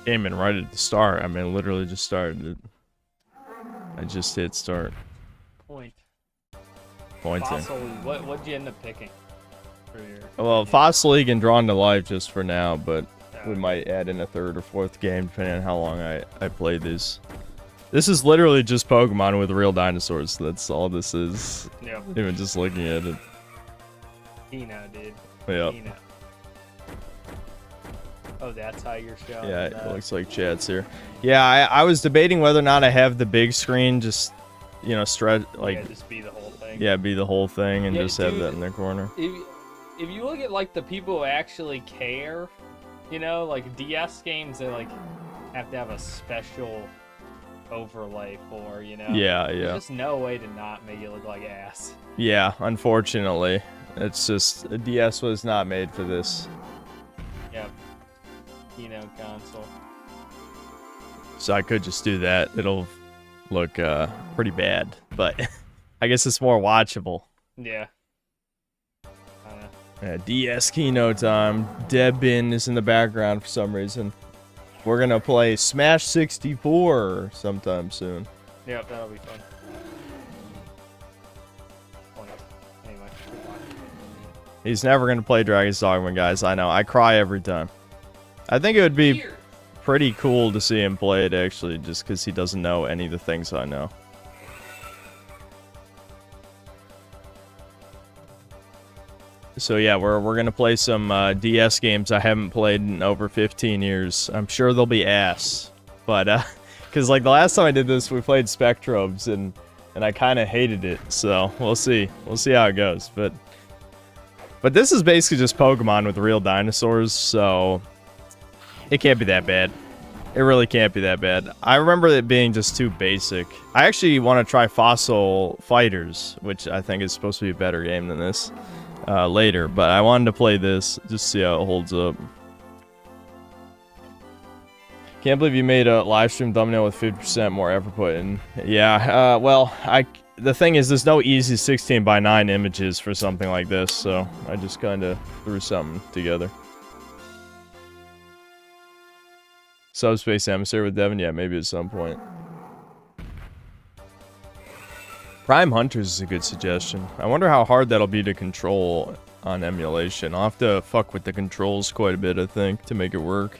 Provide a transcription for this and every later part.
Came in right at the start. I mean, literally just started it. I just hit start. Point. Pointing. Fossil, what'd you end up picking for your... Well, Fossil League and Drawn to Life just for now, but we Okay. might add in a third or fourth game depending on how long I play these. This is literally just Pokemon with real dinosaurs. That's all this is. Yep. Even just looking at it. Kino, dude. Yep. Kino. Oh, that's how you're showing Yeah, that. it looks like chat's here. Yeah, I was debating whether or not I have the big screen just, you know, stretch, like, Yeah, just be the whole thing. yeah, be the whole thing and Yeah, just have dude, that in the corner. If you look at, like, the people who actually care, you know, like, DS games, they, like, have to have a special overlay for, you know? Yeah, yeah. There's just no way to not make it look like ass. Yeah, unfortunately. It's just, a DS was not made for this. Yep. Kino console. So I could just do that. It'll look pretty bad, but I guess it's more watchable. Yeah. DS Kino time. Debin is in the background for some reason. We're gonna play Smash 64 sometime soon. Yep, that'll be fun. Anyway, goodbye. He's never gonna play Dragon's Dogma, guys. I know. I cry every time. I think it would be pretty cool to see him play it, actually, just because he doesn't know any of the things I know. So yeah, we're gonna play some DS games I haven't played in over 15 years. I'm sure they'll be ass, but because like the last time I did this, we played Spectrobes and I kind of hated it. So we'll see how it goes. But this is basically just Pokemon with real dinosaurs, so it can't be that bad. It really can't be that bad. I remember it being just too basic. I actually want to try Fossil Fighters, which I think is supposed to be a better game than this. Later, but I wanted to play this just to see how it holds up. Can't believe you made a live stream thumbnail with 50% more effort put in. Yeah, well, the thing is, there's no easy 16:9 images for something like this, so I just kind of threw something together. Subspace Emissary with Devin? Yeah, maybe at some point. Prime Hunters is a good suggestion. I wonder how hard that'll be to control on emulation. I'll have to fuck with the controls quite a bit, I think, to make it work.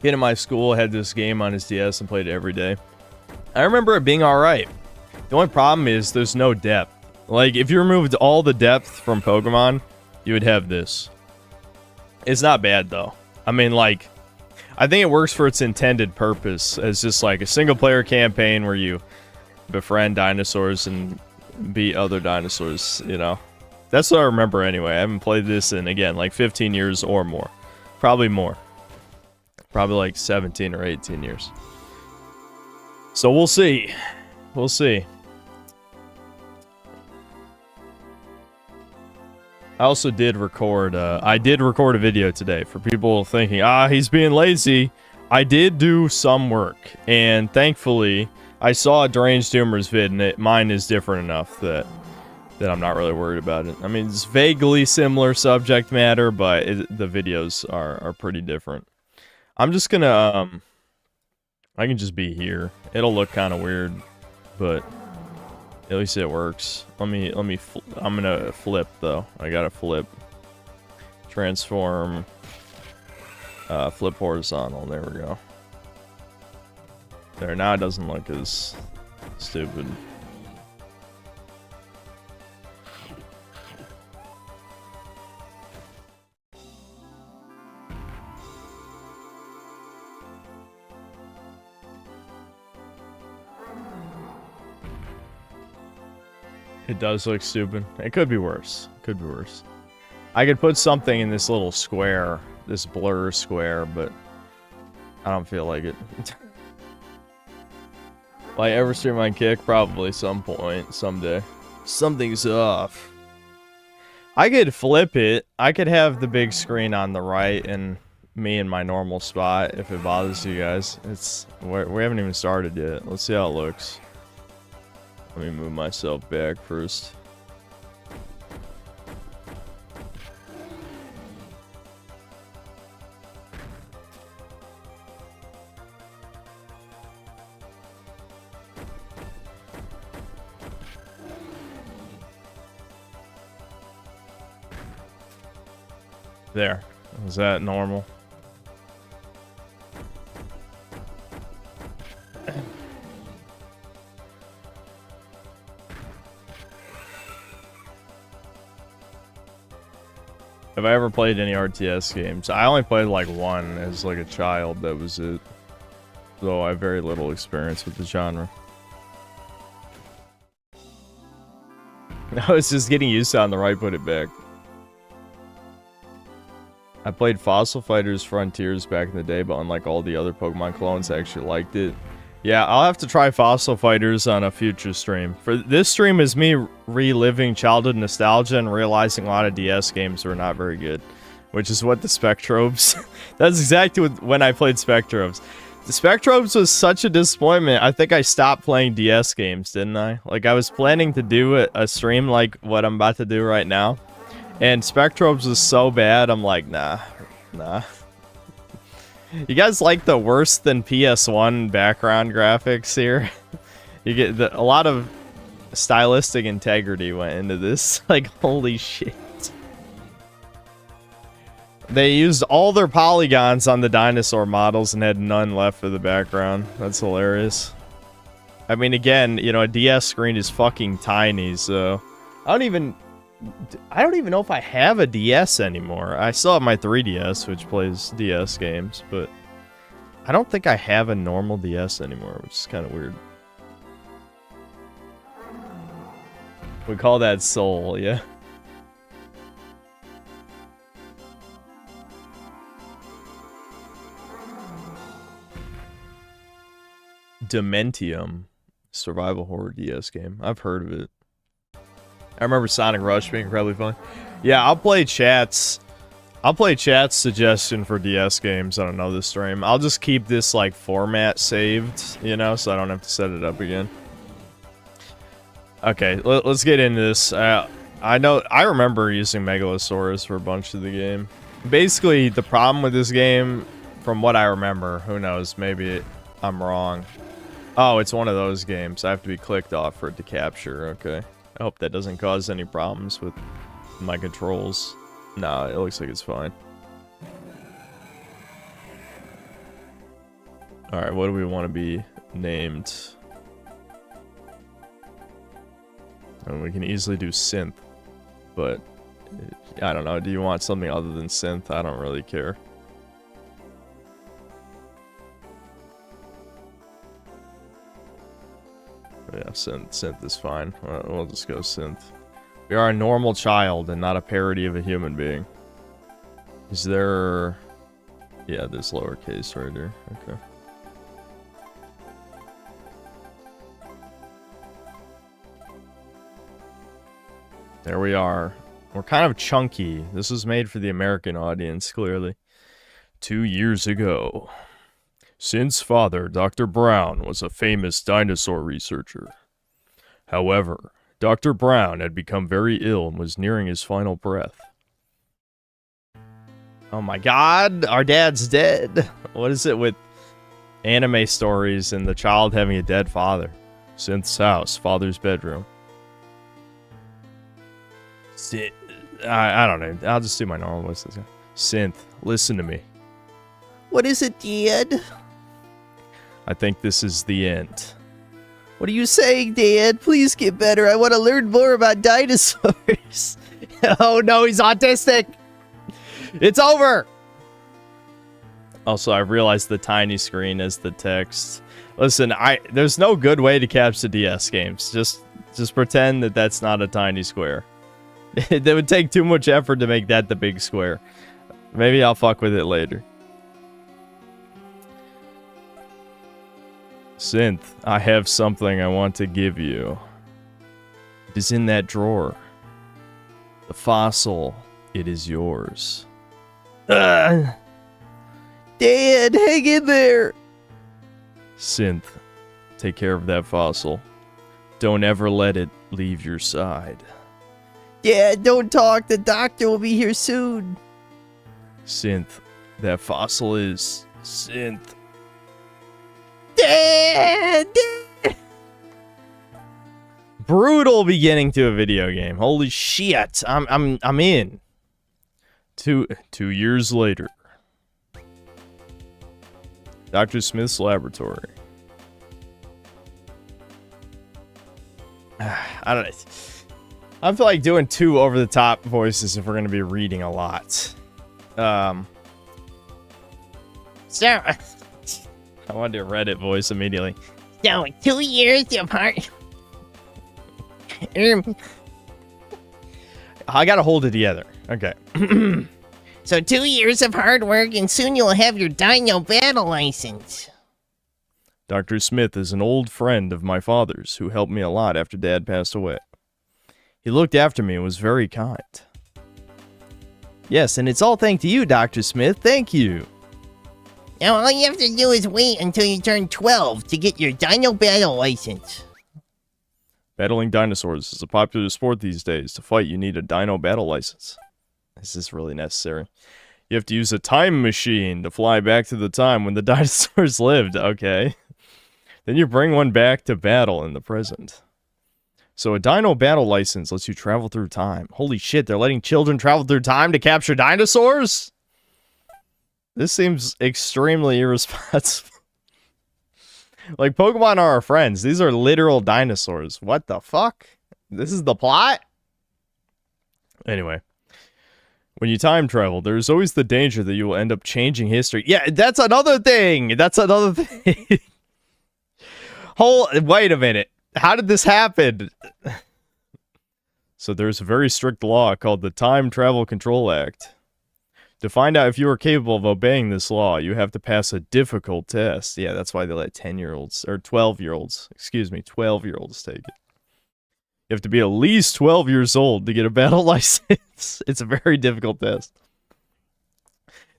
Kid in my school had this game on his DS and played it every day. I remember it being alright. The only problem is there's no depth. Like, if you removed all the depth from Pokemon, you would have this. It's not bad, though. I mean, like, I think it works for its intended purpose as just, like, a single-player campaign where you befriend dinosaurs and beat other dinosaurs, you know? That's what I remember anyway. I haven't played this in, again, like 15 years or more. Probably more. Probably like 17 or 18 years. So we'll see. We'll see. I also did record, I did record a video today for people thinking, he's being lazy. I did do some work, and thankfully, I saw a Deranged Humor's vid, and mine is different enough that I'm not really worried about it. I mean, it's vaguely similar subject matter, but the videos are pretty different. I'm just gonna, I can just be here. It'll look kind of weird, but at least it works. I'm gonna flip though. I gotta flip. Transform. Flip horizontal. There we go. There, now it doesn't look as stupid. It does look stupid. It could be worse. Could be worse. I could put something in this little square, this blur square, but I don't feel like it. Will I ever stream on Kick? Probably some point, someday. Something's off. I could flip it. I could have the big screen on the right and me in my normal spot if it bothers you guys. We haven't even started yet. Let's see how it looks. Let me move myself back first. There. Is that normal? Have I ever played any RTS games? I only played like one as like a child, that was it. Though I have very little experience with the genre. I was just getting used to it on the right, put it back. I played Fossil Fighters Frontiers back in the day, but unlike all the other Pokemon clones, I actually liked it. Yeah, I'll have to try Fossil Fighters on a future stream. For this stream is me reliving childhood nostalgia and realizing a lot of DS games were not very good. Which is what the Spectrobes... That's exactly when I played Spectrobes. The Spectrobes was such a disappointment. I think I stopped playing DS games, didn't I? Like, I was planning to do a stream like what I'm about to do right now. And Spectrobes was so bad, I'm like, nah. You guys like the worse than PS1 background graphics here? You get a lot of stylistic integrity went into this. Like, holy shit. They used all their polygons on the dinosaur models and had none left for the background. That's hilarious. I mean, again, you know, a DS screen is fucking tiny, so... I don't even know if I have a DS anymore. I still have my 3DS, which plays DS games, but I don't think I have a normal DS anymore, which is kind of weird. We call that Soul, yeah. Dementium. Survival horror DS game. I've heard of it. I remember Sonic Rush being incredibly fun. Yeah, I'll play chat's suggestion for DS games on another stream. I'll just keep this, like, format saved, you know, so I don't have to set it up again. Okay, let's get into this. I remember using Megalosaurus for a bunch of the game. Basically, the problem with this game, from what I remember, who knows, maybe I'm wrong. Oh, it's one of those games. I have to be clicked off for it to capture, okay. I hope that doesn't cause any problems with my controls. No, it looks like it's fine. Alright, what do we want to be named? And we can easily do synth, but I don't know. Do you want something other than synth? I don't really care. Yeah, synth is fine. We'll just go synth. We are a normal child and not a parody of a human being. Is there... Yeah, there's lowercase right here. Okay. There we are. We're kind of chunky. This was made for the American audience, clearly. 2 years ago. Sin's father, Dr. Brown, was a famous dinosaur researcher. However, Dr. Brown had become very ill and was nearing his final breath. Oh my god, our dad's dead. What is it with anime stories and the child having a dead father? Synth's house, father's bedroom. I don't know. I'll just do my normal voice. Synth, listen to me. What is it, Dad? I think this is the end. What are you saying, Dad? Please get better. I want to learn more about dinosaurs. Oh no, he's autistic. It's over. Also, I realized the tiny screen is the text. Listen, there's no good way to capture DS games. Just pretend that that's not a tiny square. It would take too much effort to make that the big square. Maybe I'll fuck with it later. Synth, I have something I want to give you. It is in that drawer. The fossil, it is yours. Dad, hang in there. Synth, take care of that fossil. Don't ever let it leave your side. Dad, don't talk. The doctor will be here soon. Synth, that fossil is... Synth. Dad! Brutal beginning to a video game. Holy shit. I'm in. Two years later. Dr. Smith's laboratory. I don't know. I feel like doing 2 over-the-top voices if we're going to be reading a lot. So, So, I wanted a Reddit voice immediately. 2 years apart. I gotta hold it together. Okay. So 2 years of hard work, and soon you'll have your dino battle license. Dr. Smith is an old friend of my father's who helped me a lot after Dad passed away. He looked after me and was very kind. Yes, and it's all thanks to you, Dr. Smith. Thank you. Now all you have to do is wait until you turn 12 to get your dino battle license. Battling dinosaurs is a popular sport these days. To fight, you need a dino battle license. Is this really necessary? You have to use a time machine to fly back to the time when the dinosaurs lived. Okay. Then you bring one back to battle in the present. So a dino battle license lets you travel through time. Holy shit, they're letting children travel through time to capture dinosaurs? This seems extremely irresponsible. Like, Pokemon are our friends. These are literal dinosaurs. What the fuck? This is the plot? Anyway. When you time travel, there's always the danger that you will end up changing history. Yeah, that's another thing! That's another thing! Wait a minute. How did this happen? So there's a very strict law called the Time Travel Control Act. To find out if you are capable of obeying this law, you have to pass a difficult test. Yeah, that's why they let 10-year-olds, or 12-year-olds, 12-year-olds take it. You have to be at least 12 years old to get a battle license. It's a very difficult test.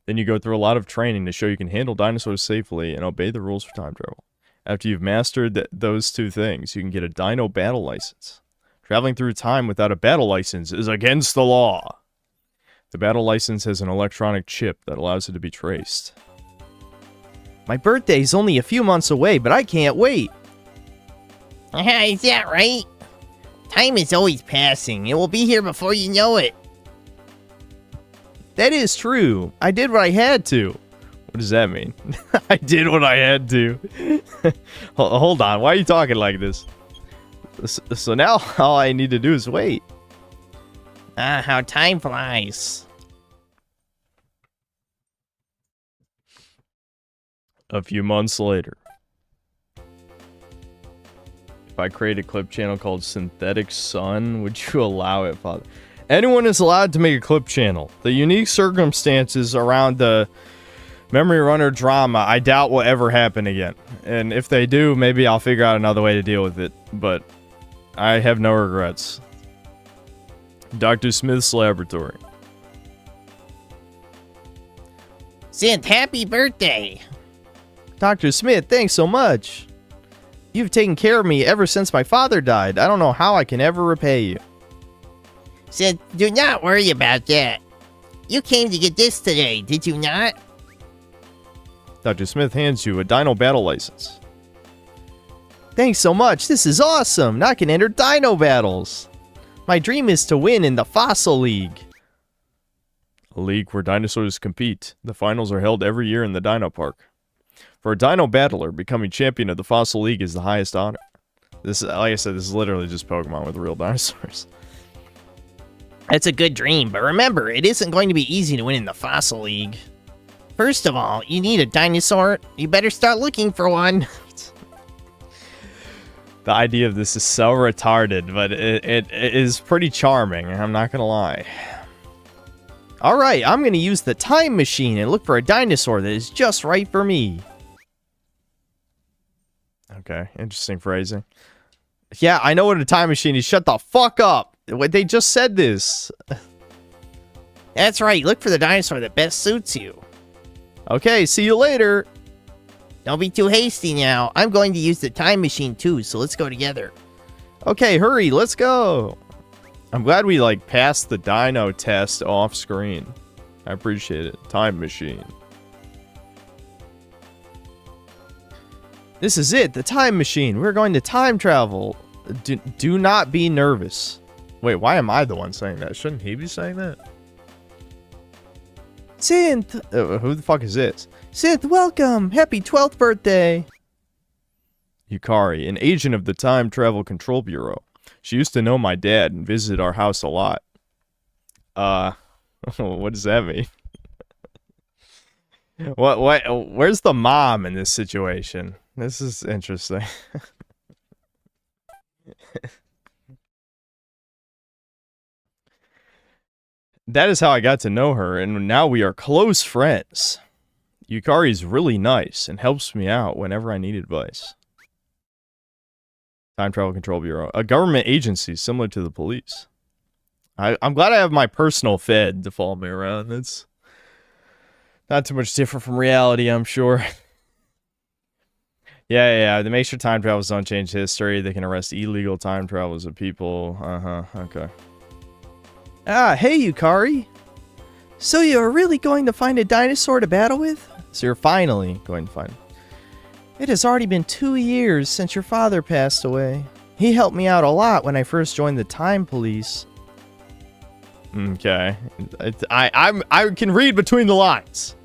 Then you go through a lot of training to show you can handle dinosaurs safely and obey the rules for time travel. After you've mastered those 2 things, you can get a dino battle license. Traveling through time without a battle license is against the law. The battle license has an electronic chip that allows it to be traced. My birthday's only a few months away, but I can't wait. Is that right? Time is always passing. It will be here before you know it. That is true. I did what I had to. What does that mean? I did what I had to. Hold on. Why are you talking like this? So now all I need to do is wait. How time flies. A few months later. If I create a clip channel called Synthetic Sun, would you allow it, Father? Anyone is allowed to make a clip channel. The unique circumstances around the Memory Runner drama, I doubt will ever happen again. And if they do, maybe I'll figure out another way to deal with it. But I have no regrets. Dr. Smith's laboratory. Sid, happy birthday. Dr. Smith, thanks so much. You've taken care of me ever since my father died. I don't know how I can ever repay you. Sid, do not worry about that. You came to get this today, did you not? Dr. Smith hands you a Dino Battle license. Thanks so much. This is awesome. Now I can enter Dino Battles. My dream is to win in the Fossil League. A league where dinosaurs compete. The finals are held every year in the Dino Park. For a Dino Battler, becoming champion of the Fossil League is the highest honor. This, like I said, this is literally just Pokemon with real dinosaurs. That's a good dream, but remember, it isn't going to be easy to win in the Fossil League. First of all, you need a dinosaur. You better start looking for one. The idea of this is so retarded, but it is pretty charming, I'm not gonna lie. Alright, I'm gonna use the time machine and look for a dinosaur that is just right for me. Okay, interesting phrasing. Yeah, I know what a time machine is. Shut the fuck up! They just said this. That's right, look for the dinosaur that best suits you. Okay, see you later! Don't be too hasty now. I'm going to use the time machine too, so let's go together. Okay, hurry, let's go! I'm glad we, like, passed the dino test off screen. I appreciate it. Time machine. This is it, the time machine. We're going to time travel. Do not be nervous. Wait, why am I the one saying that? Shouldn't he be saying that? Synth! Who the fuck is this? Synth, welcome! Happy 12th birthday! Yukari, an agent of the Time Travel Control Bureau. She used to know my dad and visited our house a lot. What does that mean? Where's the mom in this situation? This is interesting. That is how I got to know her, and now we are close friends. Yukari's really nice and helps me out whenever I need advice. Time Travel Control Bureau. A government agency similar to the police. I'm glad I have my personal Fed to follow me around. That's not too much different from reality, I'm sure. Yeah. They make sure time travelers don't change history. They can arrest illegal time travelers of people. Okay. Ah, hey, Yukari. So you're really going to find a dinosaur to battle with? So you're finally going to find him. It has already been 2 years since your father passed away. He helped me out a lot when I first joined the Time Police. Okay. I can read between the lines.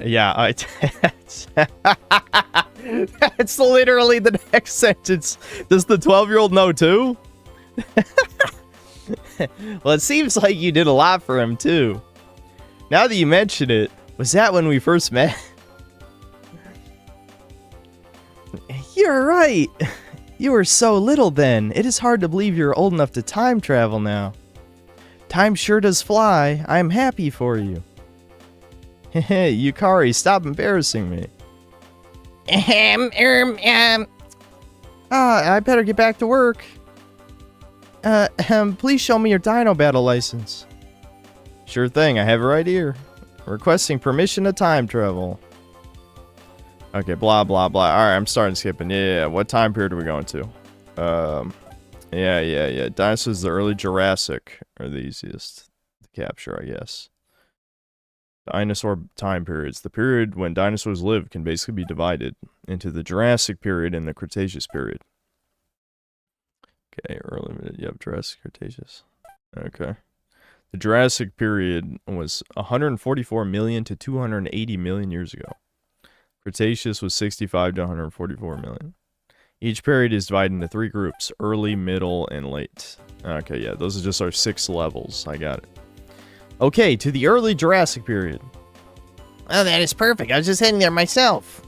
Yeah, that's literally the next sentence. Does the 12-year-old know too? Well, it seems like you did a lot for him too. Now that you mention it, was that when we first met? You're right. You were so little then. It is hard to believe you're old enough to time travel now. Time sure does fly. I am happy for you. Yukari, stop embarrassing me. I better get back to work. Please show me your dino battle license. Sure thing, I have it right here. Requesting permission to time travel. Okay, blah, blah, blah. Alright, I'm starting skipping. Yeah. What time period are we going to? Yeah. Dinosaurs, the early Jurassic are the easiest to capture, I guess. Dinosaur time periods. The period when dinosaurs lived can basically be divided into the Jurassic period and the Cretaceous period. Okay, early, yep, Jurassic, Cretaceous. Okay. The Jurassic period was 144 million to 280 million years ago. Cretaceous was 65 to 144 million. Each period is divided into 3 groups, early, middle, and late. Okay, yeah, those are just our 6 levels. I got it. Okay, to the early Jurassic period. Oh, that is perfect. I was just heading there myself.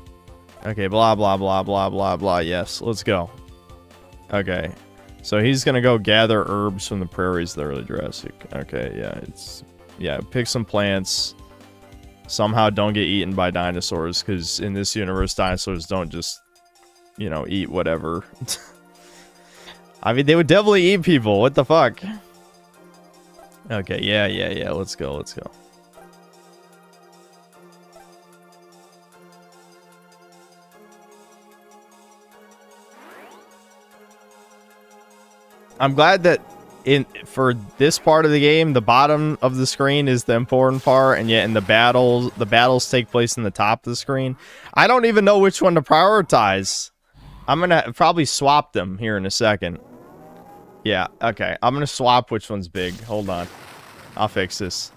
Okay, blah, blah, blah, blah, blah, blah. Yes, let's go. Okay. So he's gonna go gather herbs from the prairies of the early Jurassic. Okay, yeah, pick some plants. Somehow don't get eaten by dinosaurs, because in this universe, dinosaurs don't just, eat whatever. I mean, they would definitely eat people. What the fuck? Okay, yeah. Let's go. I'm glad that for this part of the game, the bottom of the screen is the important part, and yet in the battles take place in the top of the screen. I don't even know which one to prioritize. I'm gonna probably swap them here in a second. Yeah, okay. I'm gonna swap which one's big. Hold on. I'll fix this.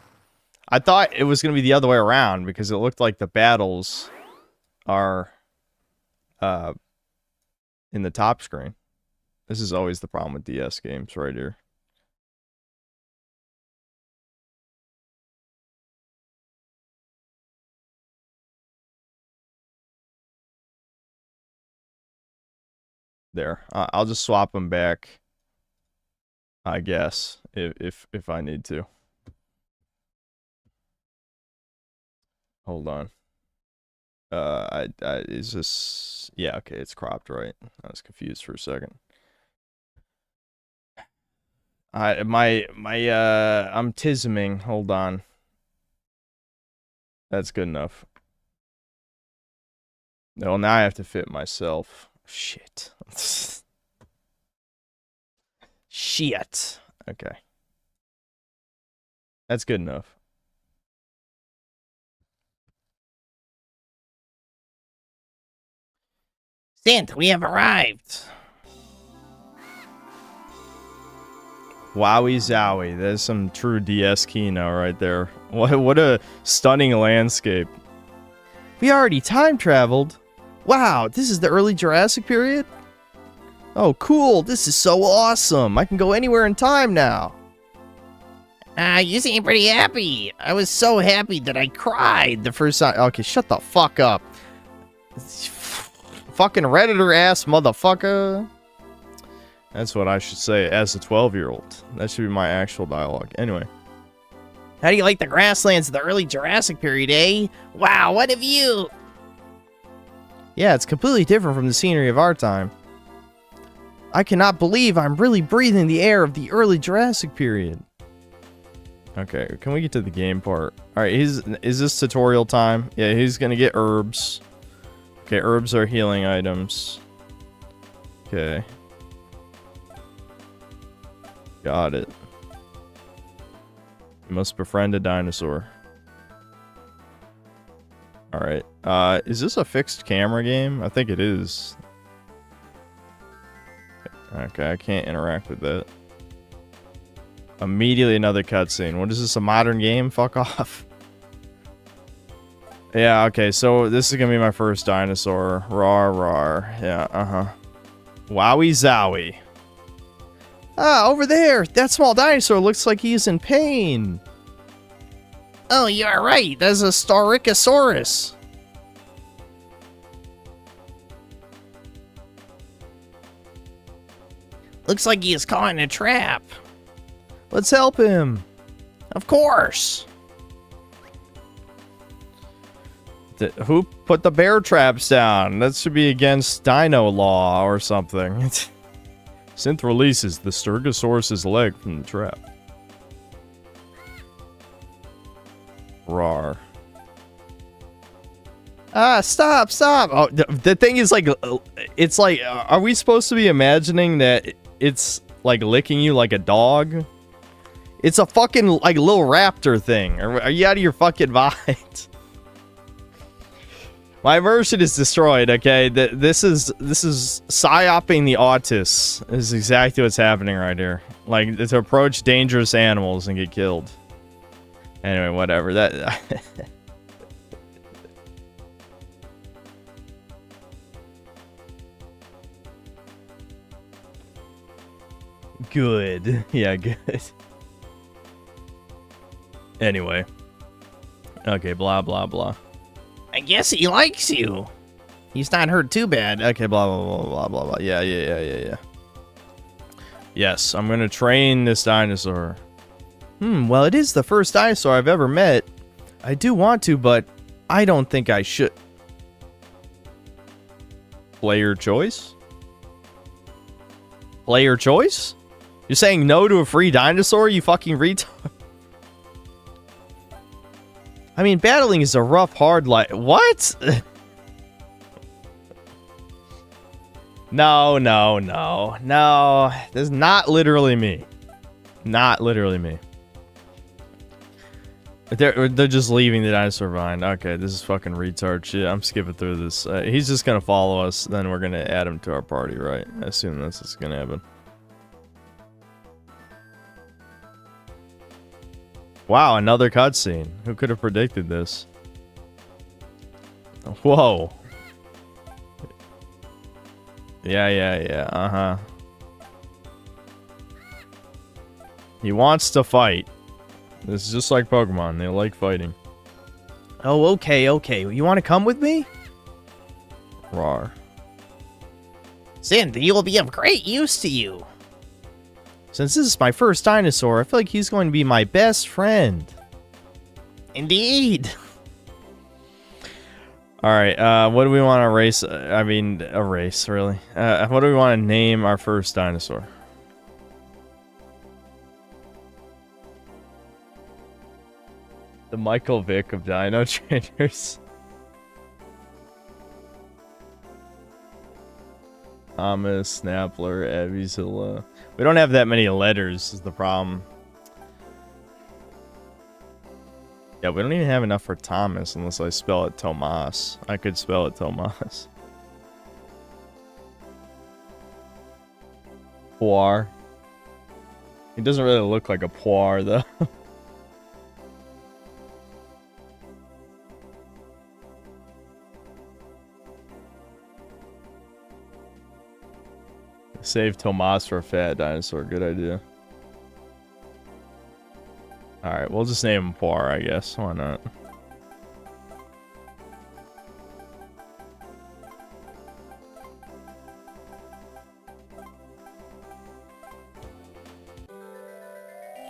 I thought it was gonna be the other way around because it looked like the battles are in the top screen. This is always the problem with DS games right here. There. I'll just swap them back, I guess, if I need to. Hold on. Is this... Yeah, okay, it's cropped right. I was confused for a second. I'm tisming. Hold on. That's good enough. Well, now I have to fit myself. Shit. Shit. Okay. That's good enough. Synth, we have arrived. Wowie zowie. That's some true DS Kino right there. What a stunning landscape. We already time traveled. Wow, this is the early Jurassic period? Oh, cool. This is so awesome. I can go anywhere in time now. You seem pretty happy. I was so happy that I cried The first time. Okay, shut the fuck up. Fucking Redditor ass motherfucker. That's what I should say as a 12-year-old. That should be my actual dialogue. Anyway. How do you like the grasslands of the early Jurassic period, eh? Wow, what a view! Yeah, it's completely different from the scenery of our time. I cannot believe I'm really breathing the air of the early Jurassic period. Okay, can we get to the game part? Alright, is this tutorial time? Yeah, he's gonna get herbs. Okay, herbs are healing items. Okay. Got it. You must befriend a dinosaur. Alright. Is this a fixed camera game? I think it is. Okay, I can't interact with that. Immediately another cutscene. What is this, a modern game? Fuck off. Yeah, okay, so this is gonna be my first dinosaur. Rawr, rawr. Yeah, uh-huh. Wowie zowie. Ah, over there! That small dinosaur looks like he's in pain. Oh, you're right. There's a Staurikosaurus. Looks like he is caught in a trap. Let's help him. Of course. Who put the bear traps down? That should be against dino law or something. Synth releases the Sturgosaurus's leg from the trap. Rawr. Ah, stop, stop. Oh, the thing is like, it's like, are we supposed to be imagining that it's like licking you like a dog? It's a fucking like little raptor thing. Are you out of your fucking mind? My immersion is destroyed, okay? This is psyoping the autists. This is exactly what's happening right here. Like, to approach dangerous animals and get killed. Anyway, whatever. That... Good. Yeah, good. Anyway. Okay, blah, blah, blah. I guess he likes you. He's not hurt too bad. Okay, blah, blah, blah, blah, blah, blah. Yeah. Yes, I'm gonna train this dinosaur. Well, it is the first dinosaur I've ever met. I do want to, but I don't think I should. Player choice? Player choice? You're saying no to a free dinosaur, you fucking retard? I mean, battling is a rough, hard life. What? No. That's not literally me. Not literally me. They're just leaving the dinosaur behind. Okay, this is fucking retard shit. I'm skipping through this. He's just gonna follow us, then we're gonna add him to our party, right? I assume that's what's gonna happen. Wow, another cutscene. Who could have predicted this? Whoa. Yeah. Uh-huh. He wants to fight. This is just like Pokemon. They like fighting. Oh, okay. You want to come with me? Rawr. Synth, he will be of great use to you. Since this is my first dinosaur, I feel like he's going to be my best friend. Indeed. Alright, what do we want to race? I mean, a race, really. What do we want to name our first dinosaur? The Michael Vick of Dino Trainers. Thomas, Snappler, Avizilla. We don't have that many letters, is the problem. Yeah, we don't even have enough for Thomas unless I spell it Tomas. I could spell it Tomas. War. He doesn't really look like a poir, though. Save Tomas for a fat dinosaur. Good idea. Alright, we'll just name him Poir, I guess. Why not?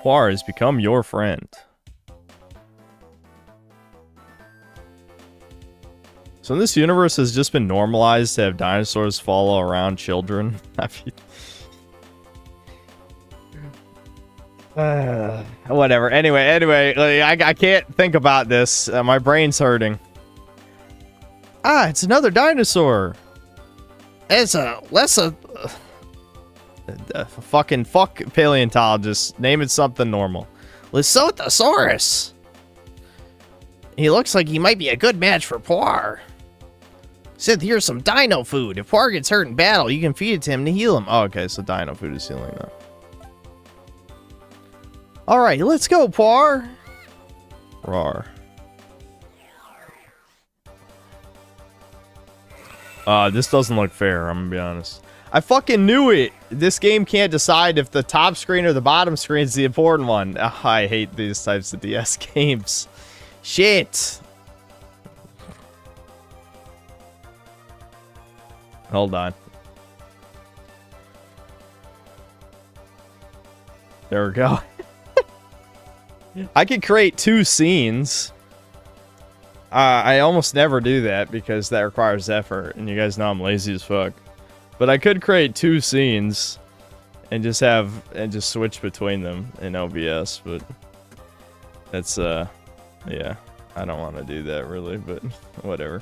Poir has become your friend. So in this universe, has just been normalized to have dinosaurs follow around children. Whatever. Anyway, like, I can't think about this. My brain's hurting. Ah, it's another dinosaur. It's a Fucking fuck paleontologist. Name it something normal. Lesothosaurus. He looks like he might be a good match for Poir. Said here's some dino food. If Poir gets hurt in battle, you can feed it to him to heal him. Oh, okay, so dino food is healing that. Alright, let's go, Poir. Rawr. This doesn't look fair, I'm gonna be honest. I fucking knew it! This game can't decide if the top screen or the bottom screen is the important one. Ugh, I hate these types of DS games. Shit! Hold on. There we go. I could create 2 scenes. I almost never do that because that requires effort, and you guys know I'm lazy as fuck. But I could create 2 scenes and just switch between them in OBS, but that's yeah, I don't want to do that really, but whatever.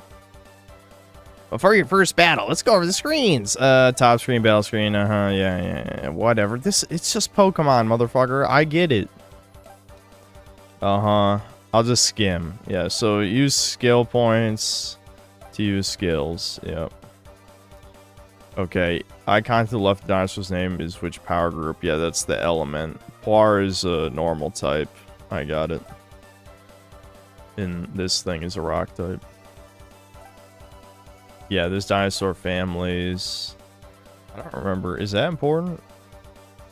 Before your first battle, let's go over the screens. Top screen, battle screen, yeah, whatever. It's just Pokemon, motherfucker. I get it. I'll just skim. Yeah, so use skill points to use skills. Yep. Okay, icon to the left of the dinosaur's name is which power group? Yeah, that's the element. Poir is a normal type. I got it. And this thing is a rock type. Yeah, there's dinosaur families. I don't remember. Is that important?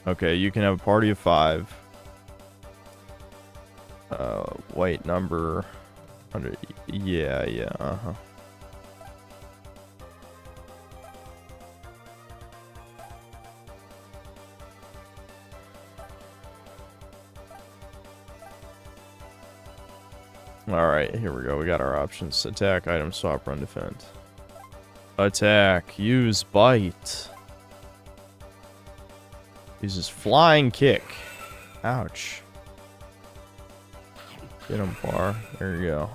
Okay, you can have a party of 5. Wait, number 100. Yeah, Alright, here we go. We got our options. Attack, item, swap, run, defend. Attack, use bite. Uses flying kick. Ouch. Get him, Poir. There you go.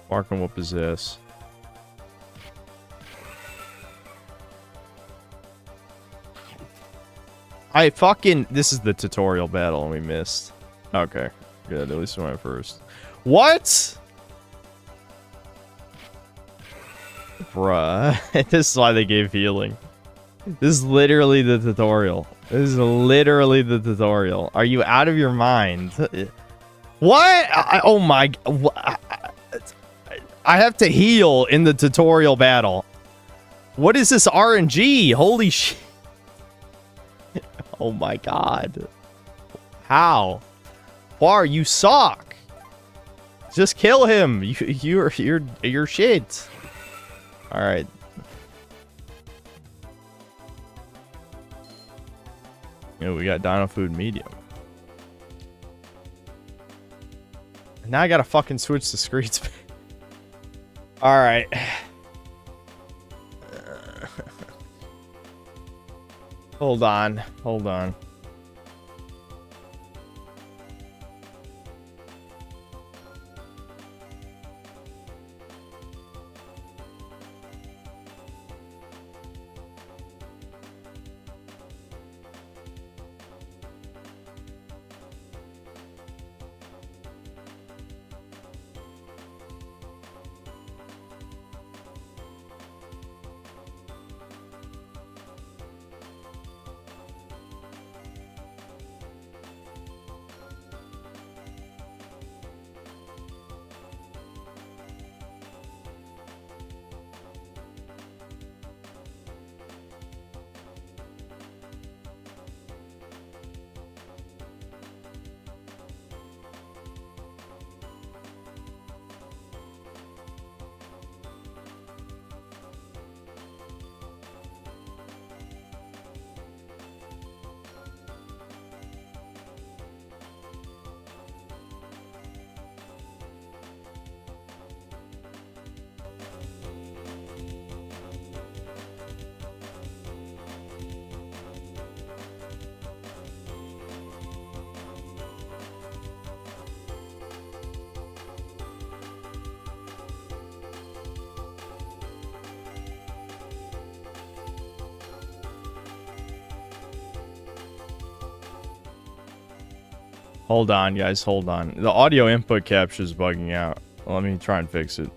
Poir can whoop his ass. This is the tutorial battle and we missed. Okay, good. At least we went first. What? Bruh. This is why they gave healing. This is literally the tutorial. This is literally the tutorial. Are you out of your mind? What? Oh my... I have to heal in the tutorial battle. What is this RNG? Holy shit. Oh my god. How? Poir, you suck. Just kill him. You're shit. All right. Yeah, we got Dino Food Medium. Now I gotta fucking switch the screens. All right. Hold on. Hold on, guys. Hold on. The audio input capture is bugging out. Let me try and fix it.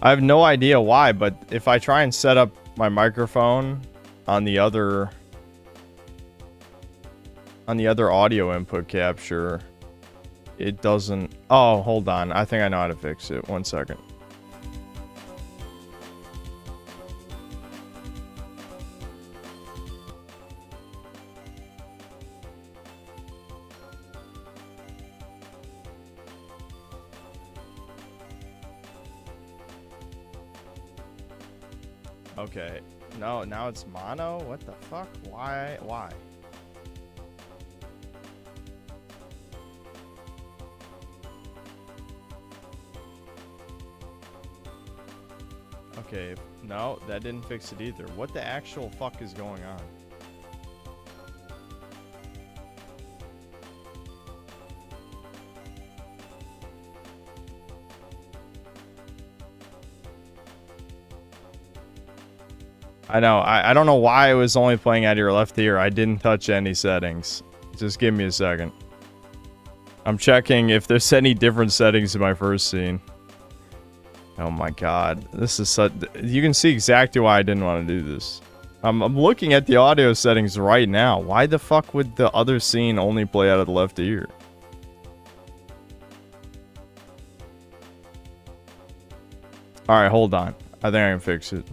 I have no idea why, but if I try and set up my microphone on the other audio input capture, it doesn't. Oh, hold on. I think I know how to fix it. 1 second. Okay. No, now it's mono? What the fuck? Why? Why? Okay. No, that didn't fix it either. What the actual fuck is going on? I know. I don't know why it was only playing out of your left ear. I didn't touch any settings. Just give me a second. I'm checking if there's any different settings in my first scene. Oh my god. This is such... You can see exactly why I didn't want to do this. I'm looking at the audio settings right now. Why the fuck would the other scene only play out of the left ear? Alright, hold on. I think I can fix it.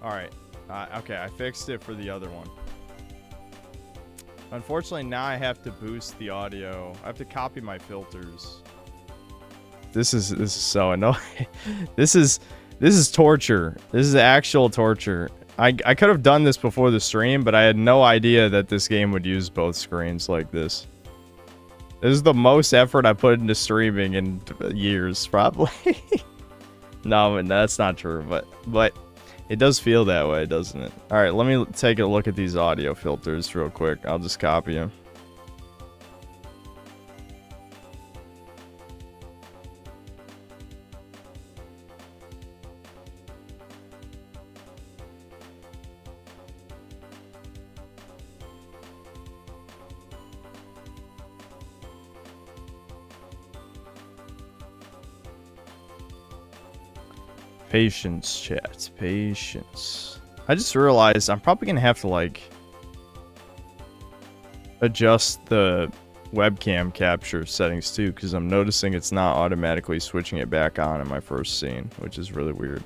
Alright. Okay, I fixed it for the other one. Unfortunately, now I have to boost the audio. I have to copy my filters. This is so annoying. This is torture. This is actual torture. I could have done this before the stream, but I had no idea that this game would use both screens like this. This is the most effort I put into streaming in years, probably. No, that's not true, but it does feel that way, doesn't it? All right, let me take a look at these audio filters real quick. I'll just copy them. Patience, chat. Patience. I just realized I'm probably gonna have to, like, adjust the webcam capture settings too, because I'm noticing it's not automatically switching it back on in my first scene, which is really weird.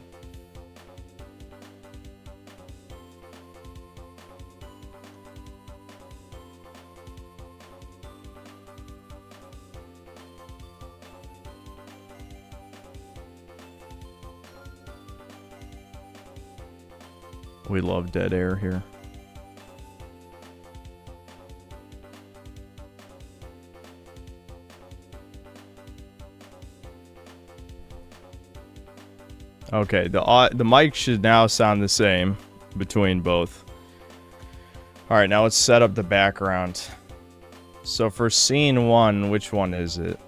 We love dead air here. Okay, the mic should now sound the same between both. All right, now let's set up the background. So for scene 1, which one is it?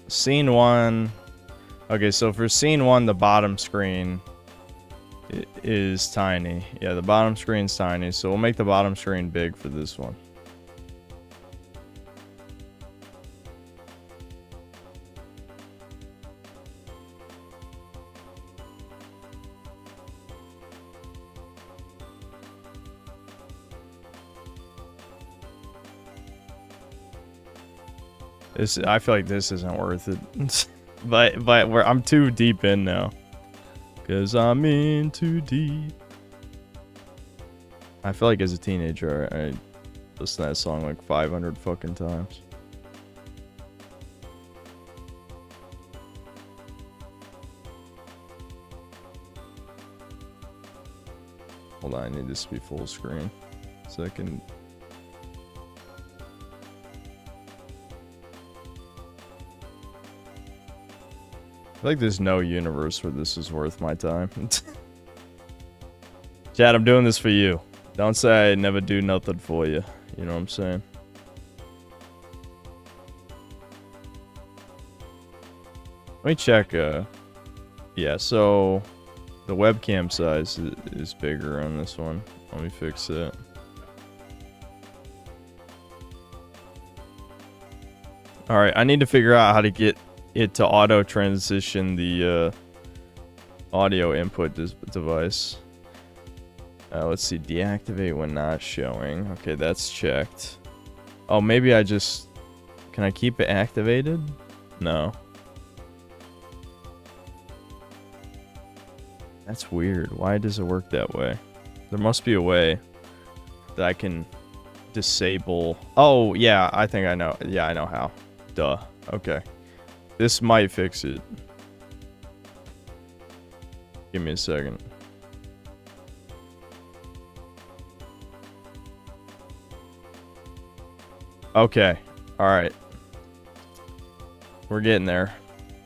Scene 1. Okay, so for scene 1, the bottom screen is tiny. Yeah, the bottom screen's tiny, so we'll make the bottom screen big for this one. I feel like this isn't worth it. but I'm too deep in now. Cause I'm in too deep. I feel like as a teenager, I listened to that song like 500 fucking times. Hold on, I need this to be full screen so I can. I feel like there's no universe where this is worth my time. Chad, I'm doing this for you. Don't say I never do nothing for you. You know what I'm saying? Let me check. Yeah, so the webcam size is bigger on this one. Let me fix it. Alright, I need to figure out how to get it to auto transition the audio input device. Let's see, deactivate when not showing. Okay, that's checked. Oh, maybe I just... Can I keep it activated? No. That's weird. Why does it work that way? There must be a way that I can disable... Oh, yeah, I think I know. Yeah, I know how. Duh. Okay. This might fix it. Give me a second. Okay. Alright. We're getting there.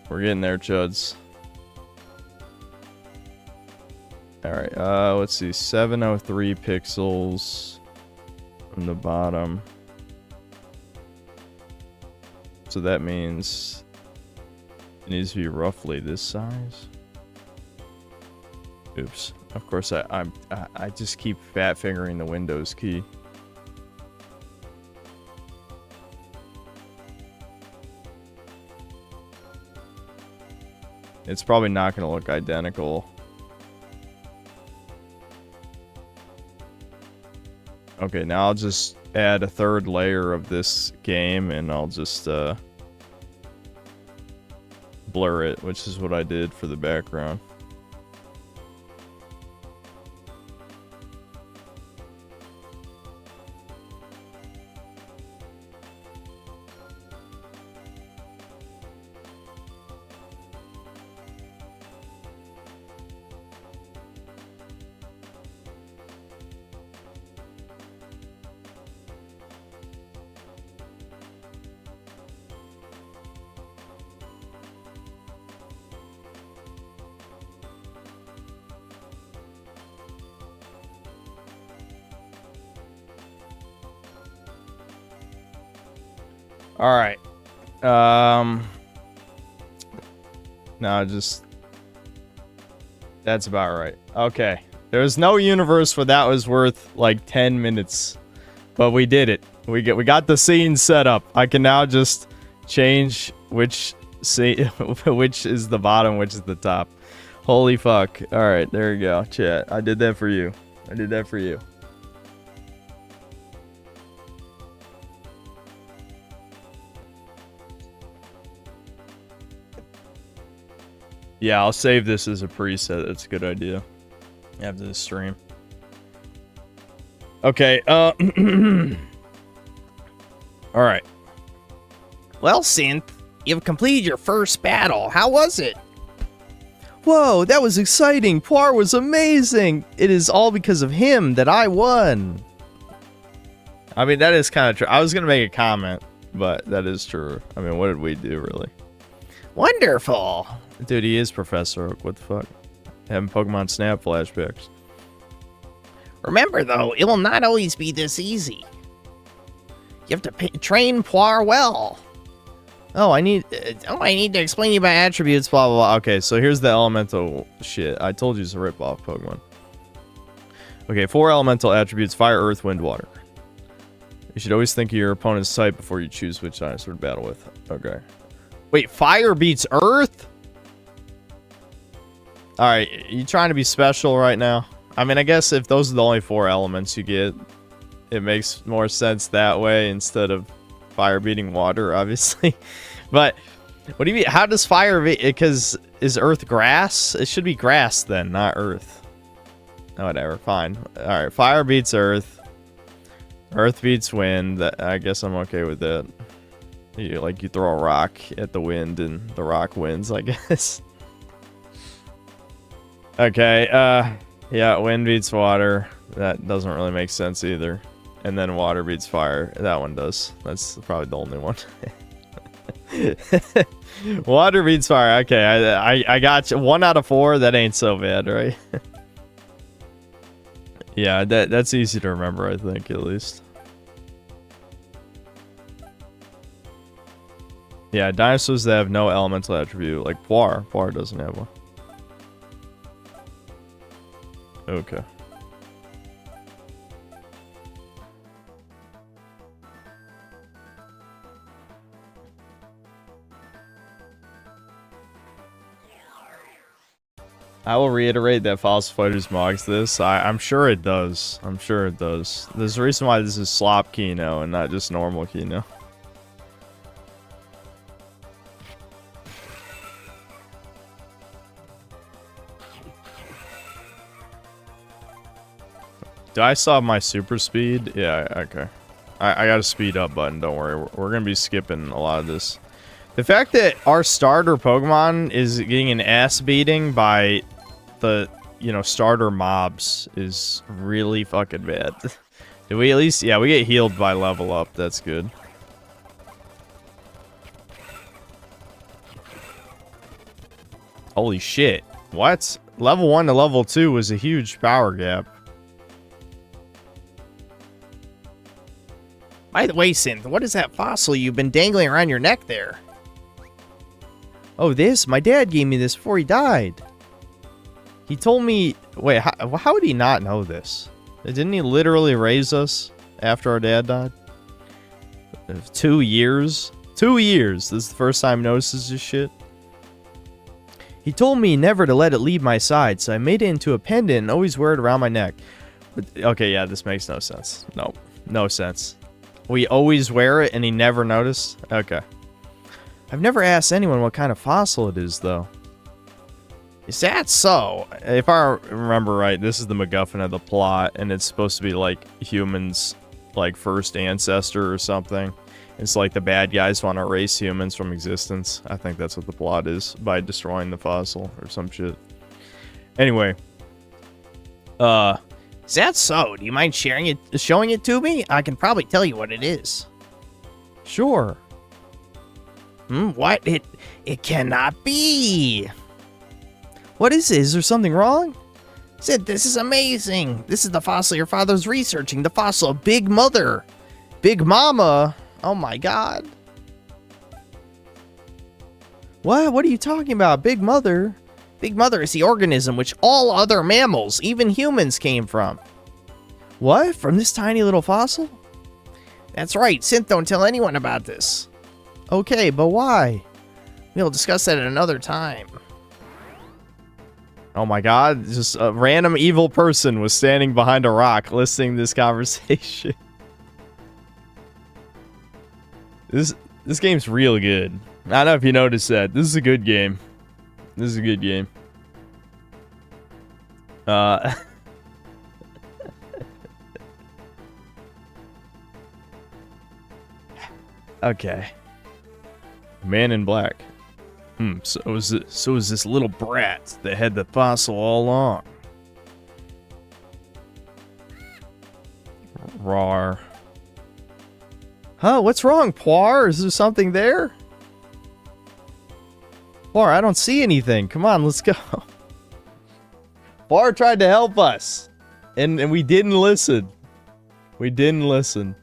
We're getting there, chuds. Alright, let's see. 703 pixels from the bottom. So that means it needs to be roughly this size. Oops. Of course, I just keep fat fingering the Windows key. It's probably not going to look identical. Okay, now I'll just add a third layer of this game and I'll just blur it, which is what I did for the background. All right. No, just that's about right. Okay. There's no universe where that was worth like 10 minutes, but we did it. We got the scene set up. I can now just change which scene, which is the bottom, which is the top. Holy fuck. All right, there you go. Chat. I did that for you. I did that for you. Yeah, I'll save this as a preset. That's a good idea. After this stream. Okay, all right. Well, Synth, you've completed your first battle. How was it? Whoa, that was exciting. Poir was amazing. It is all because of him that I won. I mean, that is kind of true. I was going to make a comment, but that is true. I mean, what did we do, really? Wonderful. Dude, he is Professor Oak. What the fuck? Having Pokemon Snap flashbacks. Remember, though, it will not always be this easy. You have to train Poir well. Oh, I need to explain to you about Attributes, blah, blah, blah. Okay, so here's the elemental shit. I told you it's a rip-off Pokemon. Okay, 4 elemental attributes: fire, earth, wind, water. You should always think of your opponent's type before you choose which dinosaur to battle with. Okay. Wait, fire beats earth? Alright, you trying to be special right now? I mean, I guess if those are the only 4 elements you get, it makes more sense that way instead of fire beating water, obviously. But What do you mean? How does fire... Because is Earth grass? It should be grass then, not Earth. Oh, whatever, fine. Alright, fire beats Earth. Earth beats wind. I guess I'm okay with that. You throw a rock at the wind and the rock wins, I guess. Okay, yeah, wind beats water. That doesn't really make sense either. And then water beats fire. That one does. That's probably the only one. Water beats fire. Okay, I got you. 1 out of 4. That ain't so bad, right? Yeah, that's easy to remember, I think, at least. Yeah, dinosaurs that have no elemental attribute, like Poir. Poir doesn't have one. Okay. I will reiterate that Fossil Fighters mods this. I'm sure it does. I'm sure it does. There's a reason why this is Slop Kino and not just normal Kino. Do I still have my super speed? Yeah, okay. I got a speed up button, don't worry. We're gonna be skipping a lot of this. The fact that our starter Pokemon is getting an ass beating by the, starter mobs is really fucking bad. Do we at least... Yeah, we get healed by level up. That's good. Holy shit. What? Level 1 to level 2 was a huge power gap. By the way, Synth, what is that fossil you've been dangling around your neck there? Oh, this? My dad gave me this before he died. He told me... Wait, how would he not know this? Didn't he literally raise us after our dad died? 2 years? 2 years! This is the first time he notices this shit? He told me never to let it leave my side, so I made it into a pendant and always wear it around my neck. But, okay, yeah, this makes no sense. No, no sense. We always wear it and he never noticed? Okay. I've never asked anyone what kind of fossil it is, though. Is that so? If I remember right, this is the MacGuffin of the plot, and it's supposed to be like humans, like first ancestor or something. It's like the bad guys want to erase humans from existence. I think that's what the plot is, by destroying the fossil or some shit. Anyway. Is that so? Do you mind showing it to me? I can probably tell you what it is. Sure. What? It cannot be. What is it? Is there something wrong? Sid, this is amazing. This is the fossil your father's researching. The fossil of Big Mother. Big Mama? Oh my god. What? What are you talking about? Big Mother? Big Mother is the organism which all other mammals, even humans, came from. What? From this tiny little fossil? That's right. Synth, don't tell anyone about this. Okay, but why? We'll discuss that at another time. Oh my god, just a random evil person was standing behind a rock listening to this conversation. This game's real good. I don't know if you noticed that. This is a good game. This is a good game. Okay. Man in Black. So is this little brat that had the fossil all along. Rawr. Huh? What's wrong, Poir? Is there something there? Poir, I don't see anything. Come on, let's go. Poir tried to help us. And we didn't listen. We didn't listen.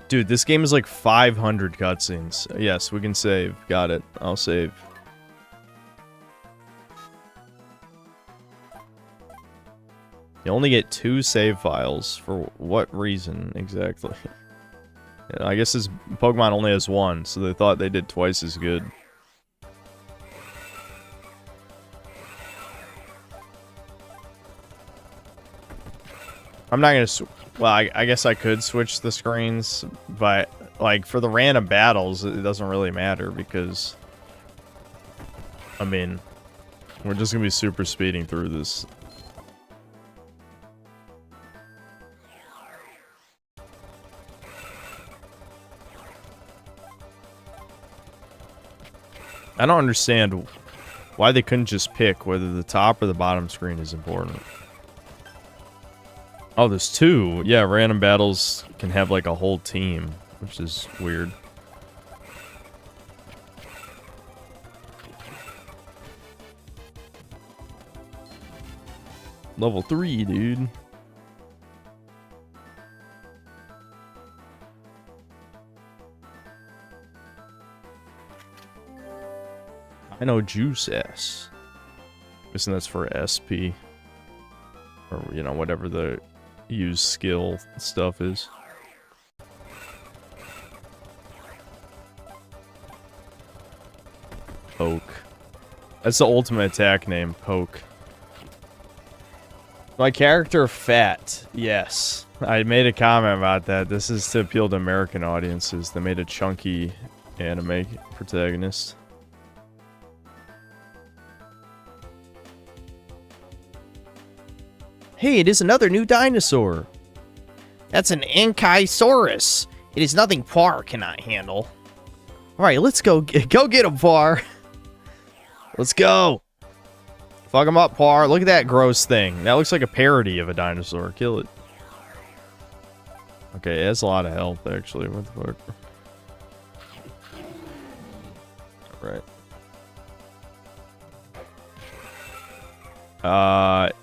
Dude, this game is like 500 cutscenes. Yes, we can save. Got it. I'll save. You only get 2 save files. For what reason, exactly? I guess this Pokemon only has 1, so they thought they did twice as good. I'm not gonna. Well, I guess I could switch the screens, but like for the random battles, it doesn't really matter because, I mean, we're just gonna be super speeding through this. I don't understand why they couldn't just pick whether the top or the bottom screen is important. Oh, there's two. Yeah, random battles can have like a whole team, which is weird. Level 3, dude. I know Juice S. Guessing that's for SP. Or, you know, whatever the use skill stuff is. Poke. That's the ultimate attack name, Poke. My character fat. Yes. I made a comment about that. This is to appeal to American audiences. They made a chunky anime protagonist. Hey, it is another new dinosaur. That's an Ankylosaurus. It is nothing Par cannot handle. Alright, let's go. Go get him, Par. Let's go. Fuck him up, Par. Look at that gross thing. That looks like a parody of a dinosaur. Kill it. Okay, it has a lot of health, actually. What the fuck? Alright.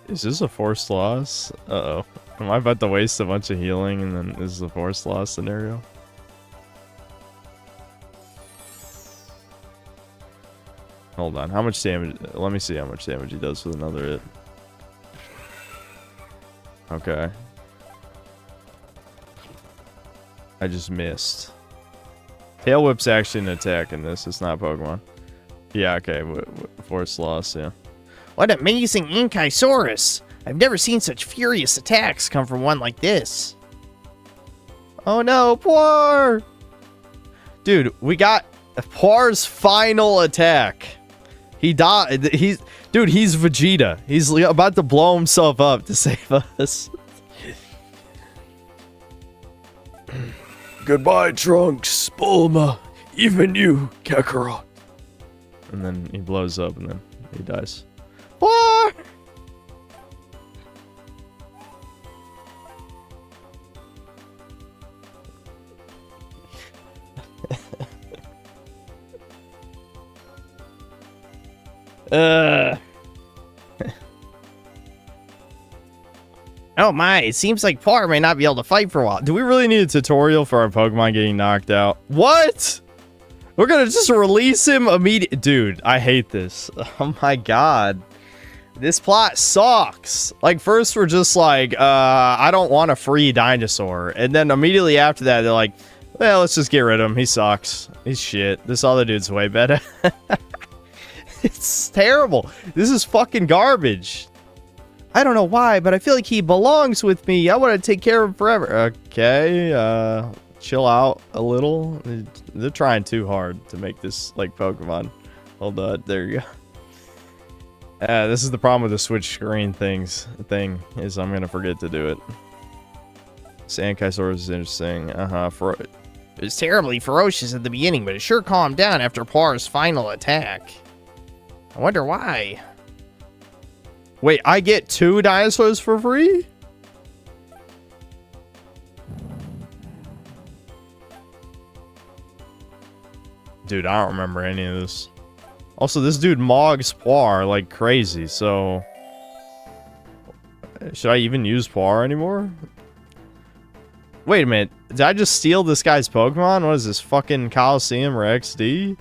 Is this a forced loss? Uh-oh. Am I about to waste a bunch of healing and then this is a forced loss scenario? Hold on. How much damage? Let me see how much damage he does with another hit. Okay. I just missed. Tail Whip's actually an attack in this. It's not Pokemon. Yeah, okay. Forced loss, yeah. What amazing Ankylosaurus! I've never seen such furious attacks come from one like this. Oh no, Poir! Dude, we got Poir's final attack. He died. Dude, he's Vegeta. He's about to blow himself up to save us. Goodbye, Trunks, Bulma, even you, Kakarot. And then he blows up and then he dies. Poir! Oh my, it seems like Par may not be able to fight for a while. Do we really need a tutorial for our Pokemon getting knocked out? What? We're gonna just release him immediately. Dude, I hate this. Oh my god. This plot sucks. Like, first we're just like, I don't want a free dinosaur. And then immediately after that, they're like, well, let's just get rid of him. He sucks. He's shit. This other dude's way better. It's terrible. This is fucking garbage. I don't know why, but I feel like he belongs with me. I want to take care of him forever. Okay, chill out a little. They're trying too hard to make this like Pokemon. Hold on, there you go. This is the problem with the switch screen thing is I'm gonna forget to do it. Ankylosaurus is interesting. It was terribly ferocious at the beginning, but it sure calmed down after Par's final attack. I wonder why. Wait, I get 2 dinosaurs for free? Dude, I don't remember any of this. Also, this dude mogs Poir like crazy, so... Should I even use Poir anymore? Wait a minute. Did I just steal this guy's Pokemon? What is this, fucking Coliseum or XD?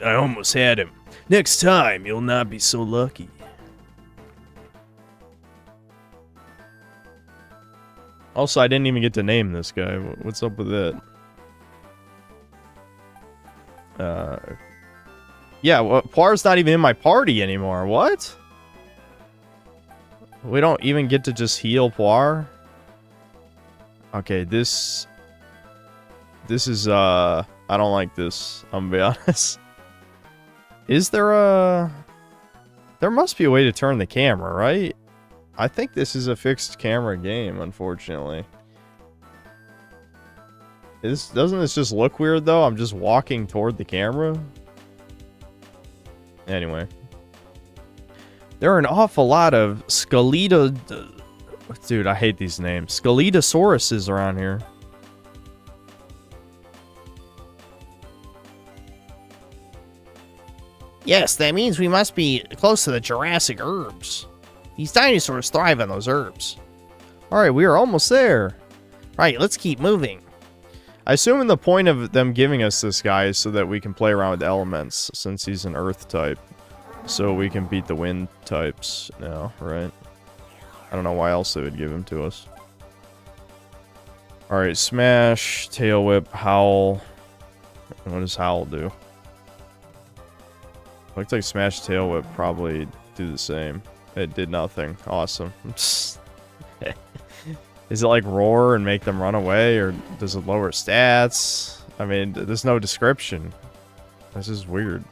I almost had him. Next time, you'll not be so lucky. Also, I didn't even get to name this guy. What's up with that? Yeah, well, Poir's not even in my party anymore. What? We don't even get to just heal Poir? Okay, this is, I don't like this, I'm gonna be honest. Is there a... There must be a way to turn the camera, right? I think this is a fixed camera game, unfortunately. Doesn't this just look weird, though? I'm just walking toward the camera? Anyway. There are an awful lot of Dude, I hate these names. Skeletosauruses around here. Yes, that means we must be close to the Jurassic herbs. These dinosaurs thrive on those herbs. Alright, we are almost there. Right, let's keep moving. I assume the point of them giving us this guy is so that we can play around with elements, since he's an earth type. So we can beat the wind types now, right? I don't know why else they would give him to us. Alright, smash, tail whip, howl. What does howl do? Looks like smash, tail whip probably do the same. It did nothing. Awesome. Is it like roar and make them run away, or does it lower stats? I mean, there's no description. This is weird.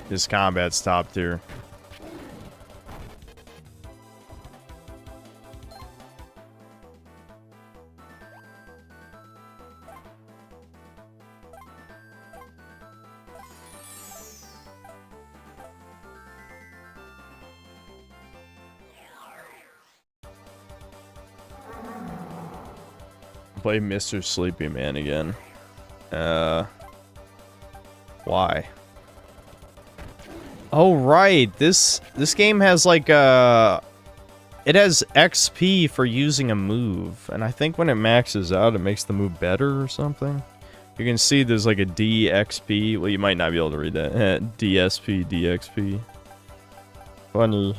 This combat's top tier. Play Mr. Sleepy Man again. Why? Oh right, this game has like it has XP for using a move, and I think when it maxes out, it makes the move better or something. You can see there's like a DXP. Well, you might not be able to read that. DSP, DXP. Funny.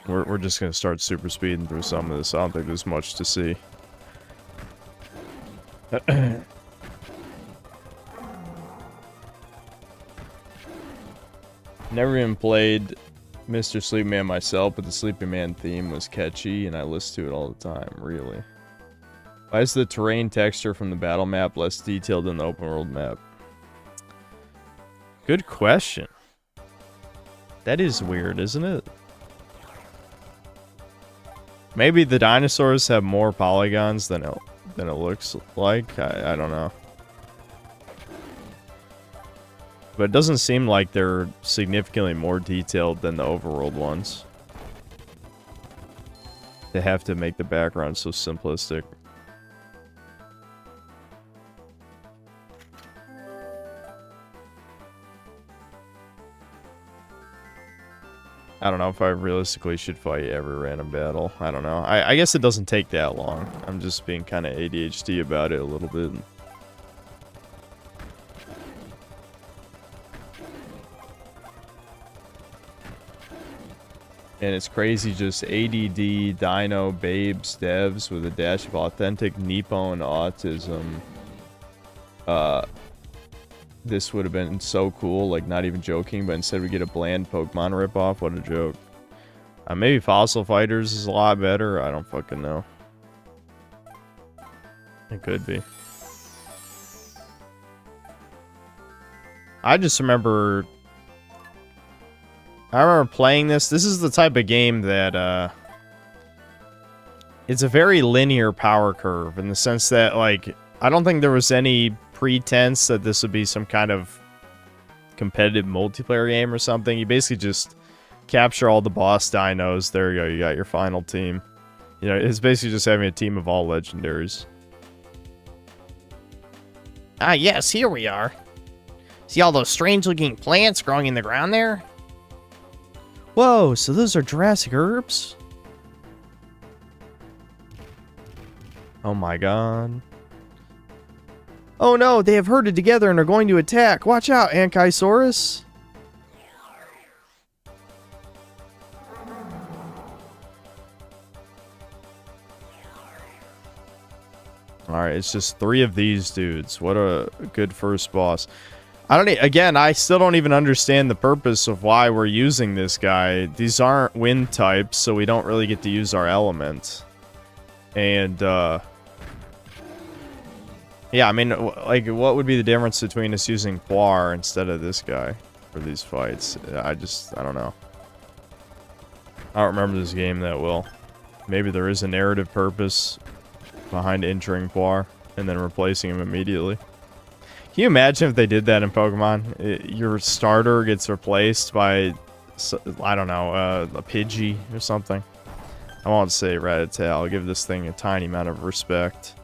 We're just gonna start super speeding through some of this. I don't think there's much to see. Never even played Mr. Sleepy Man myself, but the Sleepy Man theme was catchy, and I listen to it all the time. Really. Why is the terrain texture from the battle map less detailed than the open world map? Good question. That is weird, isn't it? Maybe the dinosaurs have more polygons than it looks like. I don't know. But it doesn't seem like they're significantly more detailed than the overworld ones. They have to make the background so simplistic. I don't know if I realistically should fight every random battle. I don't know. I guess it doesn't take that long. I'm just being kind of ADHD about it a little bit. And it's crazy, just ADD, Dino, Babes, Devs with a dash of authentic Nippon autism. This would have been so cool, like not even joking, but instead we get a bland Pokemon ripoff. What a joke. Maybe Fossil Fighters is a lot better. I don't fucking know. It could be. I just remember... I remember playing this. This is the type of game that, it's a very linear power curve in the sense that, like, I don't think there was any pretense that this would be some kind of competitive multiplayer game or something. You basically just capture all the boss dinos. There you go. You got your final team. You know, it's basically just having a team of all legendaries. Ah, yes, here we are. See all those strange-looking plants growing in the ground there? Whoa, so those are Jurassic herbs? Oh my god. Oh no, they have herded together and are going to attack. Watch out, Ankylosaurus. Alright, it's just 3 of these dudes. What a good first boss. I still don't even understand the purpose of why we're using this guy. These aren't wind types, so we don't really get to use our element. And, yeah, I mean, like, what would be the difference between us using Poir instead of this guy for these fights? I don't know. I don't remember this game that well. Maybe there is a narrative purpose behind entering Poir and then replacing him immediately. Can you imagine if they did that in Pokemon? Your starter gets replaced by, I don't know, a Pidgey or something. I won't say Rattata. I'll give this thing a tiny amount of respect.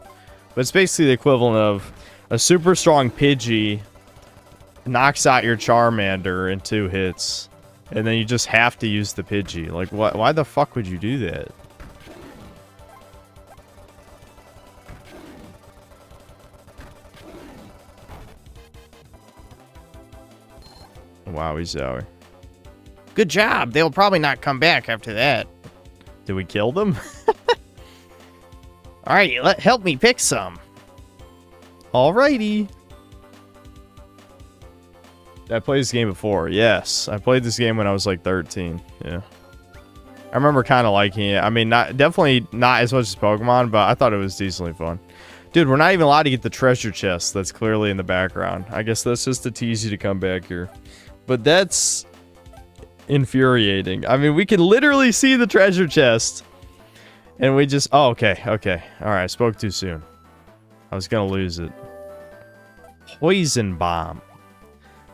But it's basically the equivalent of a super strong Pidgey knocks out your Charmander in 2 hits. And then you just have to use the Pidgey. Like, why the fuck would you do that? Wow, he's out. Good job. They'll probably not come back after that. Did we kill them? Alright, help me pick some. Alrighty. I played this game before. Yes, I played this game when I was like 13. Yeah. I remember kind of liking it. I mean, definitely not as much as Pokemon, but I thought it was decently fun. Dude, we're not even allowed to get the treasure chest that's clearly in the background. I guess that's just to tease you to come back here. But that's infuriating. I mean, we can literally see the treasure chest. And we just... Oh, okay, okay. Alright, I spoke too soon. I was gonna lose it. Poison bomb.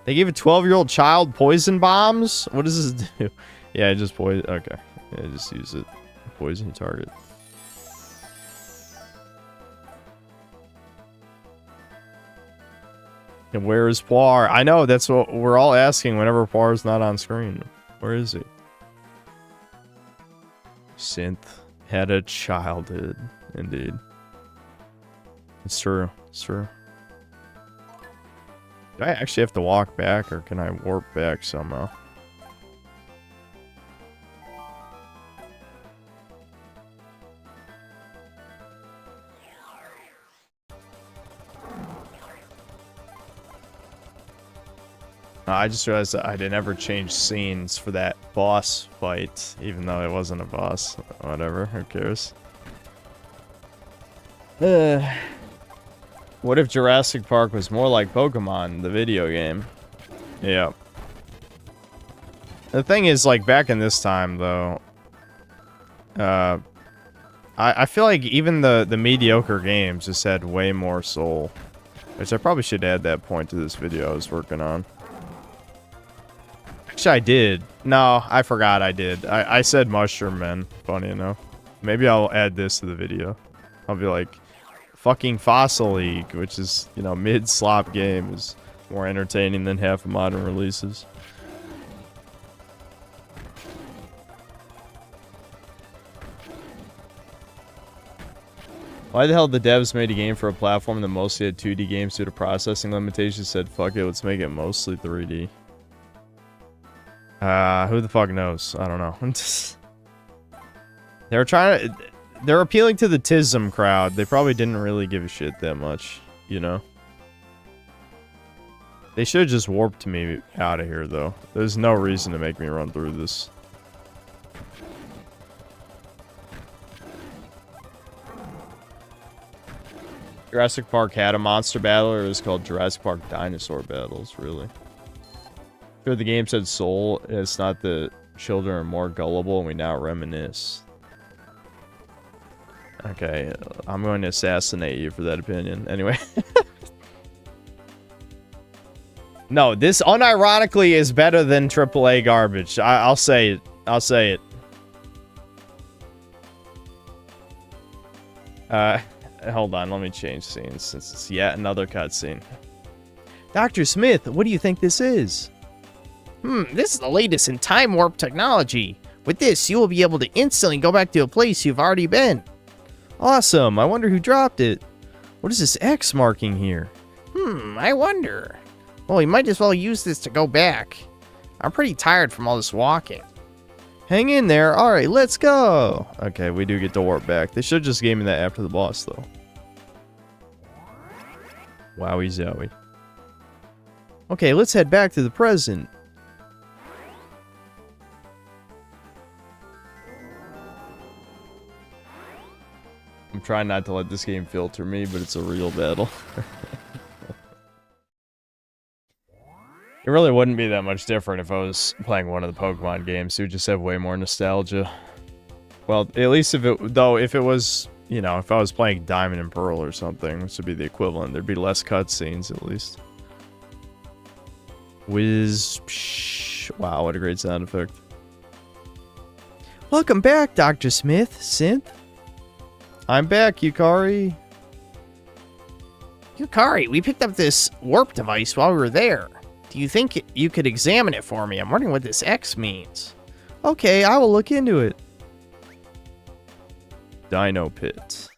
They gave a 12-year-old child poison bombs? What does this do? Yeah, just poison... Okay. Yeah, just use it. Poison your target. And where is Poir? I know, that's what we're all asking whenever Poir's not on screen. Where is he? Synth had a childhood, indeed. It's true, it's true. Do I actually have to walk back, or can I warp back somehow? I just realized that I didn't ever change scenes for that boss fight, even though it wasn't a boss. Whatever, who cares? What if Jurassic Park was more like Pokemon, the video game? Yeah. The thing is, like, back in this time, though, I feel like even the mediocre games just had way more soul. Which I probably should add that point to this video I was working on. Actually, I did. No, I forgot I did. I said Mushroom Men, funny enough. Maybe I'll add this to the video. I'll be like, fucking Fossil League, which is, you know, mid-slop game, is more entertaining than half of modern releases. Why the hell the devs made a game for a platform that mostly had 2D games due to processing limitations? Said, fuck it, let's make it mostly 3D. Who the fuck knows? I don't know. They're appealing to the TISM crowd. They probably didn't really give a shit that much, you know? They should have just warped me out of here, though. There's no reason to make me run through this. Jurassic Park had a monster battle, or it was called Jurassic Park Dinosaur Battles, really. Sure, the game said soul, it's not the children are more gullible, and we now reminisce. Okay, I'm going to assassinate you for that opinion. Anyway. No, this unironically is better than AAA garbage. I'll say it. I'll say it. Hold on, let me change scenes since it's yet another cutscene. Dr. Smith, what do you think this is? This is the latest in time warp technology. With this, you will be able to instantly go back to a place you've already been. Awesome, I wonder who dropped it. What is this X marking here? I wonder. Well, we might as well use this to go back. I'm pretty tired from all this walking. Hang in there. All right, let's go. Okay, we do get to warp back. They should have just gave me that after the boss, though. Wowie zowie. Okay, let's head back to the present. I'm trying not to let this game filter me, but it's a real battle. It really wouldn't be that much different if I was playing one of the Pokemon games. It would just have way more nostalgia. Well, at least if it was, you know, if I was playing Diamond and Pearl or something, which would be the equivalent, there'd be less cutscenes at least. Whiz, psh, wow, what a great sound effect. Welcome back, Dr. Smith, Synth. I'm back, Yukari. Yukari, we picked up this warp device while we were there. Do you think you could examine it for me? I'm wondering what this X means. Okay, I will look into it. Dino Pit.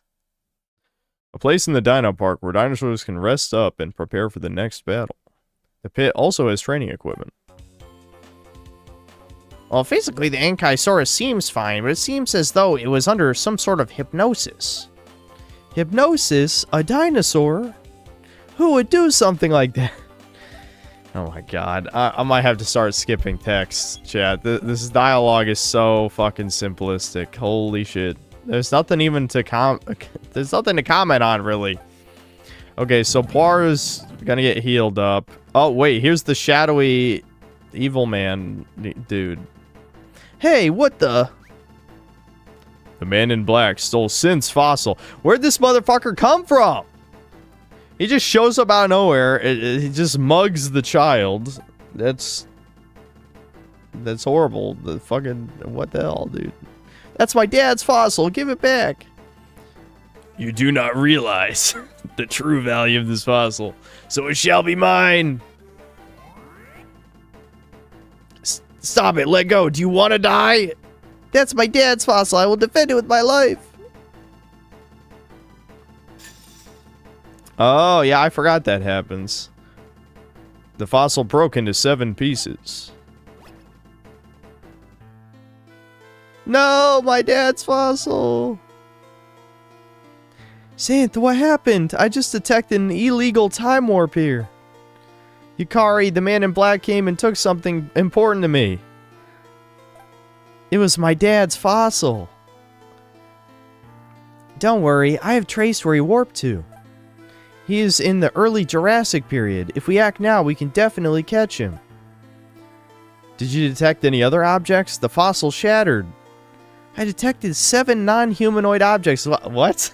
A place in the Dino Park where dinosaurs can rest up and prepare for the next battle. The pit also has training equipment. Well, physically the Ankylosaurus seems fine, but it seems as though it was under some sort of hypnosis. Hypnosis? A dinosaur? Who would do something like that? Oh my god. I might have to start skipping text, chat. This dialogue is so fucking simplistic. Holy shit. There's nothing even to there's nothing to comment on, really. Okay, so Poir's gonna get healed up. Oh, wait, here's the shadowy evil man dude. Hey, what the? The man in black stole Synth's fossil. Where'd this motherfucker come from? He just shows up out of nowhere. He just mugs the child. That's horrible. The fucking, what the hell, dude? That's my dad's fossil. Give it back. You do not realize the true value of this fossil, so it shall be mine. Stop it. Let go. Do you want to die? That's my dad's fossil. I will defend it with my life. Oh, yeah, I forgot that happens. The fossil broke into 7 pieces. No, my dad's fossil. Synth, what happened? I just detected an illegal time warp here. Yukari, the man in black, came and took something important to me. It was my dad's fossil. Don't worry, I have traced where he warped to. He is in the early Jurassic period. If we act now, we can definitely catch him. Did you detect any other objects? The fossil shattered. I detected 7 non-humanoid objects. What?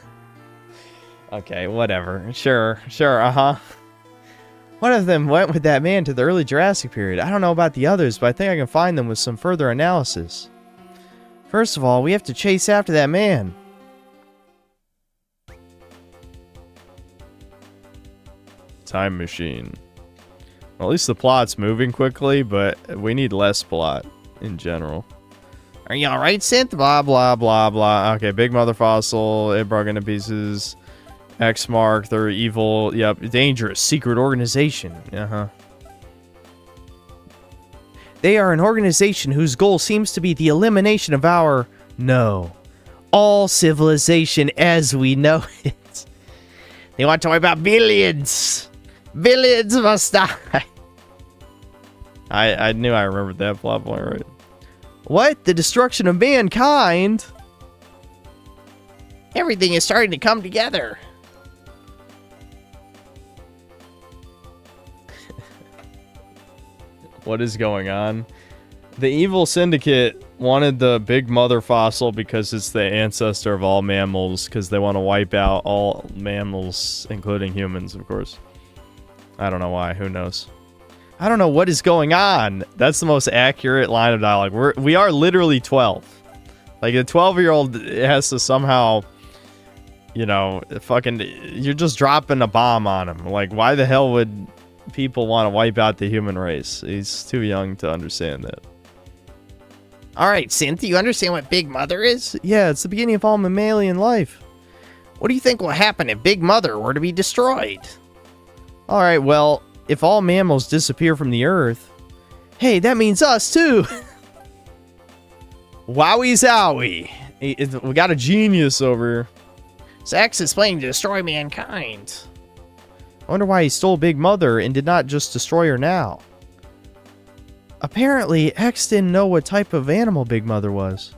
Okay, whatever. Sure, uh-huh. One of them went with that man to the early Jurassic period. I don't know about the others, but I think I can find them with some further analysis. First of all, we have to chase after that man. Time machine. Well, at least the plot's moving quickly, but we need less plot in general. Are you alright, Synth? Blah, blah, blah, blah. Okay, big mother fossil. It broke into pieces. X mark. They're evil. Yep. Dangerous. Secret organization. Uh-huh. They are an organization whose goal seems to be the elimination of our... No. All civilization as we know it. They want to wipe out billions. Billions must die. I knew I remembered that plot point right. What? The destruction of mankind? Everything is starting to come together. What is going on? The evil syndicate wanted the big mother fossil because it's the ancestor of all mammals, because they want to wipe out all mammals, including humans, of course. I don't know why. Who knows? I don't know what is going on. That's the most accurate line of dialogue. We are literally 12. Like, a 12-year-old has to somehow, you know, fucking... You're just dropping a bomb on him. Like, why the hell would people want to wipe out the human race? He's too young to understand that. Alright, Synth, do you understand what Big Mother is? Yeah, it's the beginning of all mammalian life. What do you think will happen if Big Mother were to be destroyed? Alright, well, if all mammals disappear from the Earth, hey, that means us too! Wowie zowie! We got a genius over here. Zax is planning to destroy mankind. I wonder why he stole Big Mother and did not just destroy her now. Apparently, X didn't know what type of animal Big Mother was.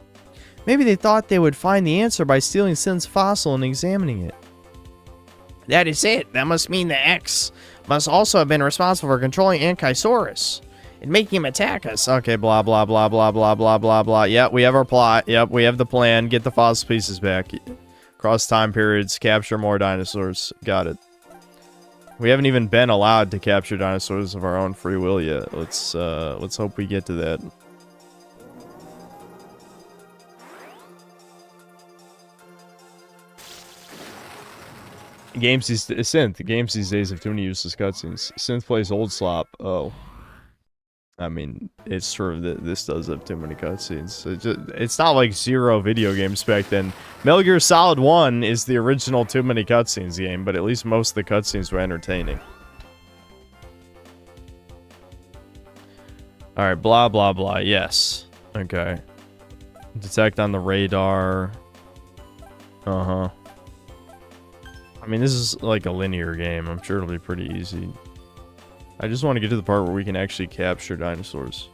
Maybe they thought they would find the answer by stealing Syn's fossil and examining it. That is it. That must mean that X must also have been responsible for controlling Ankylosaurus and making him attack us. Okay, blah, blah, blah, blah, blah, blah, blah, blah. Yep, we have our plot. Yep, we have the plan. Get the fossil pieces back. Cross time periods, capture more dinosaurs. Got it. We haven't even been allowed to capture dinosaurs of our own free will yet. Let's hope we get to that. Games these days have too many useless cutscenes. Synth plays old slop. Oh, I mean, it's true that this does have too many cutscenes. It's not like zero video games back then. Metal Gear Solid 1 is the original too many cutscenes game, but at least most of the cutscenes were entertaining. Alright, blah blah blah, yes. Okay. Detect on the radar. Uh-huh. I mean, this is like a linear game. I'm sure it'll be pretty easy. I just want to get to the part where we can actually capture dinosaurs.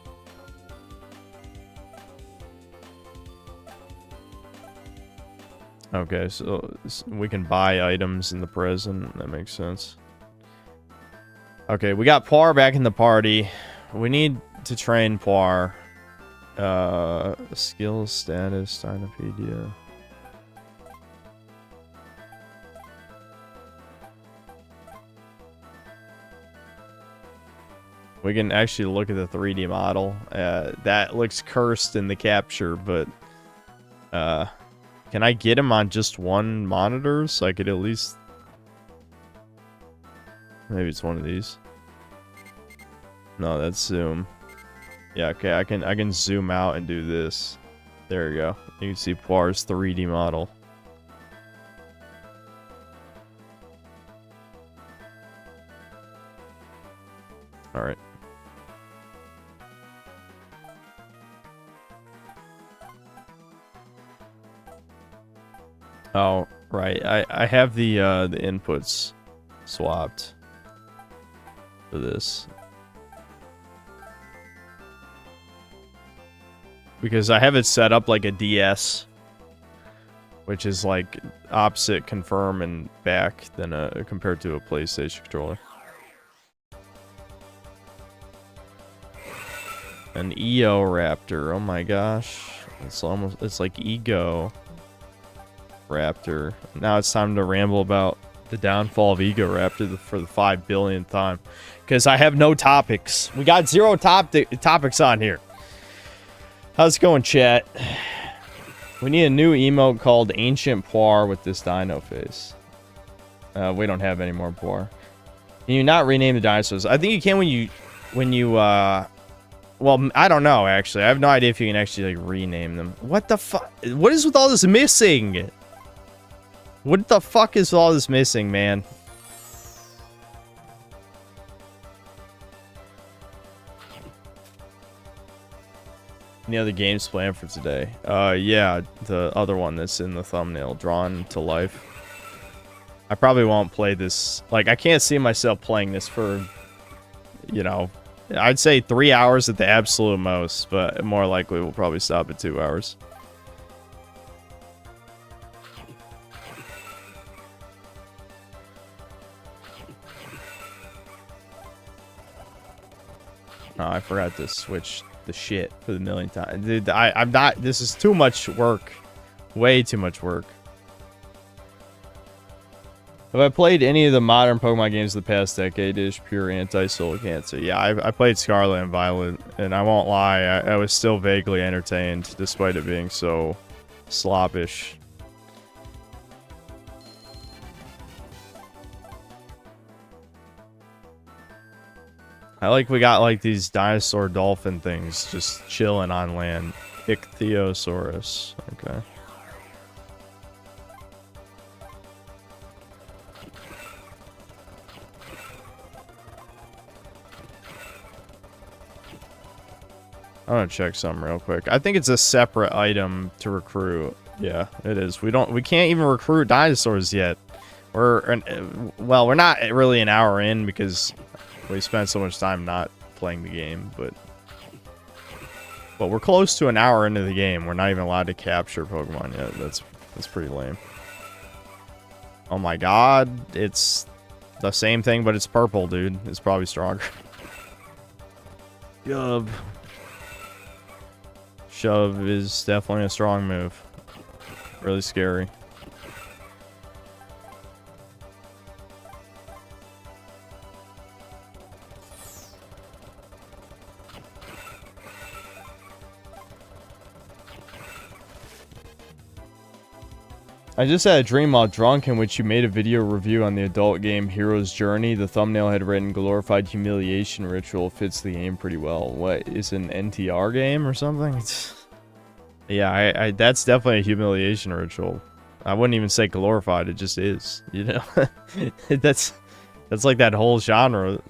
Okay, so we can buy items in the present. That makes sense. Okay, we got Poir back in the party. We need to train Poir. Skills, status, Dinopedia. We can actually look at the 3D model. That looks cursed in the capture, but can I get him on just one monitor so I could at least... Maybe it's one of these. No, that's zoom. Yeah, okay, I can zoom out and do this. There we go. You can see Poir's 3D model. Alright. Oh, right. I have the inputs swapped for this. Because I have it set up like a DS, which is like opposite confirm and back than compared to a PlayStation controller. An EO Raptor. Oh my gosh. It's like Ego Raptor. Now it's time to ramble about the downfall of Ego Raptor for the 5 billionth time. Because I have no topics. We got 0 topics on here. How's it going, chat? We need a new emote called Ancient Poir with this dino face. We don't have any more Poir. Can you not rename the dinosaurs? I think you can when you well, I don't know, actually. I have no idea if you can actually, like, rename them. What the fuck? What is with all this missing? What the fuck is all this missing, man? Any other games planned for today? Yeah, the other one that's in the thumbnail, Drawn to Life. I probably won't play this. Like, I can't see myself playing this for, you know, I'd say 3 hours at the absolute most, but more likely we'll probably stop at 2 hours. Oh, I forgot to switch the shit for the millionth time. Dude, I'm not... This is too much work. Way too much work. Have I played any of the modern Pokemon games of the past decade-ish? Pure anti-soul cancer. Yeah, I played Scarlet and Violet, and I won't lie, I was still vaguely entertained, despite it being so sloppish. I like we got like these dinosaur dolphin things just chilling on land. Ichthyosaurus. Okay. I'm gonna check something real quick. I think it's a separate item to recruit. Yeah, it is. We can't even recruit dinosaurs yet. Well, we're not really an hour in because we spent so much time not playing the game, but we're close to an hour into the game. We're not even allowed to capture Pokemon yet. That's pretty lame. Oh my god, it's the same thing, but it's purple, dude. It's probably stronger. Shove. Shove is definitely a strong move. Really scary. I just had a dream while drunk in which you made a video review on the adult game Hero's Journey. The thumbnail had written glorified humiliation ritual fits the game pretty well. What, is it an NTR game or something? Yeah, I that's definitely a humiliation ritual. I wouldn't even say glorified, it just is, you know? That's like that whole genre.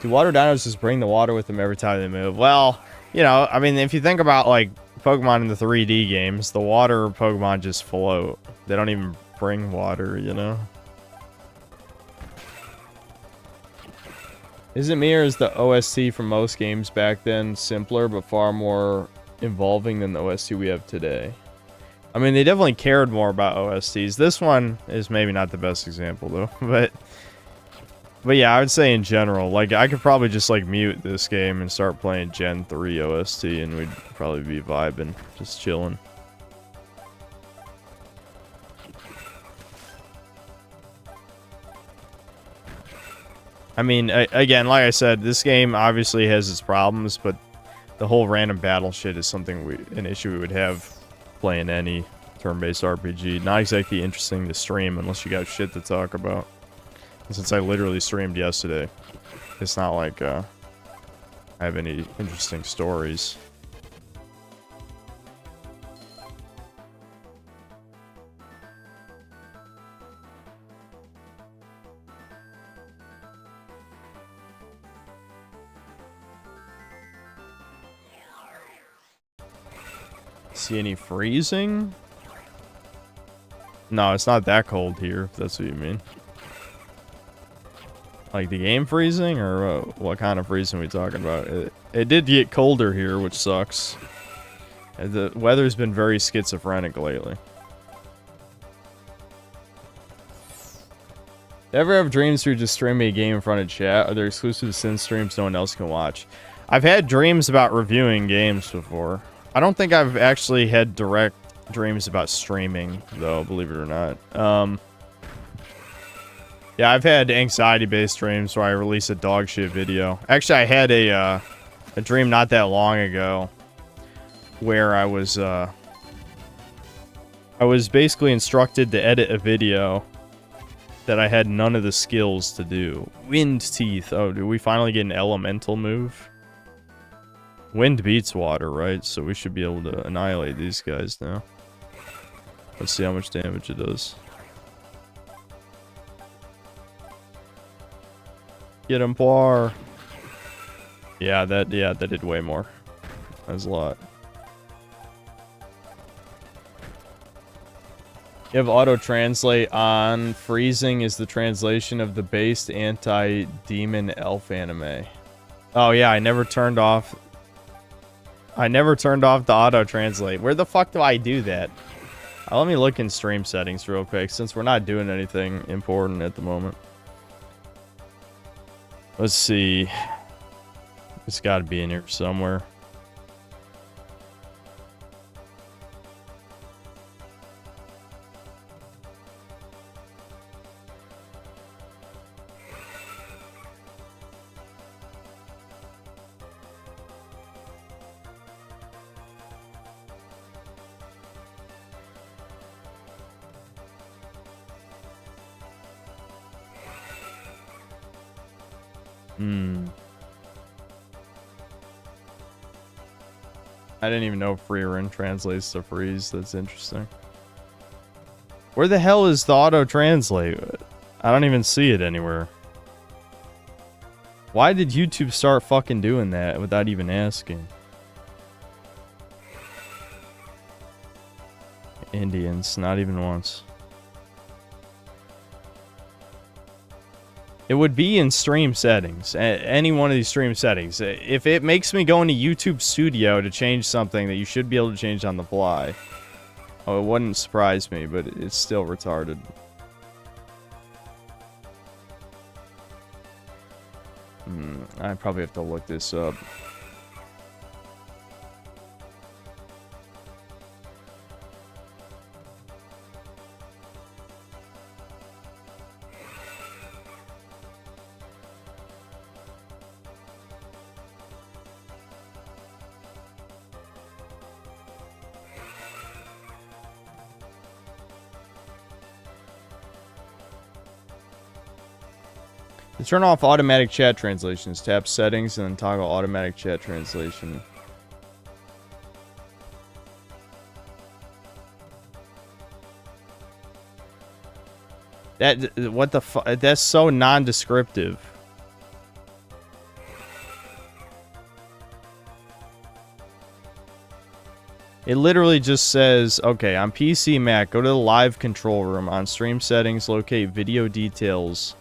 Do water dinos just bring the water with them every time they move? Well, you know, I mean, if you think about, like, Pokemon in the 3D games, the water Pokemon just float. They don't even bring water, you know? Is it me or is the OST from most games back then simpler but far more involving than the OST we have today? I mean, they definitely cared more about OSTs. This one is maybe not the best example, though. But yeah, I would say in general, like, I could probably just, like, mute this game and start playing Gen 3 OST, and we'd probably be vibing, just chilling. I mean, again, like I said, this game obviously has its problems, but the whole random battle shit is something an issue we would have playing any turn-based RPG. Not exactly interesting to stream unless you got shit to talk about. Since I literally streamed yesterday, it's not like I have any interesting stories. See any freezing? No, it's not that cold here, if that's what you mean. Like the game freezing, or what kind of freezing are we talking about? It did get colder here, which sucks. The weather's been very schizophrenic lately. Ever have dreams where you just stream me a game in front of chat? Are there exclusive Sin streams no one else can watch? I've had dreams about reviewing games before. I don't think I've actually had direct dreams about streaming, though, believe it or not. Yeah, I've had anxiety-based dreams where I release a dog shit video. Actually, I had a dream not that long ago where I was basically instructed to edit a video that I had none of the skills to do. Wind teeth. Oh, did we finally get an elemental move? Wind beats water, right? So we should be able to annihilate these guys now. Let's see how much damage it does. Get him, Poir. Yeah, that did way more. That's a lot. You have auto-translate on. Freezing is the translation of the based anti-demon elf anime. Oh yeah, I never turned off the auto-translate. Where the fuck do I do that? Let me look in stream settings real quick, since we're not doing anything important at the moment. Let's see. It's gotta be in here somewhere. I didn't even know Freerin translates to freeze. That's interesting. Where the hell is the auto-translate? I don't even see it anywhere. Why did YouTube start fucking doing that without even asking? Indians, not even once. It would be in stream settings, any one of these stream settings. If it makes me go into YouTube Studio to change something that you should be able to change on the fly, oh, it wouldn't surprise me, but it's still retarded. I probably have to look this up. To turn off automatic chat translations, tap settings and then toggle automatic chat translation. What the fuck? That's so non-descriptive. It literally just says, okay, on PC, Mac, go to the live control room. On stream settings, locate video details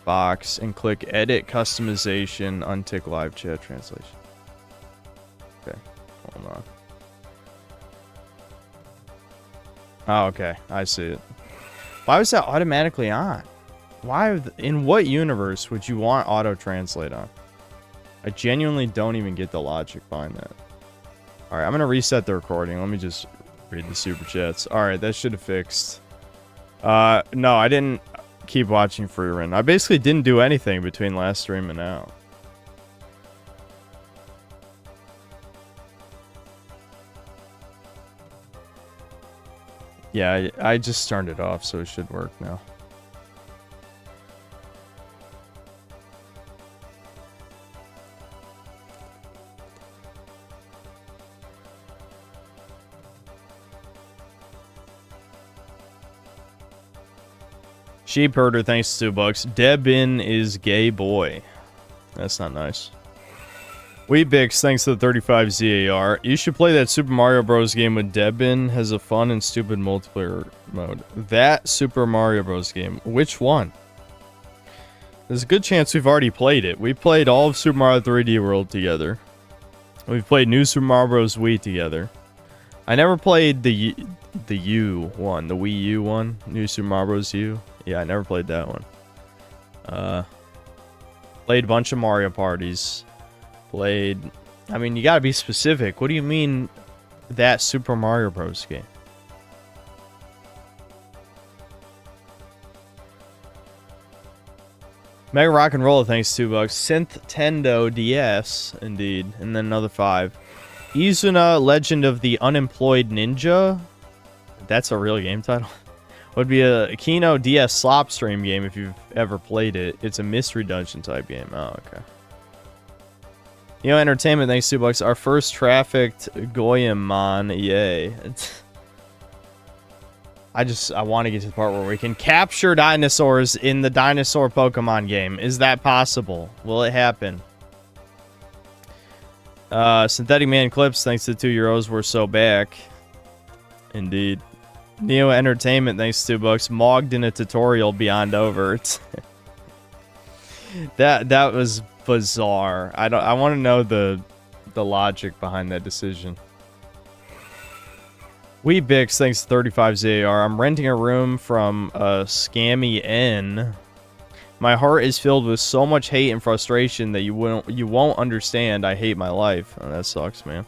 box and click edit customization, untick live chat translation. Okay, hold on. Oh, okay, I see it. Why was that automatically on? Why, in what universe would you want auto translate on? I genuinely don't even get the logic behind that. Alright, I'm gonna reset the recording. Let me just read the super chats. Alright, that should have fixed. No, I didn't keep watching free run. I basically didn't do anything between last stream and now. Yeah, I just turned it off, so it should work now. Sheep herder, thanks $2. Debin is gay boy. That's not nice. Weebix, thanks to the 35 ZAR. You should play that Super Mario Bros. Game with Debin. Has a fun and stupid multiplayer mode. That Super Mario Bros. Game. Which one? There's a good chance we've already played it. We played all of Super Mario 3D World together. We've played New Super Mario Bros. Wii together. I never played the U one, the Wii U one. New Super Mario Bros. U. Yeah, I never played that one. Played a bunch of Mario parties. Played... I mean, you gotta be specific. What do you mean, that Super Mario Bros. Game? Mega Rock and Roll, thanks $2. Synth-Tendo DS, indeed. And then another 5. Izuna, Legend of the Unemployed Ninja. That's a real game title. Would be a Kino DS Slop stream game if you've ever played it. It's a mystery dungeon type game. Oh, okay. You know, Entertainment, thanks $2. Our first trafficked Goemon, yay. I want to get to the part where we can capture dinosaurs in the dinosaur Pokemon game. Is that possible? Will it happen? Synthetic Man Clips, thanks to €2. We're so back. Indeed. Neo Entertainment, thanks $2. Mogged in a tutorial beyond over. that was bizarre. I want to know the logic behind that decision. Weebix, thanks to 35 ZAR. I'm renting a room from Scammy N. My heart is filled with so much hate and frustration that you won't understand. I hate my life. Oh, that sucks, man.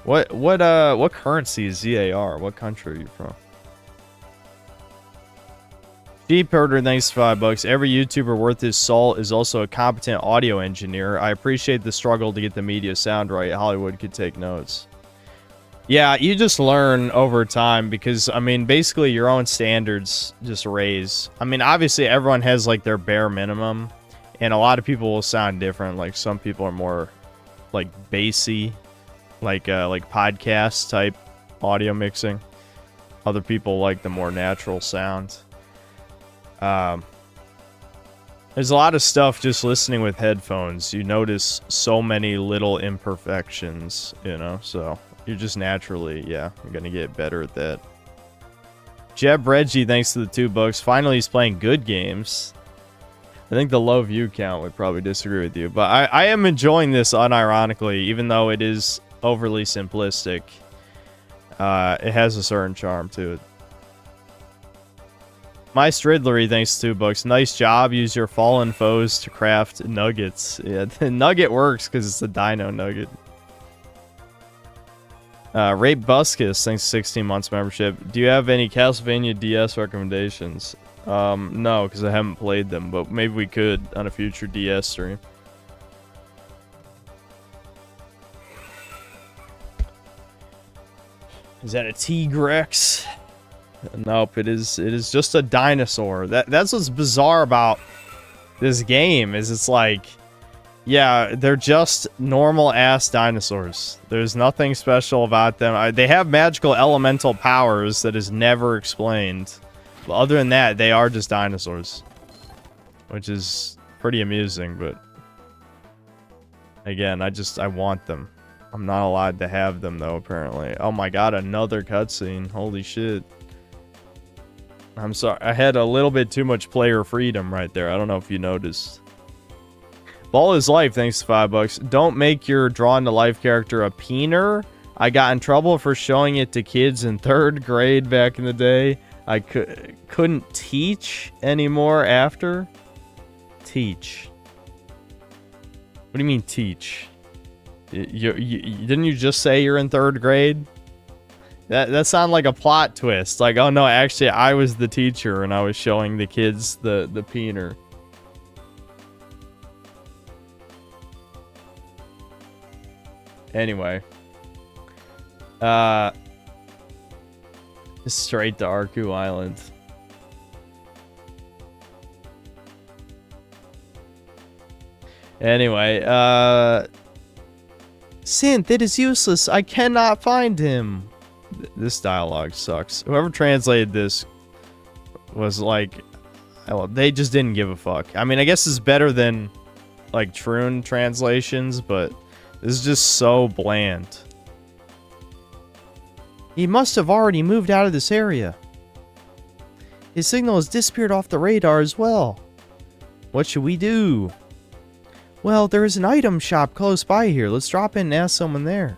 What currency is ZAR? What country are you from? Sheep herder, thanks to $5. Every YouTuber worth his salt is also a competent audio engineer. I appreciate the struggle to get the media sound right. Hollywood could take notes. Yeah, you just learn over time because, I mean, basically your own standards just raise. I mean, obviously everyone has like their bare minimum, and a lot of people will sound different. Like some people are more like bassy, like podcast type audio mixing. Other people like the more natural sound. There's a lot of stuff just listening with headphones. You notice so many little imperfections, you know, so you're just naturally, yeah, you're gonna get better at that. Jeb Reggie, thanks to the $2. Finally, he's playing good games. I think the low view count would probably disagree with you, but I am enjoying this unironically, even though it is overly simplistic. It has a certain charm to it. My Stridlery, thanks to $2. Nice job. Use your fallen foes to craft nuggets. Yeah, the nugget works because it's a dino nugget. Rape Buskus, thanks to 16 months membership. Do you have any Castlevania DS recommendations? No, because I haven't played them, but maybe we could on a future DS stream. Is that a T-Rex? Nope, it is just a dinosaur. That's what's bizarre about this game, is it's like, yeah, they're just normal-ass dinosaurs. There's nothing special about them. They have magical elemental powers that is never explained. But other than that, they are just dinosaurs. Which is pretty amusing, but... Again, I want them. I'm not allowed to have them, though, apparently. Oh my god, another cutscene. Holy shit. I'm sorry. I had a little bit too much player freedom right there. I don't know if you noticed. Ball is life, thanks to $5. Don't make your drawn-to-life character a peener. I got in trouble for showing it to kids in 3rd grade back in the day. I couldn't teach anymore after. Teach. What do you mean teach? Didn't you just say you're in 3rd grade? That sounded like a plot twist. Like, oh no, actually I was the teacher and I was showing the kids the peener. Anyway. Straight to Arku Island. Anyway, Synth, it is useless. I cannot find him. This dialogue sucks. Whoever translated this was like, well, they just didn't give a fuck. I mean, I guess it's better than like Troon translations, but this is just so bland. He must have already moved out of this area. His signal has disappeared off the radar as well. What should we do? Well, there is an item shop close by here. Let's drop in and ask someone there.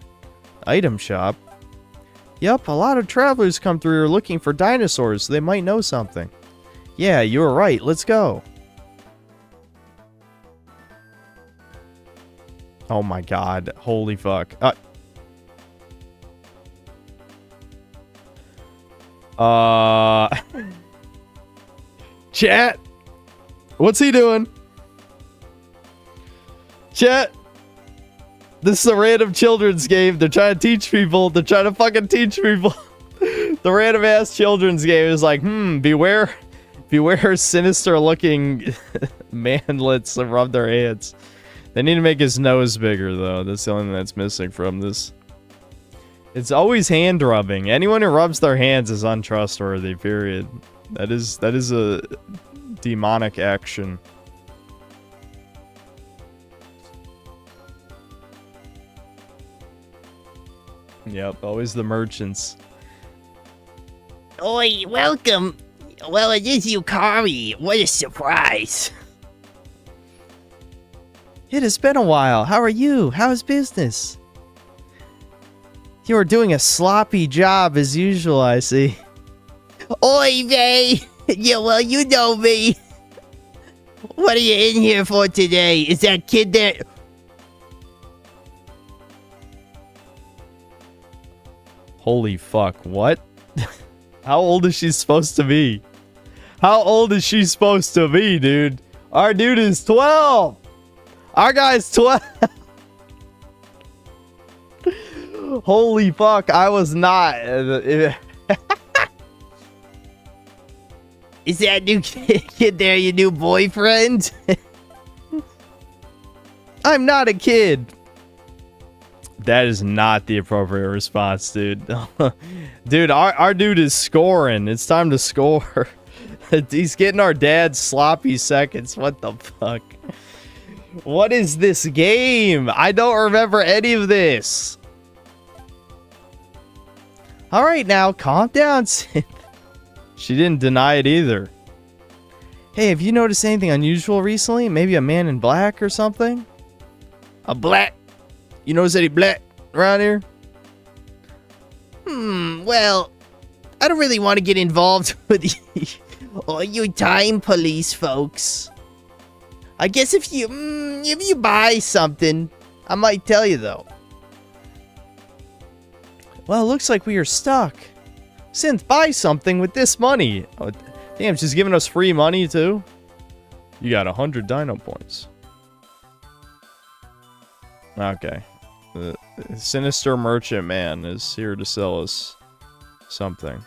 Item shop? Yup, a lot of travelers come through here looking for dinosaurs, so they might know something. Yeah, you were right. Let's go. Oh my god. Holy fuck. Chat. What's he doing? Chat. This is a random children's game. They're trying to teach people. They're trying to fucking teach people. The random ass children's game is like, beware sinister looking manlets that rub their hands. They need to make his nose bigger though. That's the only thing that's missing from this. It's always hand rubbing. Anyone who rubs their hands is untrustworthy, period. That is a demonic action. Yep, always the merchants. Oi, welcome. Well, it is Yukari. What a surprise. It has been a while. How are you? How's business? You are doing a sloppy job as usual, I see. Oi, Vay. Yeah, well, you know me. What are you in here for today? Is that kid there? Holy fuck, what? How old is she supposed to be? How old is she supposed to be, dude? Our dude is 12! Our guy's 12! Holy fuck, I was not. Is that new kid there your new boyfriend? I'm not a kid. That is not the appropriate response, dude. Dude, our dude is scoring. It's time to score. He's getting our dad's sloppy seconds. What the fuck? What is this game? I don't remember any of this. All right, now calm down, Synth. She didn't deny it either. Hey, have you noticed anything unusual recently? Maybe a man in black or something? A black? You notice any black around here? Well, I don't really want to get involved with all you time police folks. I guess if you buy something, I might tell you though. Well, it looks like we are stuck. Synth, buy something with this money. Oh, damn, she's giving us free money too? You got 100 dino points. Okay. The sinister merchant man is here to sell us something.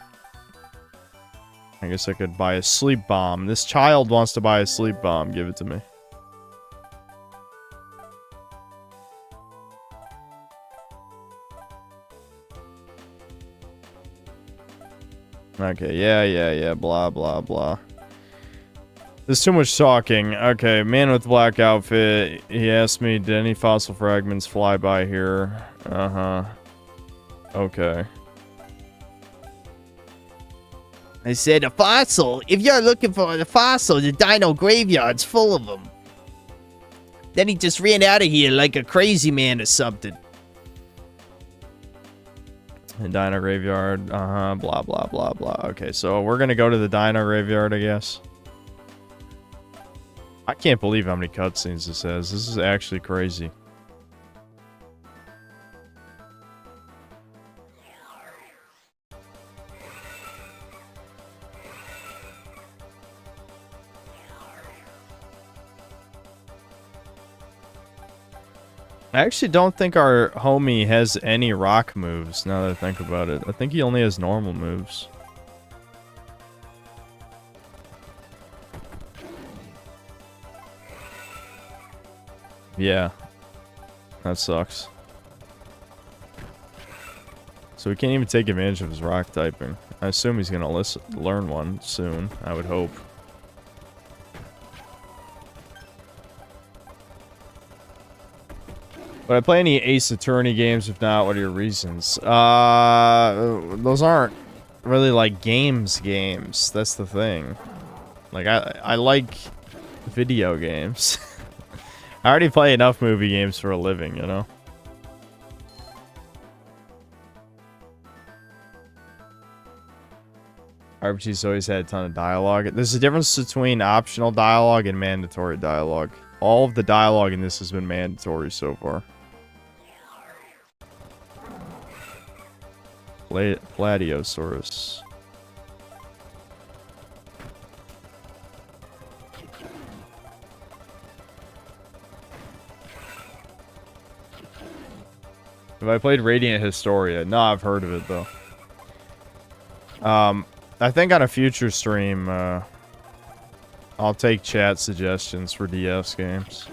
I guess I could buy a sleep bomb. This child wants to buy a sleep bomb. Give it to me. Okay, yeah, blah, blah, blah. There's too much talking. Okay, man with black outfit. He asked me, did any fossil fragments fly by here? Uh-huh. Okay. I said a fossil. If you're looking for a fossil, the dino graveyard's full of them. Then he just ran out of here like a crazy man or something. The dino graveyard, blah, blah, blah, blah. Okay, so we're gonna go to the dino graveyard, I guess. I can't believe how many cutscenes this has. This is actually crazy. I actually don't think our homie has any rock moves, now that I think about it. I think he only has normal moves. Yeah. That sucks. So we can't even take advantage of his rock typing. I assume he's gonna learn one soon, I would hope. Would I play any Ace Attorney games? If not, what are your reasons? Those aren't really like games. That's the thing. Like, I like video games. I already play enough movie games for a living, you know? RPG's always had a ton of dialogue. There's a difference between optional dialogue and mandatory dialogue. All of the dialogue in this has been mandatory so far. Bladiosaurus. Have I played Radiant Historia? No, I've heard of it though. I think on a future stream, I'll take chat suggestions for DS games.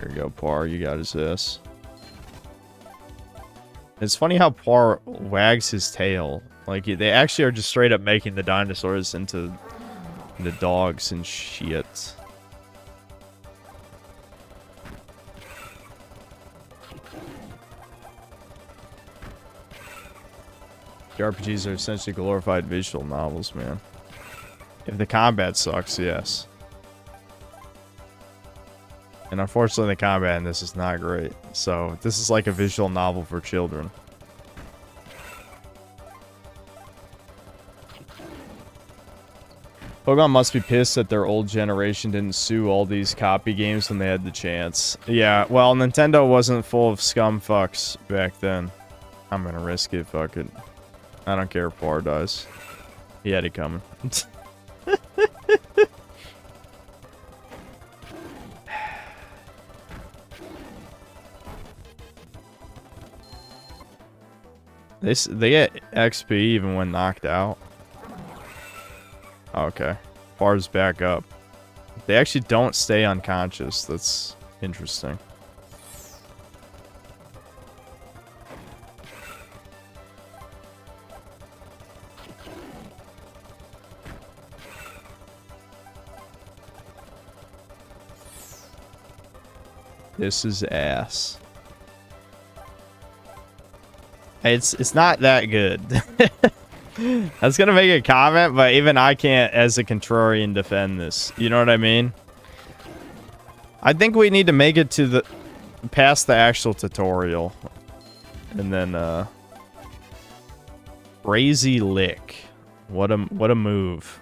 Here you go, Par. You got his ass. It's funny how Par wags his tail. Like, they actually are just straight up making the dinosaurs into the dogs and shit. The RPGs are essentially glorified visual novels, man. If the combat sucks, yes. And unfortunately, the combat in this is not great. So, this is like a visual novel for children. Pokemon must be pissed that their old generation didn't sue all these copy games when they had the chance. Yeah, well, Nintendo wasn't full of scum fucks back then. I'm gonna risk it, fuck it. I don't care if Par dies. He had it coming. They get XP even when knocked out. Okay. Par's back up. They actually don't stay unconscious. That's interesting. This is ass. It's not that good. I was gonna make a comment, but even I can't, as a contrarian, defend this. You know what I mean? I think we need to make it to the past the actual tutorial, and then crazy lick. What a move.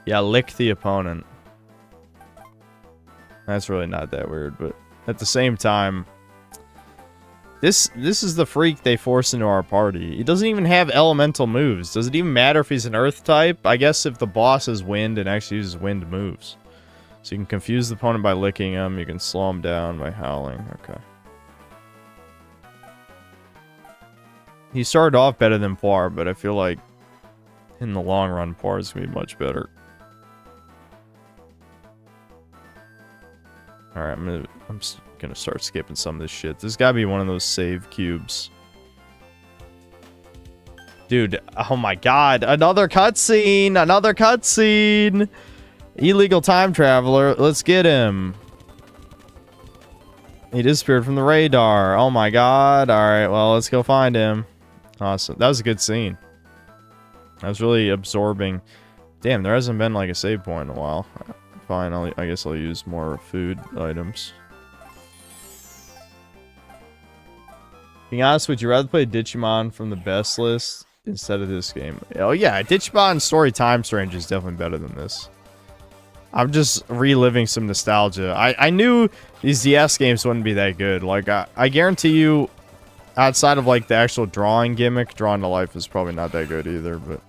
Yeah, lick the opponent. That's really not that weird, but at the same time, this is the freak they force into our party. He doesn't even have elemental moves. Does it even matter if he's an earth type? I guess if the boss is wind and actually uses wind moves. So you can confuse the opponent by licking him. You can slow him down by howling. Okay. He started off better than Poir, but I feel like in the long run, Poir is going to be much better. Alright, I'm gonna start skipping some of this shit. There's gotta be one of those save cubes. Dude, oh my god, another cutscene! Another cutscene! Illegal time traveler, let's get him. He disappeared from the radar. Oh my god. Alright, well, let's go find him. Awesome. That was a good scene. That was really absorbing. Damn, there hasn't been like a save point in a while. Fine, I guess I'll use more food items. Being honest, would you rather play Digimon from the best list instead of this game? Oh yeah, Digimon Story Time Strange is definitely better than this. I'm just reliving some nostalgia. I knew these DS games wouldn't be that good. Like, I guarantee you, outside of like the actual drawing gimmick, Drawn to Life is probably not that good either, but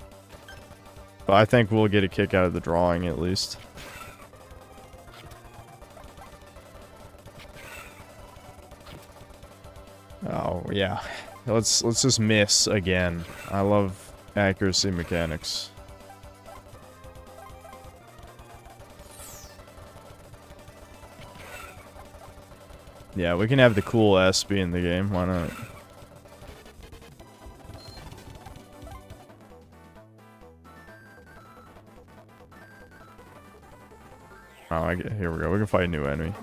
I think we'll get a kick out of the drawing at least. Oh, yeah. Let's just miss again. I love accuracy mechanics. Yeah, we can have the cool SB in the game. Why not? Oh, here we go. We can fight a new enemy.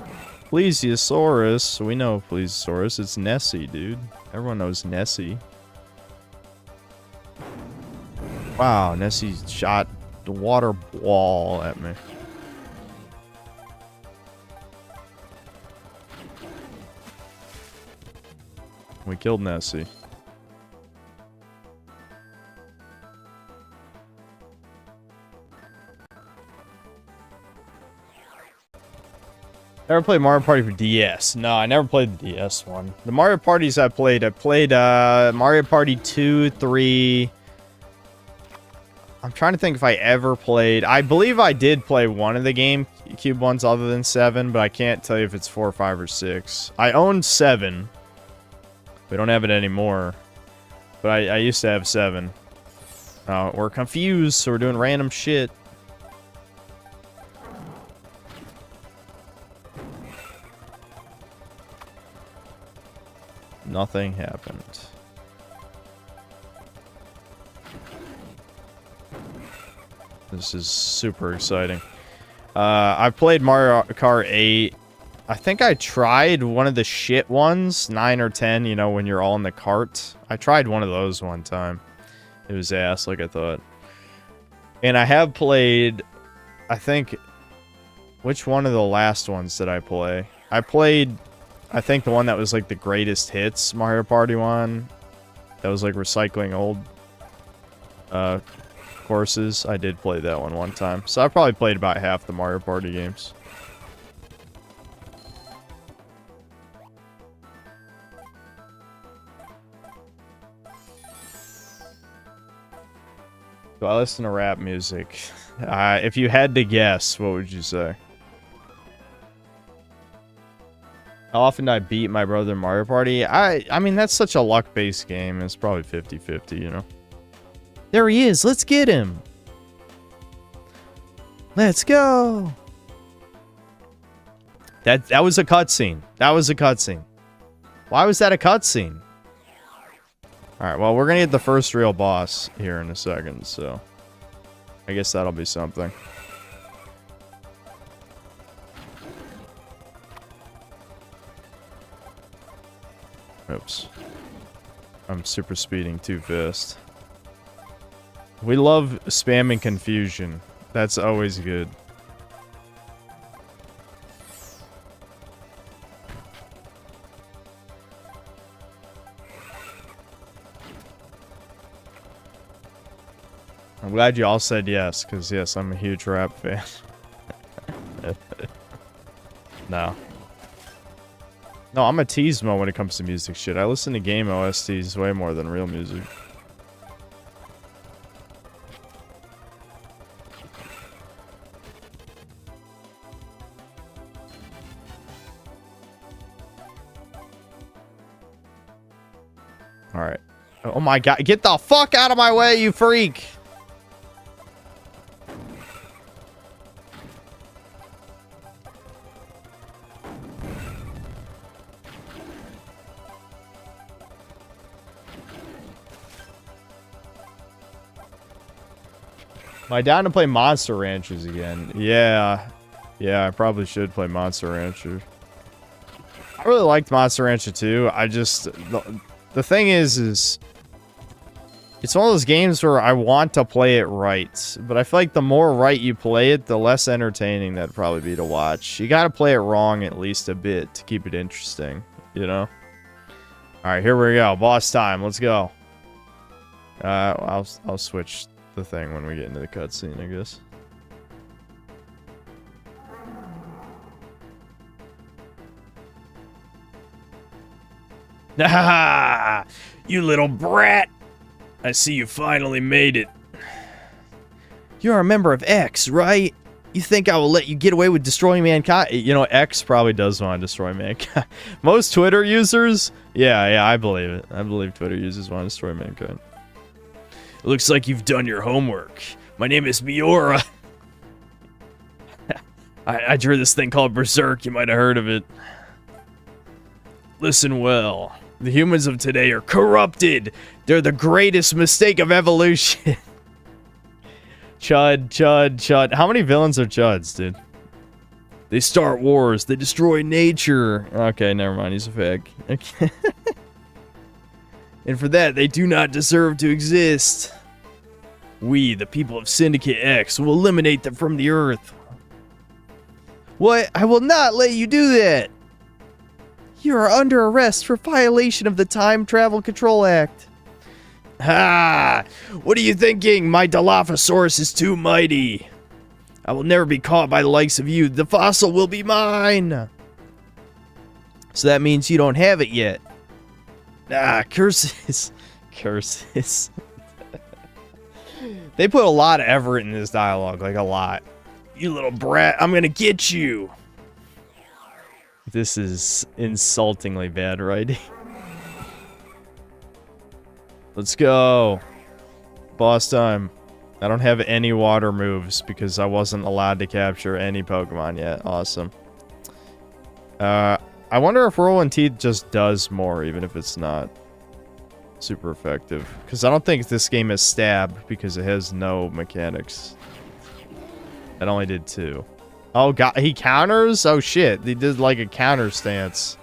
Plesiosaurus. We know Plesiosaurus. It's Nessie, dude. Everyone knows Nessie. Wow, Nessie shot the water ball at me. We killed Nessie. Never played Mario Party for DS. No, I never played the DS one. The Mario Parties I played Mario Party 2, 3. I'm trying to think if I ever played. I believe I did play one of the GameCube ones other than 7, but I can't tell you if it's 4, 5, or 6. I owned 7. We don't have it anymore. But I used to have 7. Oh, we're confused, so we're doing random shit. Nothing happened. This is super exciting. I played Mario Kart 8. I think I tried one of the shit ones, 9 or 10, you know, when you're all in the cart. I tried one of those one time. It was ass, like I thought. And I have played, I think, which one of the last ones did I play? I played, I think the one that was like the greatest hits Mario Party one. That was like recycling old courses. I did play that one time. So I probably played about half the Mario Party games. Do I listen to rap music? If you had to guess, what would you say? How often do I beat my brother in Mario Party? I mean, that's such a luck-based game. It's probably 50-50, you know? There he is. Let's get him. Let's go. That was a cutscene. That was a cutscene. Why was that a cutscene? Alright, well, we're gonna get the first real boss here in a second, so I guess that'll be something. Oops. I'm super speeding too fast. We love spamming confusion. That's always good. I'm glad you all said yes, because yes, I'm a huge rap fan. No. No, I'm a teasmo when it comes to music shit. I listen to game OSTs way more than real music. Alright. Oh my god, get the fuck out of my way, you freak! Am I down to play Monster Ranchers again? Yeah. Yeah, I probably should play Monster Rancher. I really liked Monster Rancher 2. I just... The thing is... It's one of those games where I want to play it right. But I feel like the more right you play it, the less entertaining that'd probably be to watch. You gotta play it wrong at least a bit to keep it interesting. You know? Alright, here we go. Boss time. Let's go. I'll switch the thing when we get into the cutscene, I guess. Ah, you little brat! I see you finally made it. You're a member of X, right? You think I will let you get away with destroying mankind? You know, X probably does want to destroy mankind. Most Twitter users? Yeah, I believe it. I believe Twitter users want to destroy mankind. Looks like you've done your homework. My name is Miura. I drew this thing called Berserk. You might have heard of it. Listen well. The humans of today are corrupted. They're the greatest mistake of evolution. Chud. How many villains are Chuds, dude? They start wars. They destroy nature. Okay, never mind. He's a fag. Okay. And for that, they do not deserve to exist. We, the people of Syndicate X, will eliminate them from the Earth. What? I will not let you do that. You are under arrest for violation of the Time Travel Control Act. Ha! What are you thinking? My Dilophosaurus is too mighty. I will never be caught by the likes of you. The fossil will be mine. So that means you don't have it yet. Ah, curses. Curses. They put a lot of effort in this dialogue, like a lot. You little brat, I'm gonna get you. This is insultingly bad writing. Let's go. Boss time. I don't have any water moves because I wasn't allowed to capture any Pokemon yet. Awesome. I wonder if Rolling Teeth just does more, even if it's not super effective. Because I don't think this game is stab, because it has no mechanics. It only did 2. Oh, God, he counters? Oh, shit. He did, like, a counter stance.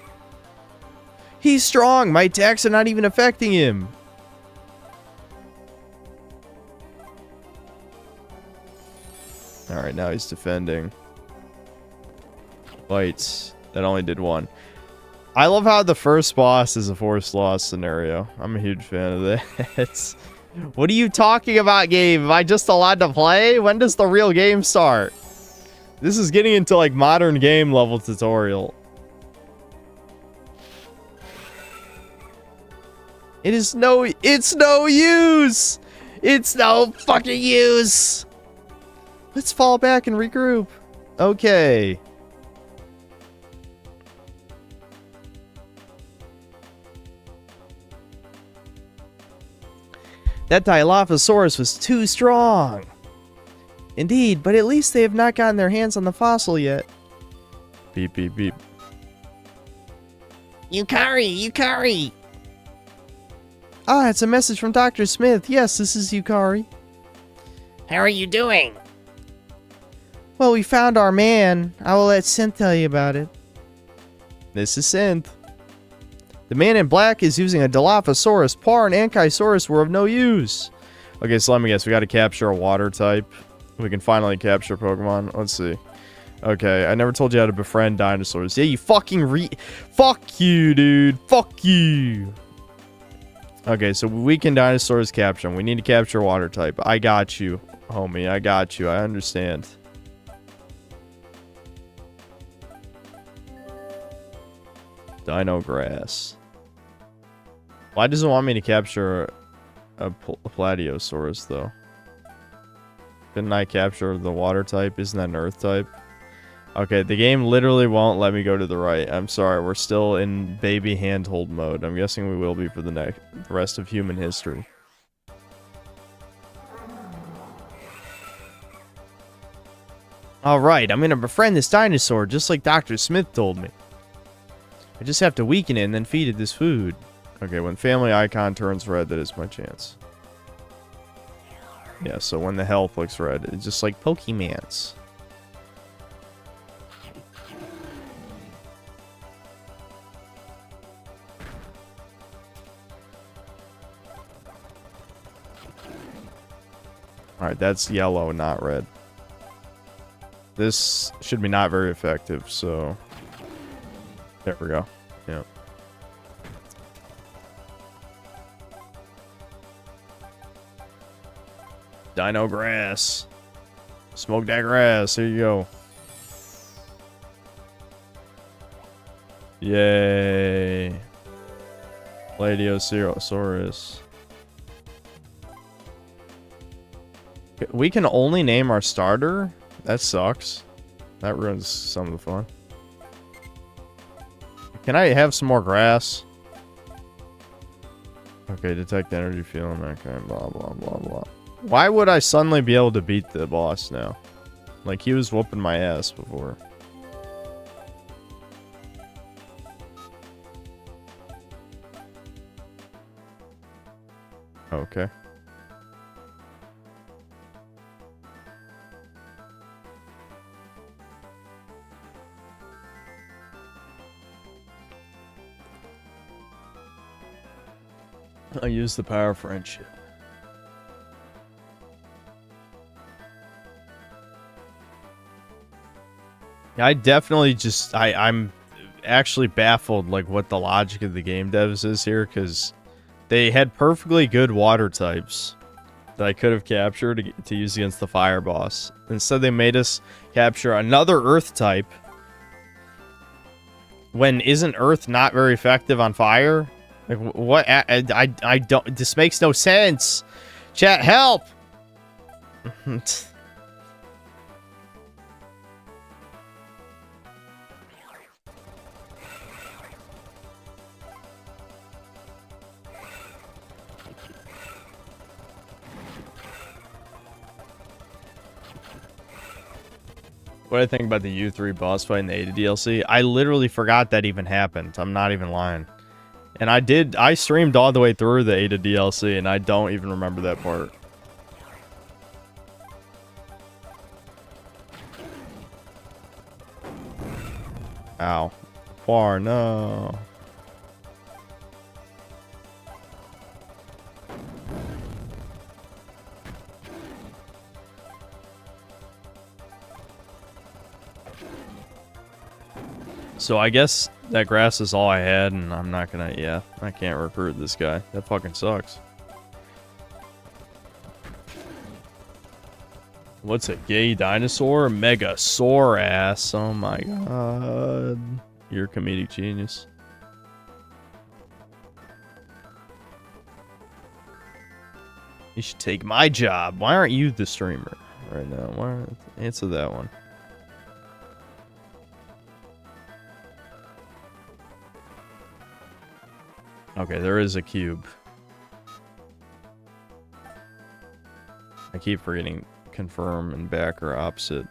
He's strong. My attacks are not even affecting him. Alright, now he's defending. Bites. That only did 1. I love how the first boss is a forced loss scenario. I'm a huge fan of that. What are you talking about, game? Am I just allowed to play? When does the real game start? This is getting into, like, modern game level tutorial. It's no use! It's no fucking use! Let's fall back and regroup. Okay. That Dilophosaurus was too strong. Indeed, but at least they have not gotten their hands on the fossil yet. Beep, beep, beep. Yukari! Ah, it's a message from Dr. Smith. Yes, this is Yukari. How are you doing? Well, we found our man. I will let Synth tell you about it. This is Synth. The man in black is using a Dilophosaurus. Par and Ankylosaurus were of no use. Okay, so let me guess. We got to capture a water type. We can finally capture Pokemon. Let's see. Okay, I never told you how to befriend dinosaurs. Yeah, you fucking Fuck you, dude. Fuck you. Okay, so we can dinosaurs capture them. We need to capture a water type. I got you, homie. I got you. I understand. Dino grass. Why does it want me to capture a Platyosaurus, though? Couldn't I capture the water type? Isn't that an earth type? Okay, the game literally won't let me go to the right. I'm sorry, we're still in baby handhold mode. I'm guessing we will be for the rest of human history. Alright, I'm gonna befriend this dinosaur, just like Dr. Smith told me. I just have to weaken it and then feed it this food. Okay, when family icon turns red, that is my chance. Yeah, so when the health looks red, it's just like Pokemans. Alright, that's yellow, not red. This should be not very effective, so... There we go. Yeah. Dino grass. Smoke that grass. Here you go. Yay. Platyosaurus. We can only name our starter? That sucks. That ruins some of the fun. Can I have some more grass? Okay, detect energy field. Okay, blah, blah, blah, blah. Why would I suddenly be able to beat the boss now? Like, he was whooping my ass before. Okay. I use the power of friendship. I definitely just... I'm actually baffled, like, what the logic of the game devs is here, because they had perfectly good water types that I could have captured to use against the fire boss. Instead, they made us capture another earth type. When isn't earth not very effective on fire? Like, what? I don't... This makes no sense. Chat, help! What do I think about the U3 boss fight in the Ada DLC? I literally forgot that even happened. I'm not even lying. And I streamed all the way through the Ada DLC, and I don't even remember that part. Ow. Far, no. So I guess that grass is all I had, and I'm not gonna... Yeah, I can't recruit this guy. That fucking sucks. What's a gay dinosaur? Megasaur ass. Oh my god. You're a comedic genius. You should take my job. Why aren't you the streamer right now? Why? Answer that one. Okay, there is a cube. I keep forgetting confirm and back are opposite.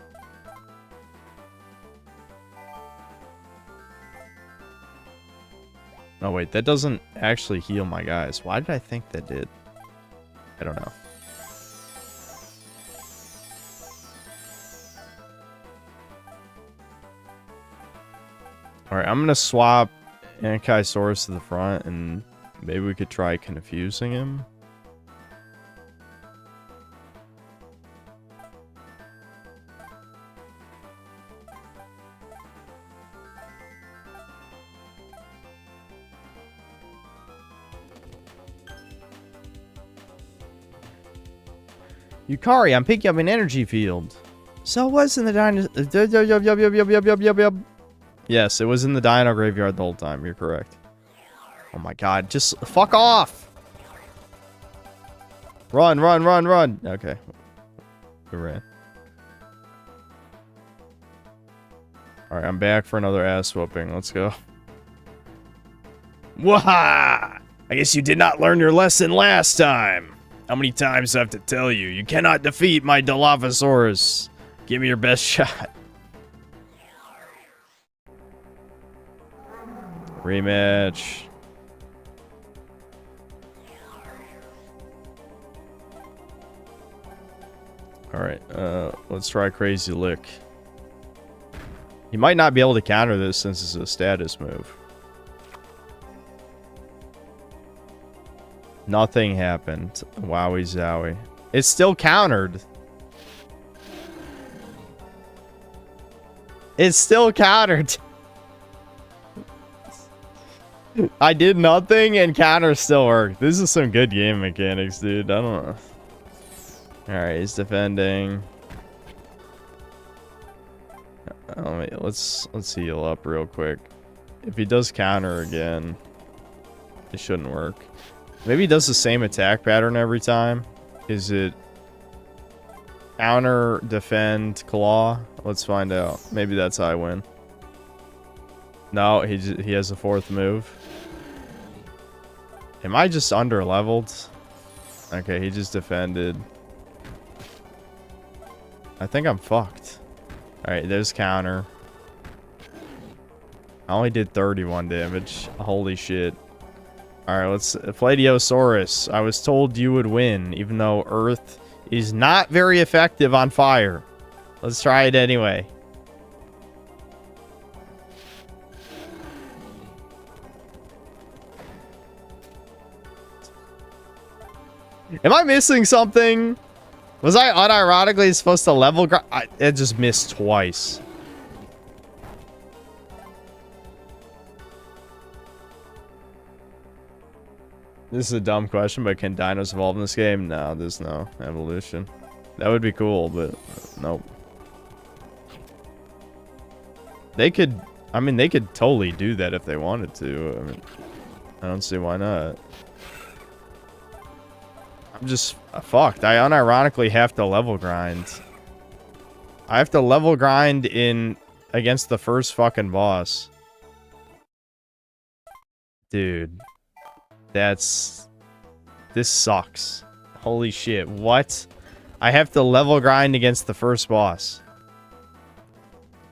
Oh wait, that doesn't actually heal my guys. Why did I think that did? I don't know. Alright, I'm gonna swap Ankylosaurus to the front, and maybe we could try confusing him. Yukari, I'm picking up an energy field. So it was in the dino... Yes, it was in the dino graveyard the whole time. You're correct. Oh my god, just fuck off! Run, run, run, run! Okay. We ran. Alright, I'm back for another ass whooping. Let's go. Waha! I guess you did not learn your lesson last time. How many times do I have to tell you? You cannot defeat my Dilophosaurus. Give me your best shot. Rematch. Alright, let's try Crazy Lick. He might not be able to counter this since it's a status move. Nothing happened. Wowie zowie. It's still countered. It's still countered. I did nothing and counter still worked. This is some good game mechanics, dude. I don't know. Alright, he's defending. Let's heal up real quick. If he does counter again, it shouldn't work. Maybe he does the same attack pattern every time. Is it counter, defend, claw? Let's find out. Maybe that's how I win. No, he has a fourth move. Am I just under leveled? Okay, he just defended. I think I'm fucked. Alright, there's counter. I only did 31 damage. Holy shit. Alright, let's... Pladiosaurus. I was told you would win, even though Earth is not very effective on fire. Let's try it anyway. Am I missing something? Was I unironically supposed to level grind? It just missed twice. This is a dumb question, but can dinos evolve in this game? No, there's no evolution. That would be cool, but nope. They could, I mean, they could totally do that if they wanted to. I mean, I don't see why not. I'm just fucked. I unironically have to level grind. I have to level grind in against the first fucking boss. Dude. This sucks. Holy shit. What? I have to level grind against the first boss.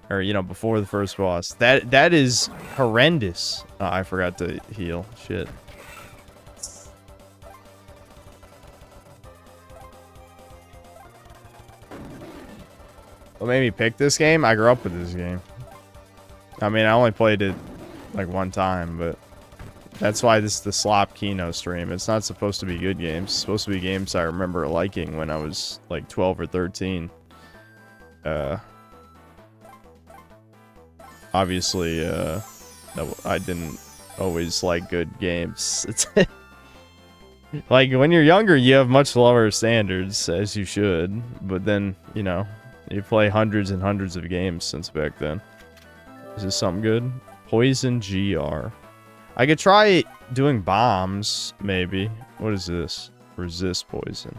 Or, you know, before the first boss. That is horrendous. Oh, I forgot to heal. Shit. What made me pick this game? I grew up with this game. I mean, I only played it like one time, but that's why this is the Slop Kino stream. It's not supposed to be good games. It's supposed to be games I remember liking when I was like 12 or 13. Obviously, I didn't always like good games. It's like when you're younger, you have much lower standards, as you should. But then, you know, you play hundreds and hundreds of games since back then. Is this something good? Poison GR. I could try doing bombs, maybe. What is this? Resist poison.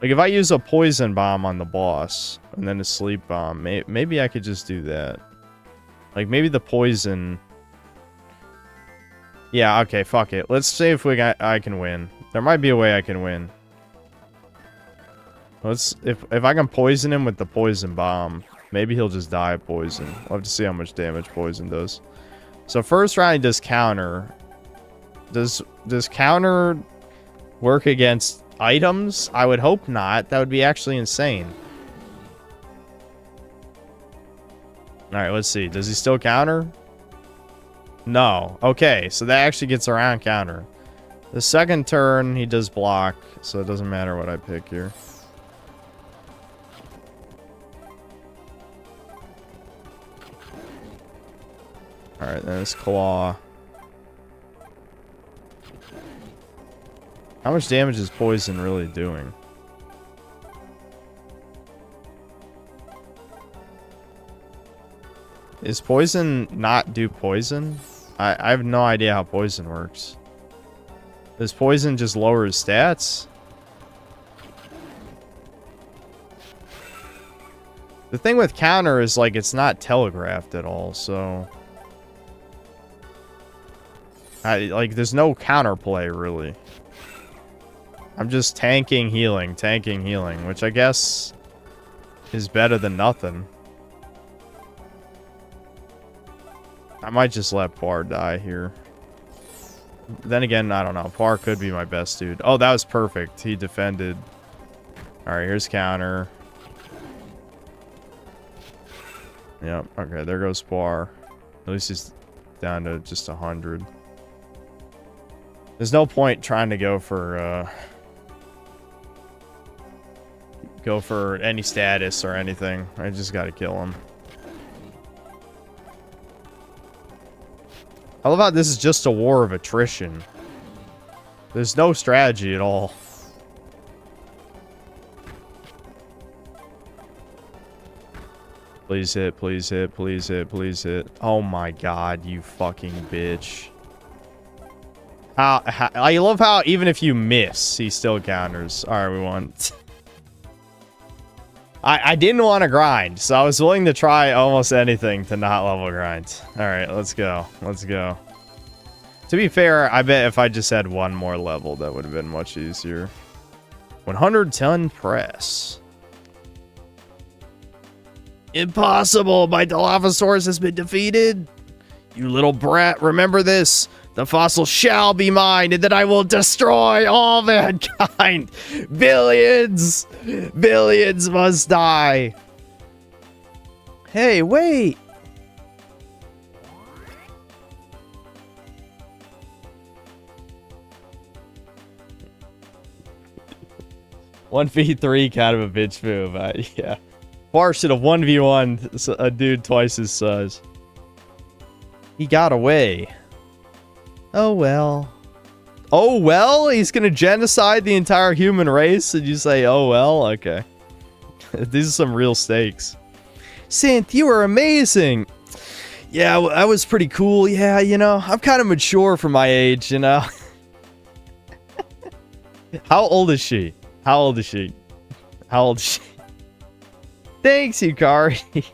Like, if I use a poison bomb on the boss, and then a sleep bomb, maybe I could just do that. Like, maybe the poison... Yeah, okay, fuck it. Let's see if I can win. There might be a way I can win. If I can poison him with the poison bomb, maybe he'll just die of poison. We'll have to see how much damage poison does. So first round he does counter. Does counter work against items? I would hope not. That would be actually insane. Alright, let's see. Does he still counter? No. Okay, so that actually gets around counter. The second turn, he does block, so it doesn't matter what I pick here. Alright, then it's claw. How much damage is poison really doing? Is poison not do poison? I have no idea how poison works. Does poison just lower his stats? The thing with counter is, like, it's not telegraphed at all, so... like, there's no counterplay, really. I'm just tanking, healing, which I guess is better than nothing. I might just let Par die here. Then again, I don't know. Par could be my best dude. Oh, that was perfect. He defended. Alright, here's counter. Yep, okay, there goes Par. At least he's down to just 100. There's no point trying to go for any status or anything. I just gotta kill him. I love how this is just a war of attrition. There's no strategy at all. Please hit, please hit, please hit, please hit. Oh my god, you fucking bitch. I love how even if you miss, he still counters. Alright, we won. I didn't want to grind, so I was willing to try almost anything to not level grind. Alright, let's go. Let's go. To be fair, I bet if I just had one more level, that would have been much easier. 110 press. Impossible! My Dilophosaurus has been defeated! You little brat, remember this! The fossil shall be mine, and then I will destroy all mankind! Billions! Billions must die! Hey, wait! One v3 kind of a bitch move, yeah. Par should have 1v1 a dude twice his size. He got away. Oh well. Oh well? He's gonna genocide the entire human race? And you say, oh well? Okay. These are some real stakes. Synth, you are amazing! Yeah, that was pretty cool. Yeah, you know, I'm kind of mature for my age, you know? How old is she? How old is she? How old is she? Thanks, Yukari.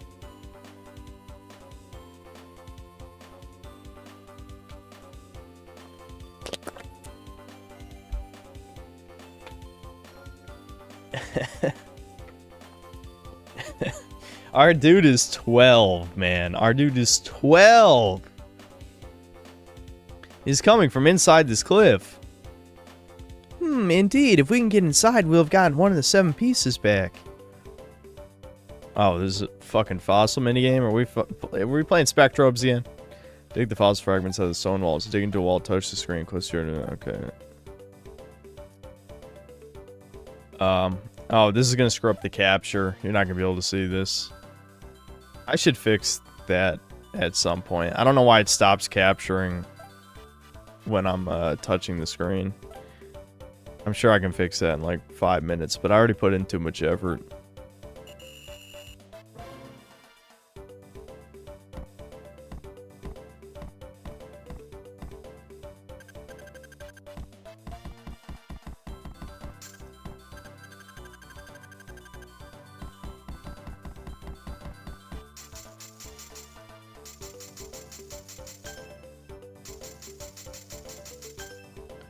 Our dude is 12, man. Our dude is 12. He's coming from inside this cliff. Indeed. If we can get inside, we'll have gotten one of the 7 pieces back. Oh, this is a fucking fossil minigame? Are we playing Spectrobes again? Dig the fossil fragments out of the stone walls. Dig into a wall, touch the screen, close to your... Okay. Oh, this is gonna screw up the capture. You're not gonna be able to see this. I should fix that at some point. I don't know why it stops capturing when I'm touching the screen. I'm sure I can fix that in like 5 minutes, but I already put in too much effort.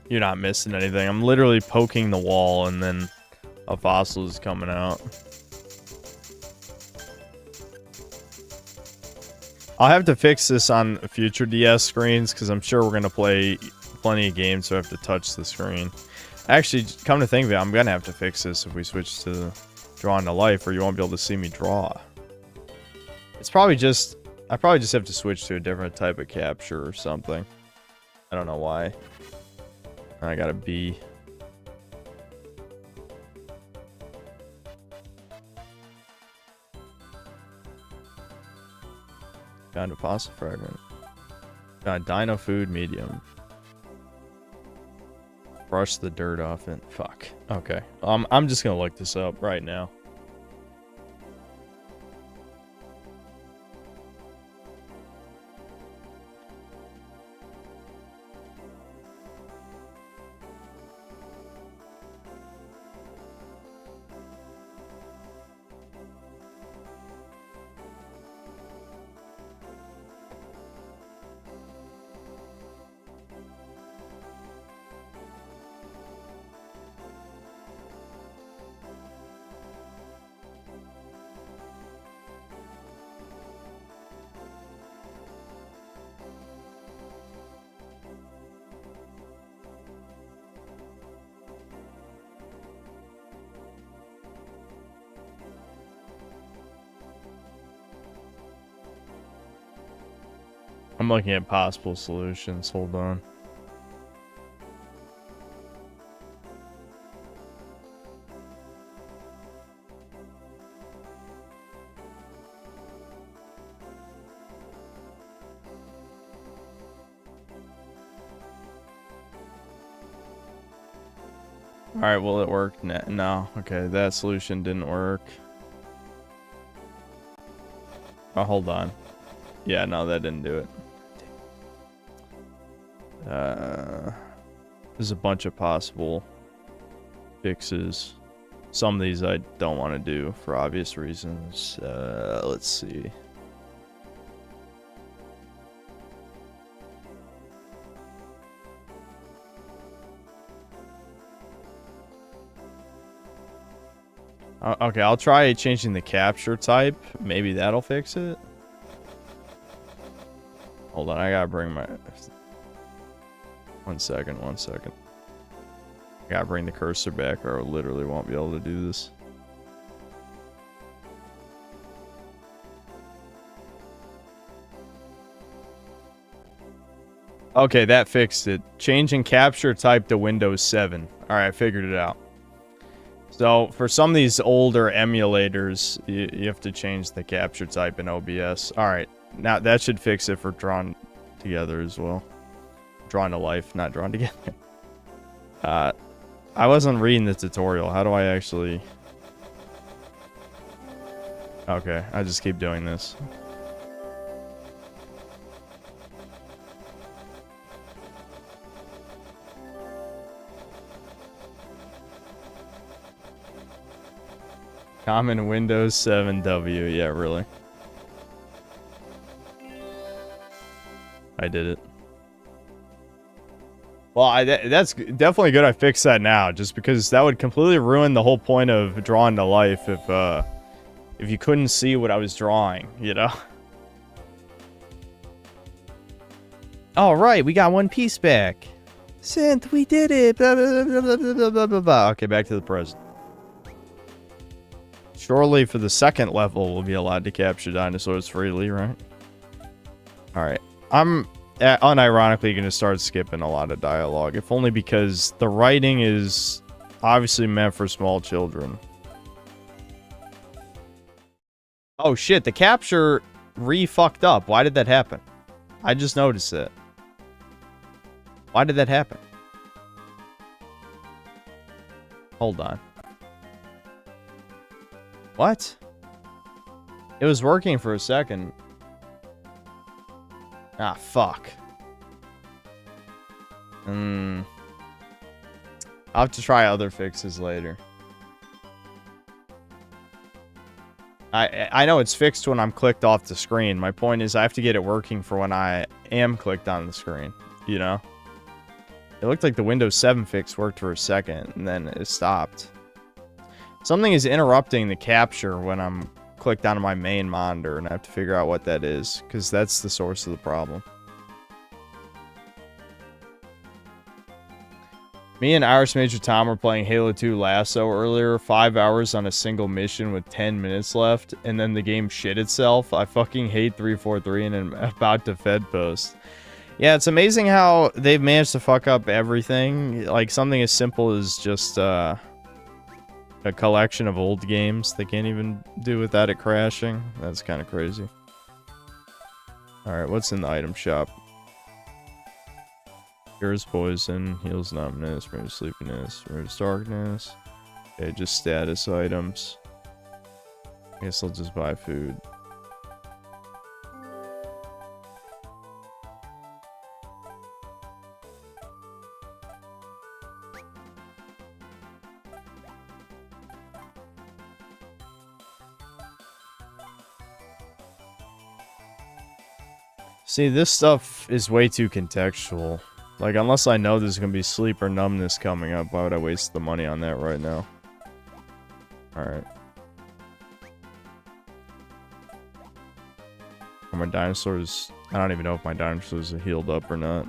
You're not missing anything. I'm literally poking the wall and then a fossil is coming out. I'll have to fix this on future DS screens because I'm sure we're going to play plenty of games so I have to touch the screen. Actually, come to think of it, I'm going to have to fix this if we switch to drawing to life or you won't be able to see me draw. It's probably just I probably just have to switch to a different type of capture or something. I don't know why. I got a B. Found a fossil fragment. Got dino food medium. Brush the dirt off it. Fuck. Okay. I'm just gonna look this up right now. I'm looking at possible solutions. Hold on. Alright, will it work? No. Okay, that solution didn't work. Oh, hold on. Yeah, no, that didn't do it. There's a bunch of possible fixes. Some of these I don't want to do for obvious reasons. Let's see. Okay, I'll try changing the capture type. Maybe that'll fix it. Hold on, I gotta bring my... One second. I gotta bring the cursor back or I literally won't be able to do this. Okay, that fixed it. Changing capture type to Windows 7. Alright, I figured it out. So, for some of these older emulators, you have to change the capture type in OBS. Alright, now that should fix it for drawn together as well. Drawn to life, not drawn together. I wasn't reading the tutorial. How do I actually... Okay, I just keep doing this. Common Windows 7W. Yeah, really. I did it. Well, that's definitely good I fixed that now, just because that would completely ruin the whole point of drawing to life if you couldn't see what I was drawing, you know? All right, we got one piece back. Synth, we did it. Blah, blah, blah, blah, blah, blah, blah, blah. Okay, back to the present. Surely for the second level, we'll be allowed to capture dinosaurs freely, right? Alright. I'm unironically going to start skipping a lot of dialogue, if only because the writing is obviously meant for small children. Oh shit, the capture re-fucked up. Why did that happen? I just noticed it. Why did that happen? Hold on. What? It was working for a second. Ah, fuck. I'll have to try other fixes later. I know it's fixed when I'm clicked off the screen. My point is I have to get it working for when I am clicked on the screen, you know? It looked like the Windows 7 fix worked for a second, and then it stopped. Something is interrupting the capture when I'm clicked onto my main monitor, and I have to figure out what that is, because that's the source of the problem. Me and Irish Major Tom were playing Halo 2 Lasso earlier, 5 hours on a single mission with 10 minutes left, and then the game shit itself. I fucking hate 343 and I'm about to Fed post. Yeah, it's amazing how they've managed to fuck up everything. Like, something as simple as just, a collection of old games they can't even do without it crashing. That's kind of crazy. Alright, what's in the item shop? Cures poison, heals numbness, removes sleepiness, removes darkness. Okay, just status items. I guess I'll just buy food. See, this stuff is way too contextual. Like, unless I know there's gonna be sleep or numbness coming up, why would I waste the money on that right now? Alright. Are my dinosaurs... I don't even know if my dinosaurs are healed up or not.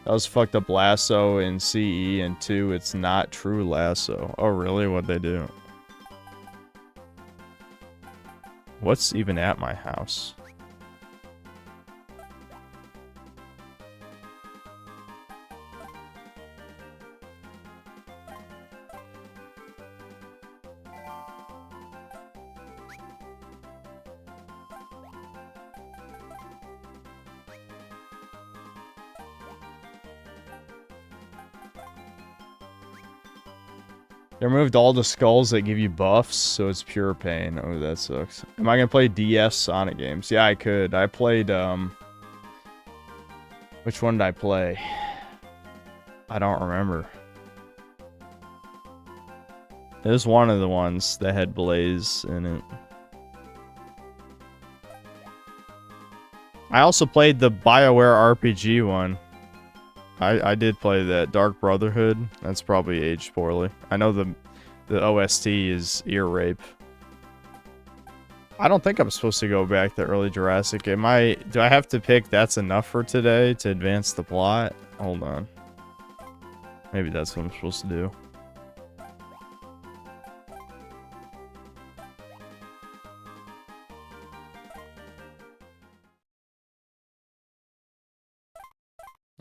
That was fucked up lasso in CE, and 2, it's not true lasso. Oh, really? What'd they do? What's even at my house? They removed all the skulls that give you buffs, so it's pure pain. Oh, that sucks. Am I gonna play DS Sonic games? Yeah, I could. I played, which one did I play? I don't remember. It was one of the ones that had Blaze in it. I also played the BioWare RPG one. I did play that. Dark Brotherhood. That's probably aged poorly. I know the OST is ear rape. I don't think I'm supposed to go back to early Jurassic. Do I have to pick That's Enough for Today to advance the plot? Hold on. Maybe that's what I'm supposed to do.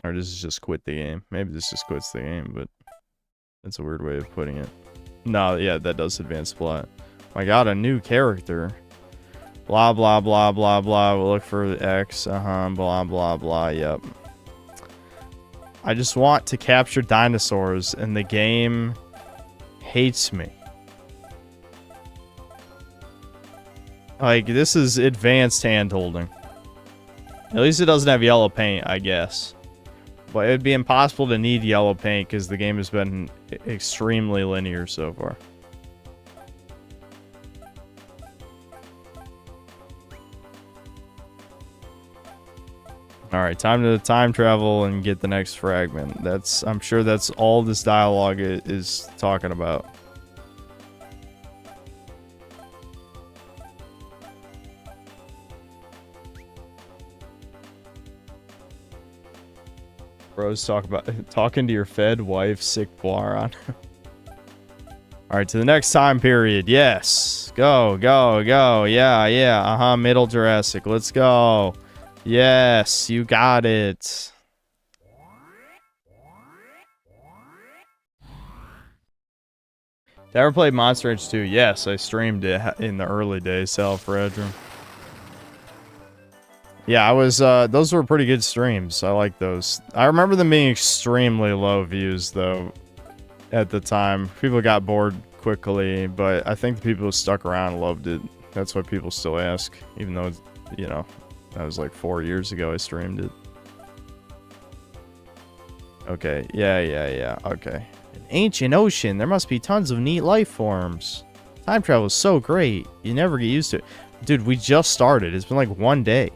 Or does this just quit the game? Maybe this just quits the game, but that's a weird way of putting it. No, yeah, that does advance plot. I got a new character. Blah, blah, blah, blah, blah. We'll look for X. Blah, blah, blah. Yep. I just want to capture dinosaurs, and the game hates me. Like, this is advanced hand-holding. At least it doesn't have yellow paint, I guess. But it'd be impossible to need yellow paint because the game has been extremely linear so far. Alright, time to time travel and get the next fragment. I'm sure that's all this dialogue is talking about. Bros talking to your fed wife, sick Boiron. Alright, to the next time period. Yes. Go, go, go. Yeah. Middle Jurassic. Let's go. Yes, you got it. Did I ever play Monster Ranch 2? Yes, I streamed it in the early days, Salfredrum. Yeah, I was, those were pretty good streams. I like those. I remember them being extremely low views, though, at the time. People got bored quickly, but I think the people who stuck around loved it. That's what people still ask, even though, you know, that was like 4 years ago I streamed it. Okay, yeah, okay. An ancient ocean. There must be tons of neat life forms. Time travel is so great. You never get used to it. Dude, we just started. It's been like 1 day.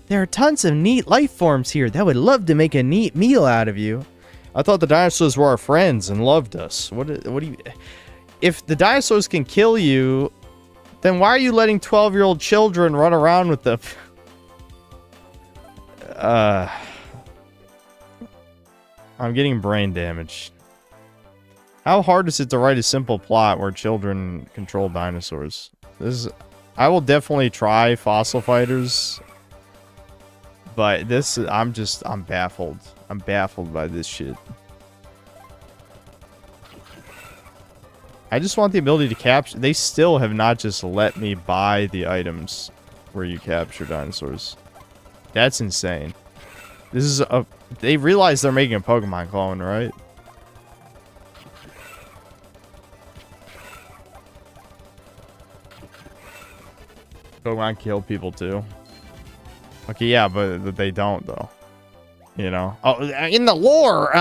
There are tons of neat life forms here that would love to make a neat meal out of you. I thought the dinosaurs were our friends and loved us. What do you... If the dinosaurs can kill you, Then why are you letting 12-year-old children run around with them? I'm getting brain damage. How hard is it to write a simple plot where children control dinosaurs? I will definitely try Fossil Fighters. But this, I'm baffled. I'm baffled by this shit. I just want the ability to capture. They still have not just let me buy the items where you capture dinosaurs. That's insane. This is they realize they're making a Pokemon clone, right? Pokemon kill people too. Okay, yeah, but they don't though. You know? Oh, in the lore,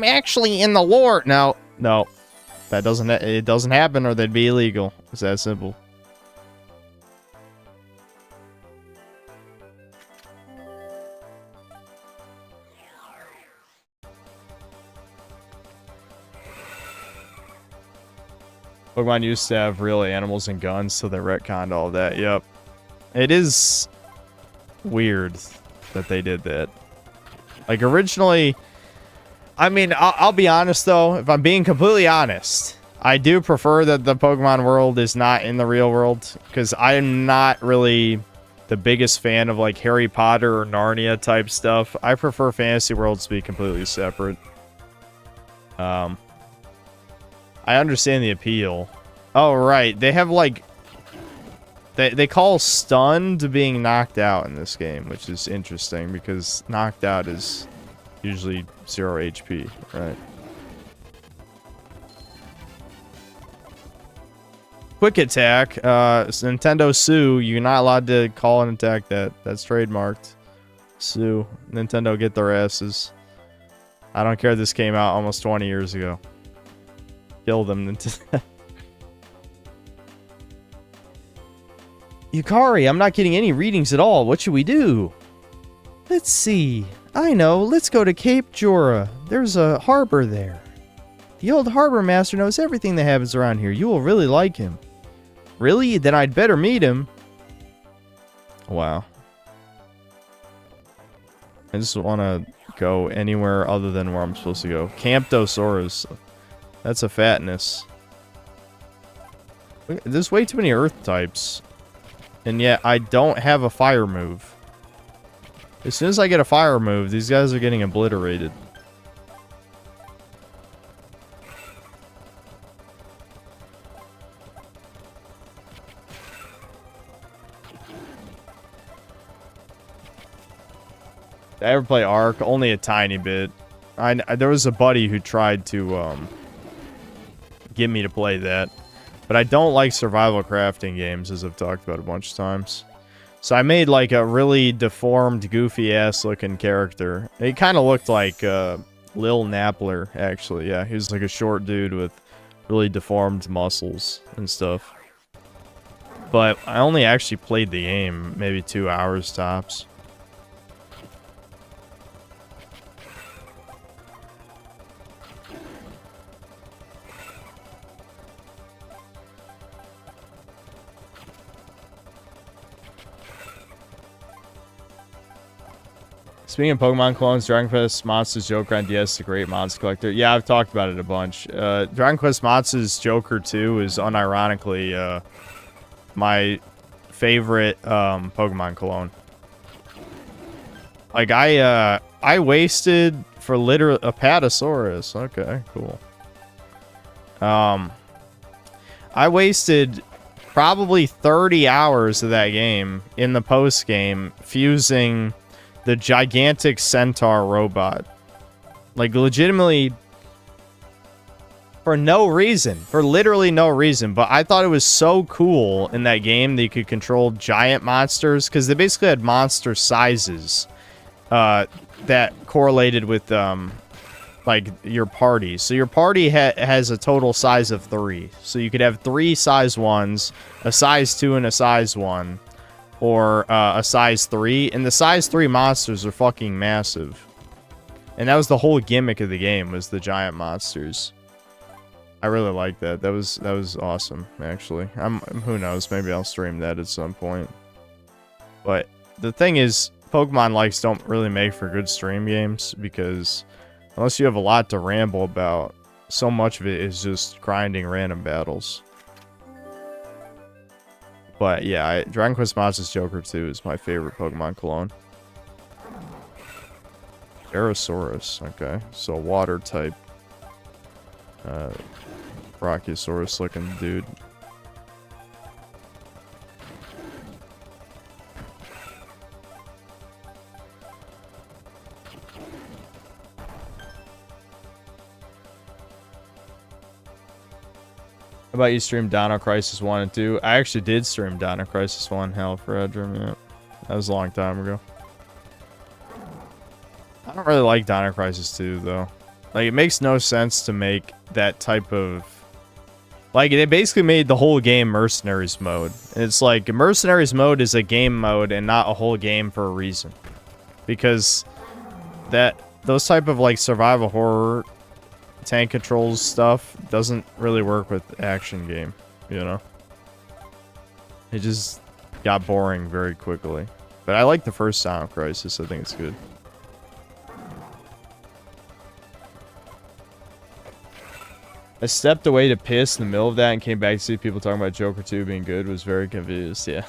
actually in the lore. No. That it doesn't happen or they'd be illegal. It's that simple. Pokemon used to have real animals and guns, so they retconned all that. Yep. It is weird that they did that. Like, originally... I mean, I'll be honest, though. If I'm being completely honest, I do prefer that the Pokemon world is not in the real world. Because I am not really the biggest fan of, like, Harry Potter or Narnia type stuff. I prefer fantasy worlds to be completely separate. I understand the appeal. Oh, right. They have, like... They call stunned being knocked out in this game, which is interesting, because knocked out is usually 0 HP, right? Quick attack. Nintendo sue. You're not allowed to call an attack that. That's trademarked. Sue. Nintendo, get their asses. I don't care this came out almost 20 years ago. Kill them, Nintendo. Yukari, I'm not getting any readings at all. What should we do? Let's see. I know. Let's go to Cape Jura. There's a harbor there. The old harbor master knows everything that happens around here. You will really like him. Really? Then I'd better meet him. Wow. I just want to go anywhere other than where I'm supposed to go. Camptosaurus. That's a fatness. There's way too many earth types. And yet, I don't have a fire move. As soon as I get a fire move, these guys are getting obliterated. Did I ever play Ark? Only a tiny bit. There was a buddy who tried to get me to play that. But I don't like survival crafting games, as I've talked about a bunch of times. So I made like a really deformed, goofy-ass looking character. He kind of looked like Lil Napler, actually. Yeah, he was like a short dude with really deformed muscles and stuff. But I only actually played the game maybe 2 hours tops. Speaking of Pokemon clones, Dragon Quest Monsters Joker on DS is a great monster collector. Yeah, I've talked about it a bunch. Dragon Quest Monsters Joker 2 is unironically my favorite Pokemon clone. Like, I wasted for literally a Patasaurus. Okay, cool. I wasted probably 30 hours of that game in the post game fusing the gigantic centaur robot. Like, legitimately, for no reason. For literally no reason. But I thought it was so cool in that game that you could control giant monsters. Because they basically had monster sizes that correlated with, like, your party. So your party has a total size of 3. So you could have 3 size 1s, a size 2, and a size 1. Or a size 3. And the size 3 monsters are fucking massive. And that was the whole gimmick of the game, was the giant monsters. I really like that. That was awesome, actually. Who knows, maybe I'll stream that at some point. But the thing is, Pokemon likes don't really make for good stream games because unless you have a lot to ramble about, so much of it is just grinding random battles. But yeah, Dragon Quest Monsters Joker 2 is my favorite Pokemon clone. Aerosaurus, okay. So water type. Brachiosaurus looking dude. How about you stream Dino Crisis 1 and 2? I actually did stream Dino Crisis 1, Hell for Edrum, yeah. That was a long time ago. I don't really like Dino Crisis 2, though. Like, it makes no sense to make that type of... Like, they basically made the whole game Mercenaries mode. And it's like, Mercenaries mode is a game mode and not a whole game for a reason. Because those type of, like, survival horror, tank controls stuff doesn't really work with action game, you know? It just got boring very quickly. But I like the first Dino Crisis. I think it's good. I stepped away to piss in the middle of that and came back to see people talking about Joker 2 being good. Was very confused. Yeah.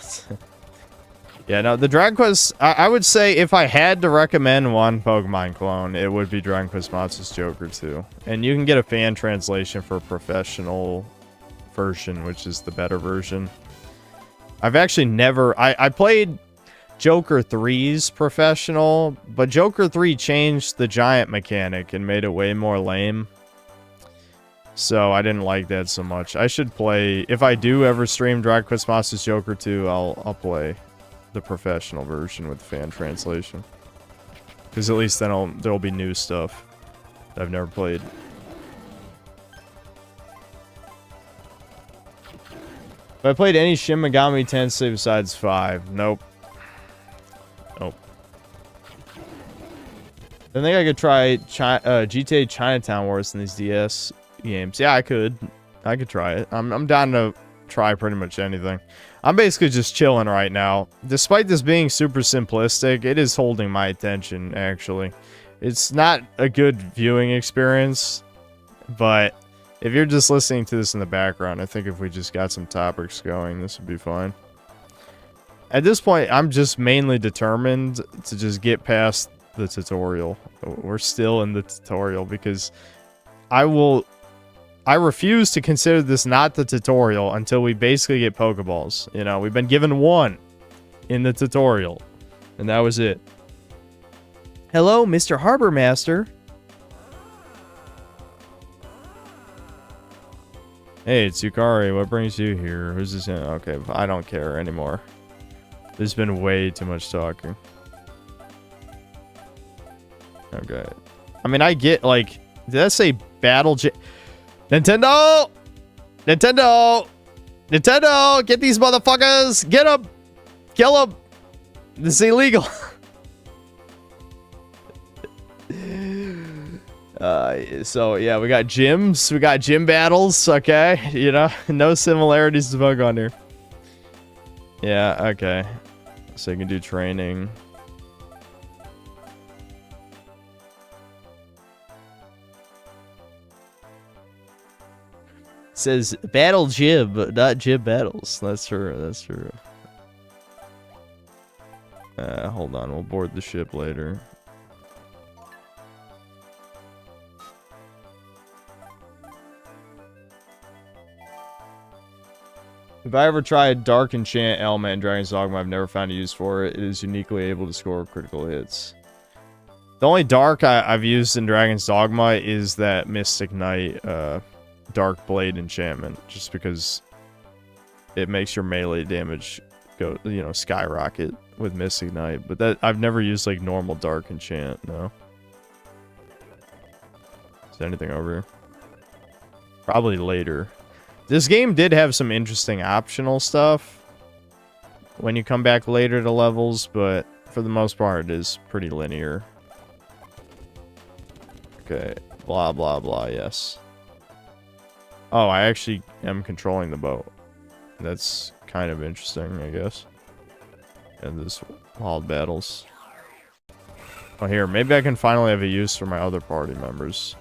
Yeah, no, the Dragon Quest... I would say if I had to recommend one Pokemon clone, it would be Dragon Quest Monsters Joker 2. And you can get a fan translation for a professional version, which is the better version. I've actually never... I played Joker 3's professional, but Joker 3 changed the giant mechanic and made it way more lame. So I didn't like that so much. I should play... If I do ever stream Dragon Quest Monsters Joker 2, I'll play the professional version with fan translation. Because at least then there'll be new stuff that I've never played. Have I played any Shin Megami Tensei besides 5? Nope. Nope. I think I could try GTA Chinatown Wars in these DS games. Yeah, I could try it. I'm down to try pretty much anything. I'm basically just chilling right now. Despite this being super simplistic, it is holding my attention, actually. It's not a good viewing experience, but if you're just listening to this in the background, I think if we just got some topics going, this would be fine. At this point, I'm just mainly determined to just get past the tutorial. We're still in the tutorial because I refuse to consider this not the tutorial until we basically get Pokeballs. You know, we've been given one in the tutorial, and that was it. Hello, Mr. Harbor Master. Hey, it's Yukari. What brings you here? Who's this? Okay, I don't care anymore. There's been way too much talking. Okay. I mean, I get, like... Did I say Battle Nintendo! Nintendo! Nintendo! Get these motherfuckers! Get them! Kill them! This is illegal. So, yeah, we got gyms. We got gym battles, okay? You know, no similarities to Pokemon here. Yeah, okay. So you can do training. It says battle gym, but not gym battles. That's true, that's true. Hold on, we'll board the ship later. If I ever tried Dark Enchant Element in Dragon's Dogma, I've never found a use for it. It is uniquely able to score critical hits. The only Dark I've used in Dragon's Dogma is that Mystic Knight Dark Blade enchantment, just because it makes your melee damage go, you know, skyrocket with Mystic Knight. But that I've never used like normal Dark Enchant, no. Is there anything over here? Probably later. This game did have some interesting optional stuff when you come back later to levels, but for the most part, it is pretty linear. Okay, blah, blah, blah, yes. Oh, I actually am controlling the boat. That's kind of interesting, I guess. And this wild battles. Oh, here, maybe I can finally have a use for my other party members.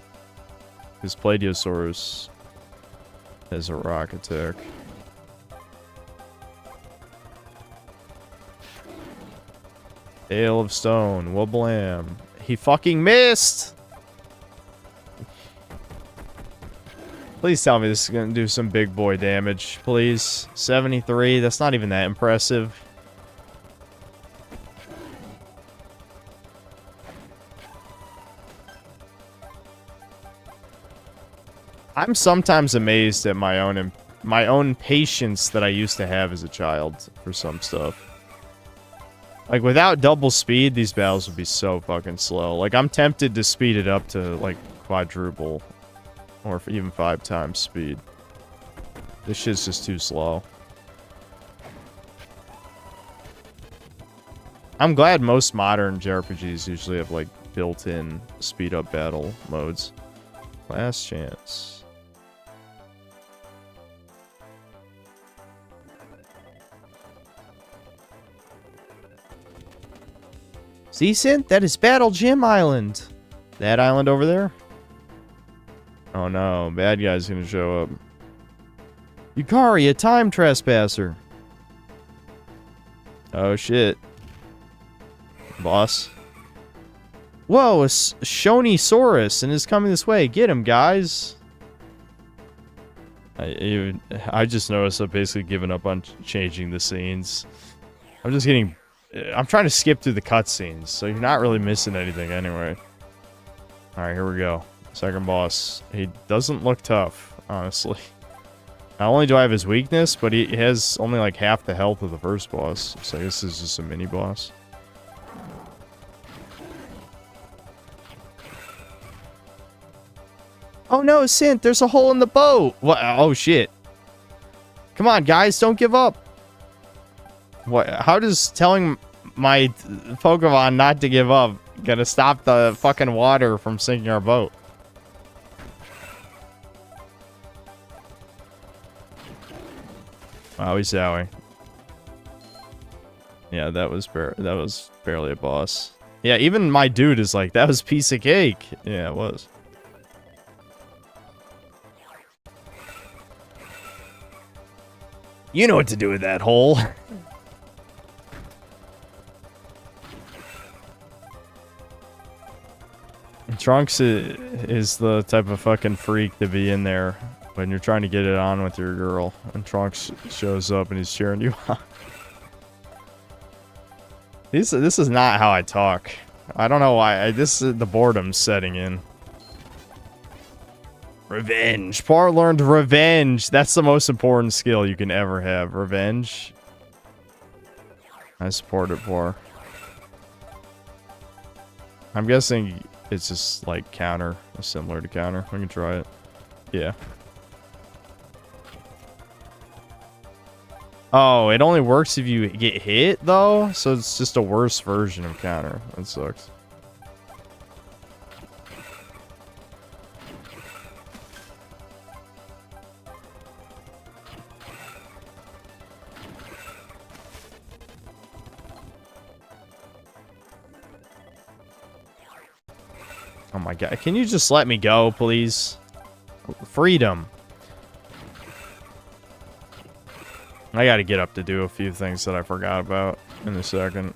Because Pladiosaurus has a rock attack. Hail of stone, wablam. He fucking missed! Please tell me this is gonna do some big boy damage, please. 73, that's not even that impressive. I'm sometimes amazed at my own patience that I used to have as a child for some stuff. Like, without double speed, these battles would be so fucking slow. Like, I'm tempted to speed it up to, like, quadruple. Or even 5 times speed. This shit's just too slow. I'm glad most modern JRPGs usually have, like, built-in speed-up battle modes. Last chance. See, Synth? That is Battle Gym Island. That island over there? Oh no, bad guy's gonna show up. Yukari, a time trespasser. Oh shit. Boss. Whoa, a Shonisaurus and is coming this way. Get him, guys. I just noticed I've basically given up on changing the scenes. I'm trying to skip through the cutscenes, so you're not really missing anything anyway. Alright, here we go. Second boss. He doesn't look tough, honestly. Not only do I have his weakness, but he has only like half the health of the first boss. So I guess this is just a mini boss. Oh no, Synth, there's a hole in the boat! What? Oh shit. Come on, guys, don't give up. What? How does telling my Pokemon not to give up gonna stop the fucking water from sinking our boat? Wowie zowie. Yeah, that was barely a boss. Yeah, even my dude is like, that was a piece of cake. Yeah, it was. You know what to do with that hole. Trunks is the type of fucking freak to be in there when you're trying to get it on with your girl, and Trunks shows up and he's cheering you on. This is not how I talk. I don't know why. This is the boredom setting in. Revenge. Par learned revenge. That's the most important skill you can ever have. Revenge. I support it, Par. I'm guessing it's just like counter, similar to counter. We can try it. Yeah. Oh, it only works if you get hit, though? So it's just a worse version of counter. That sucks. Oh my god. Can you just let me go, please? Freedom. I gotta get up to do a few things that I forgot about in a second.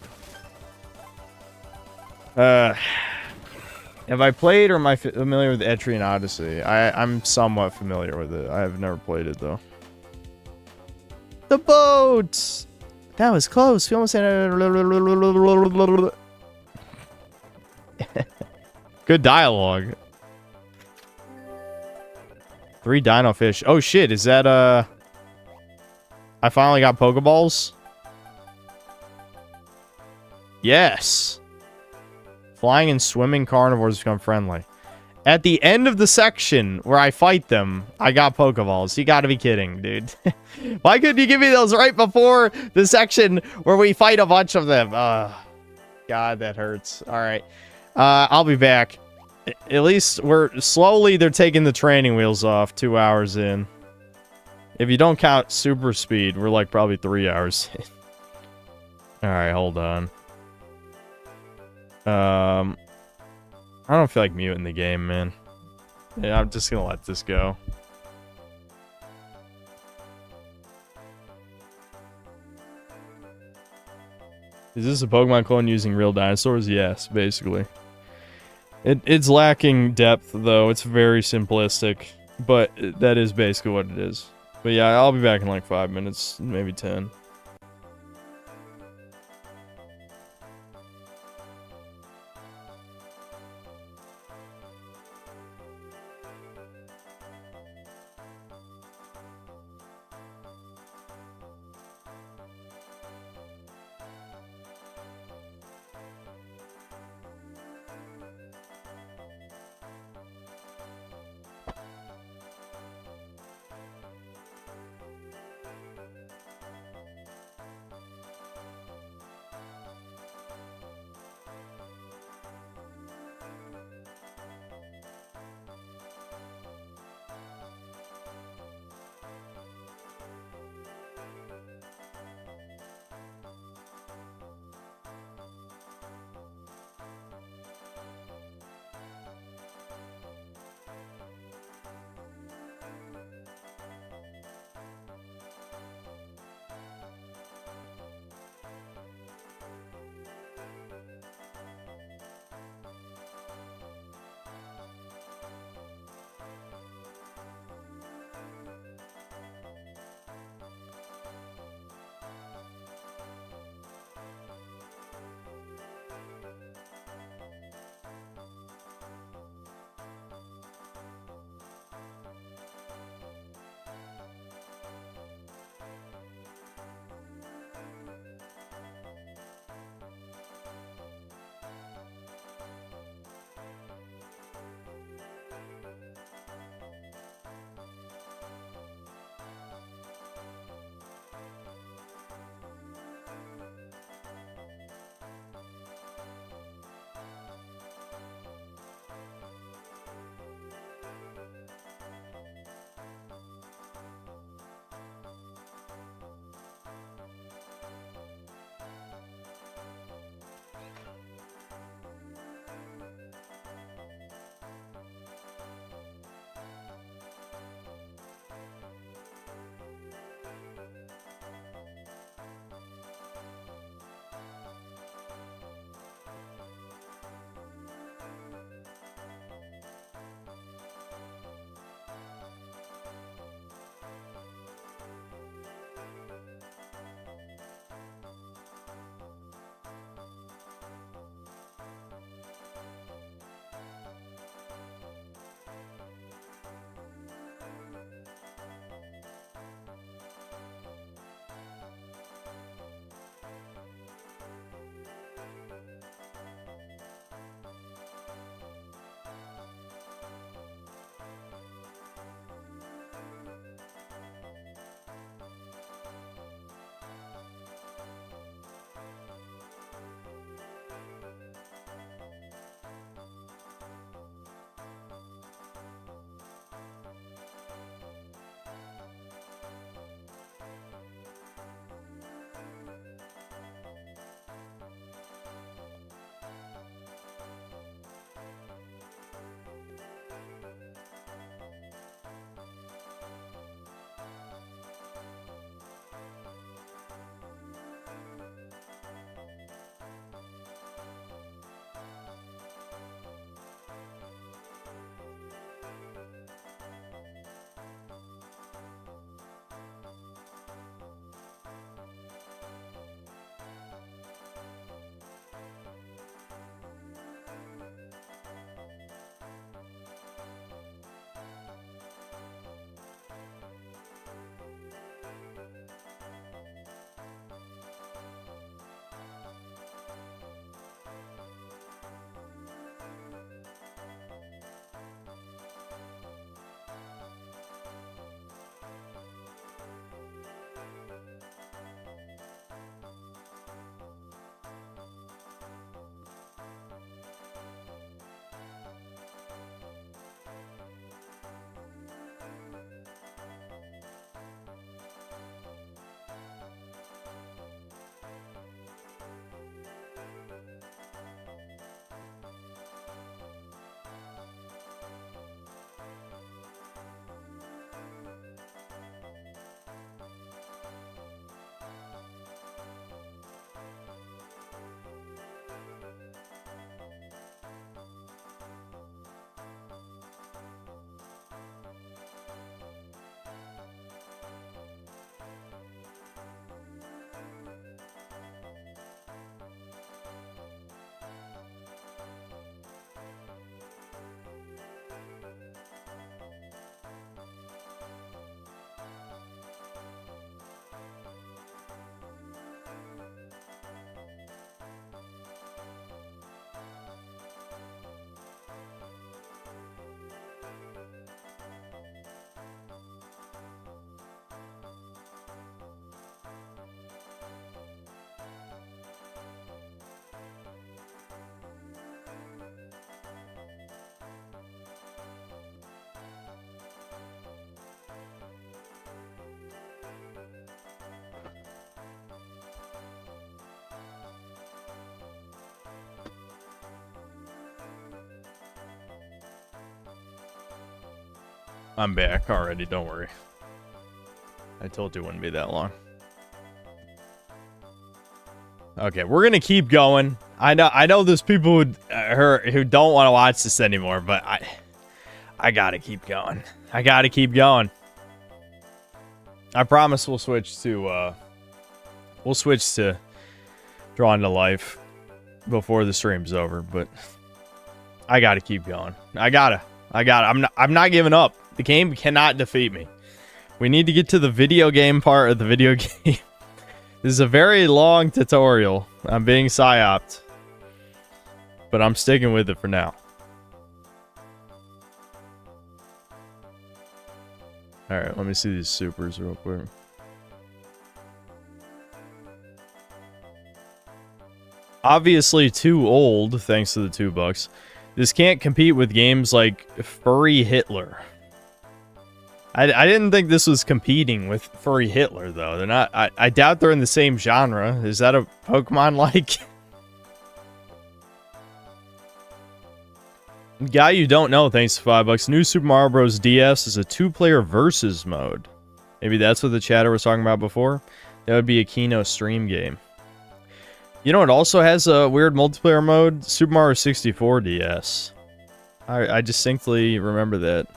Have I played or am I familiar with Etrian Odyssey? I'm somewhat familiar with it. I have never played it, though. The boat! That was close. We almost had good dialogue. 3 dino fish. Oh shit, is that I finally got Pokeballs? Yes. Flying and swimming carnivores become friendly. At the end of the section where I fight them, I got Pokeballs. You gotta be kidding, dude. Why couldn't you give me those right before the section where we fight a bunch of them? God, that hurts. Alright. I'll be back. At least they're taking the training wheels off 2 hours in. If you don't count super speed, we're like probably 3 hours in. Alright, hold on. I don't feel like muting the game, man. Yeah, I'm just gonna let this go. Is this a Pokemon clone using real dinosaurs? Yes, basically. It's lacking depth, though. It's very simplistic. But that is basically what it is. But yeah, I'll be back in like 5 minutes, maybe 10. I'm back already, don't worry. I told you it wouldn't be that long. Okay, we're gonna keep going. I know there's people who don't want to watch this anymore, but I gotta keep going. I gotta keep going. I promise we'll switch to Drawn to Life before the stream's over, but I gotta keep going. I gotta. I'm not giving up. The game cannot defeat me. We need to get to the video game part of the video game. This is a very long tutorial. I'm being psyoped, but I'm sticking with it for now. Alright, let me see these supers real quick. Obviously too old, thanks to the $2. This can't compete with games like Furry Hitler. I didn't think this was competing with Furry Hitler, though. They're not. I doubt they're in the same genre. Is that a Pokemon-like? Guy you don't know, thanks to $5. New Super Mario Bros. DS is a 2-player versus mode. Maybe that's what the chatter was talking about before. That would be a Kino stream game. You know, it also has a weird multiplayer mode. Super Mario 64 DS. I distinctly remember that.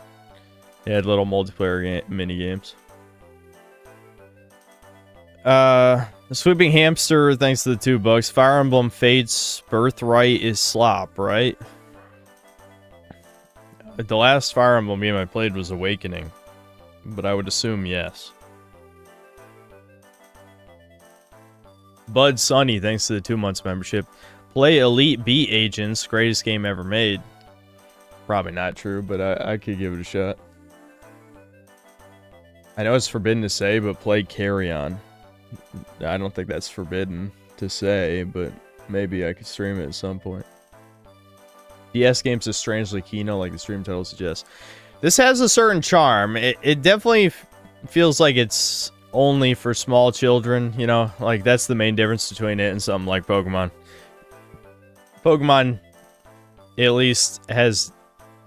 It had little multiplayer mini games. The Sweeping Hamster, thanks to the $2. Fire Emblem Fates Birthright is Slop, right? The last Fire Emblem game I played was Awakening, but I would assume yes. Bud Sunny, thanks to the 2 months membership. Play Elite Beat Agents, greatest game ever made. Probably not true, but I could give it a shot. I know it's forbidden to say, but play Carry On. I don't think that's forbidden to say, but maybe I could stream it at some point. DS games is strangely Kino, like the stream title suggests. This has a certain charm. It definitely feels like it's only for small children, you know? Like, that's the main difference between it and something like Pokemon. Pokemon, at least, has...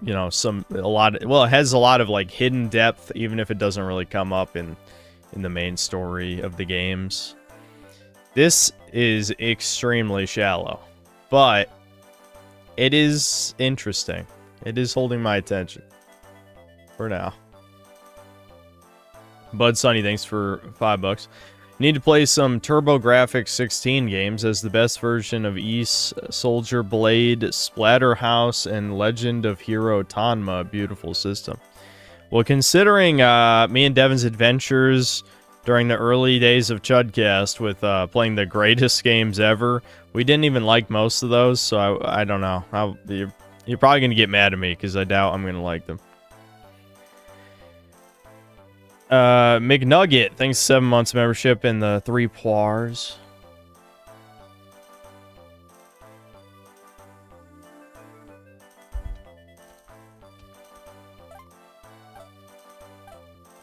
you know, it has a lot of like hidden depth, even if it doesn't really come up in the main story of the games. This is extremely shallow, but it is interesting. It is holding my attention for now. Bud Sunny, thanks for $5. Need to play some TurboGrafx 16 games, as the best version of Ys, Soldier Blade, Splatterhouse, and Legend of Hero Tanma. Beautiful system. Well, considering me and Devin's adventures during the early days of Chudcast with playing the greatest games ever, we didn't even like most of those, so I don't know. You're probably going to get mad at me, because I doubt I'm going to like them. McNugget, thanks 7 months membership and the 3 poires.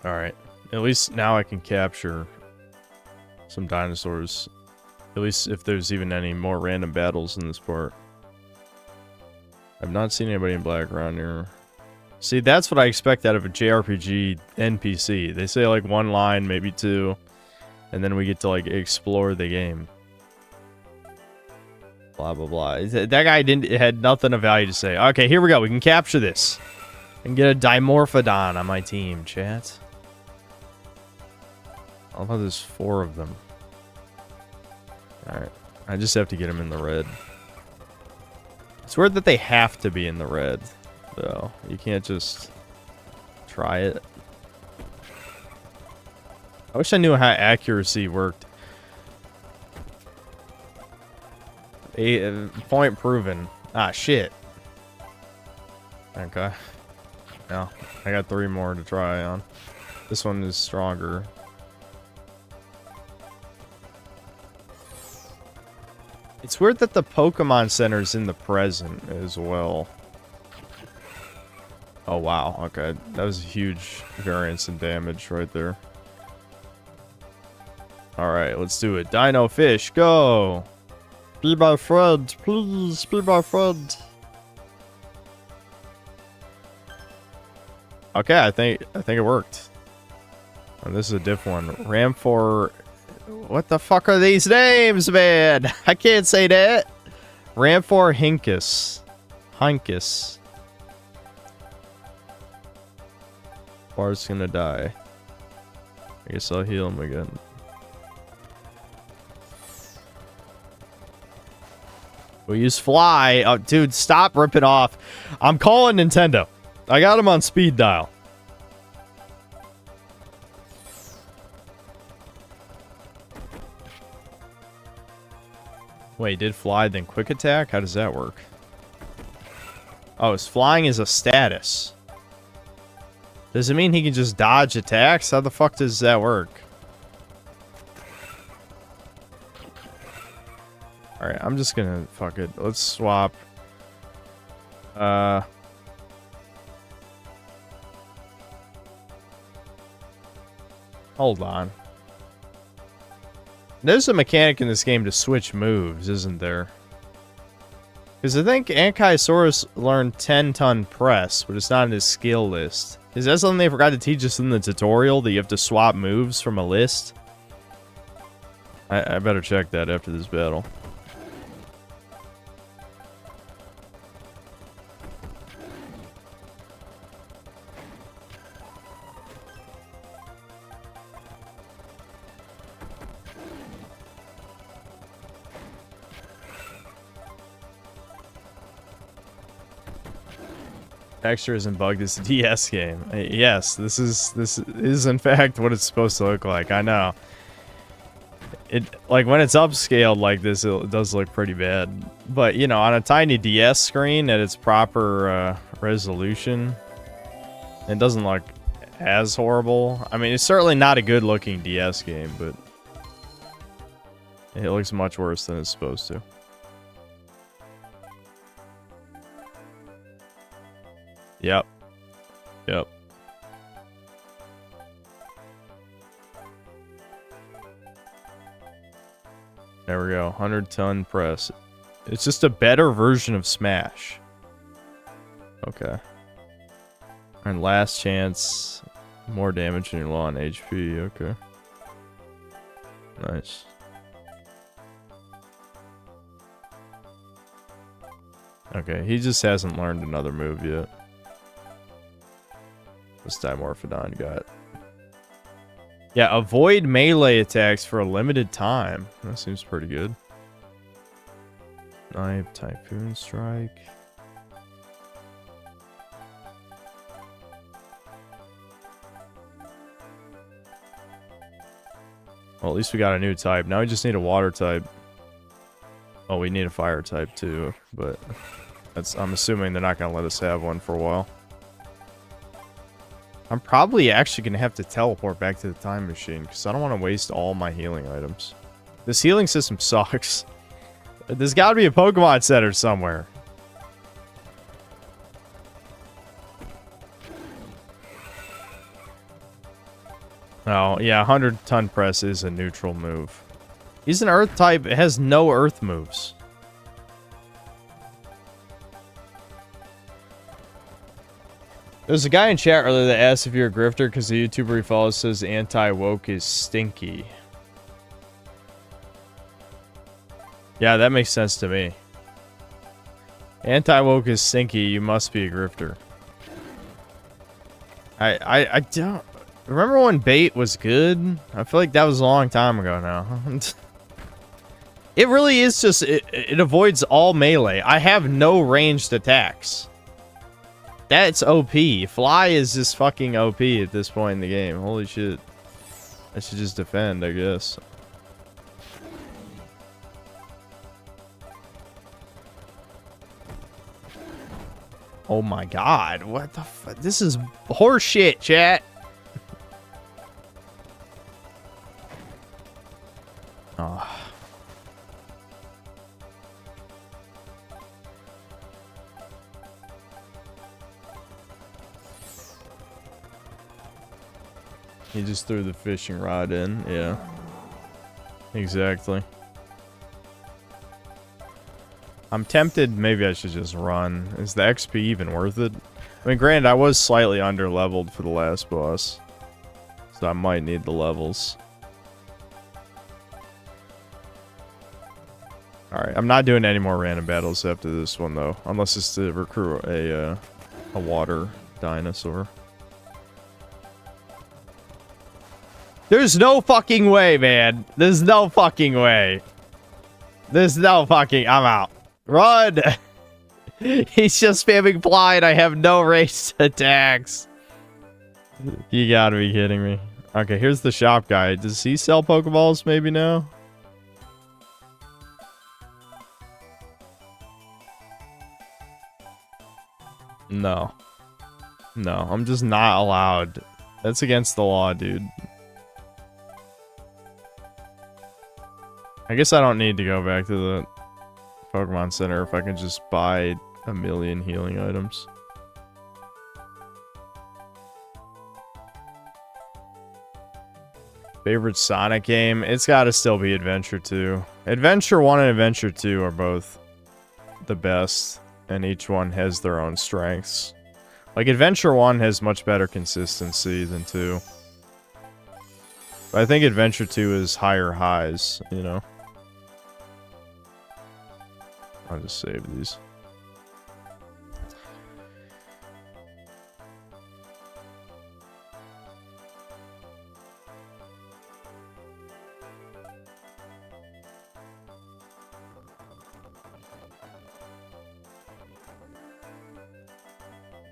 Alright. At least now I can capture some dinosaurs. At least if there's even any more random battles in this part. I've not seen anybody in black around here. See, that's what I expect out of a JRPG NPC. They say like 1 line, maybe 2, and then we get to like explore the game. Blah blah blah. That guy had nothing of value to say. Okay, here we go. We can capture this and get a Dimorphodon on my team, chat. I love how there's 4 of them. All right, I just have to get them in the red. It's weird that they have to be in the red. So, you can't just try it. I wish I knew how accuracy worked. Point proven. Ah, shit. Okay. No, I got 3 more to try on. This one is stronger. It's weird that the Pokemon Center's in the present as well. Oh, wow. Okay. That was a huge variance in damage right there. Alright, let's do it. Dino Fish, go! Be my friend. Please, be my friend. Okay, I think it worked. Oh, this is a diff one. Ram 4. What the fuck are these names, man? I can't say that. Ram 4 Hinkus. Hinkus. Bart's gonna die. I guess I'll heal him again. We'll use fly. Oh, dude, stop ripping off. I'm calling Nintendo. I got him on speed dial. Wait, did fly then quick attack? How does that work? Oh, his flying is a status. Does it mean he can just dodge attacks? How the fuck does that work? Alright, I'm just gonna fuck it. Let's swap. Hold on. There's a mechanic in this game to switch moves, isn't there? Because I think Ankylosaurus learned 10-ton press, but it's not in his skill list. Is that something they forgot to teach us in the tutorial, that you have to swap moves from a list? I better check that after this battle. Texture isn't bugged. It's a DS game. Yes, this is in fact what it's supposed to look like. I know. It like when it's upscaled like this, it does look pretty bad. But you know, on a tiny DS screen at its proper resolution, it doesn't look as horrible. I mean, it's certainly not a good-looking DS game, but it looks much worse than it's supposed to. Yep. Yep. There we go. 100-ton press. It's just a better version of Smash. Okay. And last chance. More damage and you're low on HP. Okay. Nice. Okay, he just hasn't learned another move yet. This Dimorphodon got. Yeah, avoid melee attacks for a limited time. That seems pretty good. Knife, Typhoon Strike. Well, at least we got a new type. Now we just need a water type. Oh, we need a fire type too, but I'm assuming they're not going to let us have one for a while. I'm probably actually going to have to teleport back to the time machine because I don't want to waste all my healing items. This healing system sucks. There's got to be a Pokemon Center somewhere. Oh, yeah, 100-ton press is a neutral move. He's an Earth type. It has no Earth moves. There's a guy in chat earlier that asked if you're a grifter because the YouTuber he follows says anti-woke is stinky. Yeah, that makes sense to me. Anti-woke is stinky, you must be a grifter. I don't... Remember when bait was good? I feel like that was a long time ago now. It really is just... It avoids all melee. I have no ranged attacks. That's OP. Fly is just fucking OP at this point in the game. Holy shit. I should just defend, I guess. Oh my god. What the fuck? This is horseshit, chat. Oh. He just threw the fishing rod in. Yeah. Exactly. I'm tempted. Maybe I should just run. Is the XP even worth it? I mean, granted, I was slightly under-leveled for the last boss. So I might need the levels. Alright, I'm not doing any more random battles after this one, though. Unless it's to recruit a water dinosaur. There's no fucking way, man. There's no fucking way. There's no fucking... I'm out. Run! He's just spamming fly and I have no ranged attacks. You gotta be kidding me. Okay, here's the shop guy. Does he sell Pokeballs maybe now? No. No, I'm just not allowed. That's against the law, dude. I guess I don't need to go back to the Pokemon Center if I can just buy a million healing items. Favorite Sonic game? It's gotta still be Adventure 2. Adventure 1 and Adventure 2 are both the best, and each one has their own strengths. Like, Adventure 1 has much better consistency than 2. But I think Adventure 2 is higher highs, you know? I'll just save these.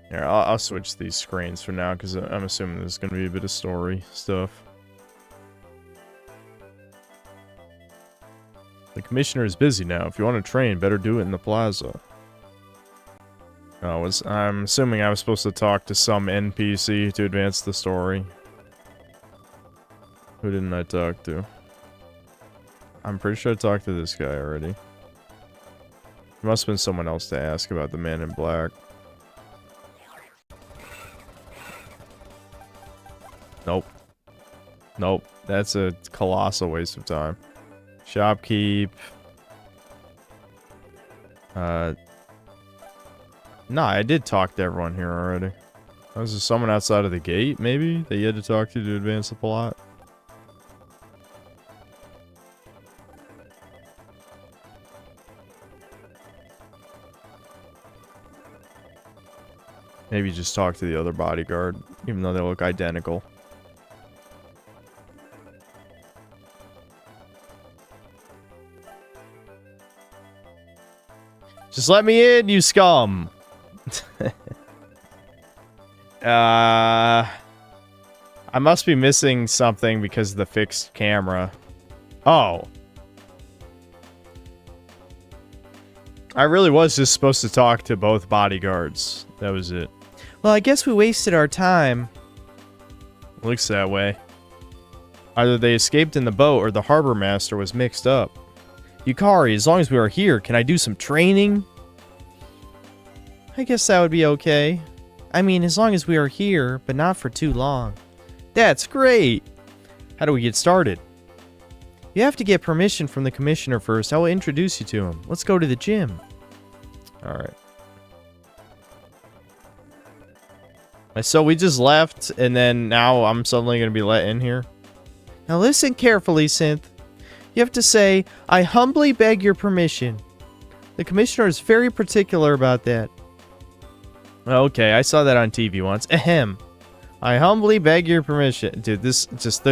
Here, I'll switch these screens for now, because I'm assuming there's going to be a bit of story stuff. The commissioner is busy now. If you want to train, better do it in the plaza. I'm assuming I was supposed to talk to some NPC to advance the story. Who didn't I talk to? I'm pretty sure I talked to this guy already. There must have been someone else to ask about the man in black. Nope. Nope. That's a colossal waste of time. Shopkeep. No, I did talk to everyone here already. Was there someone outside of the gate, maybe, that you had to talk to advance the plot? Maybe just talk to the other bodyguard, even though they look identical. Just let me in, you scum! I must be missing something because of the fixed camera. Oh. I really was just supposed to talk to both bodyguards. That was it. Well, I guess we wasted our time. Looks that way. Either they escaped in the boat or the harbor master was mixed up. Yukari, as long as we are here, can I do some training? I guess that would be okay. I mean, as long as we are here, but not for too long. That's great! How do we get started? You have to get permission from the commissioner first. I will introduce you to him. Let's go to the gym. Alright. So we just left, and then now I'm suddenly going to be let in here? Now listen carefully, Synth. You have to say, I humbly beg your permission. The commissioner is very particular about that. Okay, I saw that on TV once. Ahem. I humbly beg your permission. Dude, this just...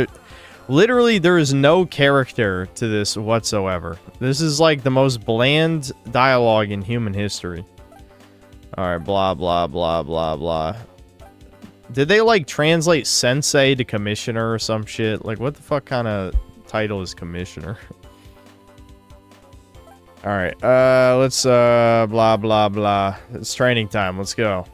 Literally, there is no character to this whatsoever. This is like the most bland dialogue in human history. Alright, blah, blah, blah, blah, blah. Did they, like, translate sensei to commissioner or some shit? Like, what the fuck kind of title is commissioner? Alright, let's, blah, blah, blah. It's training time. Let's go.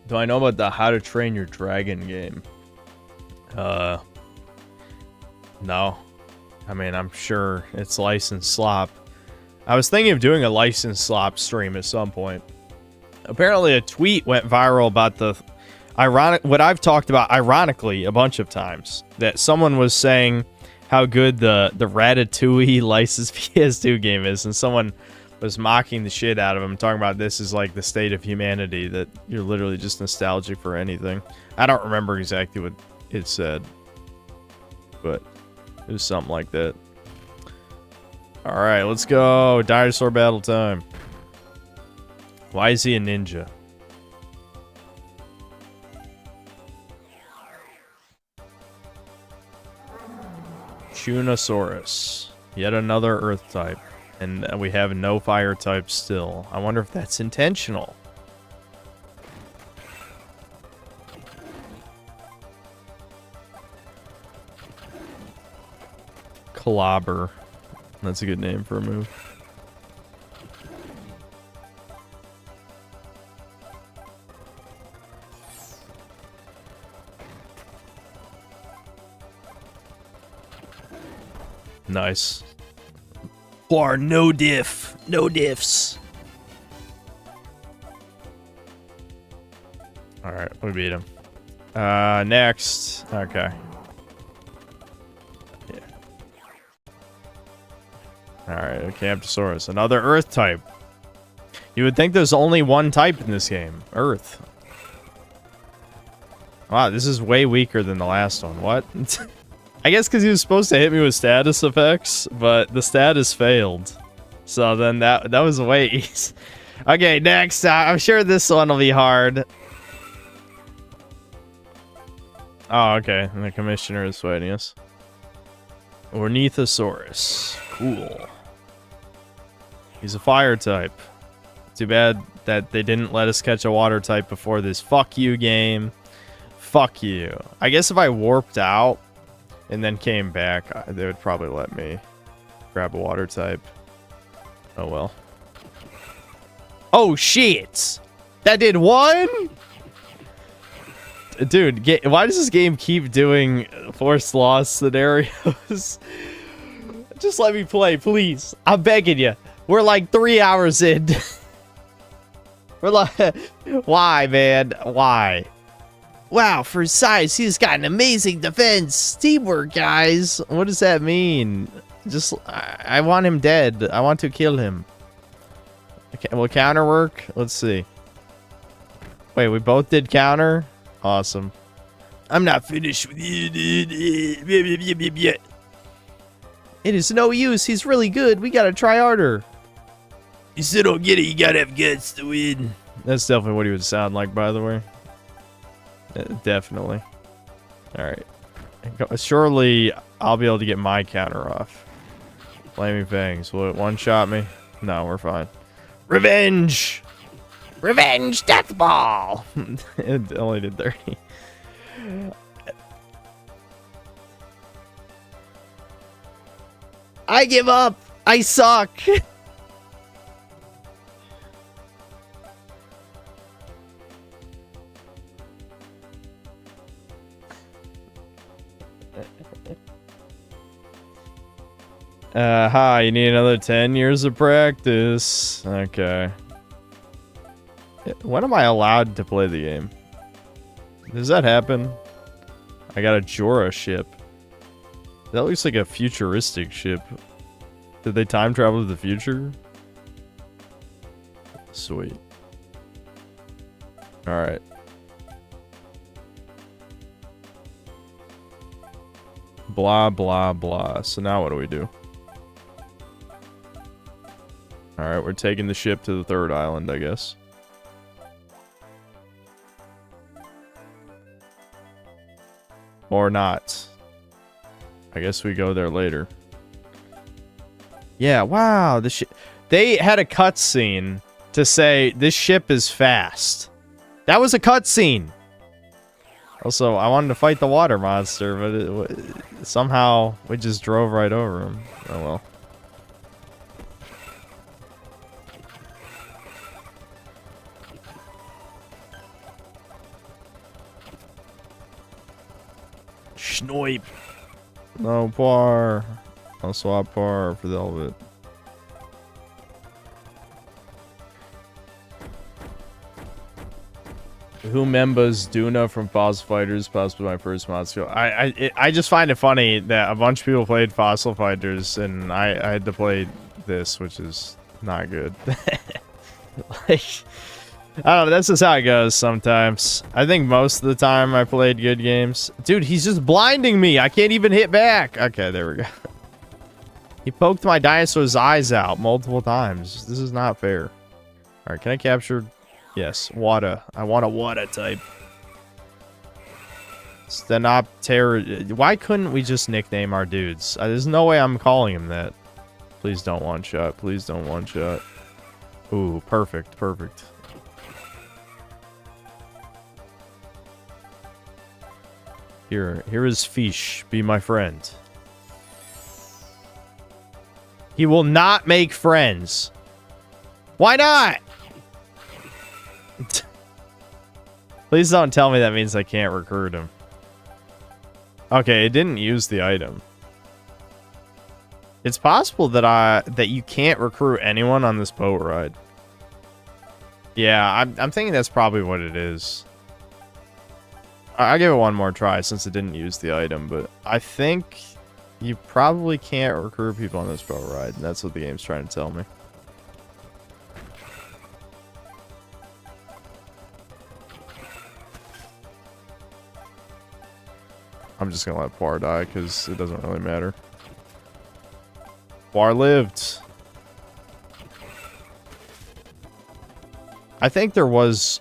Do I know about the How to Train Your Dragon game? No. I mean, I'm sure it's licensed slop. I was thinking of doing a licensed slop stream at some point. Apparently a tweet went viral about the what I've talked about ironically a bunch of times, that someone was saying how good the Ratatouille licensed PS2 game is, and someone was mocking the shit out of him, talking about this is like the state of humanity, that you're literally just nostalgic for anything. I don't remember exactly what it said, but it was something like that. Alright, let's go. Dinosaur battle time. Why is he a ninja? Tunosaurus. Yet another earth type. And we have no fire type still. I wonder if that's intentional. Clobber. That's a good name for a move. Nice. Bar, no diff. No diffs. Alright, we beat him. Next. Okay. Yeah. Alright, a Camptosaurus. Another earth type. You would think there's only one type in this game. Earth. Wow, this is way weaker than the last one. What? I guess because he was supposed to hit me with status effects, but the status failed. So then that was way easy. Okay, next. I'm sure this one will be hard. Oh, okay. And the commissioner is fighting us. Ornithosaurus. Cool. He's a fire type. Too bad that they didn't let us catch a water type before this. Fuck you, game. Fuck you. I guess if I warped out and then came back, they would probably let me grab a water type. Oh well. Oh shit! That did one? Dude, why does this game keep doing forced loss scenarios? Just let me play, please. I'm begging you. We're like 3 hours in. We're like, why, man? Why? Wow, for his size, he's got an amazing defense. Teamwork, guys. What does that mean? Just, I want him dead. I want to kill him. Okay, will counter work? Let's see. Wait, we both did counter? Awesome. I'm not finished with you, dude. It is no use. He's really good. We gotta try harder. You still don't get it. You gotta have guts to win. That's definitely what he would sound like, by the way. Definitely. Alright. Surely I'll be able to get my counter off. Flaming Fangs. Will it one-shot me? No, we're fine. Revenge! Revenge death ball. It only did 30. I give up. I suck. Hi, you need another 10 years of practice. Okay. When am I allowed to play the game? Does that happen? I got a Jura ship. That looks like a futuristic ship. Did they time travel to the future? Sweet. Alright. Blah, blah, blah. So now what do we do? Alright, we're taking the ship to the third island, I guess. Or not. I guess we go there later. Yeah, wow. They had a cutscene to say this ship is fast. That was a cutscene. Also, I wanted to fight the water monster, but somehow we just drove right over him. Oh well. Schnoip. No par. I'll swap par for the hell of it. Who members Duna from Fossil Fighters? Possibly my first mod skill. I just find it funny that a bunch of people played Fossil Fighters and I had to play this, which is not good. Like, I don't know. That's just how it goes sometimes. I think most of the time I played good games. Dude, he's just blinding me. I can't even hit back. Okay, there we go. He poked my dinosaur's eyes out multiple times. This is not fair. All right, can I capture? Yes, water. I want a water type. Stenopter. Why couldn't we just nickname our dudes? There's no way I'm calling him that. Please don't one shot. Please don't one shot. Ooh, perfect, perfect. Here is Fish. Be my friend. He will not make friends. Why not? Please don't tell me that means I can't recruit him. Okay, it didn't use the item. It's possible that you can't recruit anyone on this boat ride. Yeah, I'm thinking that's probably what it is. I'll give it one more try since it didn't use the item, but I think you probably can't recruit people on this boat ride, and that's what the game's trying to tell me. I'm just gonna let Poir die because it doesn't really matter. Poir lived. I think there was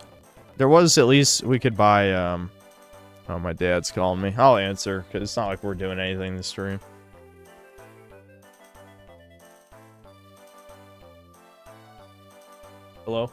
at least we could buy oh, my dad's calling me. I'll answer because it's not like we're doing anything in the stream. Hello?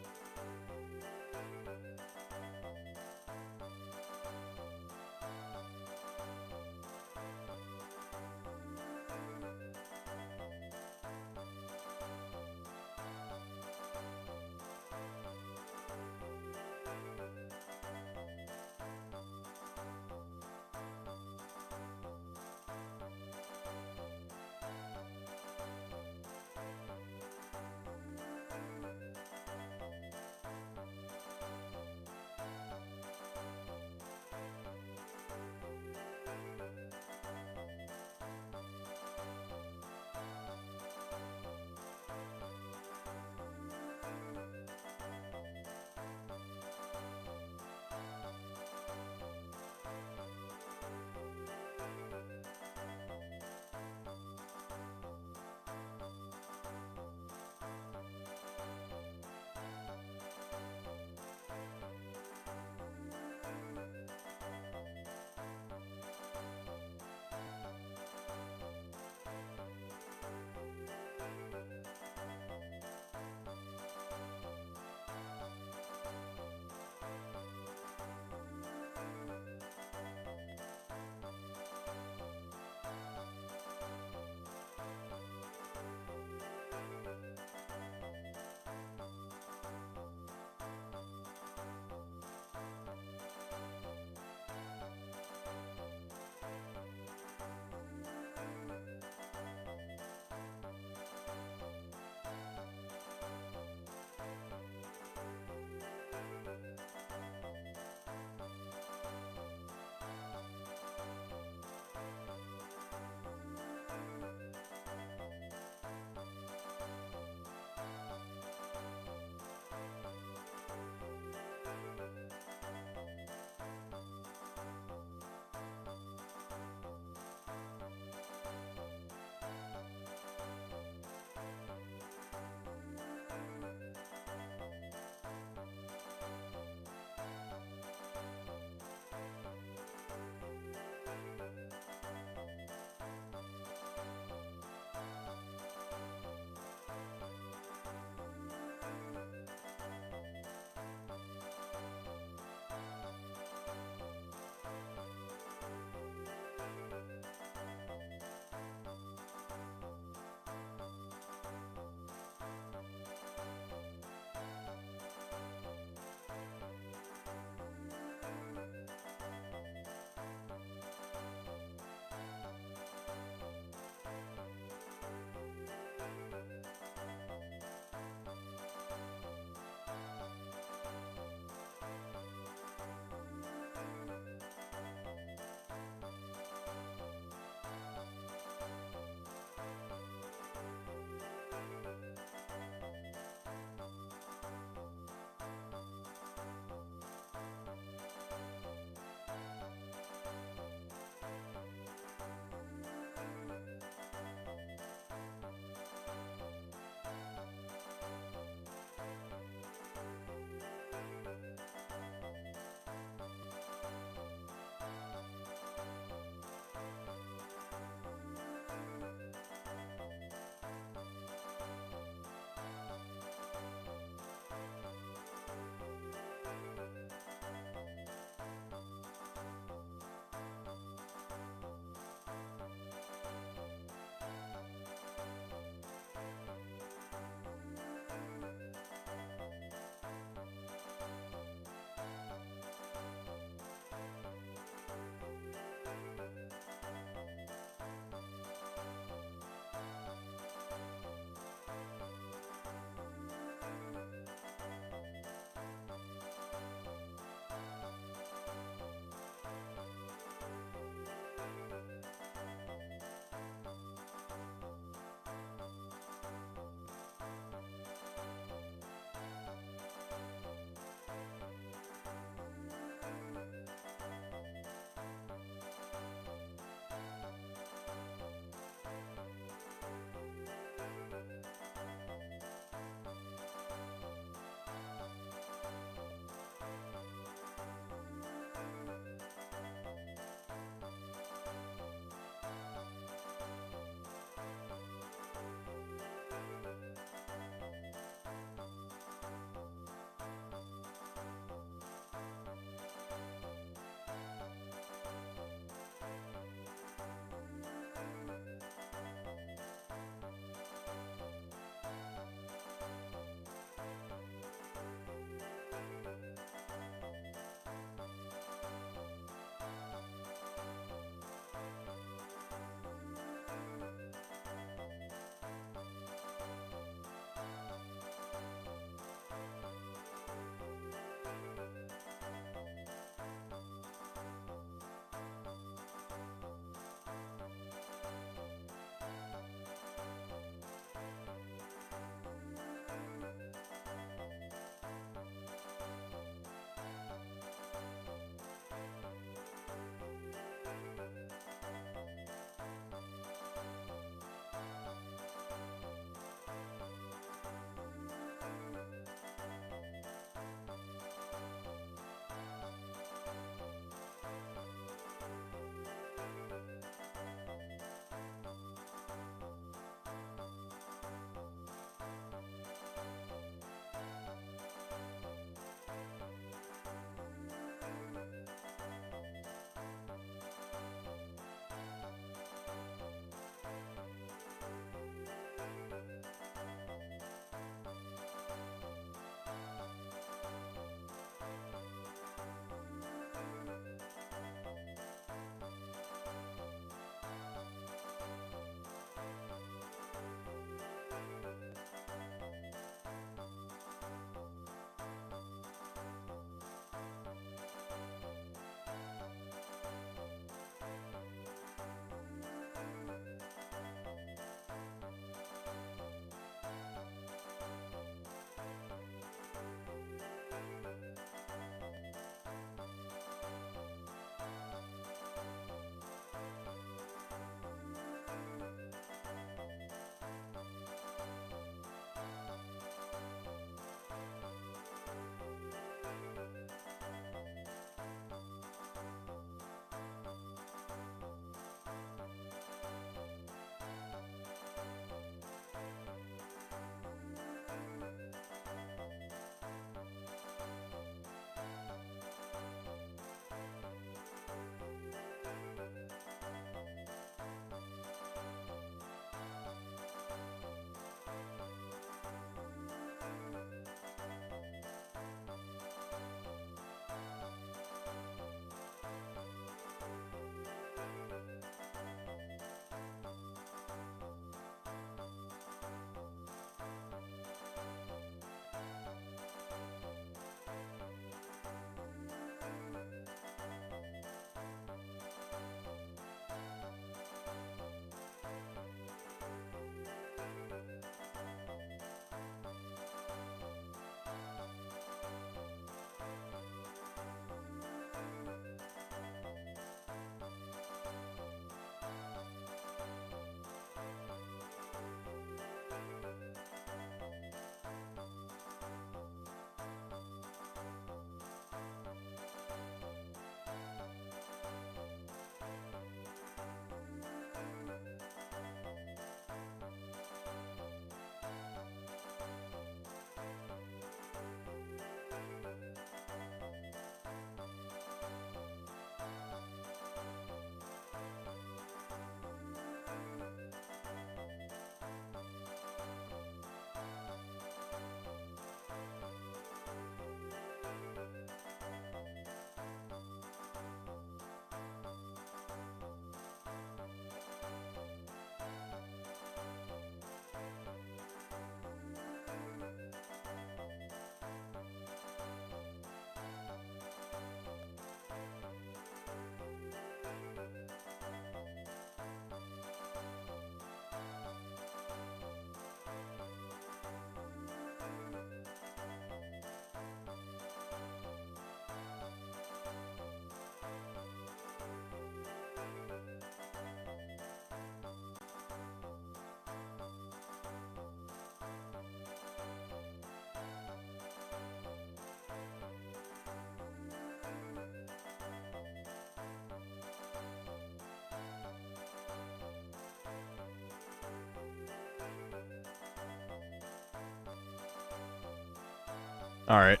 All right.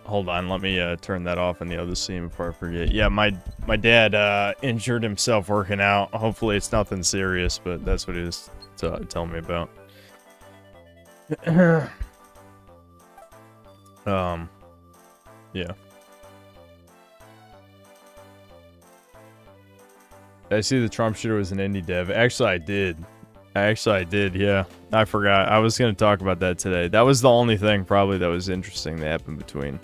Hold on, let me turn that off in the other scene before I forget. Yeah, my dad injured himself working out. Hopefully it's nothing serious, but that's what he was telling me about. Yeah. I see the Trump shooter was an indie dev. Actually, I did. Yeah. I forgot. I was going to talk about that today. That was the only thing probably that was interesting that happened between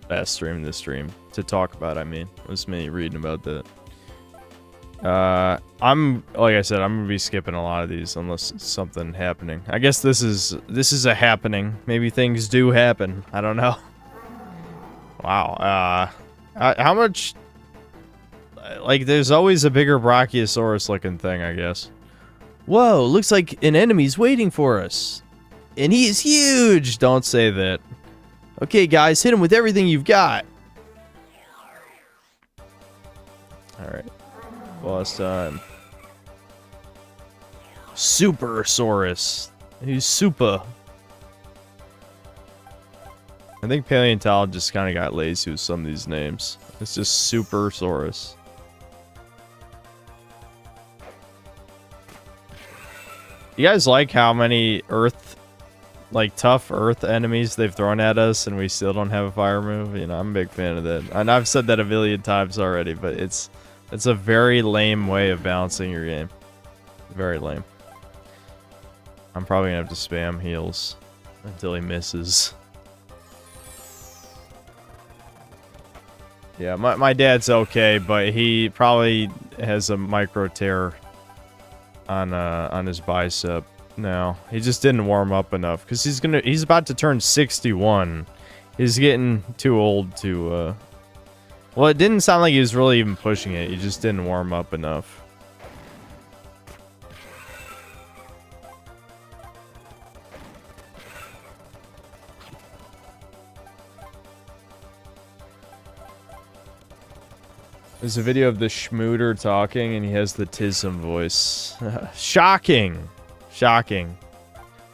last stream and this stream. To talk about, I mean. It was me reading about that. Like I said, I'm going to be skipping a lot of these unless it's something happening. I guess this is a happening. Maybe things do happen. I don't know. Wow. How much... Like, there's always a bigger Brachiosaurus-looking thing, I guess. Whoa, looks like an enemy's waiting for us. And he is huge! Don't say that. Okay, guys, hit him with everything you've got. Alright. Boss time. Supersaurus. He's super. I think paleontologists kind of got lazy with some of these names. It's just Supersaurus. You guys like how many tough Earth enemies they've thrown at us and we still don't have a fire move? You know, I'm a big fan of that. And I've said that a million times already, but it's a very lame way of balancing your game. Very lame. I'm probably gonna have to spam heals until he misses. Yeah, my dad's okay, but he probably has a micro tear on his bicep now. He just didn't warm up enough because he's about to turn 61. He's getting too old to well, it didn't sound like he was really even pushing it. He just didn't warm up enough. There's a video of the Schmooter talking, and he has the Tism voice. Shocking! Shocking.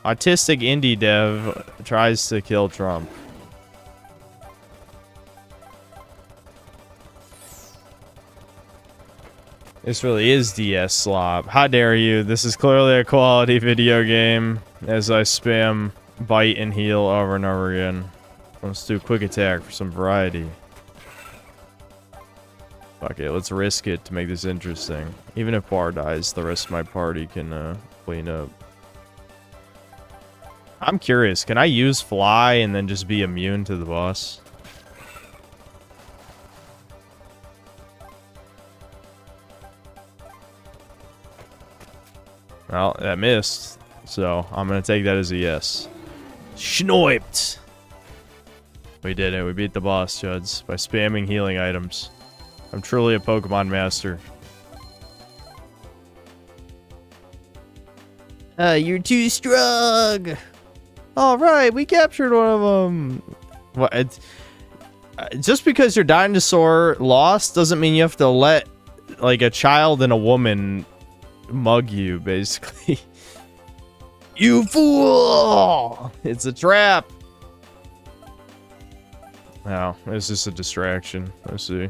Autistic indie dev tries to kill Trump. This really is DS Slop. How dare you? This is clearly a quality video game, as I spam bite and heal over and over again. Let's do quick attack for some variety. Fuck it, let's risk it to make this interesting. Even if Bar dies, the rest of my party can clean up. I'm curious, can I use Fly and then just be immune to the boss? Well, that missed, so I'm gonna take that as a yes. Schnoiped! We did it, we beat the boss, Chuds, by spamming healing items. I'm truly a Pokemon master. You're too strong. All right, we captured one of them. What? Just because your dinosaur lost doesn't mean you have to let like a child and a woman mug you, basically. You fool! It's a trap. Oh, it's just a distraction. Let's see.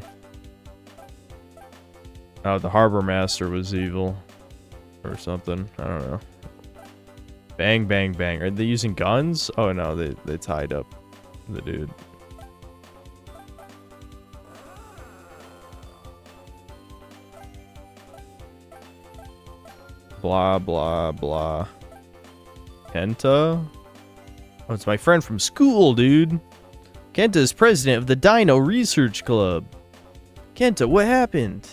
Oh, the Harbor Master was evil. Or something. I don't know. Bang, bang, bang. Are they using guns? Oh, no. They tied up the dude. Blah, blah, blah. Kenta? Oh, it's my friend from school, dude. Kenta is president of the Dino Research Club. Kenta, what happened?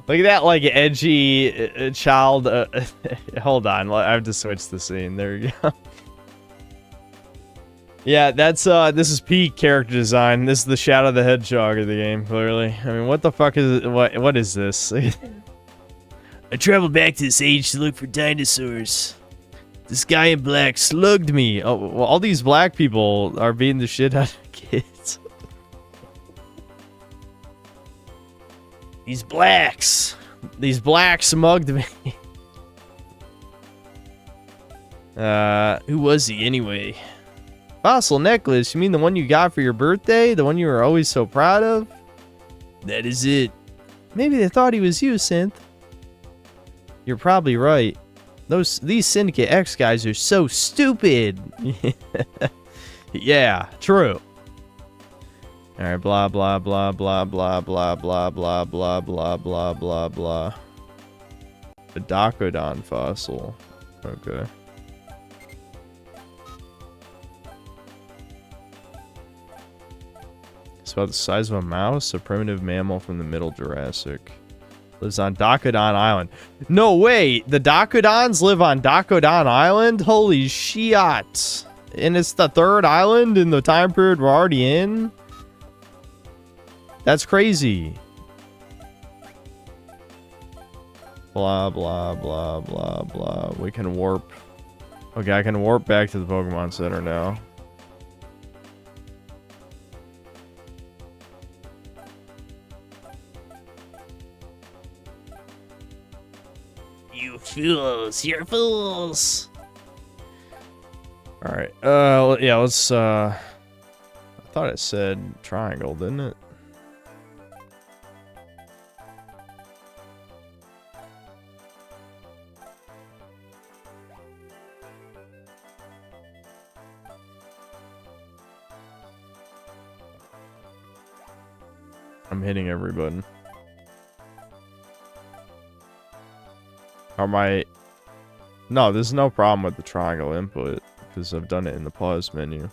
Look at that, like, edgy child. Hold on, I have to switch the scene. There you go. Yeah, that's, this is peak character design. This is the Shadow the Hedgehog of the game, clearly. I mean, what the fuck is it? What is this? I traveled back to this age to look for dinosaurs. This guy in black slugged me. Oh, well, all these black people are beating the shit out of kids. These blacks mugged me. Who was he anyway? Fossil necklace? You mean the one you got for your birthday? The one you were always so proud of? That is it. Maybe they thought he was you, Synth. You're probably right. These Syndicate X guys are so stupid. Yeah, true. Alright, blah blah blah blah blah blah blah blah blah blah blah blah blah. A Docodon fossil. Okay. It's about the size of a mouse, a primitive mammal from the Middle Jurassic. Lives on Docodon Island. No way! The Docodons live on Docodon Island? Holy shit! And it's the third island in the time period we're already in? That's crazy. Blah, blah, blah, blah, blah. We can warp. Okay, I can warp back to the Pokemon Center now. You fools, you're fools. Alright, yeah, let's, I thought it said triangle, didn't it? I'm hitting every button. Are my... No, there's no problem with the triangle input, because I've done it in the pause menu.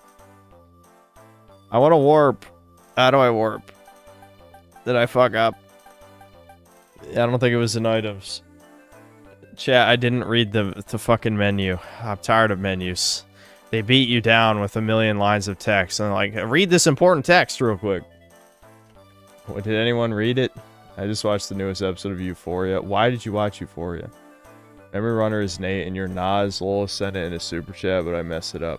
I want to warp. How do I warp? Did I fuck up? I don't think it was in items. Chat, I didn't read the fucking menu. I'm tired of menus. They beat you down with a million lines of text. And like, read this important text real quick. What, did anyone read it? I just watched the newest episode of Euphoria. Why did you watch Euphoria? Memory runner is Nate, and your Nas Lowell sent it in a super chat, but I messed it up.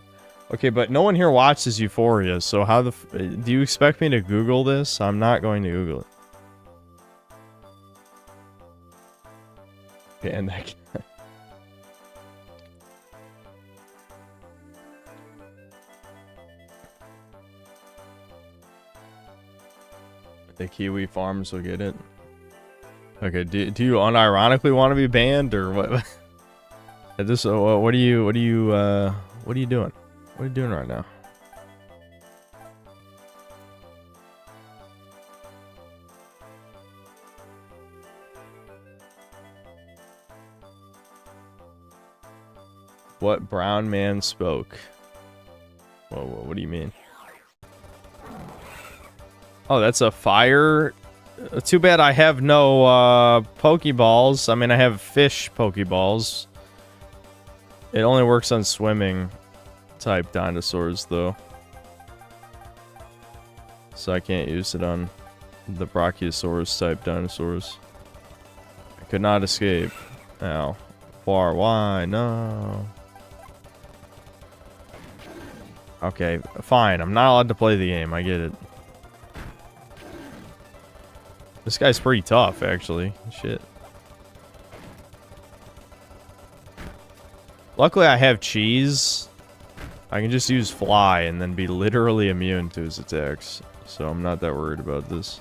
Okay, but no one here watches Euphoria, so how the do you expect me to Google this? I'm not going to Google it. Okay, and that the Kiwi farms will get it. Okay, do you unironically want to be banned or what? This what are you doing? What are you doing right now? What brown man spoke? What do you mean? Oh, that's a fire. Too bad I have no Pokeballs. I mean, I have fish Pokeballs. It only works on swimming type dinosaurs, though. So I can't use it on the Brachiosaurus type dinosaurs. I could not escape. Ow. Why? No. Okay, fine. I'm not allowed to play the game. I get it. This guy's pretty tough, actually. Shit. Luckily, I have cheese. I can just use fly and then be literally immune to his attacks. So I'm not that worried about this.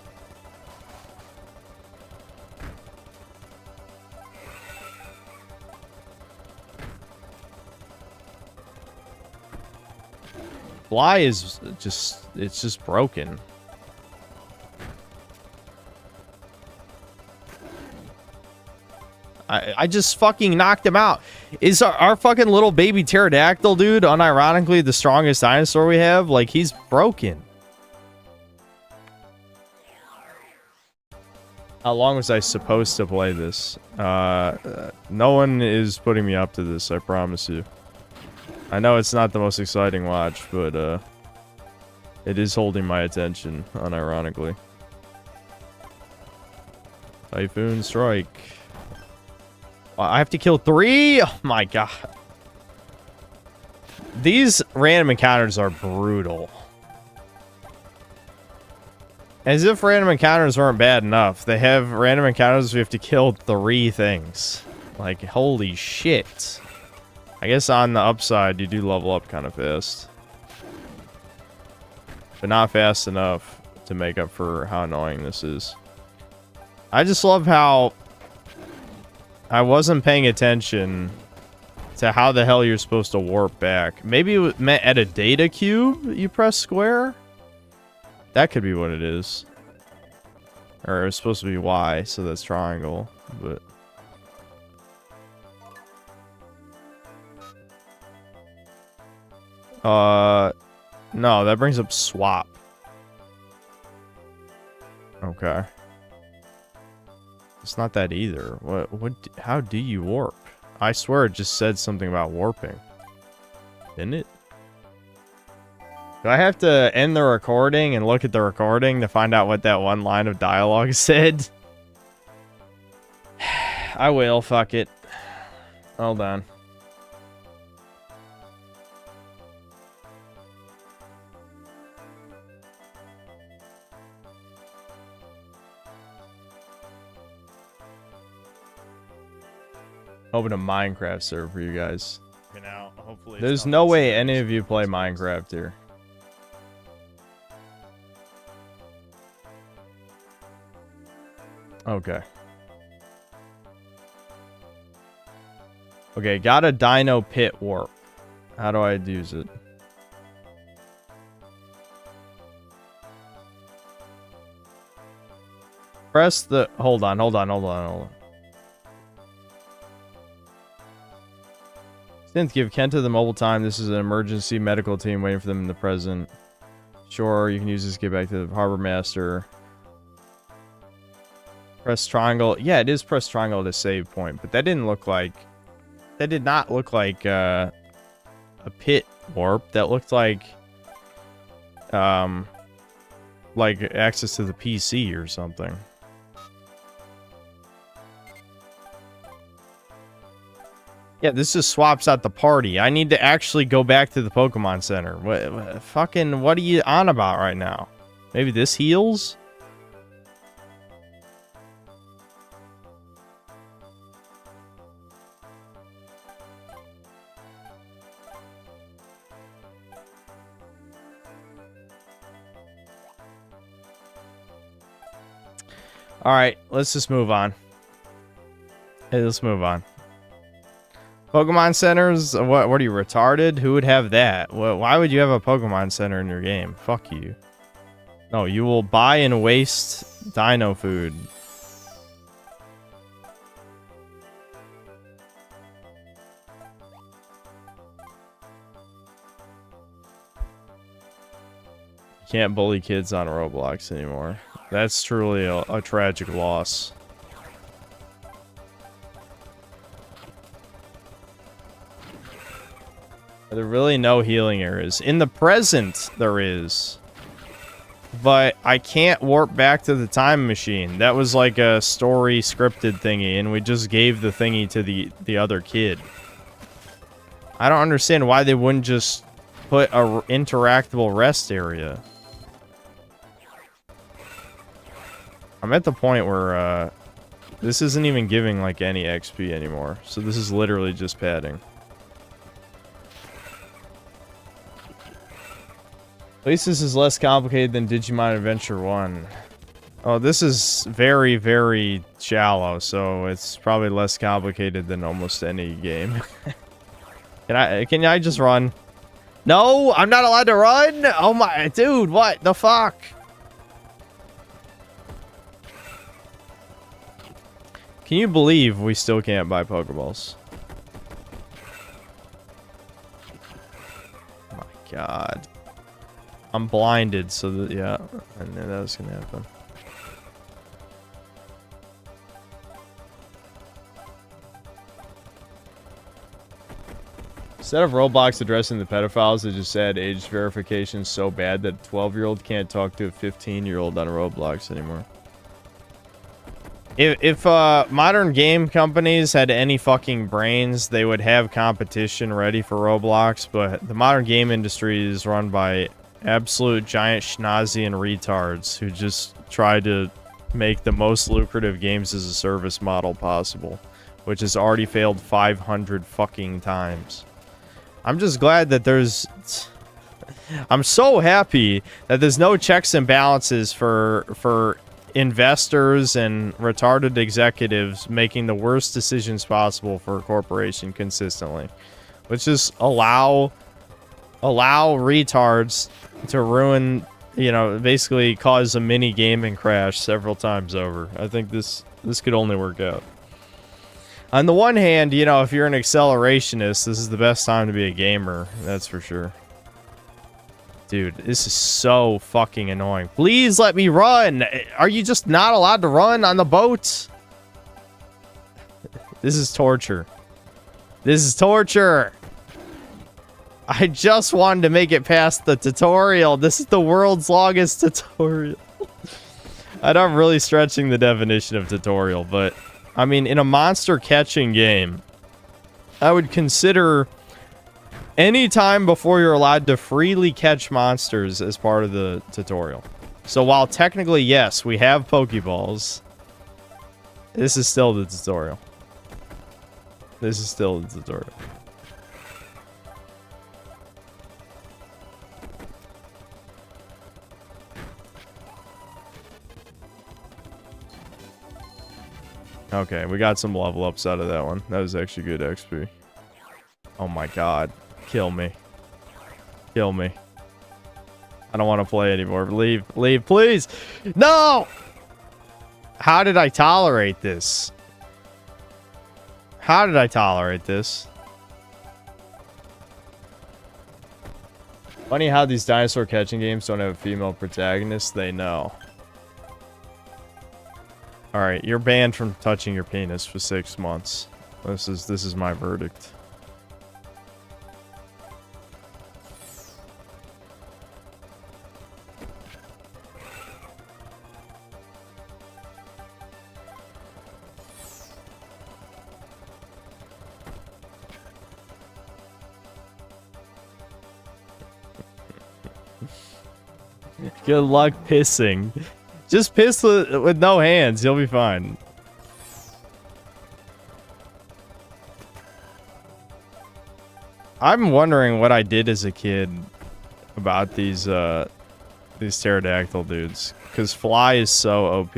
Fly is just... it's just broken. I just fucking knocked him out. Is our fucking little baby pterodactyl dude unironically the strongest dinosaur we have? Like, he's broken. How long was I supposed to play this? No one is putting me up to this, I promise you. I know it's not the most exciting watch, but it is holding my attention, unironically. Typhoon Strike. I have to kill 3? Oh my god. These random encounters are brutal. As if random encounters weren't bad enough. They have random encounters we have to kill 3 things. Like, holy shit. I guess on the upside, you do level up kind of fast. But not fast enough to make up for how annoying this is. I just love how I wasn't paying attention to how the hell you're supposed to warp back. Maybe it meant at a data cube you press square? That could be what it is. Or it was supposed to be Y, so that's triangle, but... No, that brings up swap. Okay. It's not that either. How do you warp? I swear it just said something about warping. Didn't it? Do I have to end the recording and look at the recording to find out what that one line of dialogue said? I will, fuck it. Hold on. Open a Minecraft server for you guys. Okay, now, hopefully there's no way any of you play Minecraft here. Okay. Okay, got a dino pit warp. How do I use it? Press the... Hold on. Synth, give Kenta the mobile time. This is an emergency medical team waiting for them in the present. Sure, you can use this to get back to the harbor master. Press triangle. Yeah, it is press triangle to save point, but that didn't look like... That did not look like a pit warp. That looked like access to the PC or something. Yeah, this just swaps out the party. I need to actually go back to the Pokemon Center. What are you on about right now? Maybe this heals? Alright, let's just move on. Hey, let's move on. Pokemon centers? What are you, retarded? Who would have that? Why would you have a Pokemon center in your game? Fuck you. No, you will buy and waste dino food. You can't bully kids on Roblox anymore. That's truly a tragic loss. Are there really no healing areas? In the present, there is. But I can't warp back to the time machine. That was like a story scripted thingy, and we just gave the thingy to the other kid. I don't understand why they wouldn't just put a interactable rest area. I'm at the point where this isn't even giving like any XP anymore. So this is literally just padding. At least this is less complicated than Digimon Adventure 1. Oh, this is very, very shallow, so it's probably less complicated than almost any game. Can I just run? No, I'm not allowed to run? Oh my, dude, what the fuck? Can you believe we still can't buy Pokeballs? Oh my god. I'm blinded, so that, yeah, I knew that was gonna happen. Instead of Roblox addressing the pedophiles, they just said age verification so bad that a 12-year-old can't talk to a 15-year-old on Roblox anymore. If modern game companies had any fucking brains, they would have competition ready for Roblox, but the modern game industry is run by absolute giant schnazi and retards who just try to make the most lucrative games as a service model possible, which has already failed 500 fucking times. I'm just glad that there's... I'm so happy that there's no checks and balances for investors and retarded executives making the worst decisions possible for a corporation consistently. Let's just allow retards to ruin, you know, basically cause a mini gaming crash several times over. I think this could only work out. On the one hand, you know, if you're an accelerationist, this is the best time to be a gamer. That's for sure. Dude, this is so fucking annoying. Please let me run. Are you just not allowed to run on the boat? This is torture. This is torture. I just wanted to make it past the tutorial. This is the world's longest tutorial. I know I'm really stretching the definition of tutorial, but I mean, in a monster catching game, I would consider any time before you're allowed to freely catch monsters as part of the tutorial. So while technically, yes, we have Pokeballs, this is still the tutorial. This is still the tutorial. Okay, we got some level ups out of that one. That was actually good XP. Oh my god. Kill me. Kill me. I don't want to play anymore. Leave. Leave, please. No! How did I tolerate this? How did I tolerate this? Funny how these dinosaur catching games don't have a female protagonist. They know. Alright, you're banned from touching your penis for 6 months. This is my verdict. Good luck pissing. Just piss with no hands. You'll be fine. I'm wondering what I did as a kid about these pterodactyl dudes. Because Fly is so OP.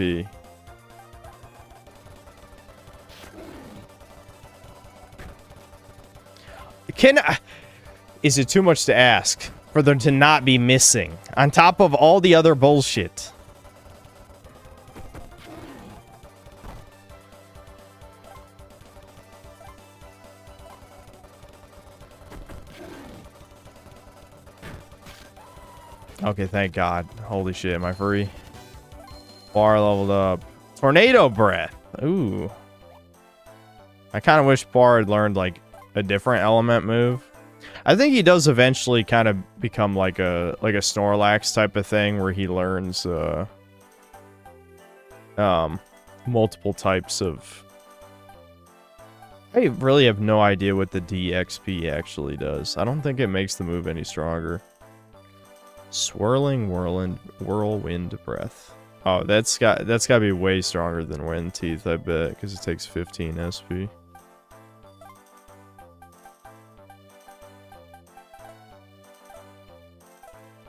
Is it too much to ask for them to not be missing on top of all the other bullshit? Okay, thank God. Holy shit, am I free? Bar leveled up. Tornado breath. Ooh. I kind of wish Bar had learned like a different element move. I think he does eventually kind of become like a Snorlax type of thing where he learns multiple types of... I really have no idea what the DXP actually does. I don't think it makes the move any stronger. Swirling whirlwind breath. Oh, that's got to be way stronger than Wind Teeth, I bet, because it takes 15 SP.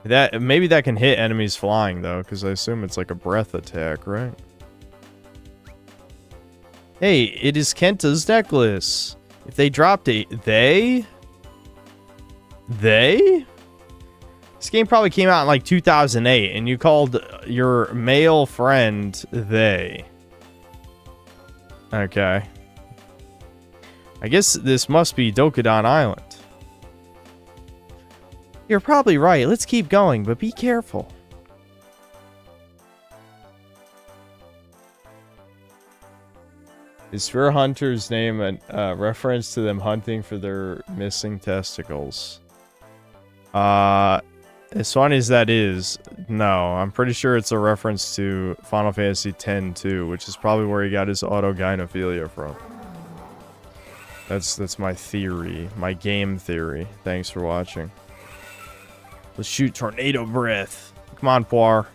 Maybe that can hit enemies flying though, because I assume it's like a breath attack, right? Hey, it is Kenta's necklace. If they dropped it, they? This game probably came out in like 2008, and you called your male friend they. Okay. I guess this must be Dokudon Island. You're probably right. Let's keep going, but be careful. Is Sphere Hunter's name a reference to them hunting for their missing testicles? As funny as that is, no. I'm pretty sure it's a reference to Final Fantasy X-2, which is probably where he got his autogynephilia from. That's my theory. My game theory. Thanks for watching. Let's shoot Tornado Breath. Come on, Poir.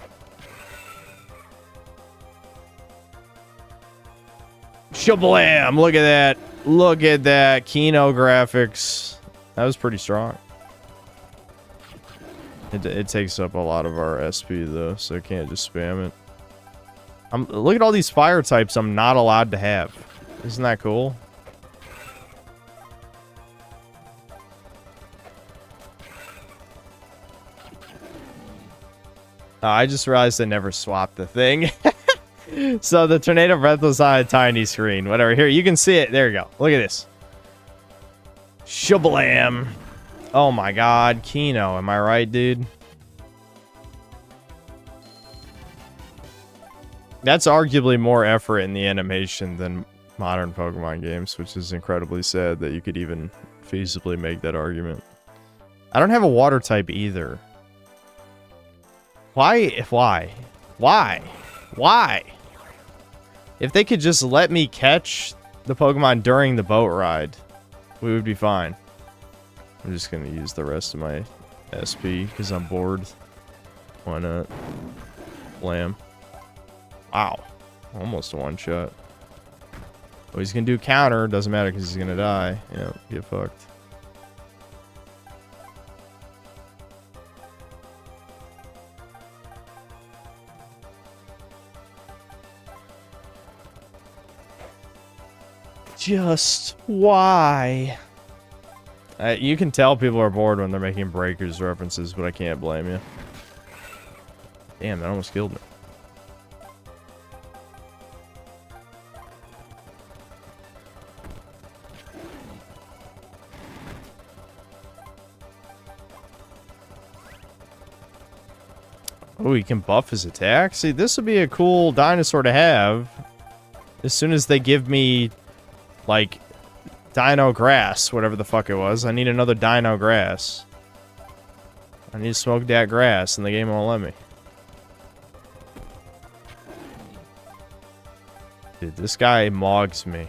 Shablam! Look at that. Look at that. Kino graphics. That was pretty strong. It takes up a lot of our SP though, so I can't just spam it. Look at all these fire types I'm not allowed to have. Isn't that cool? I just realized I never swapped the thing. So the tornado breath was on a tiny screen. Whatever. Here, you can see it. There you go. Look at this. Shablam. Oh my god. Kino. Am I right, dude? That's arguably more effort in the animation than modern Pokemon games, which is incredibly sad that you could even feasibly make that argument. I don't have a water type either. Why? Why? If they could just let me catch the Pokemon during the boat ride, we would be fine. I'm just gonna use the rest of my SP because I'm bored. Why not? Lamb. Wow. Almost a one-shot. Oh, he's gonna do counter. Doesn't matter because he's gonna die. Yeah, get fucked. Just why? You can tell people are bored when they're making Breakers references, but I can't blame you. Damn, that almost killed me. Oh, he can buff his attack? See, this would be a cool dinosaur to have. As soon as they give me, like, Dino Grass, whatever the fuck it was. I need another Dino Grass. I need to smoke that grass, and the game won't let me. Dude, this guy mogs me.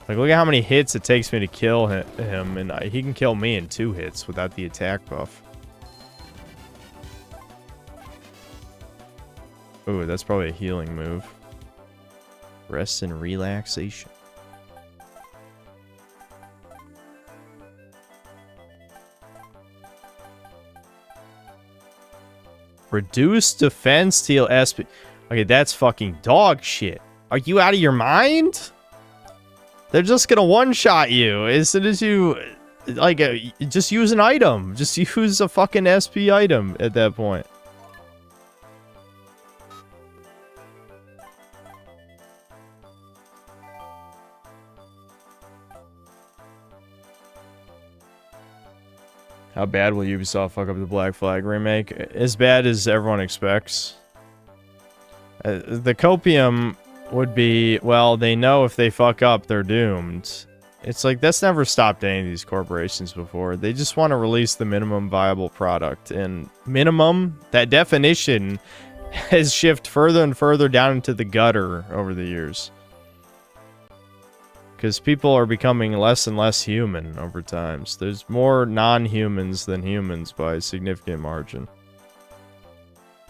Like, look at how many hits it takes me to kill him, and he can kill me in 2 hits without the attack buff. Ooh, that's probably a healing move. Rest and relaxation. Reduce defense heal SP. Okay, that's fucking dog shit. Are you out of your mind? They're just gonna one-shot you as soon as you, like, just use an item. Just use a fucking SP item at that point. How bad will Ubisoft fuck up the Black Flag remake? As bad as everyone expects. The copium would be, well, they know if they fuck up, they're doomed. It's like, that's never stopped any of these corporations before. They just want to release the minimum viable product. And minimum, that definition has shifted further and further down into the gutter over the years. Because people are becoming less and less human over time. So there's more non-humans than humans by a significant margin.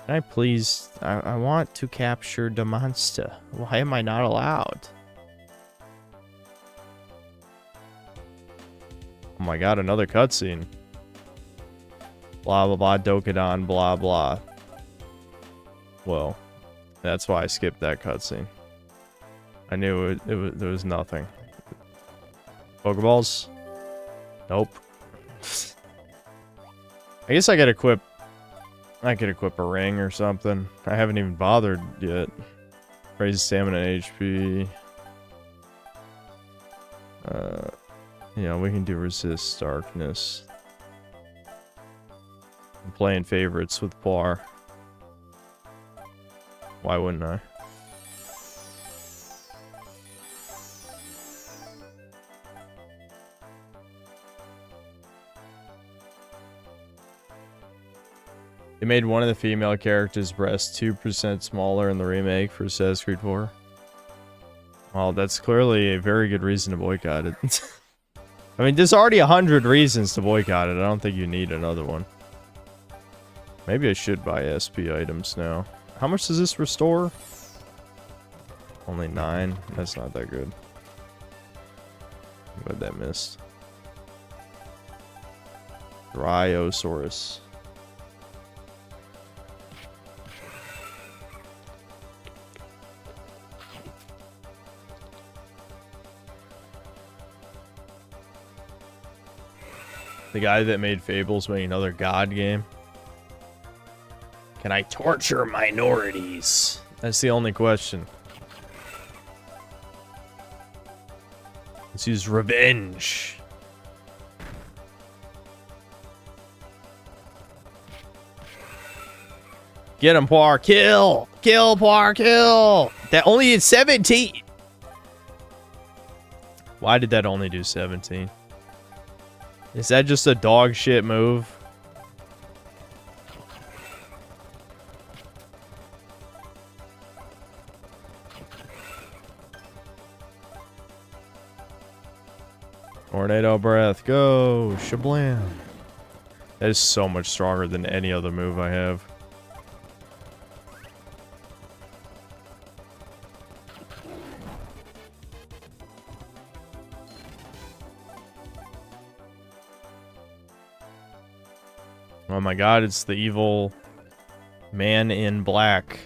Can I please... I want to capture the monster. Why am I not allowed? Oh my god, another cutscene. Blah, blah, blah, Dokadon, blah, blah. Well, that's why I skipped that cutscene. I knew there was nothing. Pokeballs? Nope. I guess I could equip a ring or something. I haven't even bothered yet. Raise stamina and HP. Yeah, we can do resist darkness. I'm playing favorites with Poir. Why wouldn't I? They made one of the female characters' breasts 2% smaller in the remake for Assassin's Creed 4. Well, that's clearly a very good reason to boycott it. I mean, there's already 100 reasons to boycott it. I don't think you need another one. Maybe I should buy SP items now. How much does this restore? Only 9. That's not that good. But that missed. Dryosaurus. The guy that made Fables made another God game. Can I torture minorities? That's the only question. Let's use revenge. Get him, Poir. Kill! Kill, Poir, kill! That only did 17. Why did that only do 17? Is that just a dog shit move? Tornado breath, go! Shablam! That is so much stronger than any other move I have. Oh my god, it's the evil man in black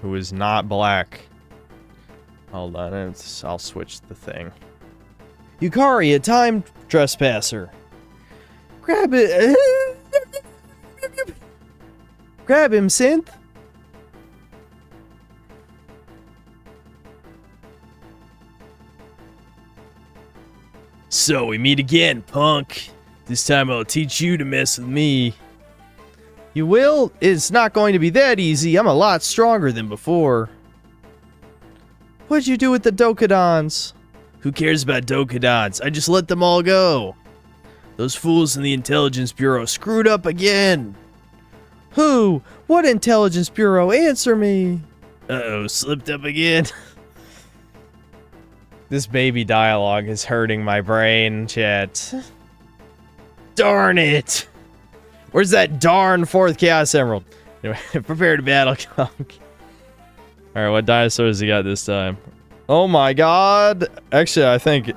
who is not black. Hold on, I'll switch the thing. Yukari, a time trespasser. Grab it. Grab him, Synth. So we meet again, punk. This time I'll teach you to mess with me. You will? It's not going to be that easy. I'm a lot stronger than before. What'd you do with the Dokadons? Who cares about Dokadons? I just let them all go. Those fools in the Intelligence Bureau screwed up again. Who? What Intelligence Bureau? Answer me. Uh-oh, slipped up again. This baby dialogue is hurting my brain, chat. Darn it. Where's that darn 4th Chaos Emerald? Anyway, prepare to battle. Alright, what dinosaurs he got this time? Oh my god! Actually, I think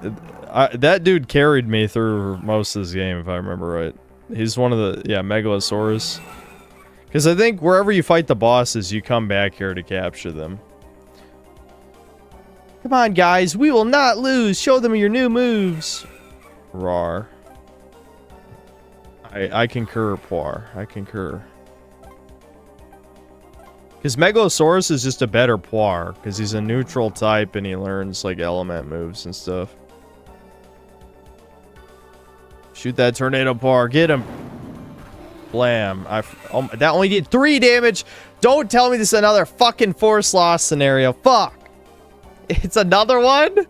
that dude carried me through most of this game, if I remember right. He's one of the, yeah, Megalosaurus. Because I think wherever you fight the bosses, you come back here to capture them. Come on, guys, we will not lose. Show them your new moves. Rawr. I concur, Poir. I concur. Because Megalosaurus is just a better Poir, because he's a neutral type and he learns, like, element moves and stuff. Shoot that tornado, Poir. Get him. Blam. Oh, that only did 3 damage. Don't tell me this is another fucking force loss scenario. Fuck. It's another one?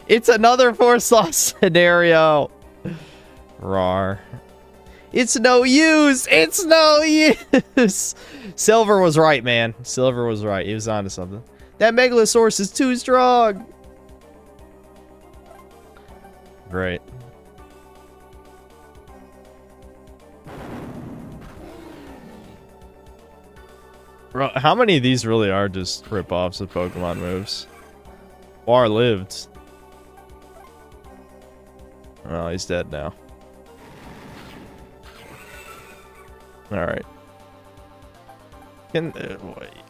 It's another force loss scenario. Rawr. It's no use! It's no use! Silver was right, man. Silver was right. He was onto something. That Megalosaurus is too strong! Great. Bro, how many of these really are just rip-offs of Pokemon moves? Poir lived. Oh, he's dead now. Alright.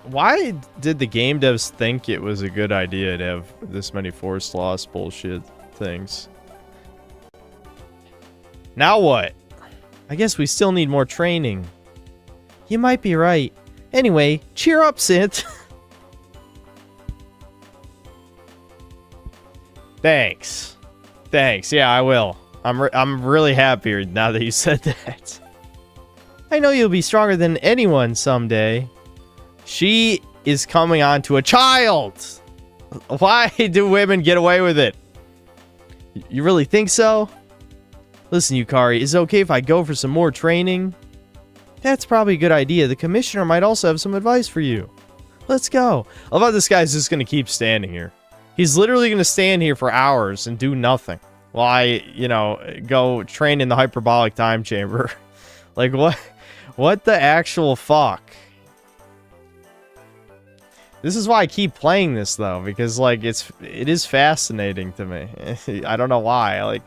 Why did the game devs think it was a good idea to have this many force loss bullshit things? Now what? I guess we still need more training. You might be right. Anyway, cheer up, Synth. Thanks. Thanks. Yeah, I will. I'm really happy now that you said that. I know you'll be stronger than anyone someday. She is coming on to a child. Why do women get away with it? You really think so? Listen, Yukari, is it okay if I go for some more training? That's probably a good idea. The commissioner might also have some advice for you. Let's go. I love how this guy's just going to keep standing here. He's literally going to stand here for hours and do nothing. While I, you know, go train in the hyperbolic time chamber. Like, what? What the actual fuck? This is why I keep playing this, though, because, like, it is fascinating to me. I don't know why. Like,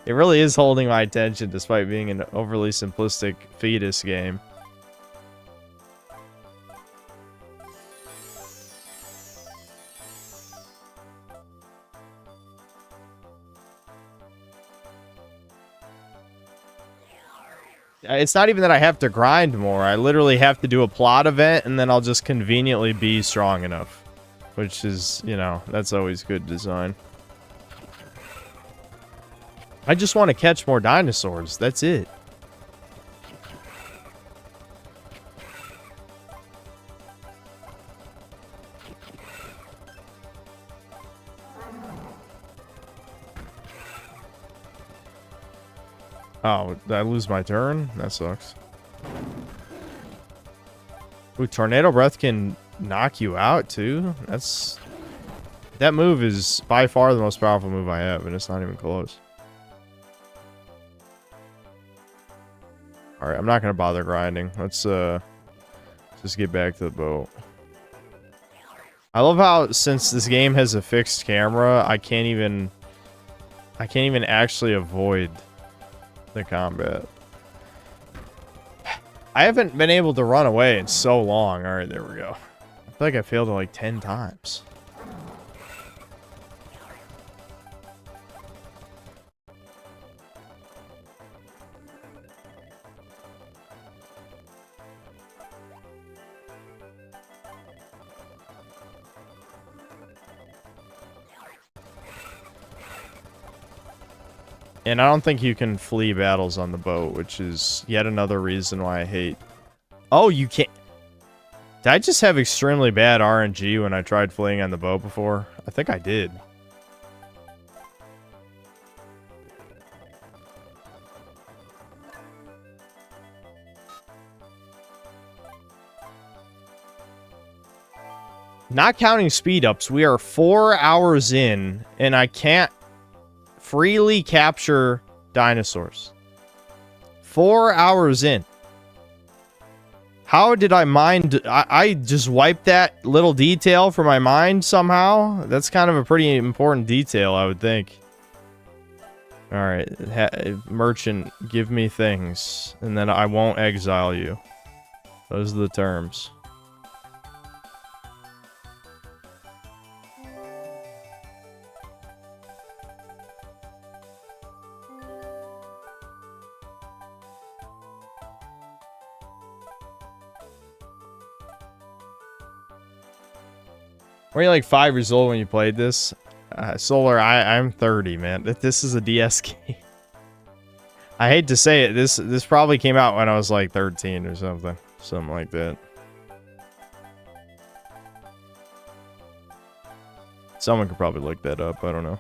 It really is holding my attention despite being an overly simplistic fetus game. It's not even that I have to grind more. I literally have to do a plot event, and then I'll just conveniently be strong enough. Which is, you know, that's always good design. I just want to catch more dinosaurs. That's it. Oh, did I lose my turn? That sucks. Ooh, Tornado Breath can knock you out, too? That move is by far the most powerful move I have, and it's not even close. Alright, I'm not gonna bother grinding. Let's just get back to the boat. I love how, since this game has a fixed camera, I can't even actually avoid the combat. I haven't been able to run away in so long. Alright, there we go. I feel like I failed it like 10 times. And I don't think you can flee battles on the boat, which is yet another reason why I hate... Oh, you can't... Did I just have extremely bad RNG when I tried fleeing on the boat before? I think I did. Not counting speed ups, we are 4 hours in, and I can't freely capture dinosaurs. 4 hours in. How did I mind? I just wiped that little detail from my mind somehow? That's kind of a pretty important detail, I would think. Alright, merchant, give me things, and then I won't exile you. Those are the terms. Were you like 5 years old when you played this? Solar, I'm 30, man. This is a DS game. I hate to say it, this probably came out when I was like 13 or something. Something like that. Someone could probably look that up, I don't know.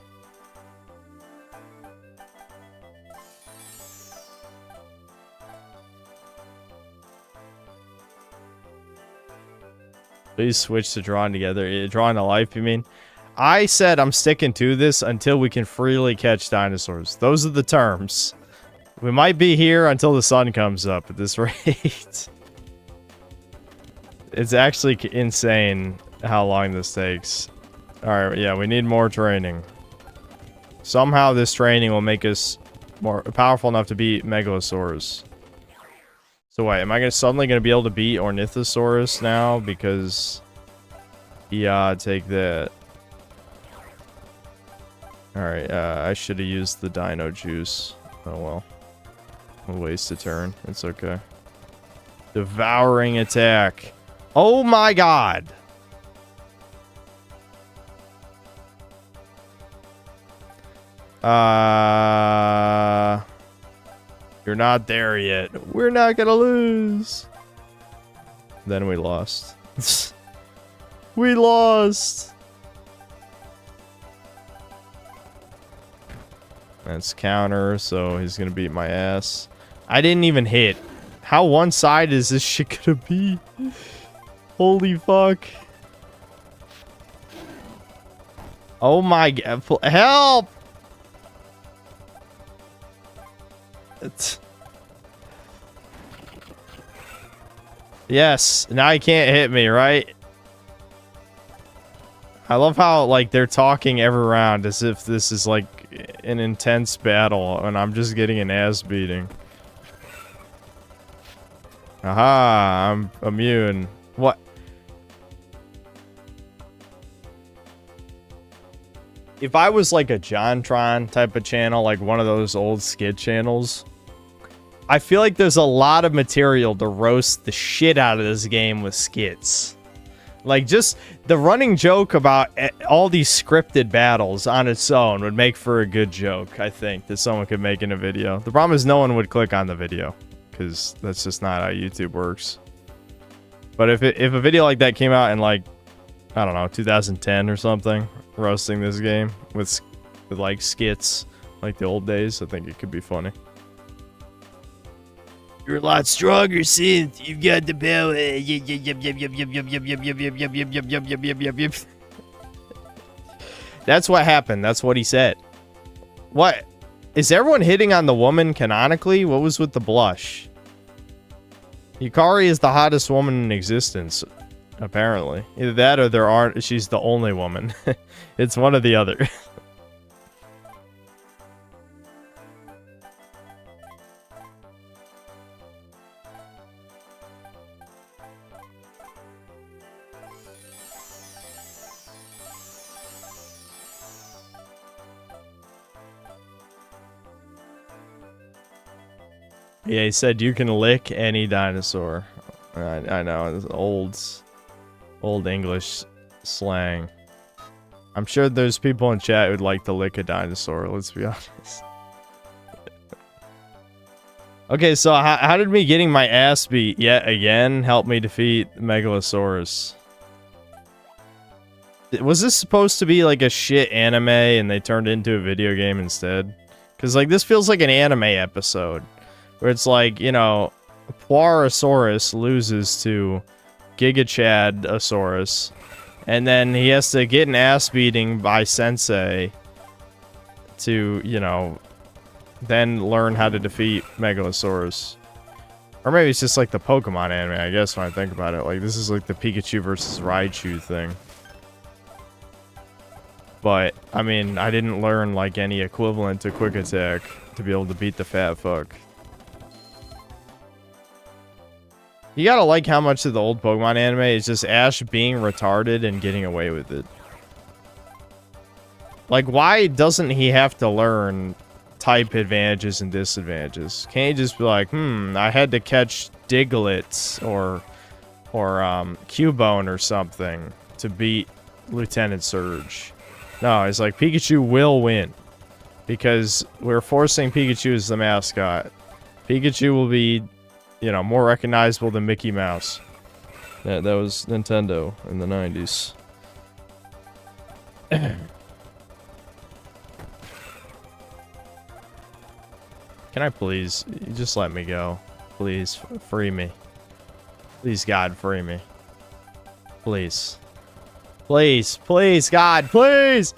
Please switch to drawing together. Drawing to life, you mean? I said I'm sticking to this until we can freely catch dinosaurs. Those are the terms. We might be here until the sun comes up at this rate. It's actually insane how long this takes. Alright, yeah, we need more training. Somehow this training will make us more powerful enough to beat Megalosaurus. So wait, am I suddenly going to be able to beat Ornithosaurus now? Because... yeah, take that. Alright, I should have used the dino juice. Oh well. We'll waste a turn. It's okay. Devouring attack. Oh my god! You're not there yet. We're not gonna lose. Then we lost. We lost. That's counter, so he's gonna beat my ass. I didn't even hit. How one-sided is this shit gonna be? Holy fuck. Oh my god. Help! Yes, now he can't hit me, right? I love how, like, they're talking every round as if this is, like, an intense battle and I'm just getting an ass beating. Aha, I'm immune. What? If I was like a JonTron type of channel, like one of those old skit channels, I feel like there's a lot of material to roast the shit out of this game with skits. Like, just the running joke about all these scripted battles on its own would make for a good joke, I think, that someone could make in a video. The problem is no one would click on the video, because that's just not how YouTube works. But if a video like that came out in, like, I don't know, 2010 or something, roasting this game with like, skits, like the old days, I think it could be funny. You're a lot stronger, Synth. You've got the power. That's what happened. That's what he said. What? Is everyone hitting on the woman canonically? What was with the blush? Yukari is the hottest woman in existence, apparently. Either that or she's the only woman. It's one or the other. Yeah, he said you can lick any dinosaur. I know, it's old English slang. I'm sure there's people in chat who'd like to lick a dinosaur, let's be honest. Okay, so how did me getting my ass beat yet again help me defeat Megalosaurus? Was this supposed to be like a shit anime and they turned it into a video game instead? Because, like, this feels like an anime episode. Where it's like, you know, Poirosaurus loses to Gigachadosaurus, and then he has to get an ass beating by Sensei to, you know, then learn how to defeat Megalosaurus. Or maybe it's just like the Pokemon anime, I guess, when I think about it. Like, this is like the Pikachu versus Raichu thing. But, I mean, I didn't learn, like, any equivalent to Quick Attack to be able to beat the fat fuck. You gotta like how much of the old Pokemon anime is just Ash being retarded and getting away with it. Like, why doesn't he have to learn type advantages and disadvantages? Can't he just be like, I had to catch Diglett or Cubone or something to beat Lieutenant Surge? No, it's like, Pikachu will win. Because we're forcing Pikachu as the mascot. Pikachu will be, you know, more recognizable than Mickey Mouse. Yeah, that was Nintendo in the 90s. Can I please, just let me go? Please, free me. Please, God, free me. Please. Please, please, God, please!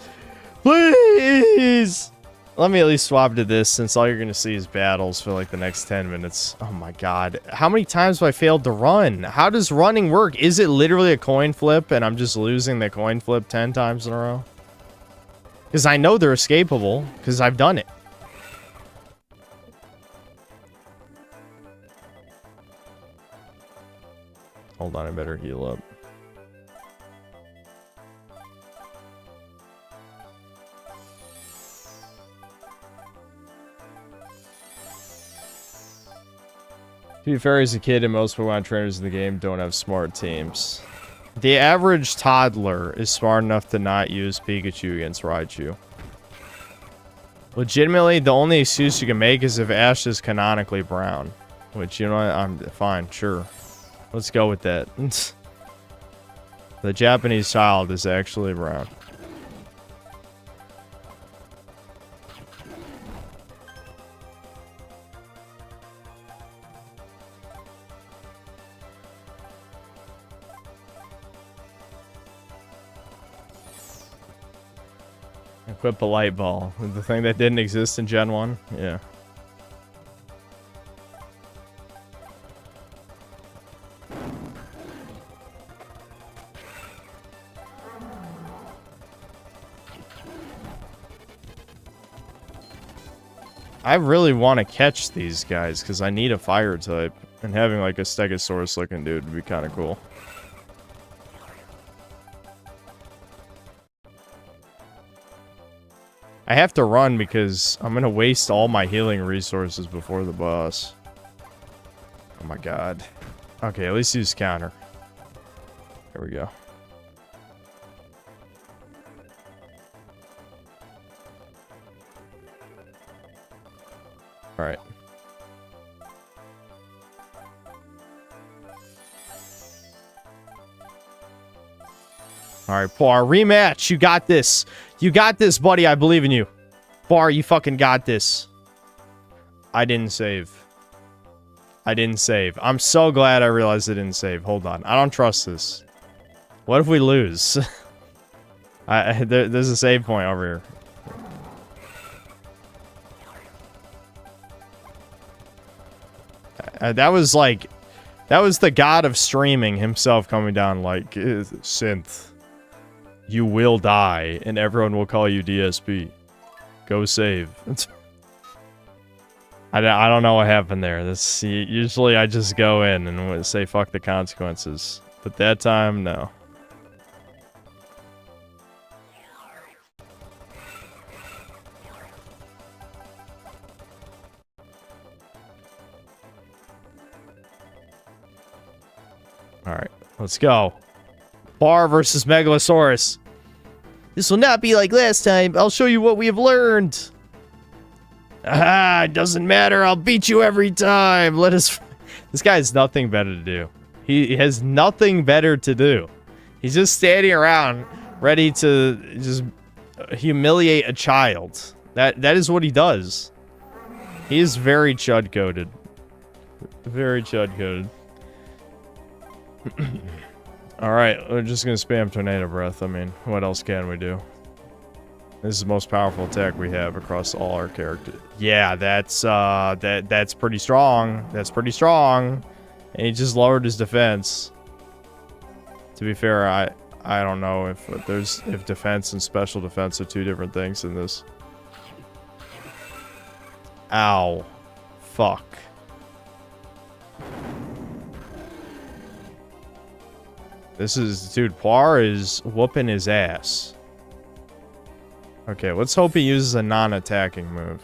Please! Let me at least swap to this, since all you're going to see is battles for, like, the next 10 minutes. Oh my god. How many times have I failed to run? How does running work? Is it literally a coin flip, and I'm just losing the coin flip 10 times in a row? Because I know they're escapable, because I've done it. Hold on, I better heal up. To be fair, as a kid and most Pokemon trainers in the game don't have smart teams. The average toddler is smart enough to not use Pikachu against Raichu. Legitimately, the only excuse you can make is if Ash is canonically brown. Which, you know what, I'm fine, sure. Let's go with that. The Japanese child is actually brown. Equip a light ball. The thing that didn't exist in Gen 1? Yeah. I really want to catch these guys because I need a fire type. And having like a Stegosaurus looking dude would be kind of cool. I have to run because I'm going to waste all my healing resources before the boss. Oh my god. Okay, at least use counter. There we go. Alright. Alright, Bar, rematch. You got this. You got this, buddy. I believe in you. Bar, you fucking got this. I didn't save. I didn't save. I'm so glad I realized I didn't save. Hold on. I don't trust this. What if we lose? There's a save point over here. That was the god of streaming himself coming down like, Synth, you will die and everyone will call you DSP. Go save. I don't know what happened there. Usually I just go in and say fuck the consequences. But that time, no. Alright, let's go. Bar versus Megalosaurus. This will not be like last time. I'll show you what we have learned. Ah, it doesn't matter. I'll beat you every time. Let us... This guy has nothing better to do. He has nothing better to do. He's just standing around ready to just humiliate a child. That is what he does. He is very chud-coded. Very chud-coded. Alright, we're just gonna spam Tornado Breath. I mean, what else can we do? This is the most powerful attack we have across all our characters. Yeah, that's pretty strong. That's pretty strong. And he just lowered his defense. To be fair, I don't know if defense and special defense are two different things in this. Ow. Fuck. This is... Dude, Poir is whooping his ass. Okay, let's hope he uses a non-attacking move.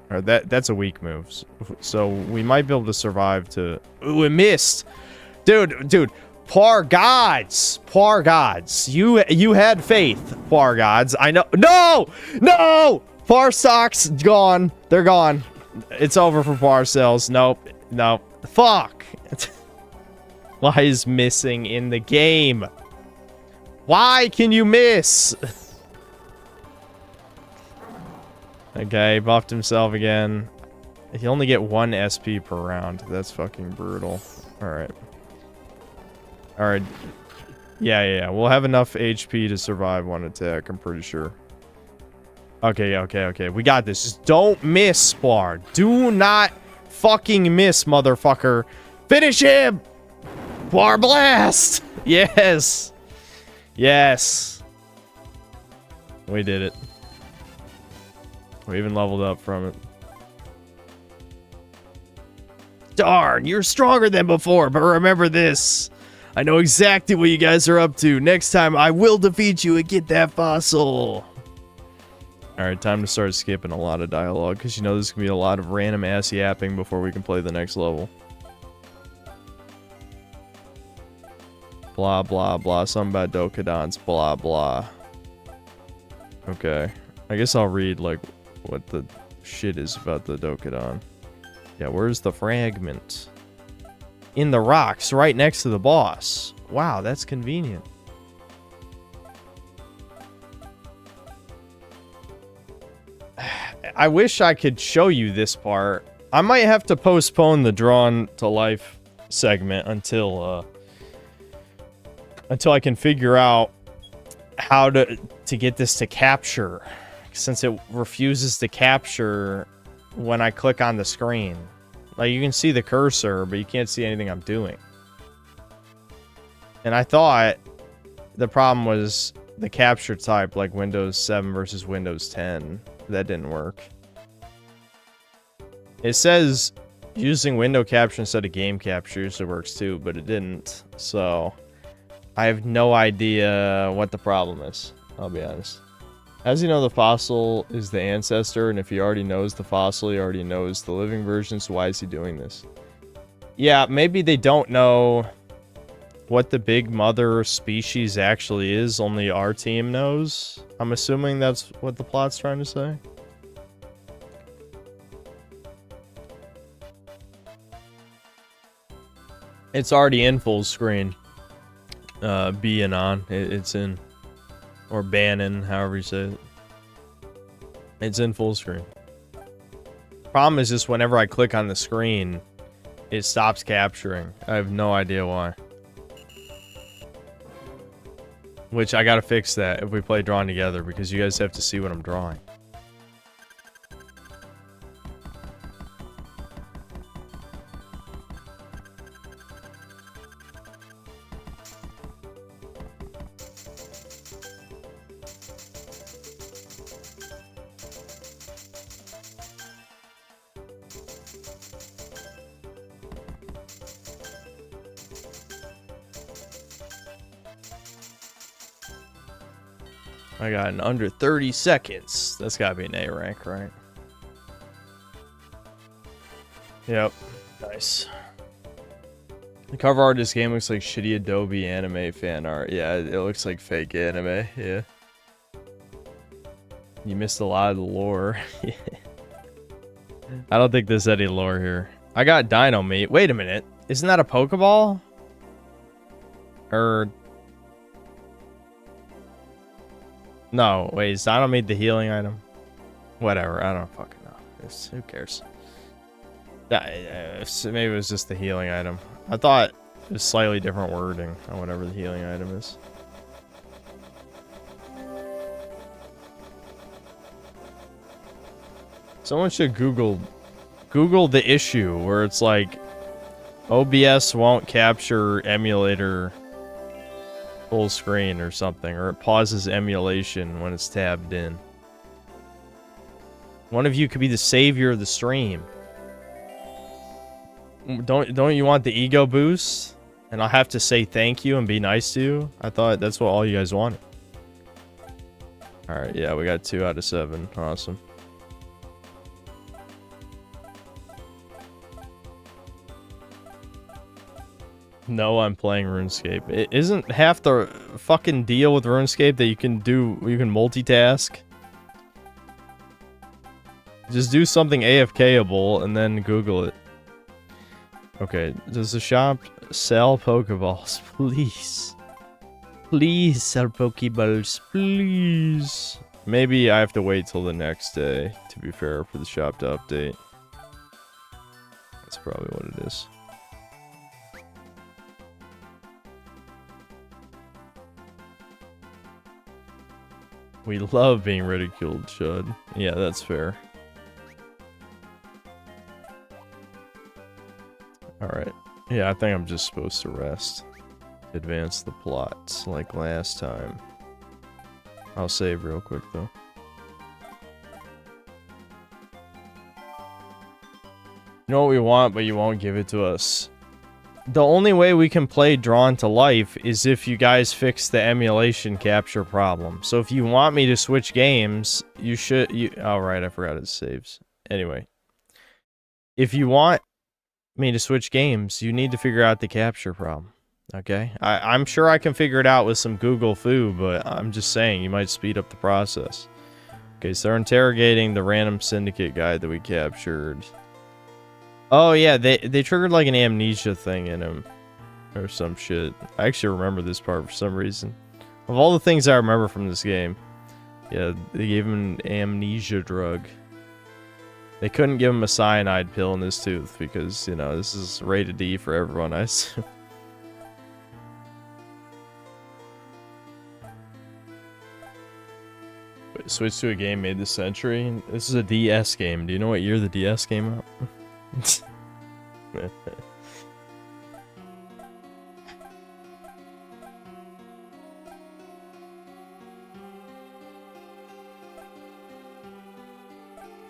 Or that's a weak move. So we might be able to survive to... Ooh, it missed! Dude. Poir gods! Poir gods. You had faith, Poir gods. I know... No! Poir socks, gone. They're gone. It's over for Poir cells. Nope. Fuck! Why is missing in the game? Why can you miss? Okay, buffed himself again. He only get 1 SP per round. That's fucking brutal. Alright. Alright. Yeah. We'll have enough HP to survive 1 attack, I'm pretty sure. Okay. We got this. Just don't miss, Splar. Do not fucking miss, motherfucker. Finish him! Poir blast! Yes! We did it. We even leveled up from it. Darn, you're stronger than before, but remember this. I know exactly what you guys are up to. Next time, I will defeat you and get that fossil. Alright, time to start skipping a lot of dialogue, because you know there's going to be a lot of random ass yapping before we can play the next level. Blah, blah, blah. Something about Dokadons. Blah, blah. Okay. I guess I'll read, like, what the shit is about the Dokadon. Yeah, where's the fragment? In the rocks, right next to the boss. Wow, that's convenient. I wish I could show you this part. I might have to postpone the Drawn to Life segment until I can figure out how to get this to capture, since it refuses to capture when I click on the screen. Like, you can see the cursor, but you can't see anything I'm doing. And I thought the problem was the capture type, like Windows 7 versus Windows 10. That didn't work. It says using window capture instead of game capture usually works too, but it didn't. So I have no idea what the problem is. I'll be honest. As you know, the fossil is the ancestor, and if he already knows the fossil, he already knows the living version, so why is he doing this? Yeah, maybe they don't know what the big mother species actually is, only our team knows. I'm assuming that's what the plot's trying to say. It's already in full screen. B and on. It's in. Or Bannon, however you say it. It's in full screen. Problem is just whenever I click on the screen, it stops capturing. I have no idea why. Which I gotta fix that if we play drawing together, because you guys have to see what I'm drawing. I got in under 30 seconds. That's gotta be an A rank, right? Yep. Nice. The cover art of this game looks like shitty Adobe anime fan art. Yeah, it looks like fake anime. Yeah. You missed a lot of the lore. I don't think there's any lore here. I got dino meat. Wait a minute. Isn't that a Pokeball? Or... No, wait, is Dino made the healing item? Whatever, I don't fucking know. Who cares? Maybe it was just the healing item. I thought it was slightly different wording on whatever the healing item is. Someone should Google the issue where it's like OBS won't capture emulator full screen or something, or it pauses emulation when it's tabbed in. One of you could be the savior of the stream. Don't you want the ego boost? And I'll have to say thank you and be nice to you? I thought that's what all you guys wanted. Alright, yeah, we got 2 out of 7. Awesome. No, I'm playing RuneScape. It isn't half the fucking deal with RuneScape that you can multitask. Just do something AFK-able and then Google it. Okay, does the shop sell Pokeballs? Please. Please sell Pokeballs, please. Maybe I have to wait till the next day, to be fair, for the shop to update. That's probably what it is. We love being ridiculed, Chud. Yeah, that's fair. Alright. Yeah, I think I'm just supposed to rest. Advance the plot, like last time. I'll save real quick, though. You know what we want, but you won't give it to us. The only way we can play Drawn to Life is if you guys fix the emulation capture problem. So if you want me to switch games, you should... Oh, right, I forgot it saves. Anyway. If you want me to switch games, you need to figure out the capture problem. Okay? I'm sure I can figure it out with some Google Foo, but I'm just saying, you might speed up the process. Okay, so they're interrogating the random syndicate guy that we captured. Oh, yeah, they triggered like an amnesia thing in him. Or some shit. I actually remember this part for some reason. Of all the things I remember from this game. Yeah, they gave him an amnesia drug. They couldn't give him a cyanide pill in his tooth because, you know, this is rated D for everyone, I assume. Wait, switch to a game made this century? This is a DS game. Do you know what year the DS came out?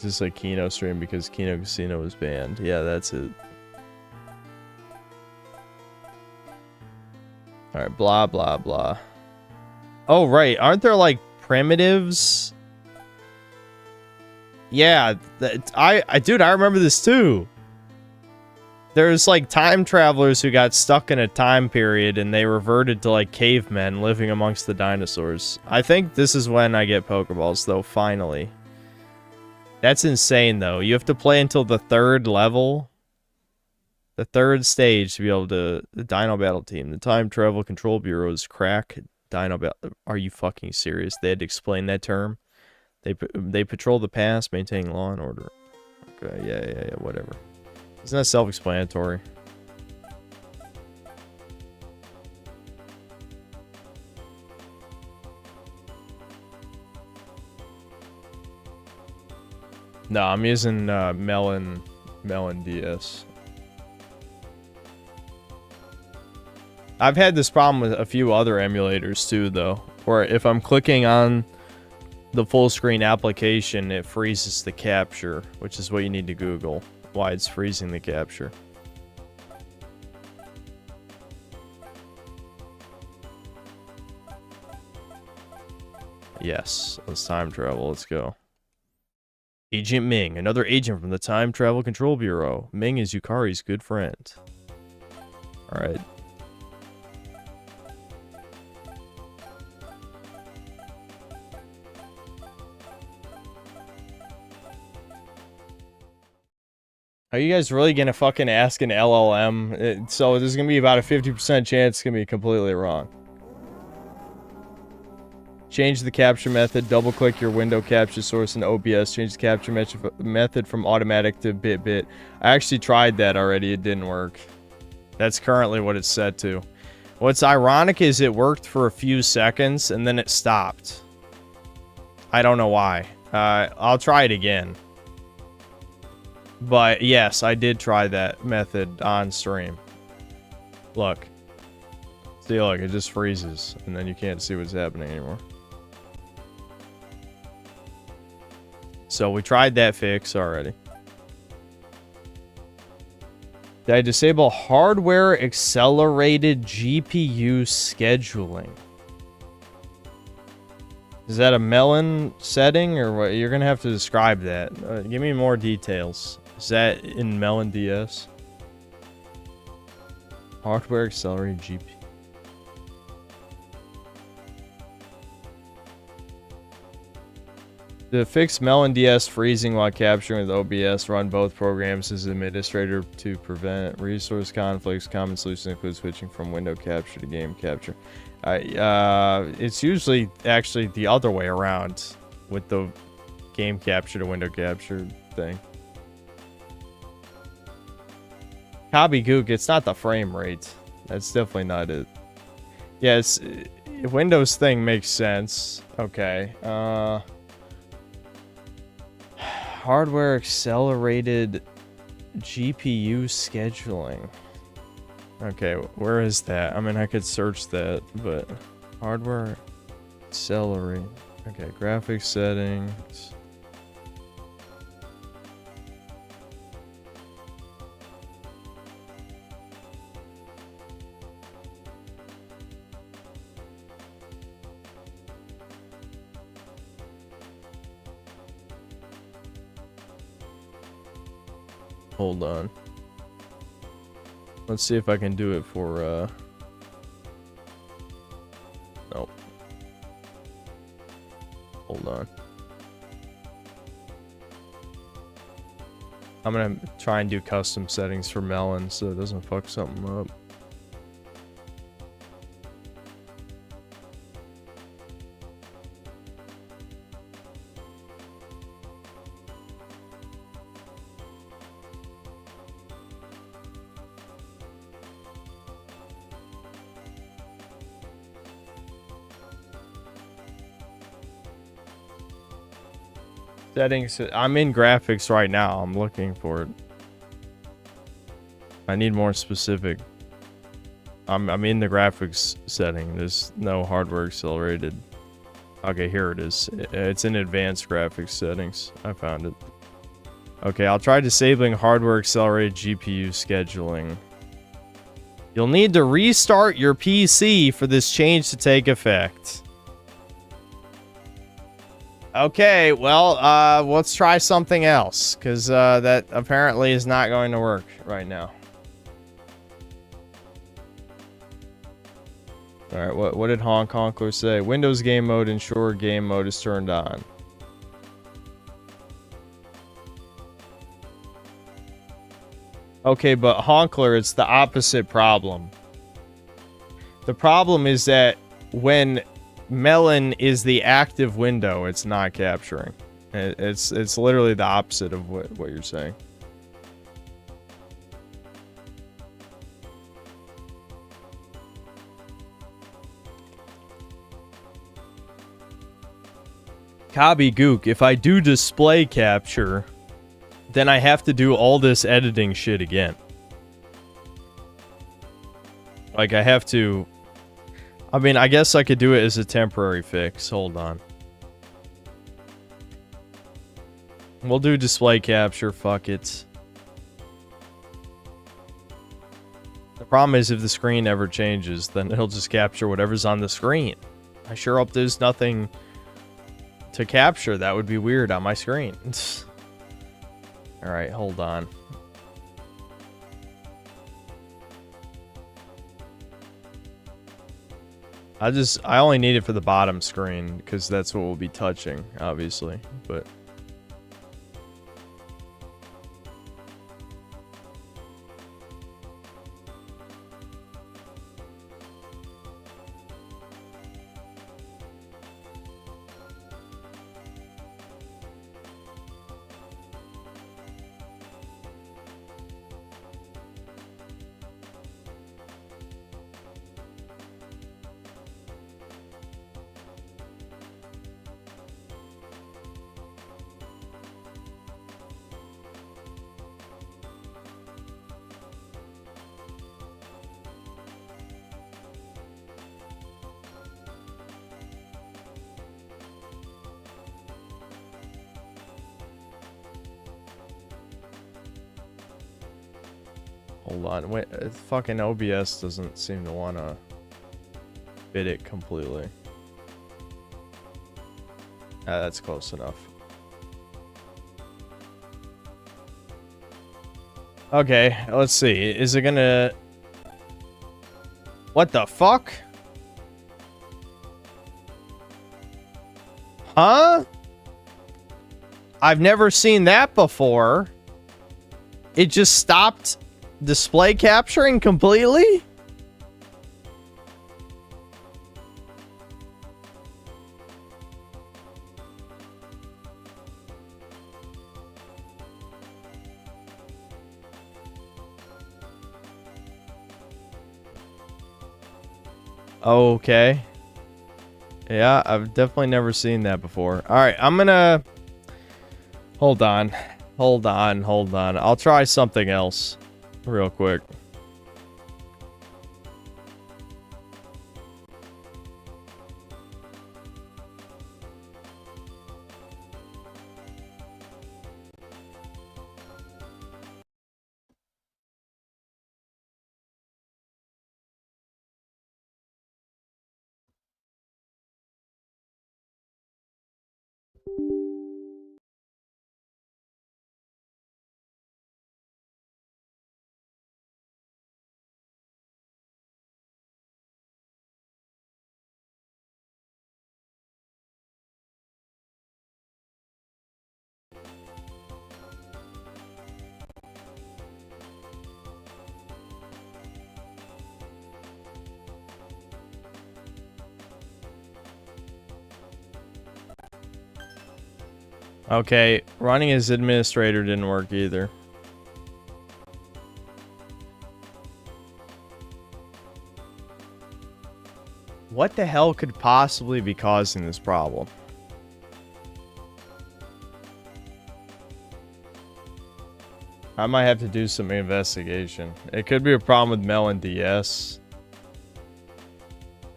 Just like Kino stream because Kino Casino was banned. Yeah, that's it. Alright, blah, blah, blah. Oh, right. Aren't there, like, primitives? Yeah, dude, I remember this, too. There's, like, time travelers who got stuck in a time period, and they reverted to, like, cavemen living amongst the dinosaurs. I think this is when I get Pokeballs, though, finally. That's insane, though. You have to play until the 3rd level. The 3rd stage to be able to... The Dino Battle Team. The Time Travel Control Bureau's crack Dino Battle... Are you fucking serious? They had to explain that term? They patrol the past, maintaining law and order. Okay, yeah, whatever. Isn't that self-explanatory? No, I'm using Melon DS. I've had this problem with a few other emulators too, though. Where if I'm clicking on the full screen application, it freezes the capture, which is what you need to Google. Why it's freezing the capture. Yes, let's time travel. Let's go. Agent Ming, another agent from the Time Travel Control Bureau. Ming is Yukari's good friend. Alright. Are you guys really gonna fucking ask an LLM? So there's gonna be about a 50% chance it's gonna be completely wrong. Change the capture method, double click your window capture source in OBS, change the capture method from automatic to bit. I actually tried that already, it didn't work. That's currently what it's set to. What's ironic is it worked for a few seconds and then it stopped. I don't know why. I'll try it again. But yes, I did try that method on stream. Look. See, look, it just freezes and then you can't see what's happening anymore. So we tried that fix already. Did I disable hardware accelerated GPU scheduling? Is that a Melon setting or what? You're gonna have to describe that. Give me more details. Is that in Melon DS? Hardware accelerated GPU. To fix Melon DS freezing while capturing with OBS, run both programs as administrator to prevent resource conflicts. Common solution includes switching from window capture to game capture. It's usually actually the other way around with the game capture to window capture thing. Gook, it's not the frame rate. That's definitely not it. Yeah, it's Windows thing makes sense. Okay. Hardware accelerated GPU scheduling. Okay, where is that? I mean, I could search that, but hardware accelerate. Okay, graphics settings. Hold on. Let's see if I can do it for, nope. Hold on. I'm gonna try and do custom settings for Melon so it doesn't fuck something up. Settings. I'm in graphics right now. I'm looking for it. I need more specific. I'm in the graphics setting. There's no hardware accelerated. Okay, here it is. It's in advanced graphics settings. I found it. Okay, I'll try disabling hardware accelerated GPU scheduling. You'll need to restart your PC for this change to take effect. Okay, well, let's try something else, because that apparently is not going to work right now. Alright, what did Honk Honkler say? Windows game mode, ensure game mode is turned on. Okay, but Honkler, it's the opposite problem. The problem is that when Melon is the active window, it's not capturing. It's literally the opposite of what you're saying. Kabi Gook, if I do display capture, then I have to do all this editing shit again. Like, I have to... I mean, I guess I could do it as a temporary fix. Hold on. We'll do display capture. Fuck it. The problem is if the screen ever changes, then it'll just capture whatever's on the screen. I sure hope there's nothing to capture. That would be weird on my screen. Alright, hold on. I only need it for the bottom screen, because that's what we'll be touching, obviously, but... Hold on, wait, fucking OBS doesn't seem to want to fit it completely. That's close enough. Okay, let's see. Is it gonna... What the fuck? Huh? I've never seen that before. It just stopped display capturing completely? Okay. Yeah, I've definitely never seen that before. Alright, I'm gonna... Hold on. Hold on. I'll try something else real quick. Okay, running as administrator didn't work either. What the hell could possibly be causing this problem? I might have to do some investigation. It could be a problem with Melon DS.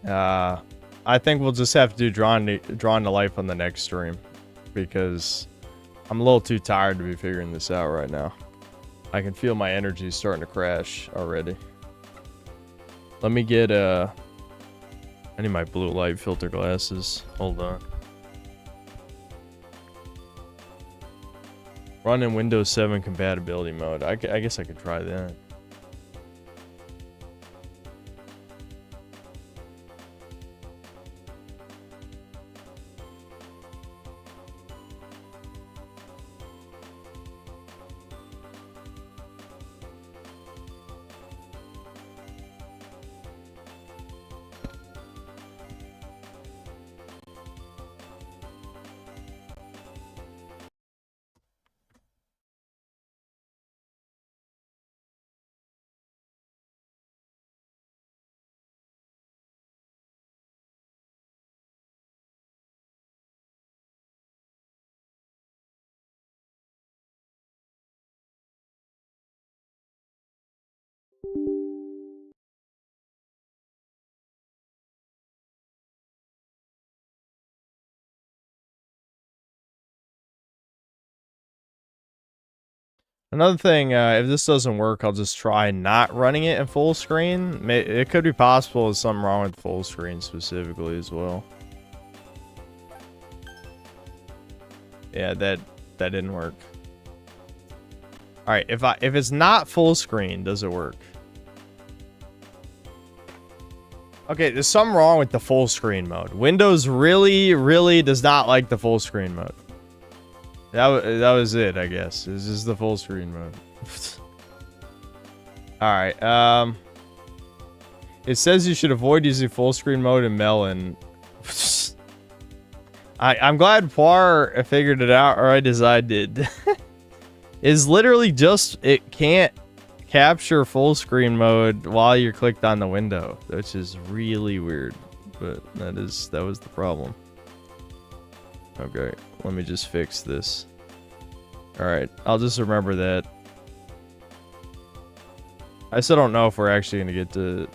I think we'll just have to do Drawn to Life on the next stream, because I'm a little too tired to be figuring this out right now. I can feel my energy starting to crash already. Let me get I need my blue light filter glasses. Hold on. Run in Windows 7 compatibility mode. I guess I could try that. Another thing, if this doesn't work, I'll just try not running it in full screen. It could be possible there's something wrong with full screen specifically as well. Yeah, that didn't work. All right, if it's not full screen, does it work? Okay, there's something wrong with the full screen mode. Windows really does not like the full screen mode. That was it, I guess. This is the full screen mode. Alright, it says you should avoid using full screen mode in Melon. I'm glad Poir figured it out right as I did. It's literally just, it can't capture full screen mode while you're clicked on the window, which is really weird, but that was the problem. Okay, let me just fix this. Alright, I'll just remember that. I still don't know if we're actually going to get to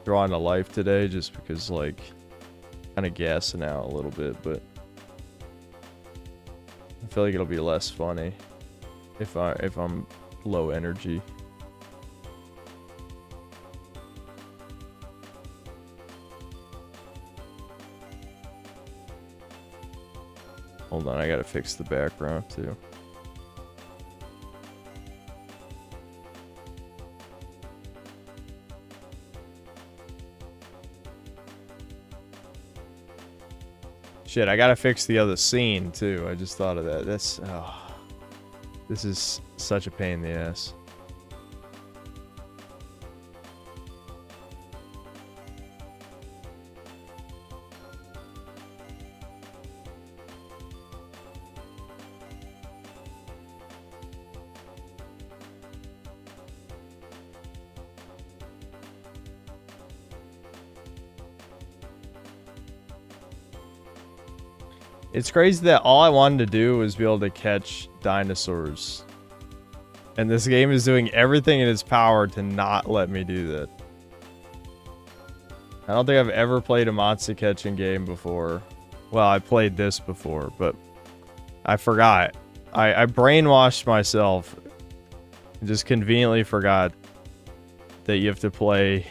draw into life today, just because, like, kind of gassing out a little bit, but I feel like it'll be less funny if I'm low energy. Hold on, I gotta fix the background too. Shit, I gotta fix the other scene too. I just thought of that. This is such a pain in the ass. It's crazy that all I wanted to do was be able to catch dinosaurs. And this game is doing everything in its power to not let me do that. I don't think I've ever played a monster catching game before. Well, I played this before, but I forgot. I brainwashed myself and just conveniently forgot that you have to play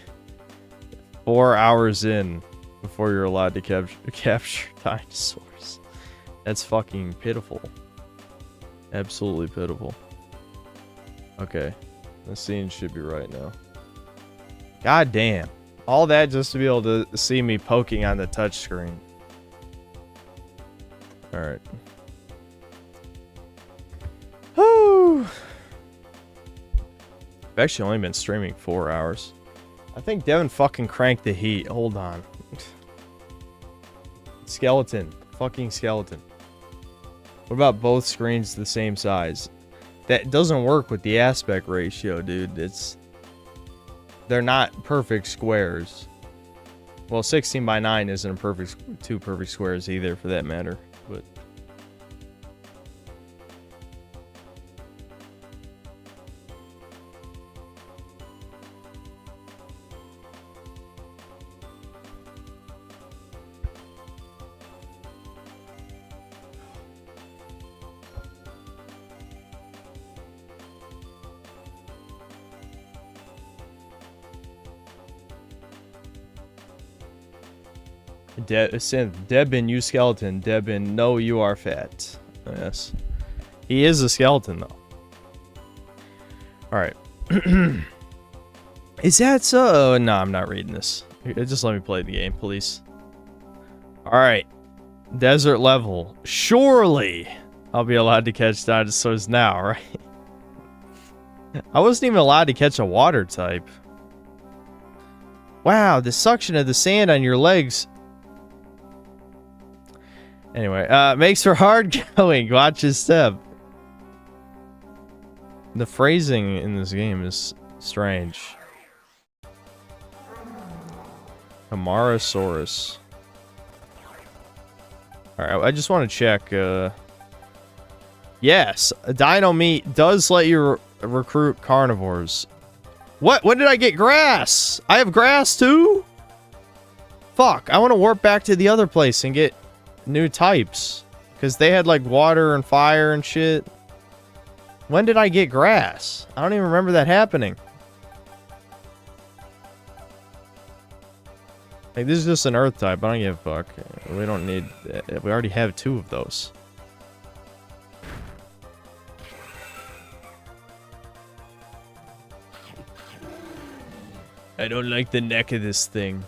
4 hours in before you're allowed to capture dinosaurs. That's fucking pitiful. Absolutely pitiful. Okay. The scene should be right now. God damn. All that just to be able to see me poking on the touchscreen. Alright. Whew. I've actually only been streaming 4 hours. I think Devin fucking cranked the heat. Hold on. Skeleton. Fucking skeleton. What about both screens the same size? That doesn't work with the aspect ratio, dude. They're not perfect squares. Well, 16 by 9 isn't two perfect squares either, for that matter. But Debin, you skeleton. Debin, no, you are fat. Yes. He is a skeleton, though. Alright. Is that so? No, I'm not reading this. Just let me play the game, please. Alright. Desert level. Surely I'll be allowed to catch dinosaurs now, right? I wasn't even allowed to catch a water type. Wow, the suction of the sand on your legs. Anyway, makes for hard going. Watch his step. The phrasing in this game is strange. Camarasaurus. Alright, I just want to check. Yes, dino meat does let you recruit carnivores. What? When did I get grass? I have grass too? Fuck, I want to warp back to the other place and get new types. Because they had like water and fire and shit. When did I get grass? I don't even remember that happening. Like, this is just an earth type. I don't give a fuck. We don't need... We already have 2 of those. I don't like the neck of this thing.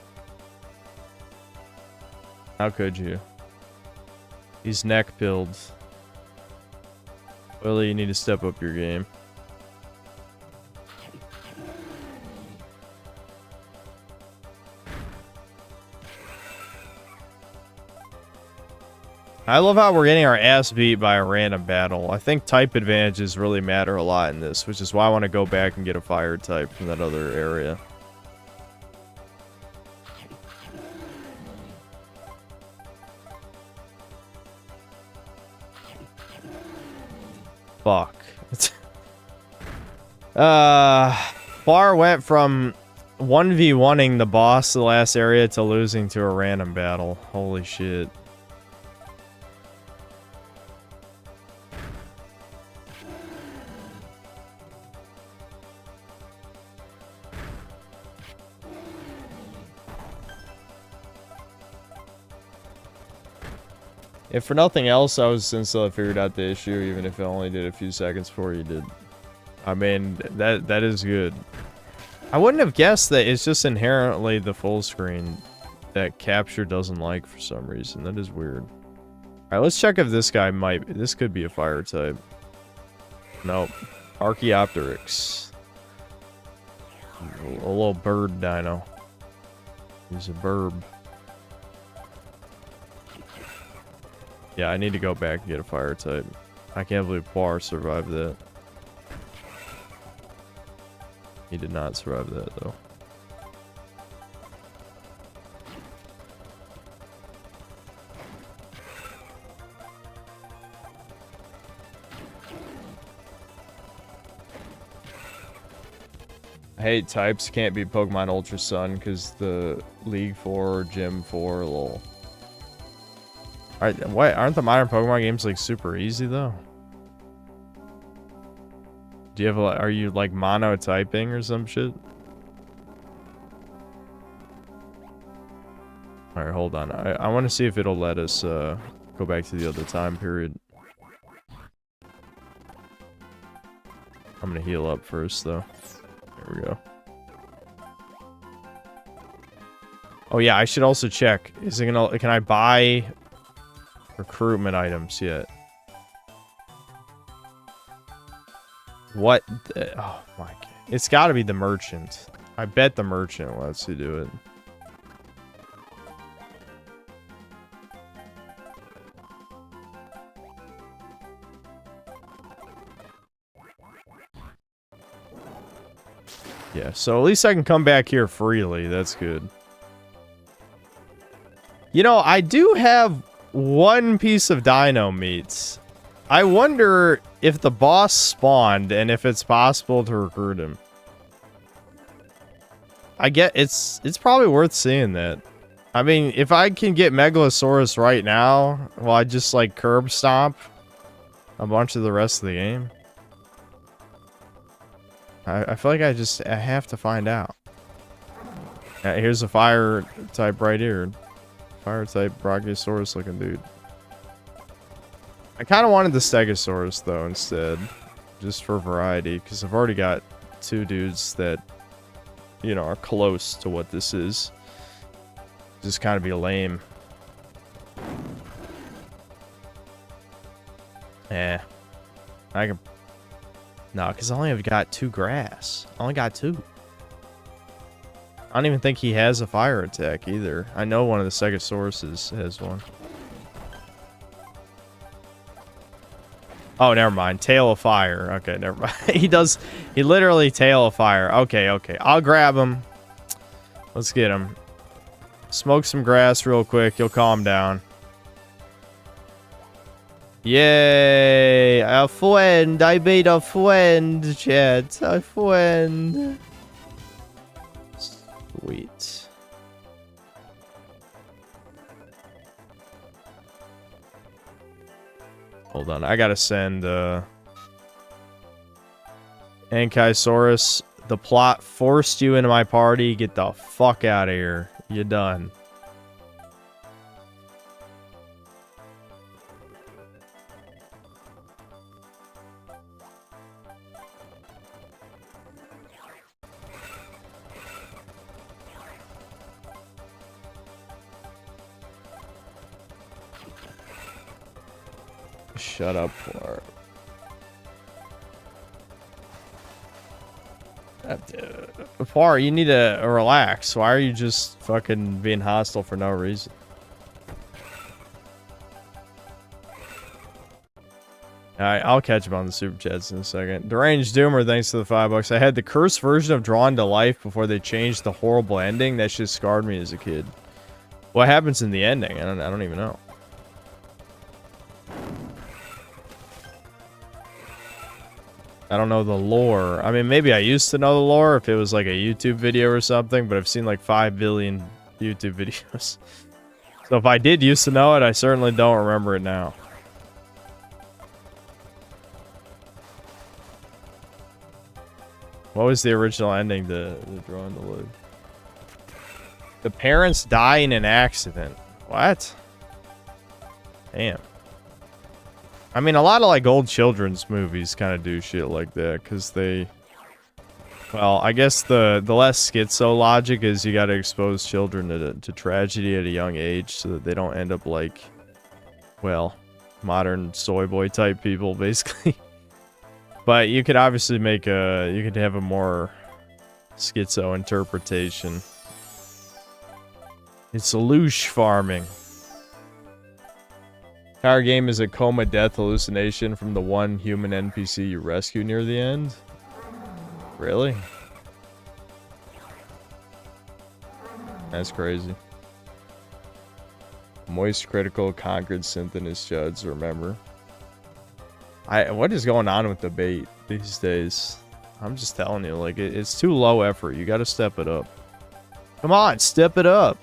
How could you? He's neck pilled. Willie, you need to step up your game. I love how we're getting our ass beat by a random battle. I think type advantages really matter a lot in this, which is why I want to go back and get a fire type from that other area. Fuck. Bar went from 1v1ing the boss of the last area to losing to a random battle. Holy shit. If for nothing else, I was instantly figured out the issue, even if it only did a few seconds before you did. I mean, that is good. I wouldn't have guessed that it's just inherently the full screen that Capture doesn't like for some reason. That is weird. Alright, let's check if this guy might... This could be a fire type. Nope. Archaeopteryx. A little bird dino. He's a burb. Yeah, I need to go back and get a fire type. I can't believe Poir survived that. He did not survive that, though. I hate types can't be Pokemon Ultra Sun because the League 4 or Gym 4 lol. What, aren't the modern Pokemon games like super easy though? Do you have are you like monotyping or some shit? Alright, hold on. I want to see if it'll let us go back to the other time period. I'm gonna heal up first though. There we go. Oh yeah, I should also check. Is it gonna... Can I buy recruitment items yet? What the... Oh my god. It's gotta be the merchant. I bet the merchant lets you do it. Yeah, so at least I can come back here freely. That's good. You know, I do have one piece of dino meats. I wonder if the boss spawned and if it's possible to recruit him. I get it's probably worth seeing that. I mean, if I can get Megalosaurus right now, well, I just like curb stomp a bunch of the rest of the game. I feel like I have to find out. Here's a fire type right here. Fire type Brachiosaurus looking dude. I kind of wanted the Stegosaurus though instead, just for variety, because I've already got 2 dudes that, you know, are close to what this is. Just kind of be lame. Eh. I can... No, because I only have got 2 grass. I only got 2. I don't even think he has a fire attack either. I know one of the Stegosauruses has one. Oh, never mind. Tail of fire. Okay, never mind. He literally tail of fire. Okay, okay. I'll grab him. Let's get him. Smoke some grass real quick. You'll calm down. Yay! A friend! I made a friend, chat. A friend. Sweet. Hold on. I gotta send, Ankylosaurus. The plot forced you into my party. Get the fuck out of here. You're done. Shut up, Clark. Far, you need to relax. Why are you just fucking being hostile for no reason? Alright, I'll catch up on the super chats in a second. Deranged Doomer, thanks to the $5. I had the cursed version of Drawn to Life before they changed the horrible ending. That shit scarred me as a kid. What happens in the ending? I don't even know. I don't know the lore. I mean, maybe I used to know the lore if it was like a YouTube video or something, but I've seen like 5 billion YouTube videos. So if I did used to know it, I certainly don't remember it now. What was the original ending to Drawn to Live? The parents die in an accident. What? Damn. I mean, a lot of, like, old children's movies kind of do shit like that, because they... Well, I guess the less schizo logic is you gotta expose children to tragedy at a young age so that they don't end up like, well, modern soy boy type people, basically. But you could obviously make you could have a more schizo interpretation. It's loosh farming. Entire game is a coma death hallucination from the one human NPC you rescue near the end? Really? That's crazy. Moist critical conquered synth in his chuds, remember? What is going on with the bait these days? I'm just telling you, like, it's too low effort. You gotta step it up. Come on, step it up!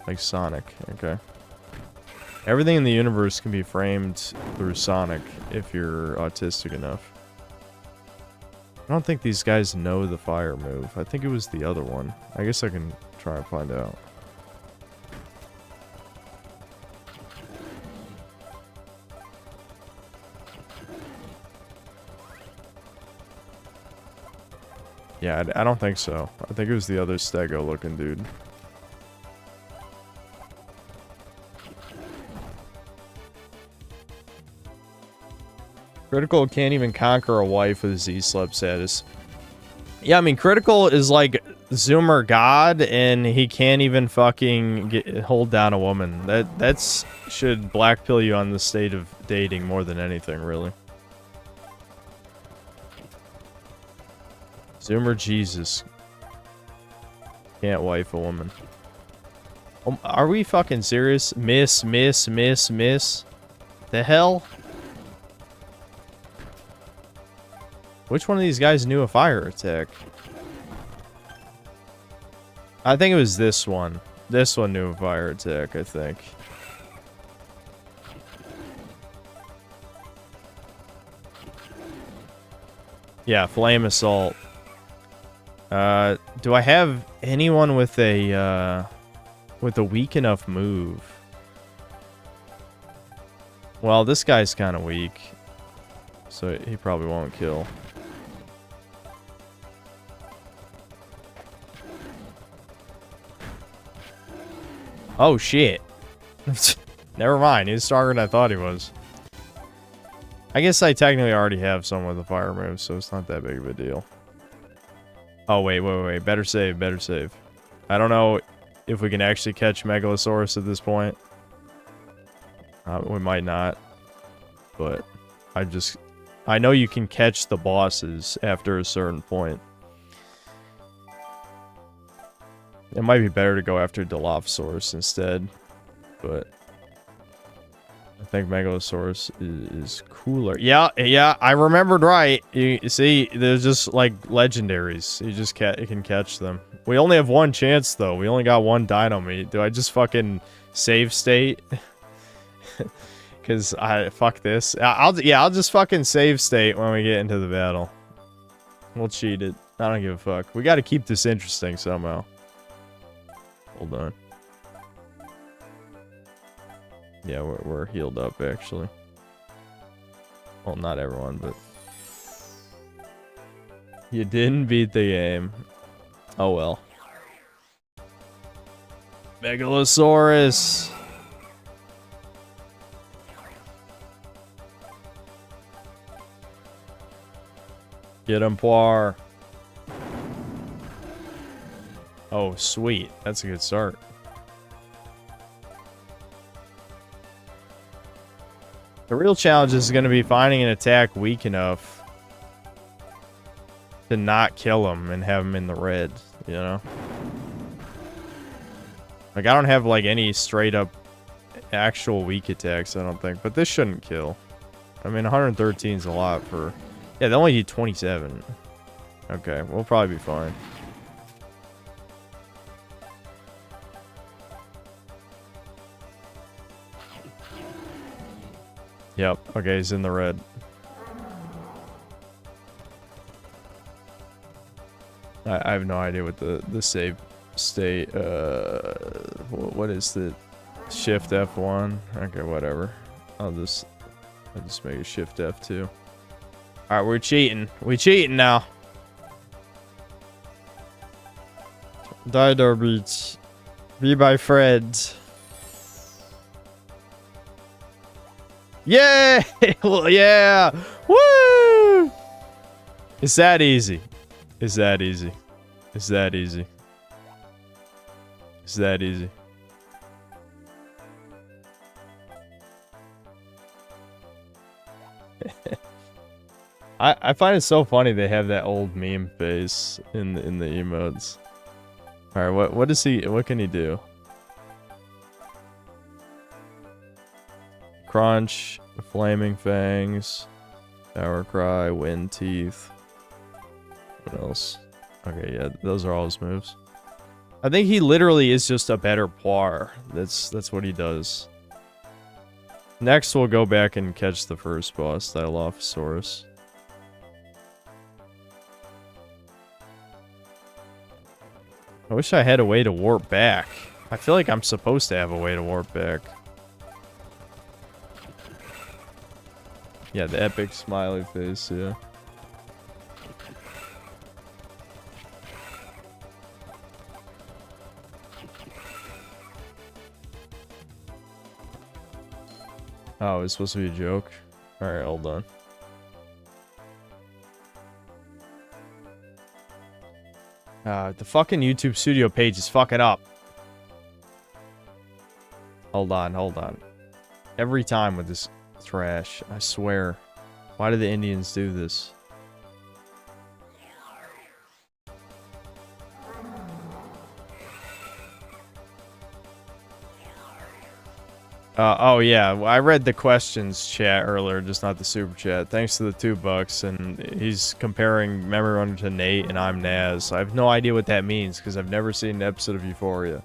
Like Sonic, okay. Everything in the universe can be framed through Sonic if you're autistic enough. I don't think these guys know the fire move. I think it was the other one. I guess I can try and find out. Yeah, I don't think so. I think it was the other Stego looking dude. Critical can't even conquer a wife with Z-Slop status. Yeah, I mean, Critical is like Zoomer God, and he can't even fucking hold down a woman. That's should blackpill you on the state of dating more than anything, really. Zoomer Jesus. Can't wife a woman. Are we fucking serious? Miss. The hell? Which one of these guys knew a fire attack? I think it was this one. This one knew a fire attack, I think. Yeah, flame assault. Do I have anyone with a with a weak enough move. Well, this guy's kind of weak, so he probably won't kill. Oh, shit. Never mind. He's stronger than I thought he was. I guess I technically already have someone with a fire move, so it's not that big of a deal. Oh, wait. Better save, better save. I don't know if we can actually catch Megalosaurus at this point. We might not. But I know you can catch the bosses after a certain point. It might be better to go after Dilophosaurus instead, but I think Megalosaurus is cooler. Yeah, I remembered right. You see, there's just like legendaries. You just can catch them. We only have one chance though. We only got one dino meat. Do I just fucking save state? Cause fuck this. I'll just fucking save state when we get into the battle. We'll cheat it. I don't give a fuck. We got to keep this interesting somehow. Hold on. Yeah, we're healed up, actually. Well, not everyone, but... You didn't beat the game. Oh, well. Megalosaurus! Get him, Poir. Oh, sweet. That's a good start. The real challenge is going to be finding an attack weak enough to not kill him and have him in the red, you know? Like, I don't have, like, any straight-up actual weak attacks, I don't think. But this shouldn't kill. I mean, 113 is a lot for... Yeah, they only need 27. Okay, we'll probably be fine. Yep, okay, he's in the red. I have no idea what the save state, what is the shift F1? Okay, whatever. I'll just make a shift F2. Alright, we're cheating. We're cheating now. Dino Beach. Be my friend. Yeah! Yeah! Woo! It's that easy. It's that easy. It's that easy. It's that easy. I find it so funny they have that old meme face in the emotes. All right, what is he? What can he do? Crunch, flaming fangs, power cry, wind teeth. What else? Okay, yeah, those are all his moves. I think he literally is just a better Poir. That's what he does. Next, we'll go back and catch the first boss, Dilophosaurus. I wish I had a way to warp back. I feel like I'm supposed to have a way to warp back. Yeah, the epic smiley face, yeah. Oh, it's supposed to be a joke? Alright, hold on. The fucking YouTube studio page is fucking up. Hold on. Every time with this trash, I swear. Why do the Indians do this? Oh yeah, I read the questions chat earlier, just not the super chat. Thanks to the $2, and he's comparing Memory Runner to Nate, and I'm Naz. I have no idea what that means, because I've never seen an episode of Euphoria.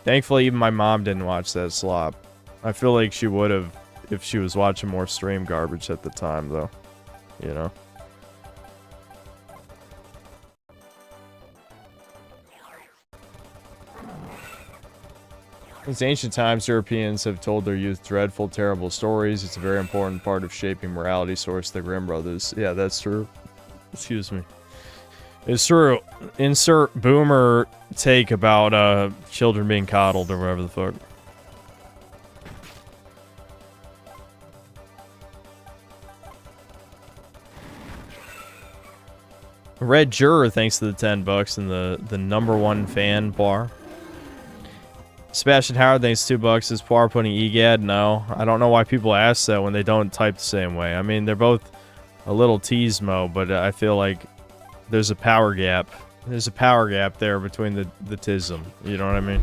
Thankfully, even my mom didn't watch that slop. I feel like she would have if she was watching more stream garbage at the time, though. You know? Since ancient times, Europeans have told their youth dreadful, terrible stories. It's a very important part of shaping morality, source the Grimm brothers. Yeah, that's true. Excuse me. It's true. Insert boomer take about children being coddled or whatever the fuck. Red Juror, thanks to the $10 and the number one fan bar. Sebastian Howard, thanks $2. Is Poir putting EGAD? No. I don't know why people ask that when they don't type the same way. I mean, they're both a little teasmo, but I feel like there's a power gap. There's a power gap there between the tism. You know what I mean?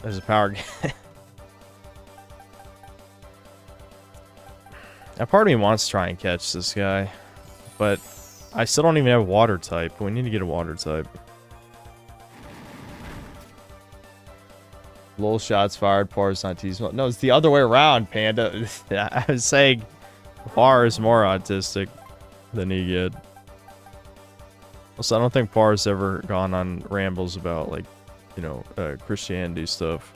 There's a power gap. Now, part of me wants to try and catch this guy, but I still don't even have water type. We need to get a water type. Lol shots fired, Poir's not teasmo. No, it's the other way around, Panda. I was saying Poir is more autistic than EGAD. Also, I don't think Poir's ever gone on rambles about, like, you know, Christianity stuff.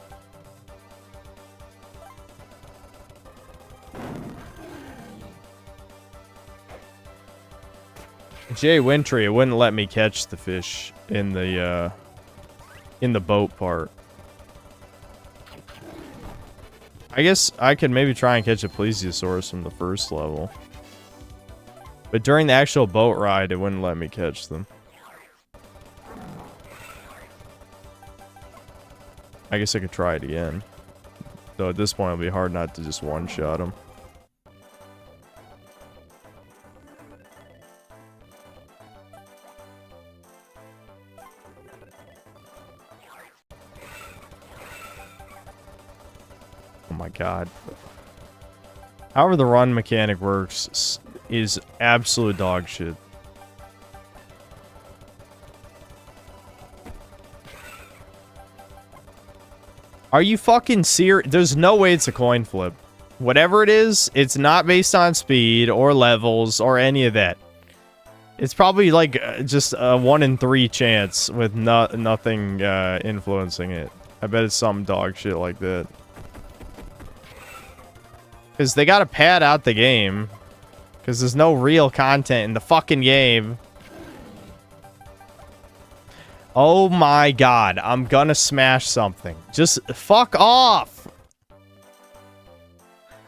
Jay Wintry, it wouldn't let me catch the fish in the boat part. I guess I could maybe try and catch a plesiosaurus from the first level. But during the actual boat ride, it wouldn't let me catch them. I guess I could try it again. Though at this point, it'll be hard not to just one-shot them. Oh my god. However the run mechanic works is absolute dog shit. Are you fucking serious? There's no way it's a coin flip. Whatever it is, it's not based on speed or levels or any of that. It's probably like just a 1 in 3 chance with nothing influencing it. I bet it's some dog shit like that. Because they gotta pad out the game. Because there's no real content in the fucking game. Oh my god, I'm gonna smash something. Just fuck off!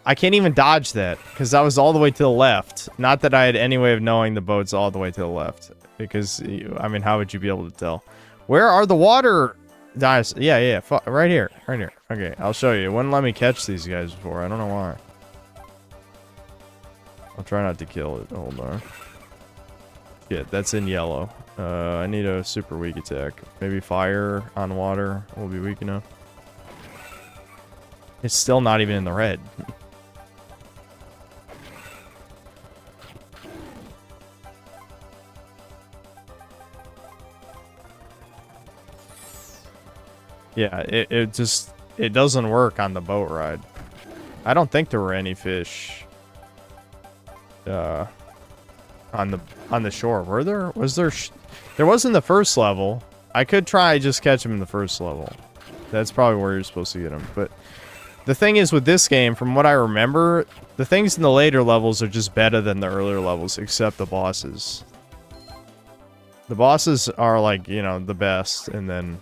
I can't even dodge that, because I was all the way to the left. Not that I had any way of knowing the boat's all the way to the left. Because, I mean, how would you be able to tell? Where are the water dinosaurs? Yeah, right here. Right here. Okay, I'll show you. It wouldn't let me catch these guys before. I don't know why. I'll try not to kill it. Hold on. Shit, that's in yellow. I need a super weak attack. Maybe fire on water will be weak enough. It's still not even in the red. Yeah, it doesn't work on the boat ride. I don't think there were any fish on the shore. Were there? Was there? There was in the first level. I could try just catch him in the first level. That's probably where you're supposed to get him. But the thing is with this game, from what I remember, the things in the later levels are just better than the earlier levels, except the bosses. The bosses are like, you know, the best, and then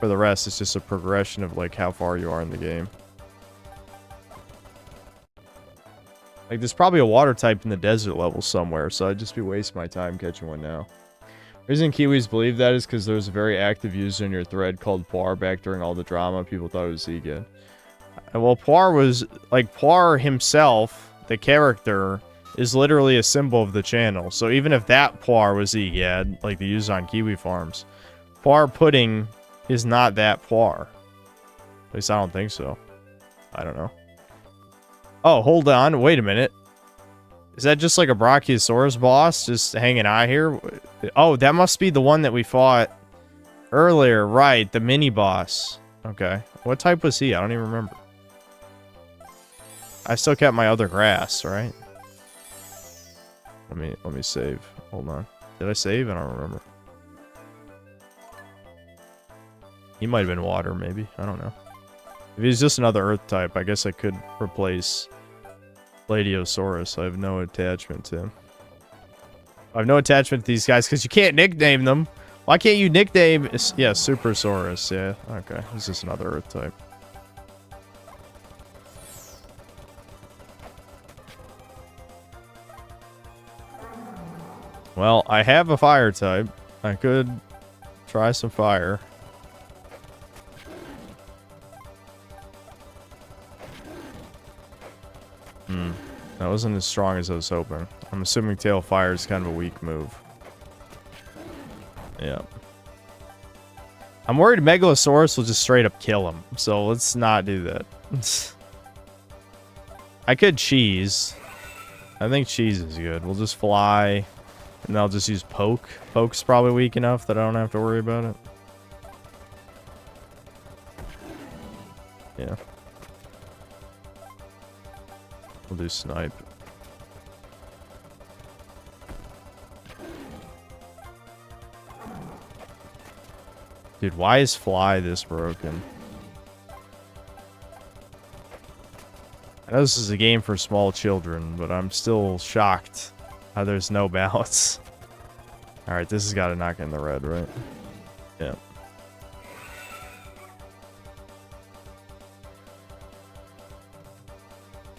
for the rest, it's just a progression of like how far you are in the game. Like, there's probably a water type in the desert level somewhere, so I'd just be wasting my time catching one now. The reason Kiwis believe that is because there was a very active user in your thread called Poir back during all the drama. People thought it was Zega. Well, Poir was, like, Poir himself, the character, is literally a symbol of the channel. So even if that Poir was Egad, like the user on Kiwi Farms, Poir Pudding is not that Poir. At least I don't think so. I don't know. Oh, hold on. Wait a minute. Is that just like a Brachiosaurus boss just hanging out here? Oh, that must be the one that we fought earlier. Right, the mini boss. Okay. What type was he? I don't even remember. I still kept my other grass, right? Let me save. Hold on. Did I save? I don't remember. He might have been water, maybe. I don't know. If he's just another earth type, I guess I could replace Bladiosaurus. I have no attachment to him. I have no attachment to these guys because you can't nickname them. Why can't you nickname... Yeah, Supersaurus. Yeah, okay. He's just another earth type. Well, I have a fire type. I could try some fire. That wasn't as strong as I was hoping. I'm assuming tail fire is kind of a weak move. Yeah. I'm worried Megalosaurus will just straight up kill him. So let's not do that. I could cheese. I think cheese is good. We'll just fly. And I'll just use poke. Poke's probably weak enough that I don't have to worry about it. Yeah. We'll do snipe. Dude, why is fly this broken? I know this is a game for small children, but I'm still shocked how there's no balance. Alright, this has got to knock in the red, right? Yeah.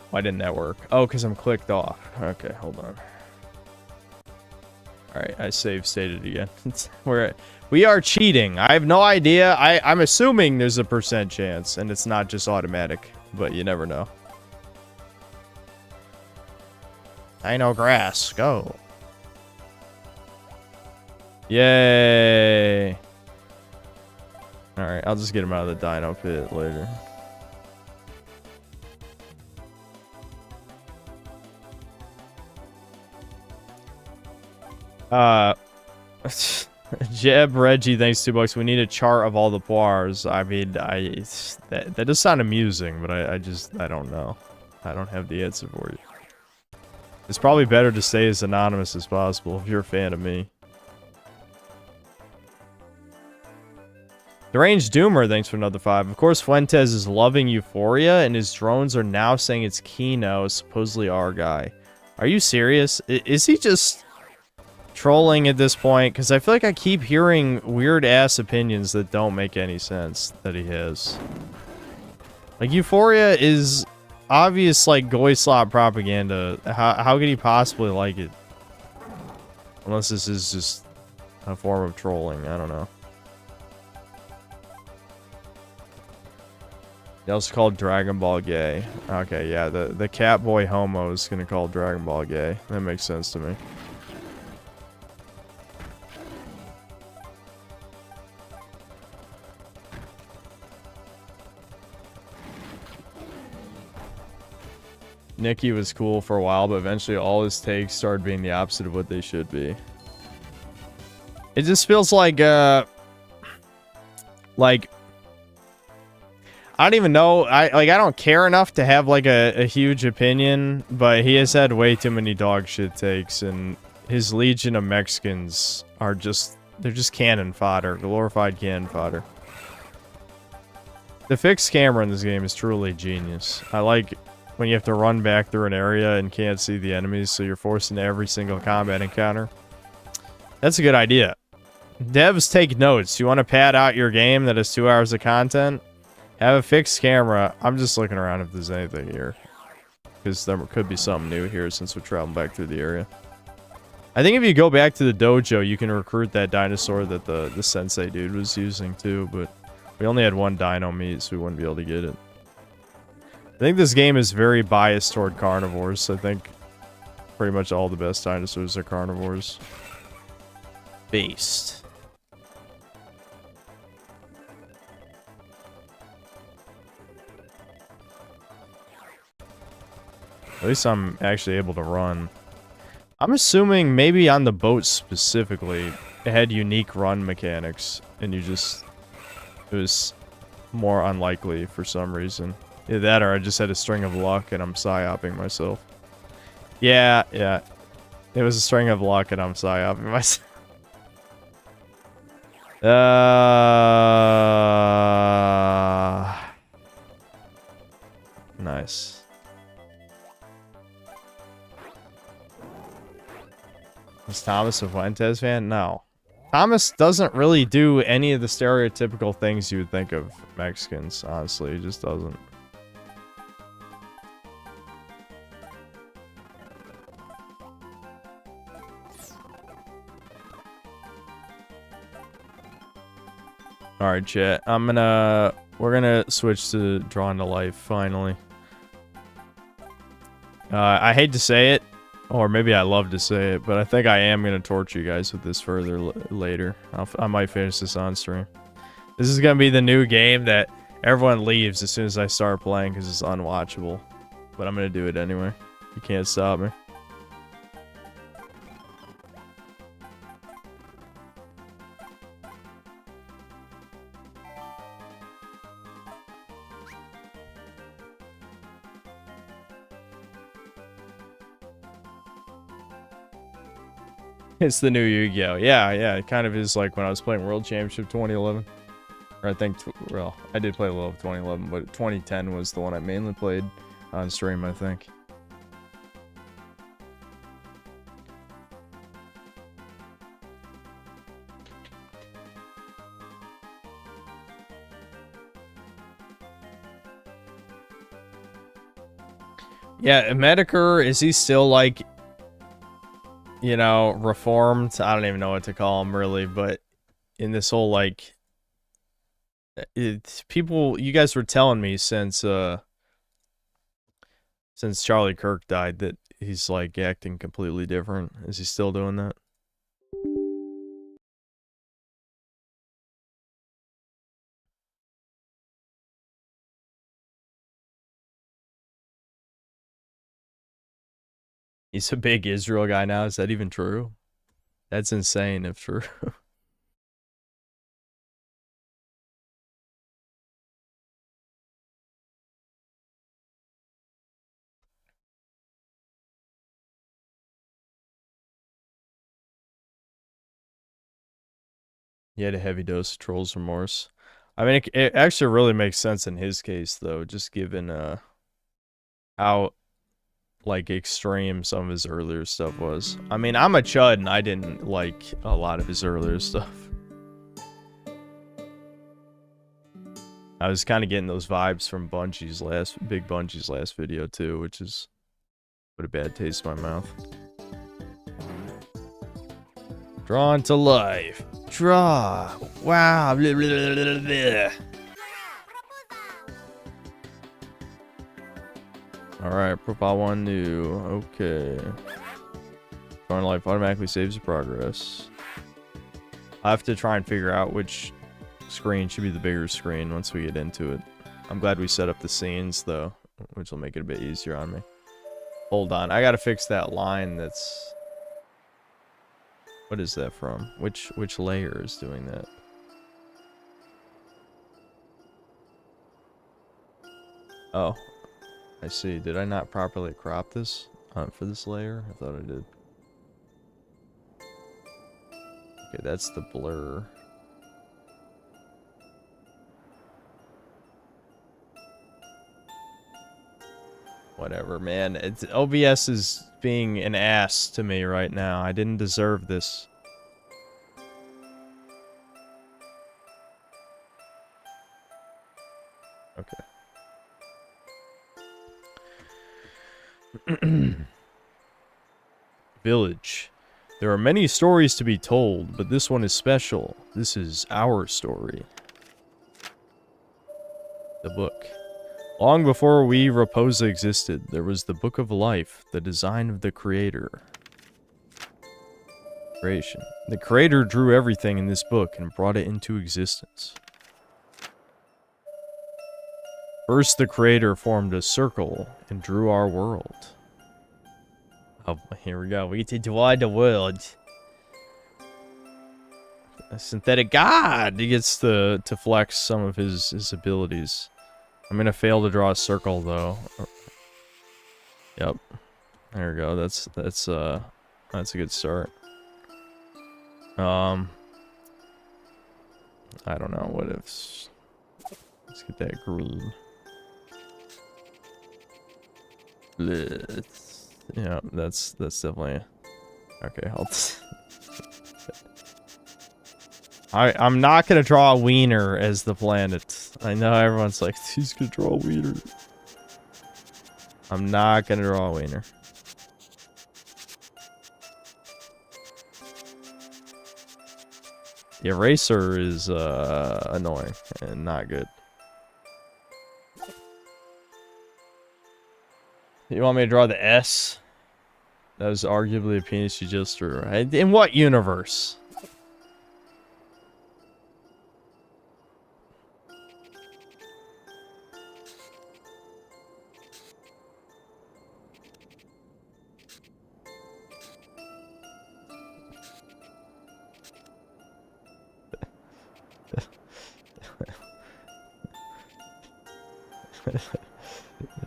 Why didn't that work? Oh, because I'm clicked off. Okay, hold on. Alright, I save stated again. We are cheating. I have no idea. I'm assuming there's a % chance, and it's not just automatic, but you never know. Dino grass, go. Yay. Alright, I'll just get him out of the dino pit later. Jeb Reggie, thanks $2. We need a chart of all the poires. I mean, that does sound amusing, but I don't know. I don't have the answer for you. It's probably better to stay as anonymous as possible if you're a fan of me. Deranged Doomer, thanks for another 5. Of course, Fuentes is loving Euphoria, and his drones are now saying it's Kino, supposedly our guy. Are you serious? Is he just trolling at this point? Because I feel like I keep hearing weird-ass opinions that don't make any sense that he has. Like, Euphoria is obvious, like, Goy Slop propaganda. How could he possibly like it? Unless this is just a form of trolling. I don't know. They also called Dragon Ball gay. Okay, yeah, the Catboy homo is gonna call Dragon Ball gay. That makes sense to me. Nikki was cool for a while, but eventually all his takes started being the opposite of what they should be. It just feels like I don't even know. I don't care enough to have like a huge opinion, but he has had way too many dog shit takes, and his legion of Mexicans are they're just cannon fodder, glorified cannon fodder. The fixed camera in this game is truly genius. I like when you have to run back through an area and can't see the enemies, so you're forced into every single combat encounter. That's a good idea. Devs, take notes. You want to pad out your game that has 2 hours of content? Have a fixed camera. I'm just looking around if there's anything here, because there could be something new here since we're traveling back through the area. I think if you go back to the dojo, you can recruit that dinosaur that the sensei dude was using too, but we only had 1 dino meat, so we wouldn't be able to get it. I think this game is very biased toward carnivores. I think pretty much all the best dinosaurs are carnivores. Based. At least I'm actually able to run. I'm assuming maybe on the boat specifically, it had unique run mechanics, and it was more unlikely for some reason. Either that or I just had a string of luck and I'm psyoping myself. Yeah. It was a string of luck and I'm psyoping myself. Nice. Is Thomas a Fuentes fan? No. Thomas doesn't really do any of the stereotypical things you would think of Mexicans, honestly. He just doesn't. Alright, chat. We're gonna switch to Drawn to Life, finally. I hate to say it, or maybe I love to say it, but I think I am gonna torture you guys with this further later. I might finish this on stream. This is gonna be the new game that everyone leaves as soon as I start playing because it's unwatchable. But I'm gonna do it anyway. You can't stop me. It's the new Yu-Gi-Oh! Yeah, it kind of is like when I was playing World Championship 2011. Or I think, well, I did play a little of 2011, but 2010 was the one I mainly played on stream, I think. Yeah, Medicare, is he still like, you know, reformed? I don't even know what to call him really, but in this whole like, people, you guys were telling me since Charlie Kirk died that he's like acting completely different. Is he still doing that? He's a big Israel guy now. Is that even true? That's insane if true. He had a heavy dose of Troll's Remorse. I mean, it actually really makes sense in his case, though, just given how like extreme some of his earlier stuff was. I mean, I'm a chud and I didn't like a lot of his earlier stuff. I was kind of getting those vibes from Big Bungie's last video too, which is put a bad taste in my mouth. Drawn to Life. Draw. Wow. Blah, blah, blah, blah, blah. Alright, profile 1 new. Okay. Drawn to Life automatically saves the progress. I have to try and figure out which screen should be the bigger screen once we get into it. I'm glad we set up the scenes though, which will make it a bit easier on me. Hold on, I gotta fix that line that's... What is that from? Which layer is doing that? Oh, I see. Did I not properly crop this for this layer? I thought I did. Okay, that's the blur. Whatever, man. OBS is being an ass to me right now. I didn't deserve this. Okay. Village. There are many stories to be told, but this one is special. This is our story. The book. Long before we Raposa existed, there was the Book of Life, the design of the Creator. Creation. The Creator drew everything in this book and brought it into existence. First, the Creator formed a circle and drew our world. Oh, here we go. We get to draw the world. A synthetic god! He gets to flex some of his abilities. I'm gonna fail to draw a circle though. Yep. There we go. That's a good start. I don't know. What if... Let's get that green. Let's... Yeah, that's definitely... Okay, I'm not gonna draw a wiener as the planet. I know everyone's like, he's gonna draw a wiener. I'm not gonna draw a wiener. The eraser is annoying and not good. You want me to draw the S? That was arguably a penis you just drew, right? In what universe?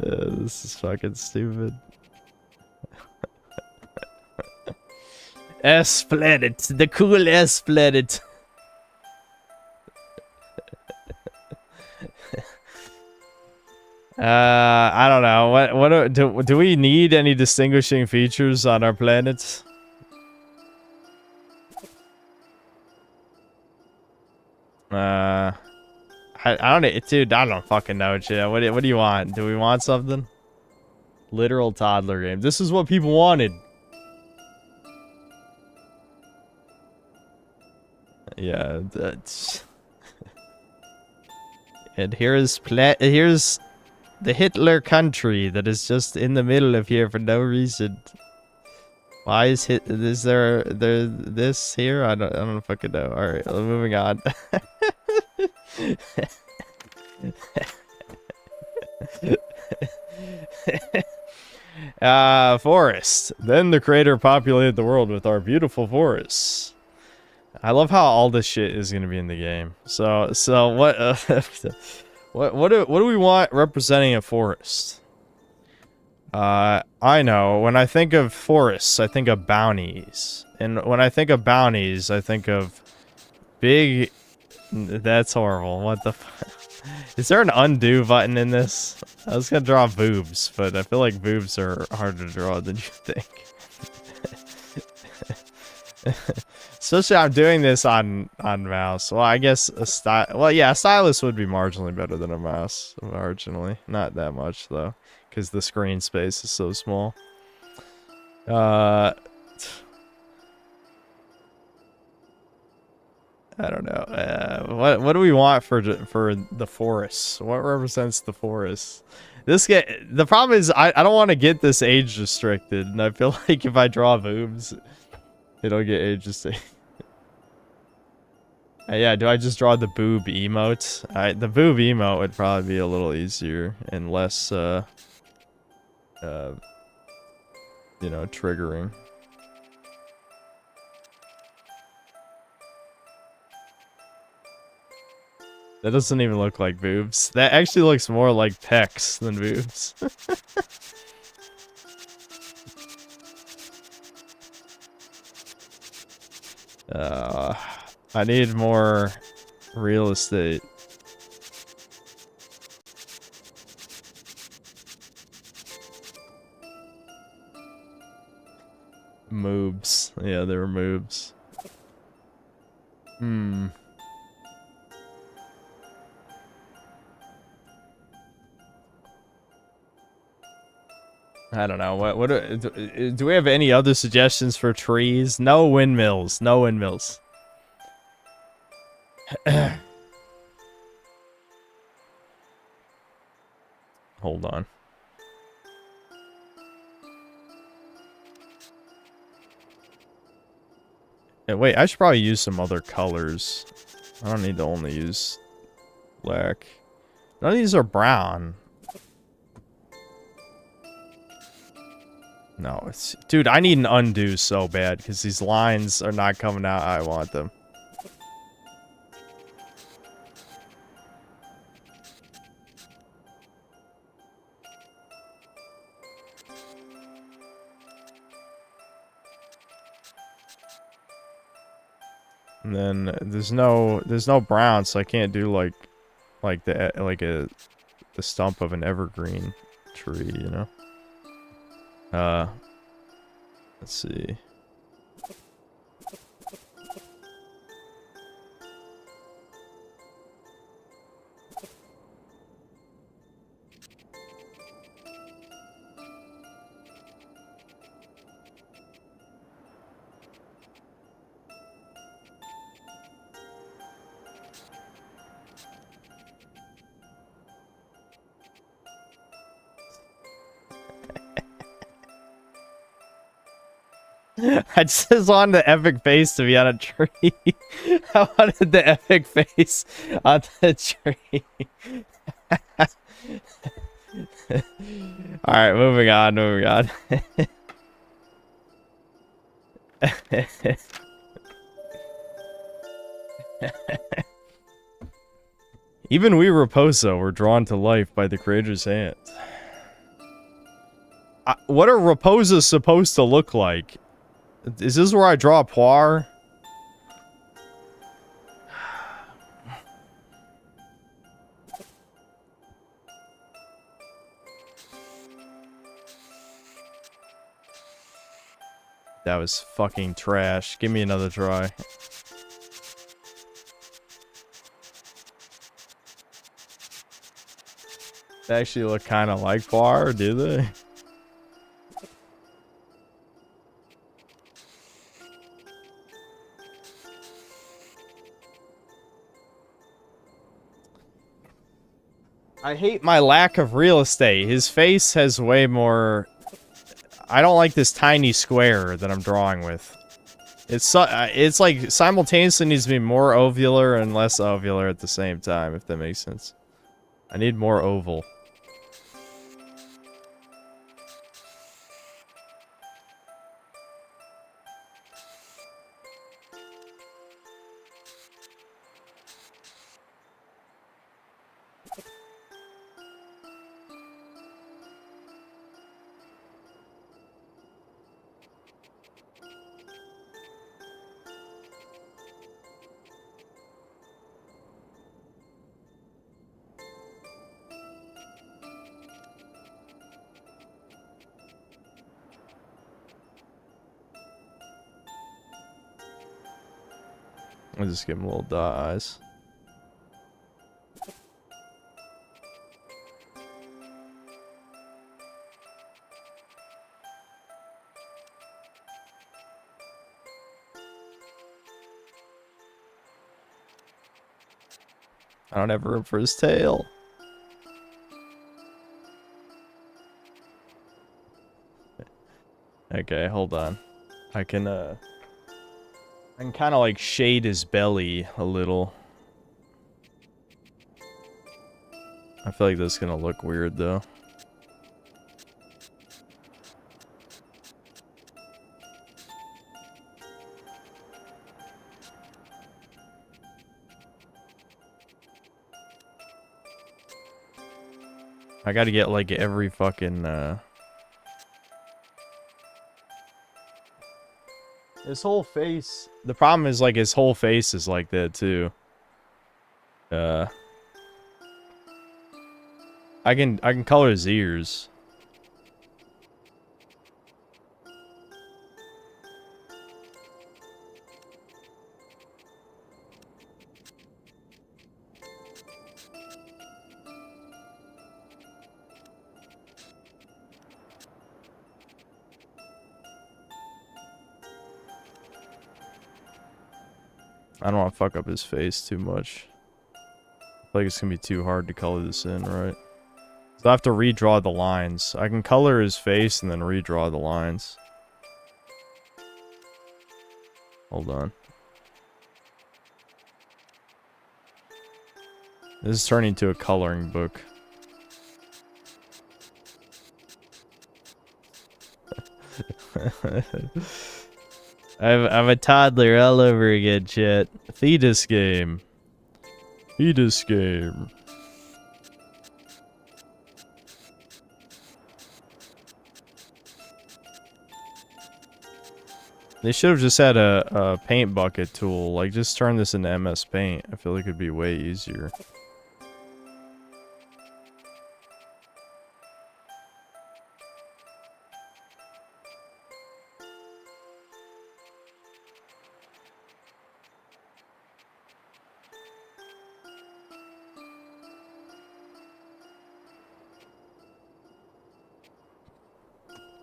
This is fucking stupid. S planet, the cool S planet. I don't know. What do we need any distinguishing features on our planet? I don't, dude. I don't fucking know, shit. What do you want? Do we want something? Literal toddler game. This is what people wanted. Yeah, that's. And here's the Hitler country that is just in the middle of here for no reason. Why is there this here? I don't fucking know. All right, moving on. Forest. Then the creator populated the world with our beautiful forests. I love how all this shit is gonna be in the game. So what? What do we want representing a forest? I know when I think of forests, I think of bounties, and when I think of bounties, I think of big. That's horrible. What the? Is there an undo button in this? I was gonna draw boobs, but I feel like boobs are harder to draw than you think. Especially I'm doing this on mouse. Well, I guess a stylus would be marginally better than a mouse. Marginally, not that much though, because the screen space is so small. I don't know. What do we want for the forest? What represents the forest? The problem is I don't want to get this age restricted, and I feel like if I draw boobs, it'll get age restricted. Yeah, do I just draw the boob emote? The boob emote would probably be a little easier and less, you know, triggering. That doesn't even look like boobs. That actually looks more like pecs than boobs. I need more real estate. Moobs. Yeah, they were moobs. I don't know. Do we have any other suggestions for trees? No windmills. No windmills. Hold on. Yeah, wait, I should probably use some other colors. I don't need to only use black. None of these are brown. No, it's... Dude, I need an undo so bad because these lines are not coming out how I want them. And then there's no brown, so I can't do like the stump of an evergreen tree, you know. Let's see. I just wanted the epic face to be on a tree. I wanted the epic face on the tree. Alright, moving on. Even we Raposo were drawn to life by the creator's hand. What are Raposas supposed to look like? Is this where I draw a poire? That was fucking trash. Give me another try. They actually look kind of like poire, do they? I hate my lack of real estate. His face has way more... I don't like this tiny square that I'm drawing with. It's like simultaneously needs to be more ovular and less ovular at the same time, if that makes sense. I need more oval. I'll just give him little dot eyes. I don't have room for his tail. Okay, hold on. I can kind of like shade his belly a little. I feel like this is gonna look weird though. I gotta get like every fucking his whole face. The problem is like his whole face is like that too. I can color his ears. I don't want to fuck up his face too much. I feel like it's gonna be too hard to color this in, right? So I have to redraw the lines. I can color his face and then redraw the lines. Hold on. This is turning into a coloring book. I'm a toddler all over again, chat. Fetus game. Fetus game. They should have just had a paint bucket tool. Like, just turn this into MS Paint. I feel like it'd be way easier.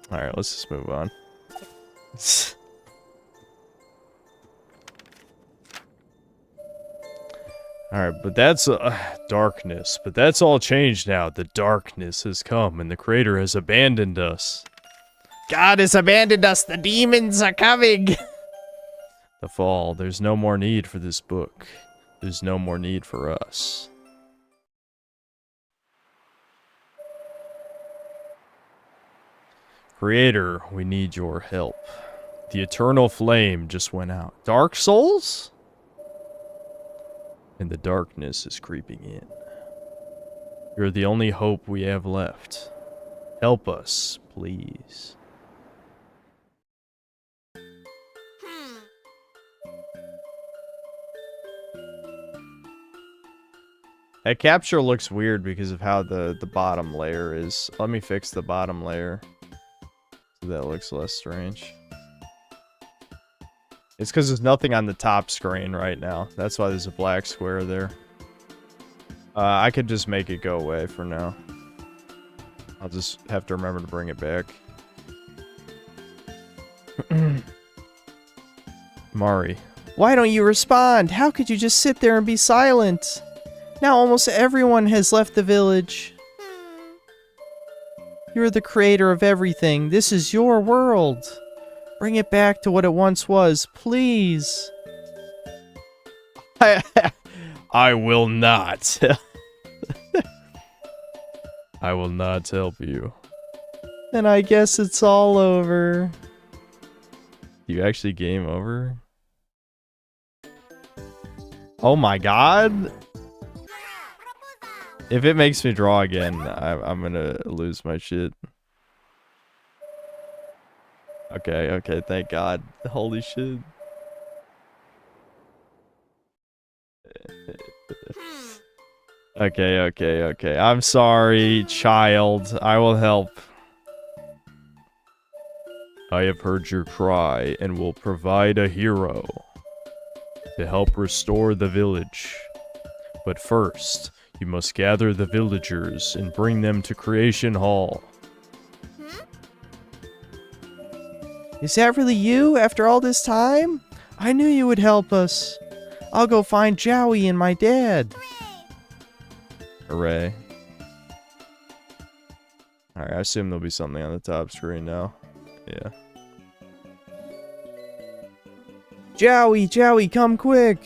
Alright, let's just move on. Alright, but that's darkness. But that's all changed now. The darkness has come and the creator has abandoned us. God has abandoned us. The demons are coming. The fall. There's no more need for this book. There's no more need for us. Creator, we need your help. The eternal flame just went out. Dark Souls? And the darkness is creeping in. You're the only hope we have left. Help us, please. That capture looks weird because of how the bottom layer is. Let me fix the bottom layer. So that looks less strange. It's because there's nothing on the top screen right now. That's why there's a black square there. I could just make it go away for now. I'll just have to remember to bring it back. Mari. Why don't you respond? How could you just sit there and be silent? Now almost everyone has left the village. You're the creator of everything. This is your world. Bring it back to what it once was, please. I will not. I will not help you. And I guess it's all over. You actually game over? Oh my god. If it makes me draw again, I'm gonna lose my shit. Okay, thank god. Holy shit. Okay. I'm sorry, child. I will help. I have heard your cry and will provide a hero to help restore the village. But first, you must gather the villagers and bring them to Creation Hall. Is that really you after all this time? I knew you would help us. I'll go find Joey and my dad. Hooray. Alright, I assume there'll be something on the top screen now. Yeah. Joey, come quick.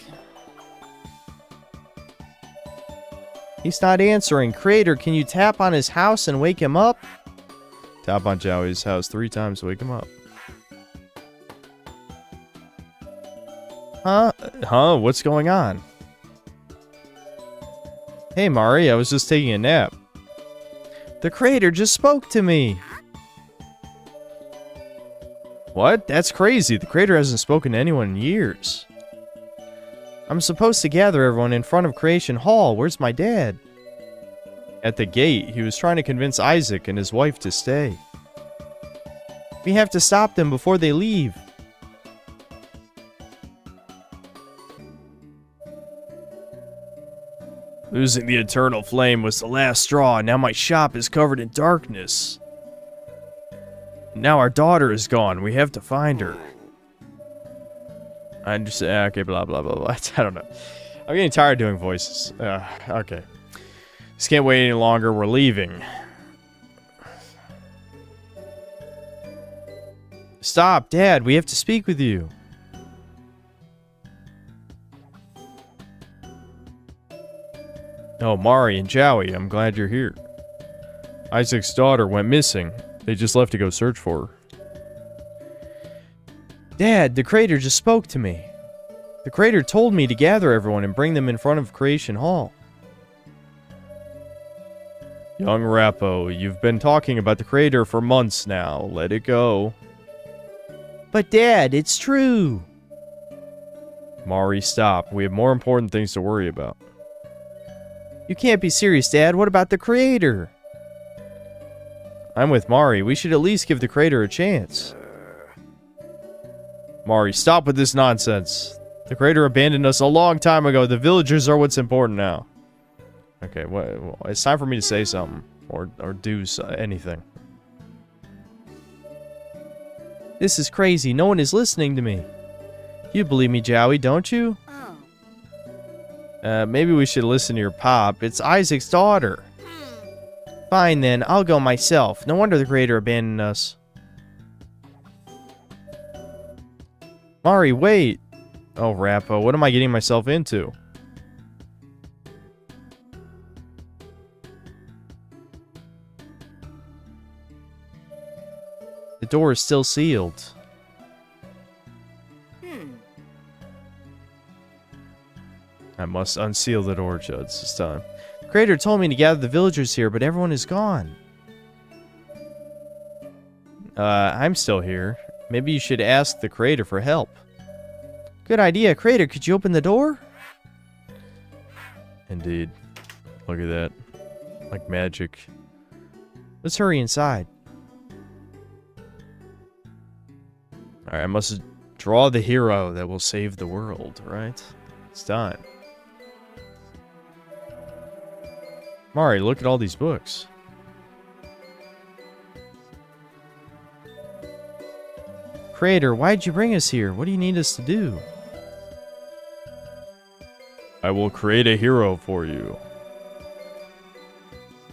He's not answering. Creator, can you tap on his house and wake him up? Tap on Joey's house 3 times to wake him up. Huh? What's going on? Hey, Mari, I was just taking a nap. The creator just spoke to me. What? That's crazy. The creator hasn't spoken to anyone in years. I'm supposed to gather everyone in front of Creation Hall. Where's my dad? At the gate, he was trying to convince Isaac and his wife to stay. We have to stop them before they leave. Losing the eternal flame was the last straw. Now my shop is covered in darkness. Now our daughter is gone. We have to find her. I just okay, blah blah blah blah. I don't know. I'm getting tired of doing voices. Okay. Just can't wait any longer. We're leaving. Stop, Dad. We have to speak with you. Oh, Mari and Joey, I'm glad you're here. Isaac's daughter went missing. They just left to go search for her. Dad, the creator just spoke to me. The creator told me to gather everyone and bring them in front of Creation Hall. Young Rappo, you've been talking about the creator for months now. Let it go. But Dad, it's true. Mari, stop. We have more important things to worry about. You can't be serious, Dad. What about the creator? I'm with Mari. We should at least give the creator a chance. Mari, stop with this nonsense. The creator abandoned us a long time ago. The villagers are what's important now. Okay, well, it's time for me to say something. Or do anything. This is crazy. No one is listening to me. You believe me, Joey, don't you? Maybe we should listen to your pop. It's Isaac's daughter. Fine then, I'll go myself. No wonder the creator abandoned us. Mari, wait. Oh, Rappo, what am I getting myself into? The door is still sealed. I must unseal the door, Chuds. It's time. The creator told me to gather the villagers here, but everyone is gone. I'm still here. Maybe you should ask the creator for help. Good idea. Creator, could you open the door? Indeed. Look at that. Like magic. Let's hurry inside. Alright, I must draw the hero that will save the world, right? It's time. Mari, look at all these books. Creator, why'd you bring us here? What do you need us to do? I will create a hero for you.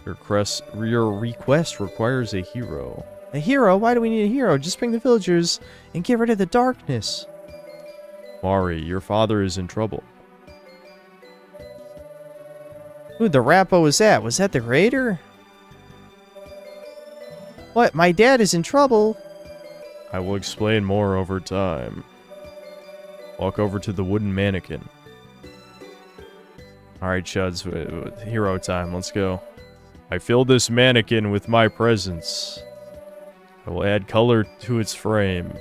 Your request requires a hero. A hero? Why do we need a hero? Just bring the villagers and get rid of the darkness. Mari, your father is in trouble. Who the Rappo was that? Was that the creator? What? My dad is in trouble? I will explain more over time. Walk over to the wooden mannequin. Alright, Chuds, hero time, let's go. I fill this mannequin with my presence. I will add color to its frame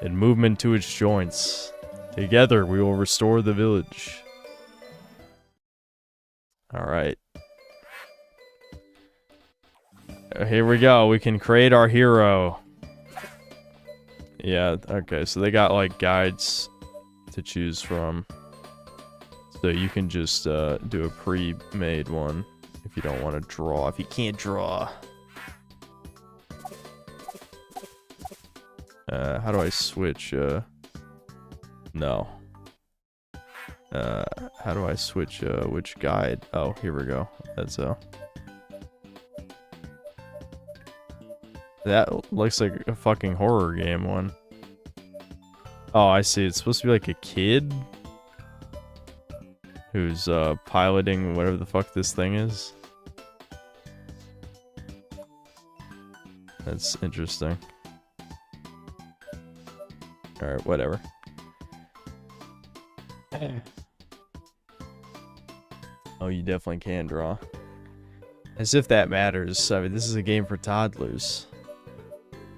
and movement to its joints. Together, we will restore the village. Alright. Here we go. We can create our hero. Yeah, okay. So they got, like, guides to choose from. So you can just do a pre-made one if you don't want to draw. If you can't draw. How do I switch? No. How do I switch, which guide? Oh, here we go. That's, That looks like a fucking horror game one. Oh, I see. It's supposed to be like a kid who's, piloting whatever the fuck this thing is. That's interesting. Alright, whatever. Oh, you definitely can draw. As if that matters. I mean, this is a game for toddlers.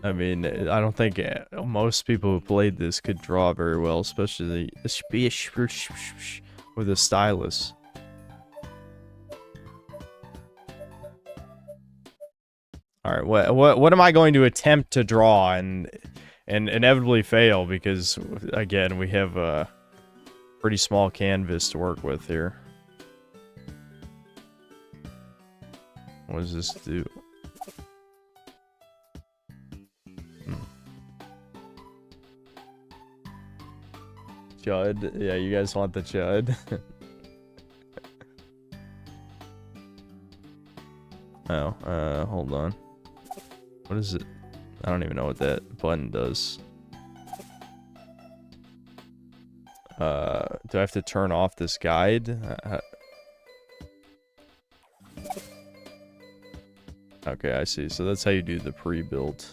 I mean, I don't think most people who played this could draw very well, especially with a stylus. Alright, what am I going to attempt to draw and inevitably fail because, again, we have a pretty small canvas to work with here. What does this do? Chud? Yeah, you guys want the chud? Oh, hold on. What is it? I don't even know what that button does. Do I have to turn off this guide? Okay, I see. So that's how you do the pre-build.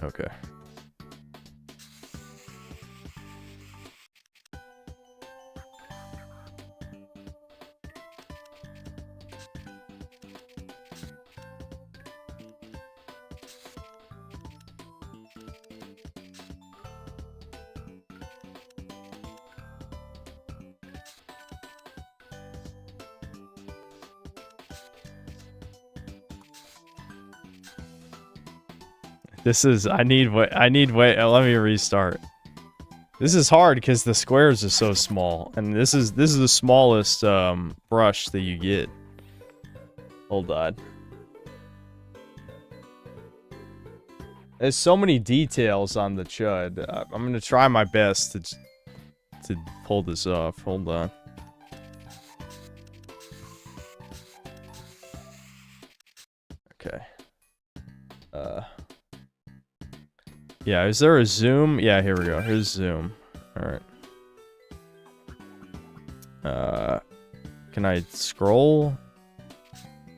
Okay. This is, I need wait, let me restart. This is hard because the squares are so small, and this is the smallest brush that you get. Hold on. There's so many details on the chud. I'm gonna try my best to pull this off. Hold on. Okay. Yeah, is there a zoom? Yeah, here we go. Here's zoom. Alright. Can I scroll?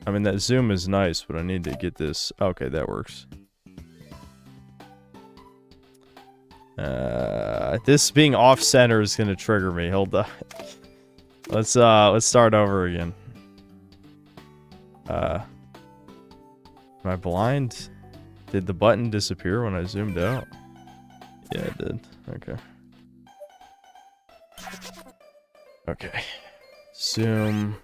I mean, that zoom is nice, but I need to get this. Okay, that works. This being off-center is gonna trigger me. Hold on. Let's start over again. Am I blind? Did the button disappear when I zoomed out? Yeah, it did. Okay. Okay. Zoom.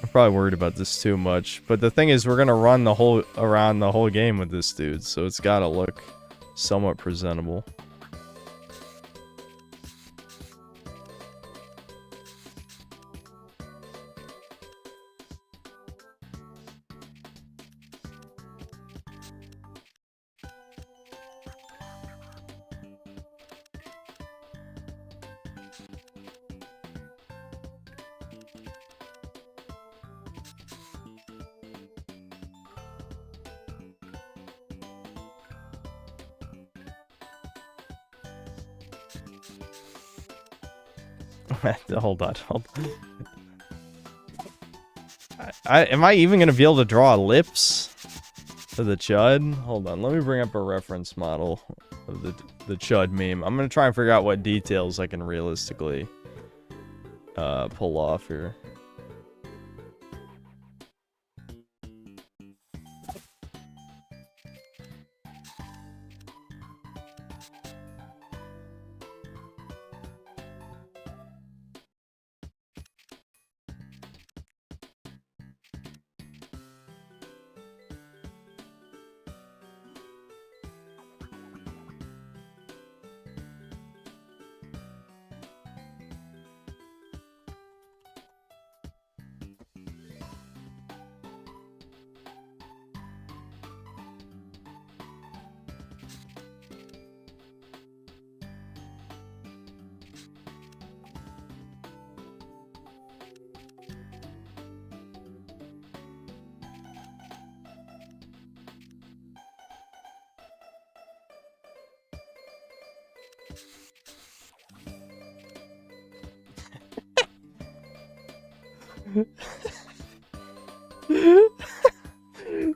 I'm probably worried about this too much, but the thing is, we're gonna run around the whole game with this dude, so it's gotta look somewhat presentable. Hold on. Am I even gonna be able to draw lips for the chud? Hold on, let me bring up a reference model of the chud meme. I'm gonna try and figure out what details I can realistically pull off here.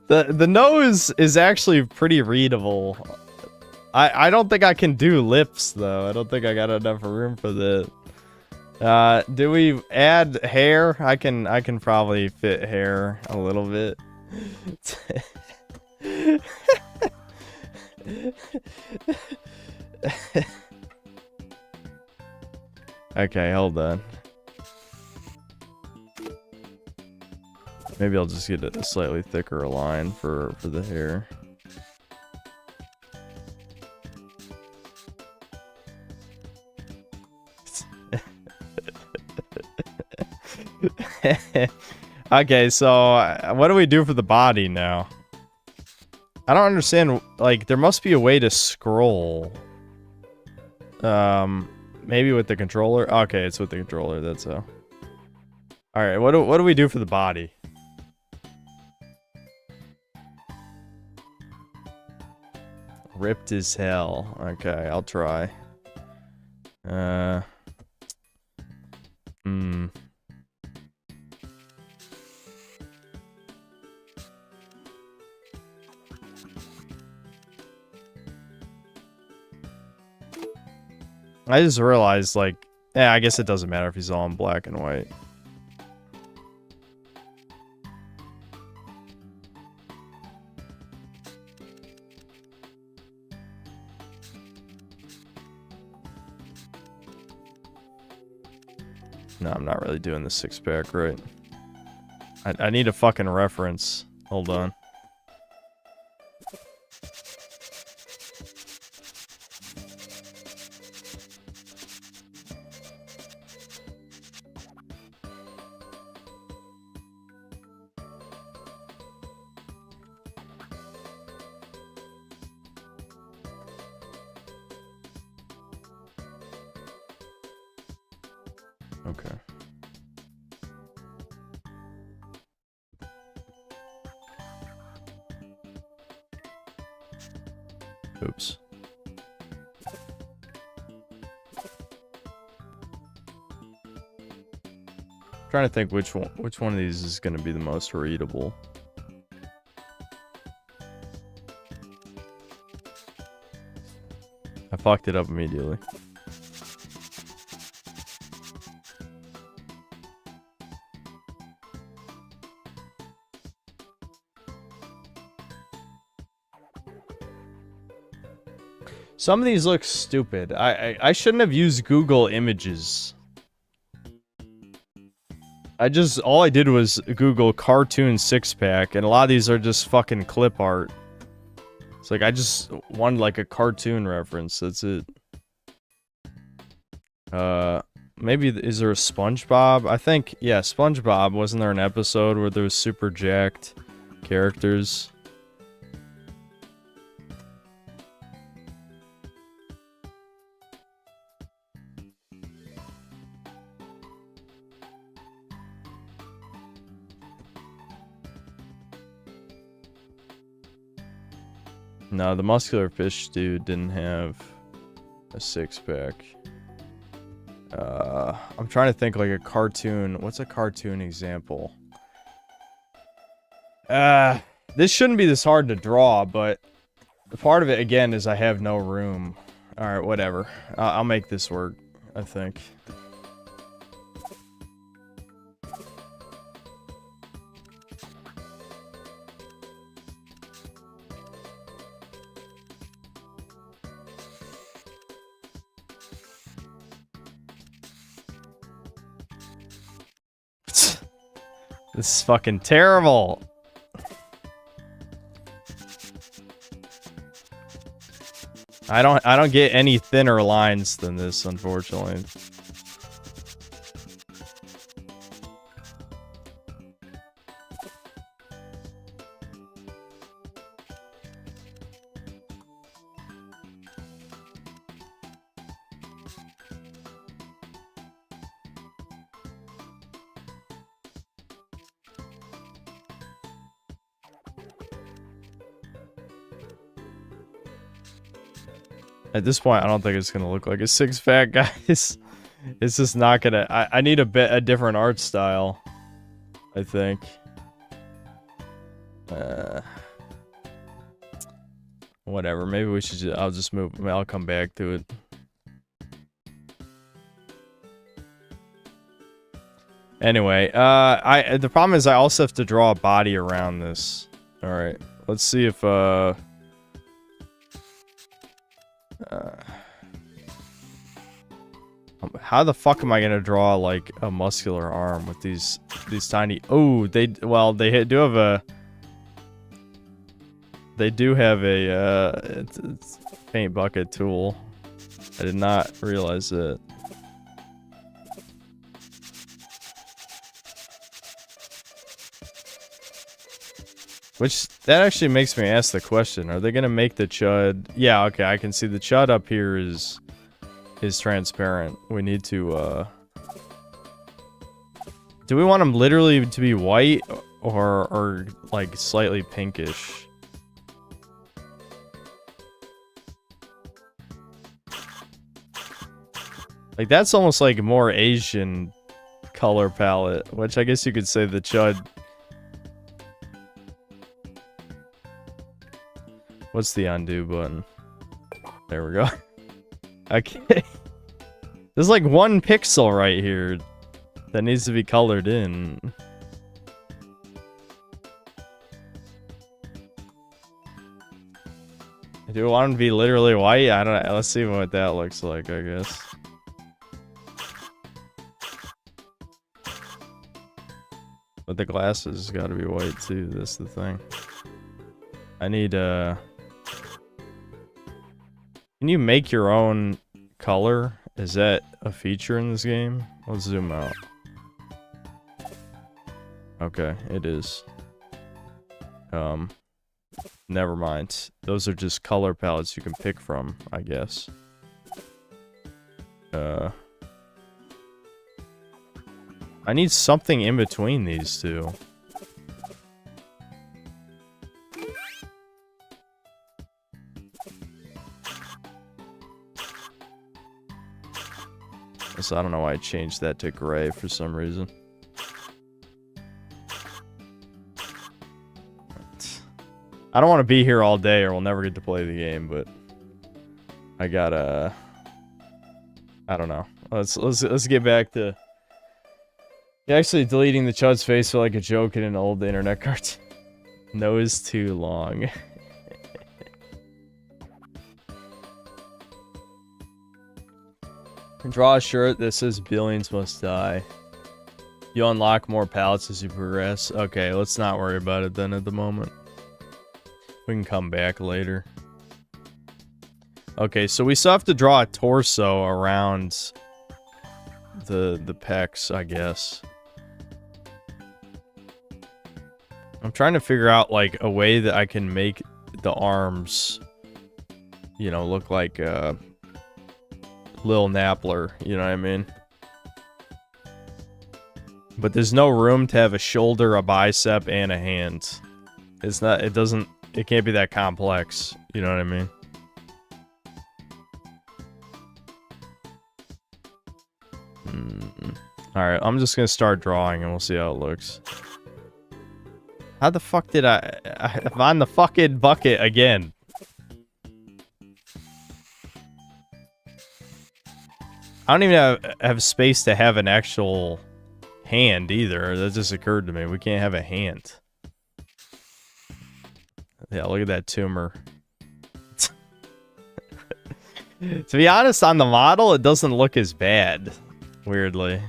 The nose is actually pretty readable. I don't think I can do lips though. I don't think I got enough room for that. Do we add hair? I can probably fit hair a little bit. Okay, hold on. Maybe I'll just get a slightly thicker line for the hair. Okay, so what do we do for the body now? I don't understand, like, there must be a way to scroll. Maybe with the controller? Okay, it's with the controller, that's how. Alright, what do we do for the body? Ripped as hell. Okay, I'll try. I just realized, like, yeah, I guess it doesn't matter if he's all in black and white. No, I'm not really doing the six-pack right. I need a fucking reference. Hold on. Okay. Oops. Trying to think which one of these is going to be the most readable. I fucked it up immediately. Some of these look stupid. I shouldn't have used Google Images. All I did was Google cartoon six-pack, and a lot of these are just fucking clip art. It's like, I just wanted like a cartoon reference, that's it. Maybe, is there a SpongeBob? I think, yeah, SpongeBob, wasn't there an episode where there was super jacked characters? No, the muscular fish dude didn't have a six-pack. I'm trying to think like a cartoon. What's a cartoon example? This shouldn't be this hard to draw, but the part of it, again, is I have no room. Alright, whatever. I'll make this work, I think. This is fucking terrible. I don't get any thinner lines than this, unfortunately. At this point, I don't think it's gonna look like a six-pack, guys. It's just not gonna. I need a different art style, I think. Whatever. Maybe we should. I'll just move. I'll come back to it. Anyway, the problem is I also have to draw a body around this. All right. Let's see if how the fuck am I gonna draw like a muscular arm with these tiny? Oh, they do have a. They do have a it's paint bucket tool. I did not realize it. Which, that actually makes me ask the question, are they gonna make the chud... Yeah, okay, I can see the chud up here is transparent. We need to, do we want them literally to be white, or like, slightly pinkish? Like, that's almost like a more Asian color palette, which I guess you could say the chud... What's the undo button? There we go. Okay. There's like one pixel right here that needs to be colored in. Do I want them to be literally white? I don't know. Let's see what that looks like, I guess. But the glasses gotta be white too, that's the thing. I need Can you make your own color? Is that a feature in this game? Let's zoom out. Okay, it is. Never mind. Those are just color palettes you can pick from, I guess. I need something in between these two. So I don't know why I changed that to gray for some reason. I don't want to be here all day or we'll never get to play the game, but I gotta... I don't know. Let's get back to... Actually deleting the Chud's face felt like a joke in an old internet cartoon. Nose too long. Draw a shirt that says billions must die. You unlock more palettes as you progress. Okay, let's not worry about it then at the moment. We can come back later. Okay, so we still have to draw a torso around the pecs, I guess. I'm trying to figure out, like, a way that I can make the arms, you know, look like, Lil Napler, you know what I mean? But there's no room to have a shoulder, a bicep, and a hand. It's not, it can't be that complex, you know what I mean? Alright, I'm just gonna start drawing and we'll see how it looks. How the fuck did I'm on the fucking bucket again. I don't even have space to have an actual hand either. That just occurred to me. We can't have a hand. Yeah, look at that tumor. To be honest, on the model, it doesn't look as bad. Weirdly.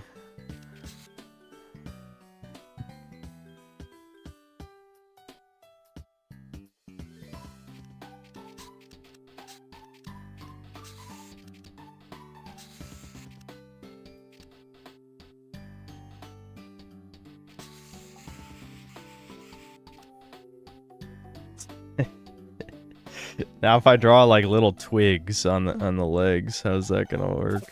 Now if I draw like little twigs on the legs, how's that gonna work?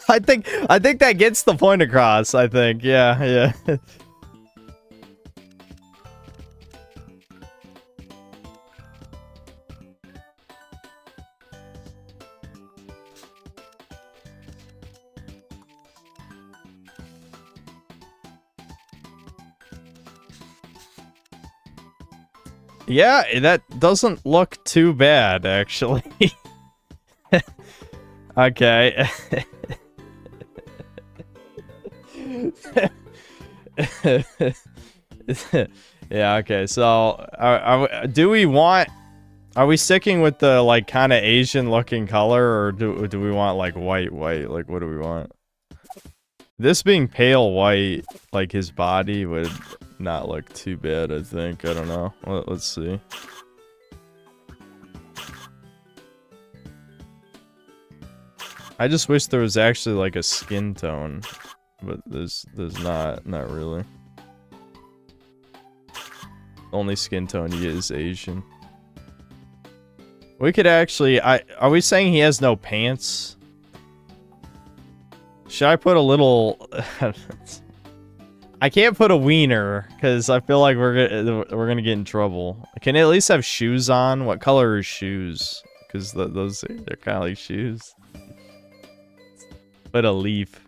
I think that gets the point across, I think. Yeah. Yeah, that doesn't look too bad, actually. Okay. Yeah, okay, so are we sticking with the like kind of Asian looking color, or do we want like white, like what do we want? This being pale white, like his body would not look too bad, I think. I don't know. Let's see. I just wish there was actually like a skin tone, but there's not really. Only skin tone you get is Asian. We could actually, are we saying he has no pants? Should I put a little? I can't put a wiener because I feel like we're gonna get in trouble. Can it at least have shoes on? What color are shoes? Because they're kind of like shoes. Put a leaf.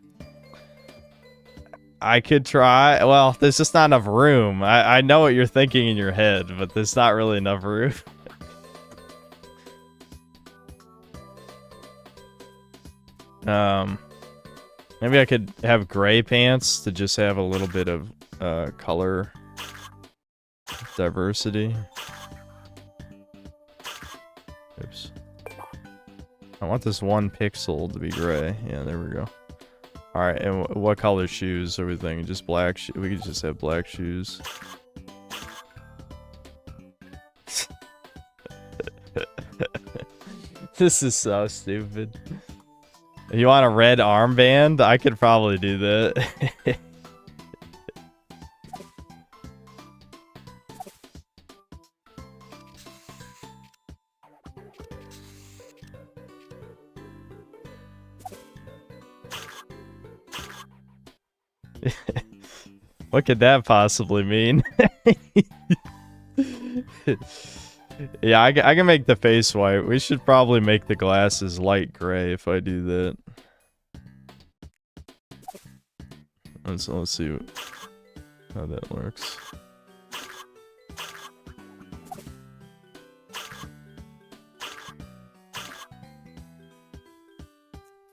I could try. Well, there's just not enough room. I know what you're thinking in your head, but there's not really enough room. Maybe I could have gray pants to just have a little bit of color diversity. Oops. I want this one pixel to be gray. Yeah, there we go. Alright, and what color shoes are we thinking? Just black we could just have black shoes. This is so stupid. You want a red armband? I could probably do that. What could that possibly mean? Yeah, I can make the face white. We should probably make the glasses light gray if I do that. Let's see how that works.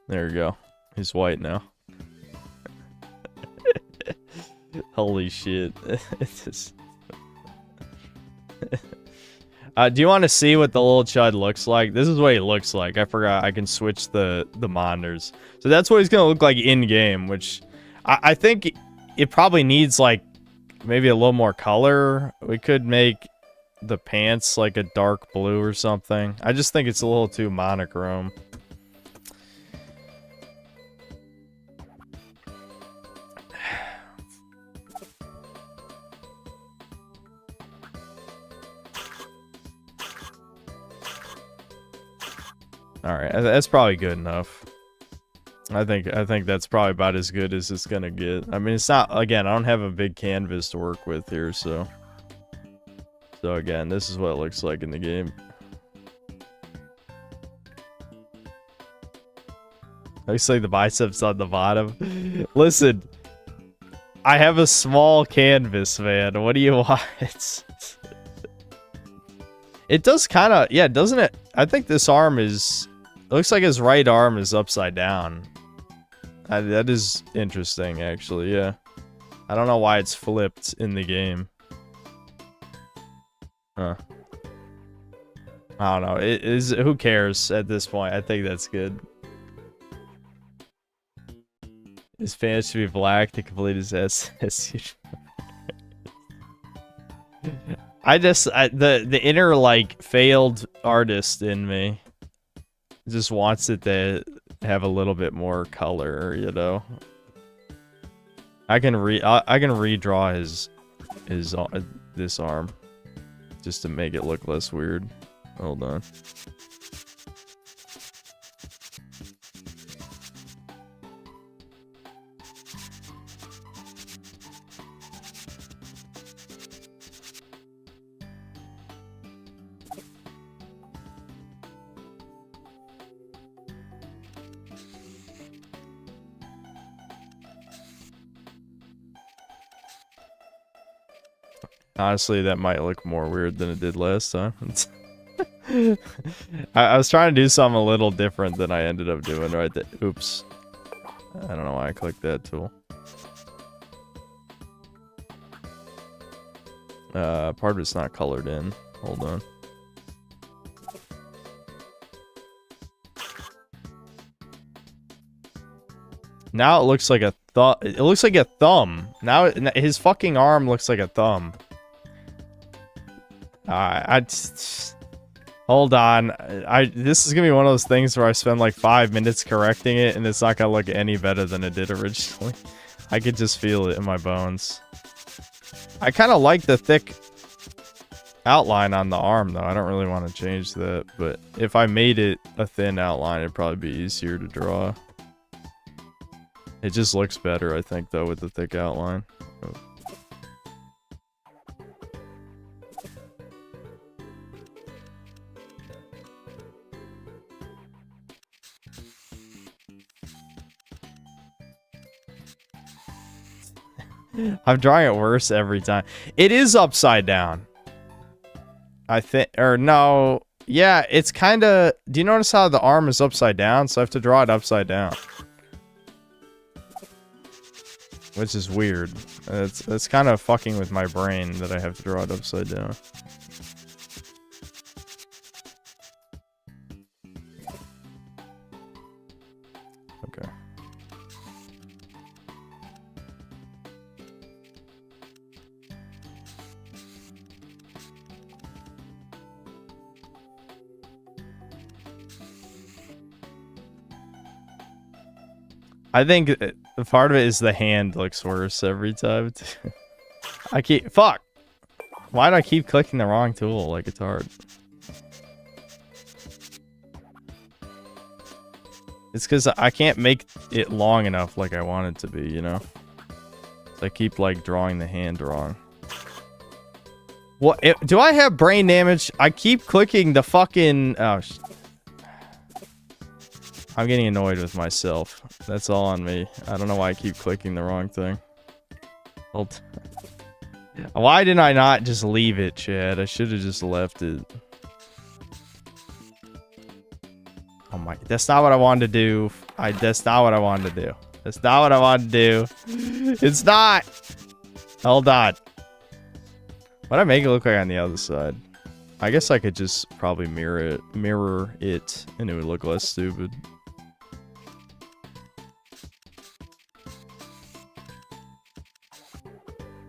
There we go. He's white now. Holy shit. It's just... do you want to see what the little chud looks like? This is what he looks like. I forgot I can switch the monitors. So that's what he's going to look like in-game, which I think it probably needs, like, maybe a little more color. We could make the pants, like, a dark blue or something. I just think it's a little too monochrome. Alright, that's probably good enough. I think that's probably about as good as it's gonna get. I mean, it's not, again, I don't have a big canvas to work with here, so... So again, this is what it looks like in the game. Looks like the biceps on the bottom. Listen, I have a small canvas, man. What do you want? It does kind of, yeah, doesn't it? I think this arm is... Looks like his right arm is upside down. That is interesting, actually, yeah. I don't know why it's flipped in the game. Huh. I don't know. It is, who cares at this point? I think that's good. His pants should be black to complete his SS. The inner, like, failed artist in me just wants it to have a little bit more color, you know. I can redraw his this arm just to make it look less weird. Hold on. Honestly, that might look more weird than it did last time. I was trying to do something a little different than I ended up doing right there. Oops. I don't know why I clicked that tool. Part of it's not colored in. Hold on. Now it looks like a thumb. It looks like a thumb. Now his fucking arm looks like a thumb. Hold on. This is gonna be one of those things where I spend like 5 minutes correcting it, and it's not gonna look any better than it did originally. I could just feel it in my bones. I kind of like the thick outline on the arm, though. I don't really want to change that, but if I made it a thin outline, it'd probably be easier to draw. It just looks better, I think, though, with the thick outline. Oh. I'm drawing it worse every time. It is upside down. I think, or no, Yeah, it's kind of... Do you notice how the arm is upside down? So I have to draw it upside down. Which is weird. It's kind of fucking with my brain that I have to draw it upside down. Okay. I think the part of it is the hand looks worse every time. I keep... Fuck! Why do I keep clicking the wrong tool? Like, it's hard. It's because I can't make it long enough like I want it to be, you know? So I keep, like, drawing the hand wrong. What? Do I have brain damage? I keep clicking the fucking... Oh, I'm getting annoyed with myself. That's all on me. I don't know why I keep clicking the wrong thing. Why didn't I not just leave it, Chad? I should have just left it. Oh my... That's not what I wanted to do. That's not what I wanted to do. That's not what I wanted to do. It's not! Hold on. What'd I make it look like on the other side? I guess I could just probably mirror it, and it would look less stupid.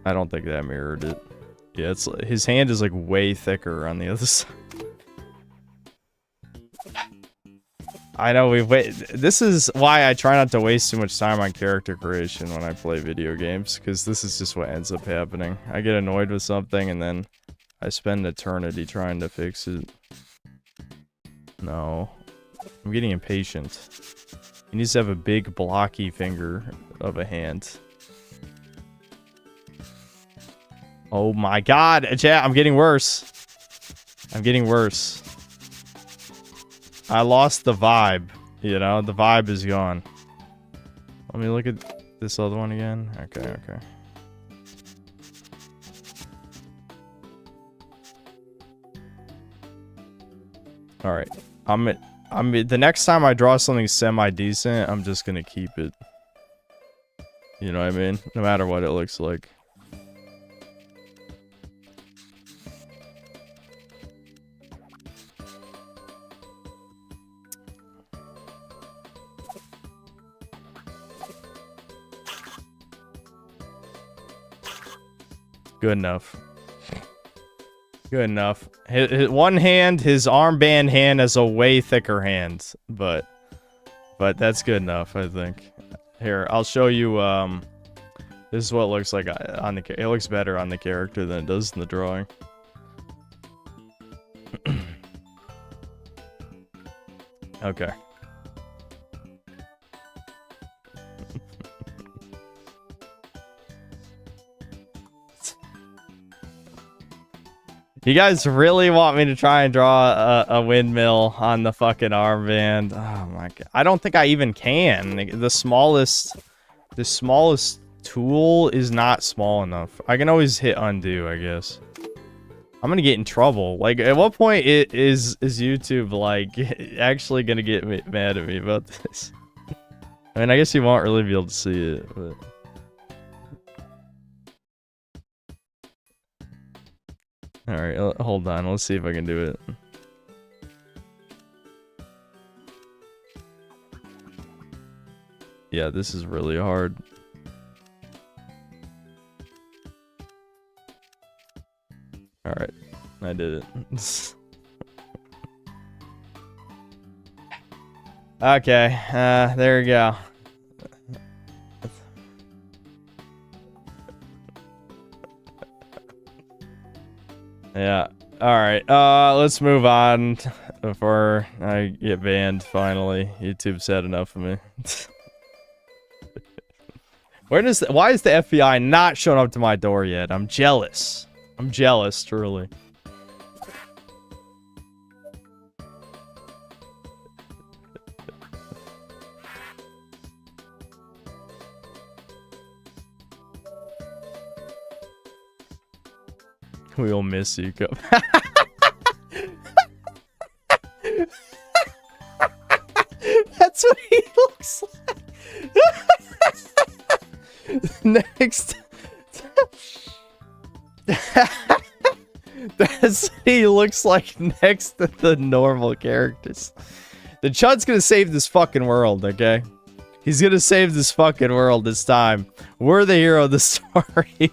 I don't think that mirrored it. Yeah, it's his hand is like way thicker on the other side. I know this is why I try not to waste too much time on character creation when I play video games, because this is just what ends up happening. I get annoyed with something and then I spend an eternity trying to fix it. No. I'm getting impatient. He needs to have a big blocky finger of a hand. Oh my god, chat, I'm getting worse. I'm getting worse. I lost the vibe, you know? The vibe is gone. Let me look at this other one again. Okay, okay. Alright. The next time I draw something semi-decent, I'm just gonna keep it. You know what I mean? No matter what it looks like. Good enough. Good enough. His one hand, his armband hand has a way thicker hand, but that's good enough, I think. Here, I'll show you. This is what it looks like on the. It looks better on the character than it does in the drawing. Okay. You guys really want me to try and draw a windmill on the fucking armband? Oh my god. I don't think I even can. The smallest tool is not small enough. I can always hit undo, I guess. I'm gonna get in trouble. Like, at what point is YouTube, like, actually gonna get mad at me about this? I mean, I guess you won't really be able to see it, but... Alright, hold on. Let's see if I can do it. Yeah, this is really hard. Alright, I did it. Okay, there we go. Yeah. Alright, let's move on before I get banned, finally. YouTube's had enough of me. Why is the FBI not showing up to my door yet? I'm jealous. I'm jealous, truly. We'll miss you. That's he looks like next to the normal characters. The Chud's gonna save this fucking world, okay? He's gonna save this fucking world this time. We're the hero of the story.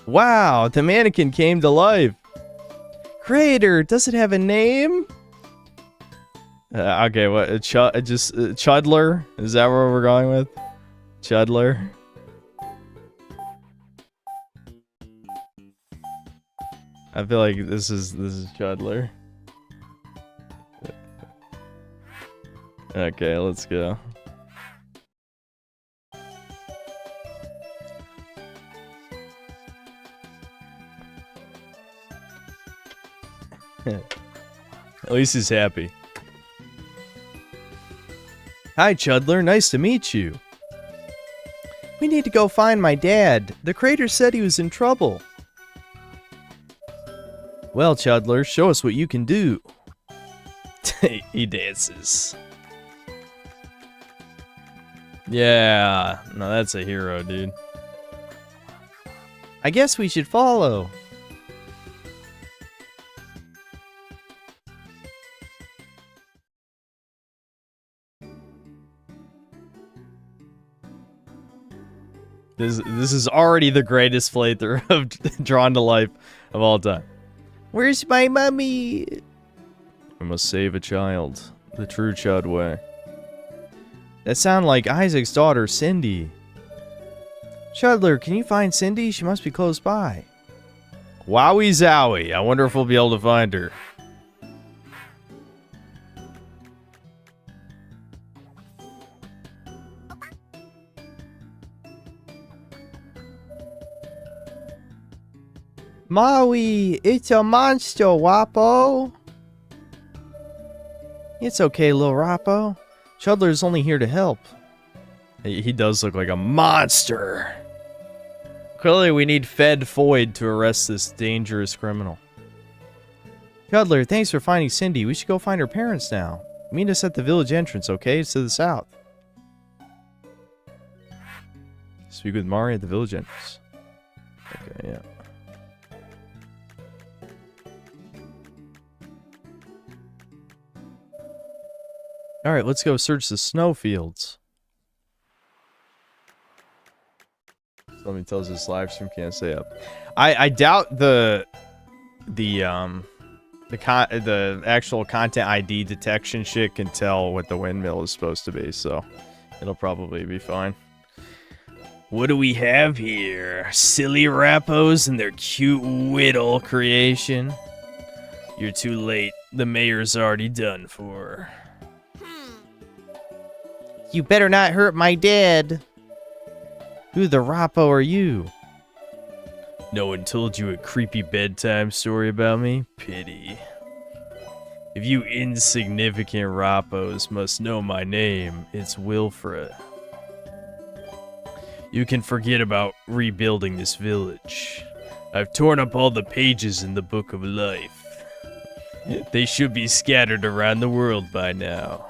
Wow, the mannequin came to life. Creator, does it have a name? Okay, what? Chudler? Is that where we're going with? Chudler? I feel like this is Chudler. Okay, let's go. At least he's happy. Hi, Chudler. Nice to meet you. We need to go find my dad. The creator said he was in trouble. Well, Chudler, show us what you can do. He dances. Yeah, no, that's a hero, dude. I guess we should follow. This is already the greatest playthrough of Drawn to Life of all time. Where's my mummy? We must save a child. The true Chud way. That sounds like Isaac's daughter, Cindy. Chudler, can you find Cindy? She must be close by. Wowie zowie. I wonder if we'll be able to find her. Maui, it's a monster, Wapo. It's okay, little Rappo. Chudler's only here to help. He does look like a monster. Clearly, we need Fed Foyd to arrest this dangerous criminal. Chudler, thanks for finding Cindy. We should go find her parents now. Meet us at the village entrance, okay? It's to the south. Speak with Mari at the village entrance. Okay, yeah. Alright, let's go search the snowfields. Somebody tells this live stream can't stay up. I doubt the actual content ID detection shit can tell what the windmill is supposed to be, so it'll probably be fine. What do we have here? Silly Rappos and their cute whittle creation. You're too late. The mayor's already done for. You better not hurt my dad. Who the Rappo are you? No one told you a creepy bedtime story about me? Pity. If you insignificant Rappos must know my name, it's Wilfra. You can forget about rebuilding this village. I've torn up all the pages in the Book of Life. They should be scattered around the world by now.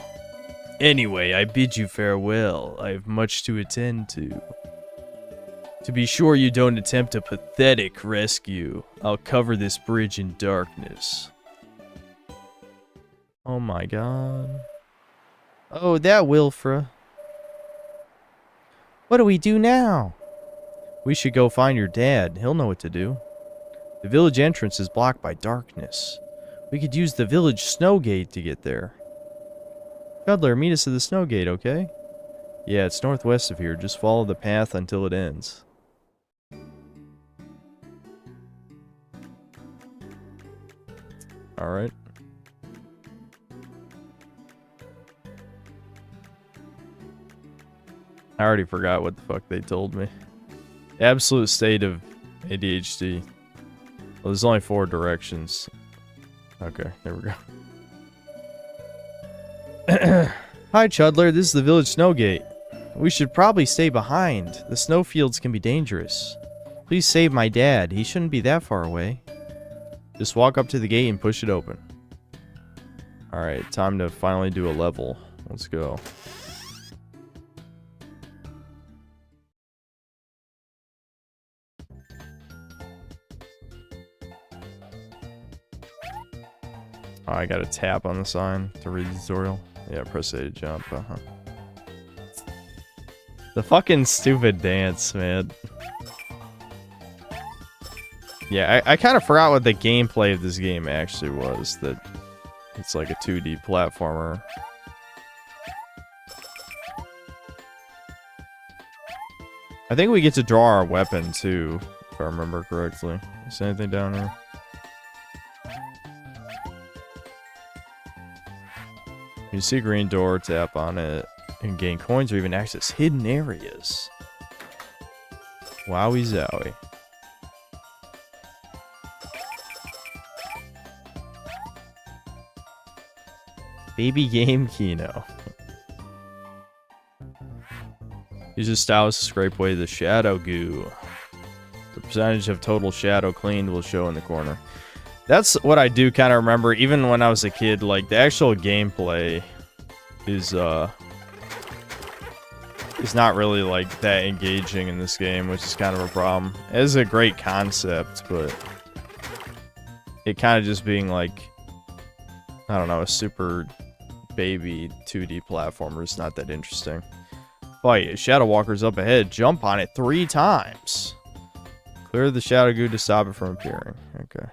Anyway, I bid you farewell. I have much to attend to. To be sure you don't attempt a pathetic rescue, I'll cover this bridge in darkness. Oh my god. Oh, that Wilfra. What do we do now? We should go find your dad. He'll know what to do. The village entrance is blocked by darkness. We could use the village snow gate to get there. Chudler, meet us at the snow gate, okay? Yeah, it's northwest of here. Just follow the path until it ends. Alright. I already forgot what the fuck they told me. Absolute state of ADHD. Well, there's only 4 directions. Okay, there we go. Hi, Chudler. This is the village snow gate. We should probably stay behind. The snowfields can be dangerous. Please save my dad. He shouldn't be that far away. Just walk up to the gate and push it open. Alright, time to finally do a level. Let's go. Oh, I gotta tap on the sign to read the tutorial. Yeah, press A to jump. The fucking stupid dance, man. Yeah, I kind of forgot what the gameplay of this game actually was. That it's like a 2D platformer. I think we get to draw our weapon too, if I remember correctly. Is there anything down here? You see a green door, tap on it, and gain coins or even access hidden areas. Wowie zowie. Baby game Kino. Use a stylus to scrape away the shadow goo. The percentage of total shadow cleaned will show in the corner. That's what I do kind of remember, even when I was a kid. Like, the actual gameplay is not really, like, that engaging in this game, which is kind of a problem. It is a great concept, but it kind of just being, like, I don't know, a super baby 2D platformer is not that interesting. Fight. Shadow Walker's up ahead. Jump on it 3 times. Clear the shadow goo to stop it from appearing. Okay.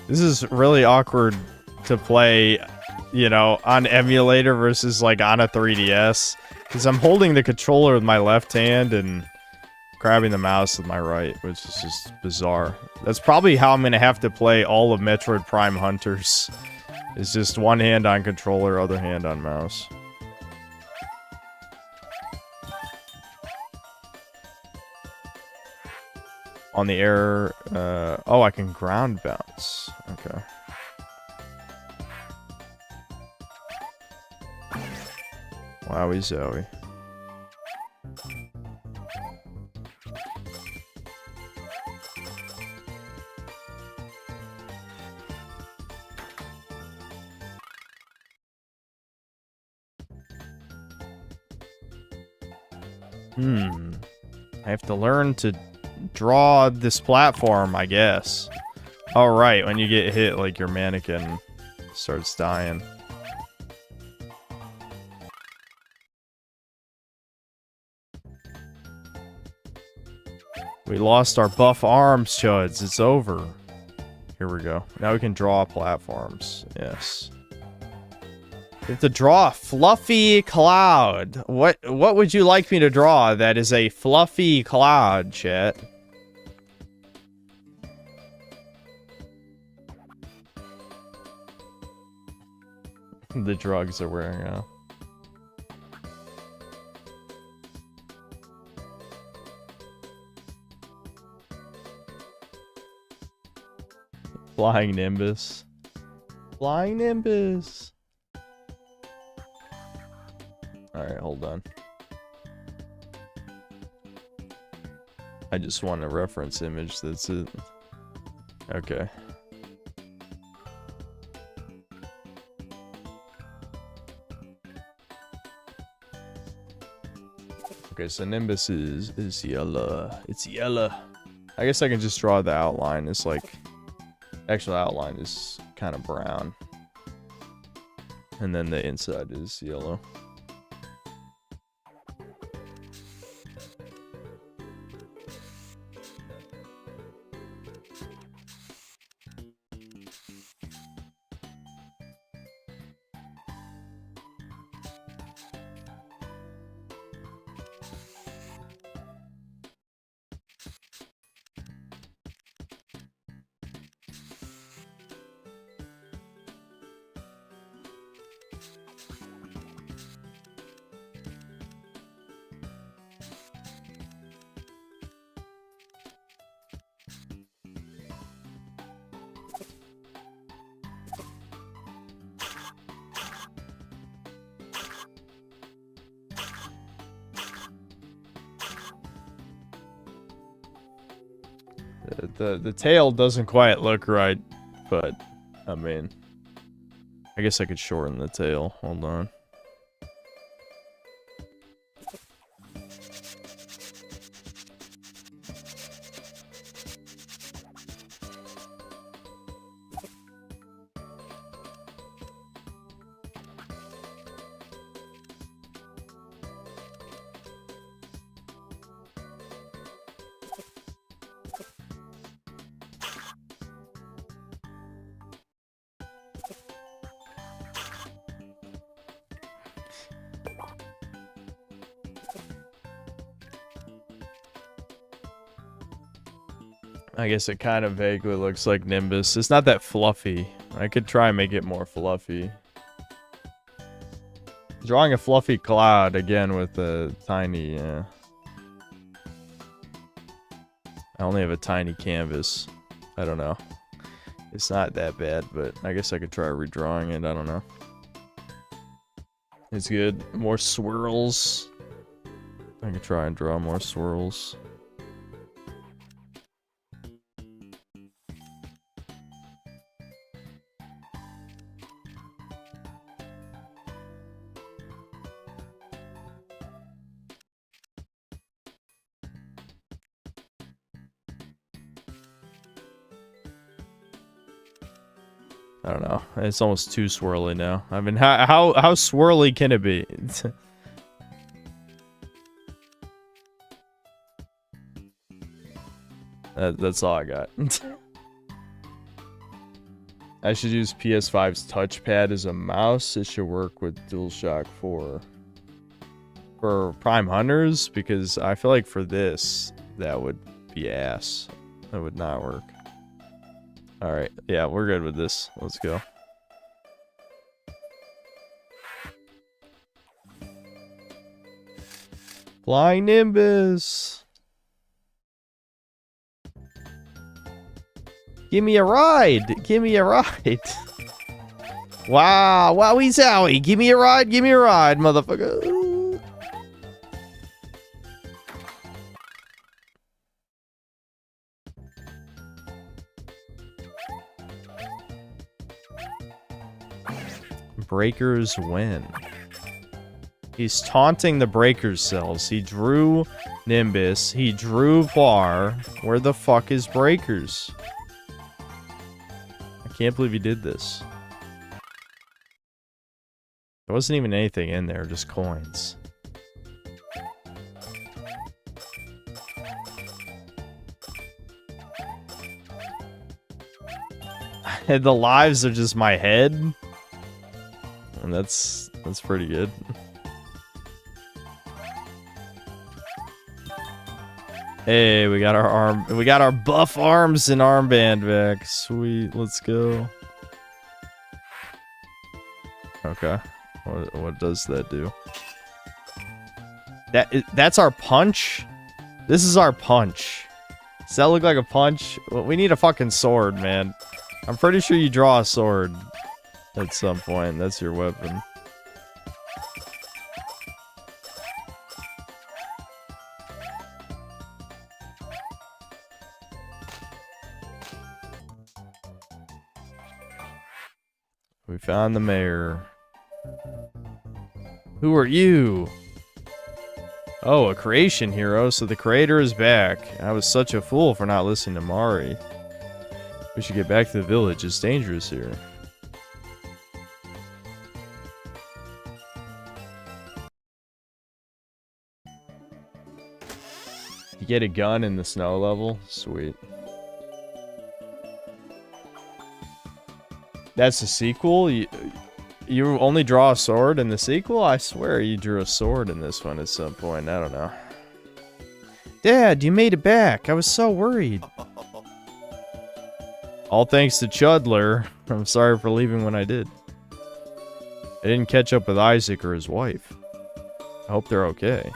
This is really awkward to play, you know, on emulator versus like on a 3DS, because I'm holding the controller with my left hand and grabbing the mouse with my right, which is just bizarre. That's probably how I'm gonna have to play all of Metroid Prime Hunters. It's just one hand on controller, other hand on mouse. On the air, oh, I can ground bounce. Okay. Wowie zowie. I have to learn to draw this platform, I guess. Oh, right, when you get hit, like, your mannequin starts dying. We lost our buff arms, chuds. It's over. Here we go. Now we can draw platforms. Yes. We have to draw a fluffy cloud. What would you like me to draw that is a fluffy cloud, chat? The drugs are wearing out. Flying Nimbus. Flying Nimbus. Alright, hold on. I just want a reference image, that's it. Okay. Okay, so Nimbus is yellow. It's yellow. I guess I can just draw the outline. It's like... Actual outline is kind of brown. And then the inside is yellow. The tail doesn't quite look right. but I mean, I guess I could shorten the tail. Hold on. I guess it kind of vaguely looks like Nimbus. It's not that fluffy. I could try and make it more fluffy. Drawing a fluffy cloud again with a tiny, I only have a tiny canvas. I don't know. It's not that bad, but I guess I could try redrawing it. I don't know. It's good. More swirls. I could try and draw more swirls. I don't know. It's almost too swirly now. I mean, how swirly can it be? That's all I got. I should use PS5's touchpad as a mouse. It should work with DualShock 4 for Prime Hunters, because I feel like for this that would be ass. That would not work. Alright, yeah, we're good with this. Let's go. Flying Nimbus! Give me a ride! Give me a ride! Wow, wowie zowie! Give me a ride, motherfucker! Breakers win. He's taunting the Breakers cells. He drew Nimbus. He drew Var. Where the fuck is Breakers? I can't believe he did this. There wasn't even anything in there, just coins. The lives are just my head. And that's pretty good. Hey, we got our buff arms and armband back. Sweet, let's go. Okay. What does that do? That's our punch? This is our punch. Does that look like a punch? Well, we need a fucking sword, man. I'm pretty sure you draw a sword at some point. That's your weapon. We found the mayor. Who are you? Oh, a creation hero, so the creator is back. I was such a fool for not listening to Mari. We should get back to the village. It's dangerous here. You get a gun in the snow level? Sweet. That's the sequel? You only draw a sword in the sequel? I swear you drew a sword in this one at some point. I don't know. Dad, you made it back. I was so worried. All thanks to Chudler. I'm sorry for leaving when I did. I didn't catch up with Isaac or his wife. I hope they're okay.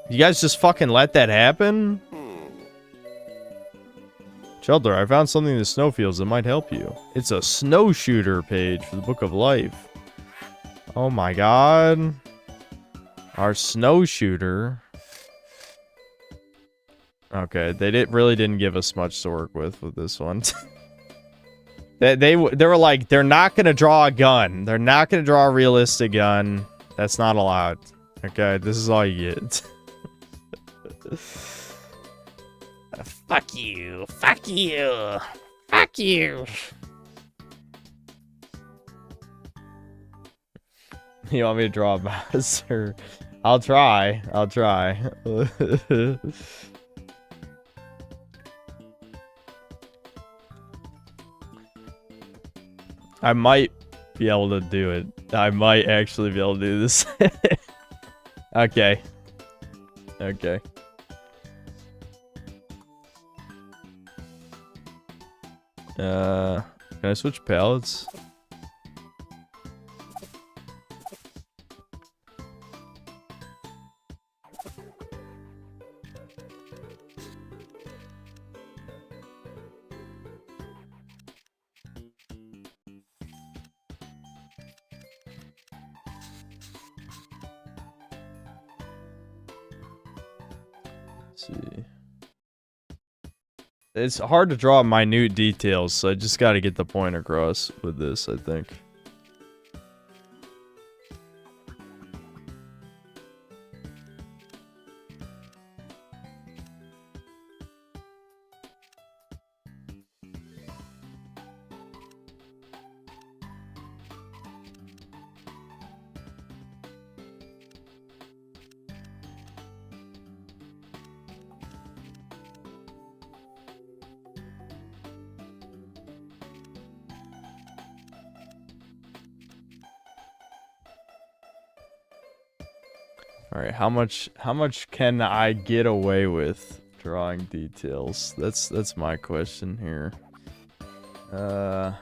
You guys just fucking let that happen? Chudler, I found something in the snowfields that might help you. It's a snow shooter page for the Book of Life. Oh my god. Our snow shooter. Okay, they really didn't give us much to work with this one. they were like, they're not gonna draw a gun. They're not gonna draw a realistic gun. That's not allowed. Okay, this is all you get. Fuck you. Fuck you. Fuck you. You want me to draw a mouse? Or I'll try. I'll try. I might be able to do it. I might actually be able to do this. Okay. Okay. Can I switch palettes? Let's see. It's hard to draw minute details, so I just gotta get the point across with this, I think. All right, how much can I get away with drawing details? That's my question here. Let's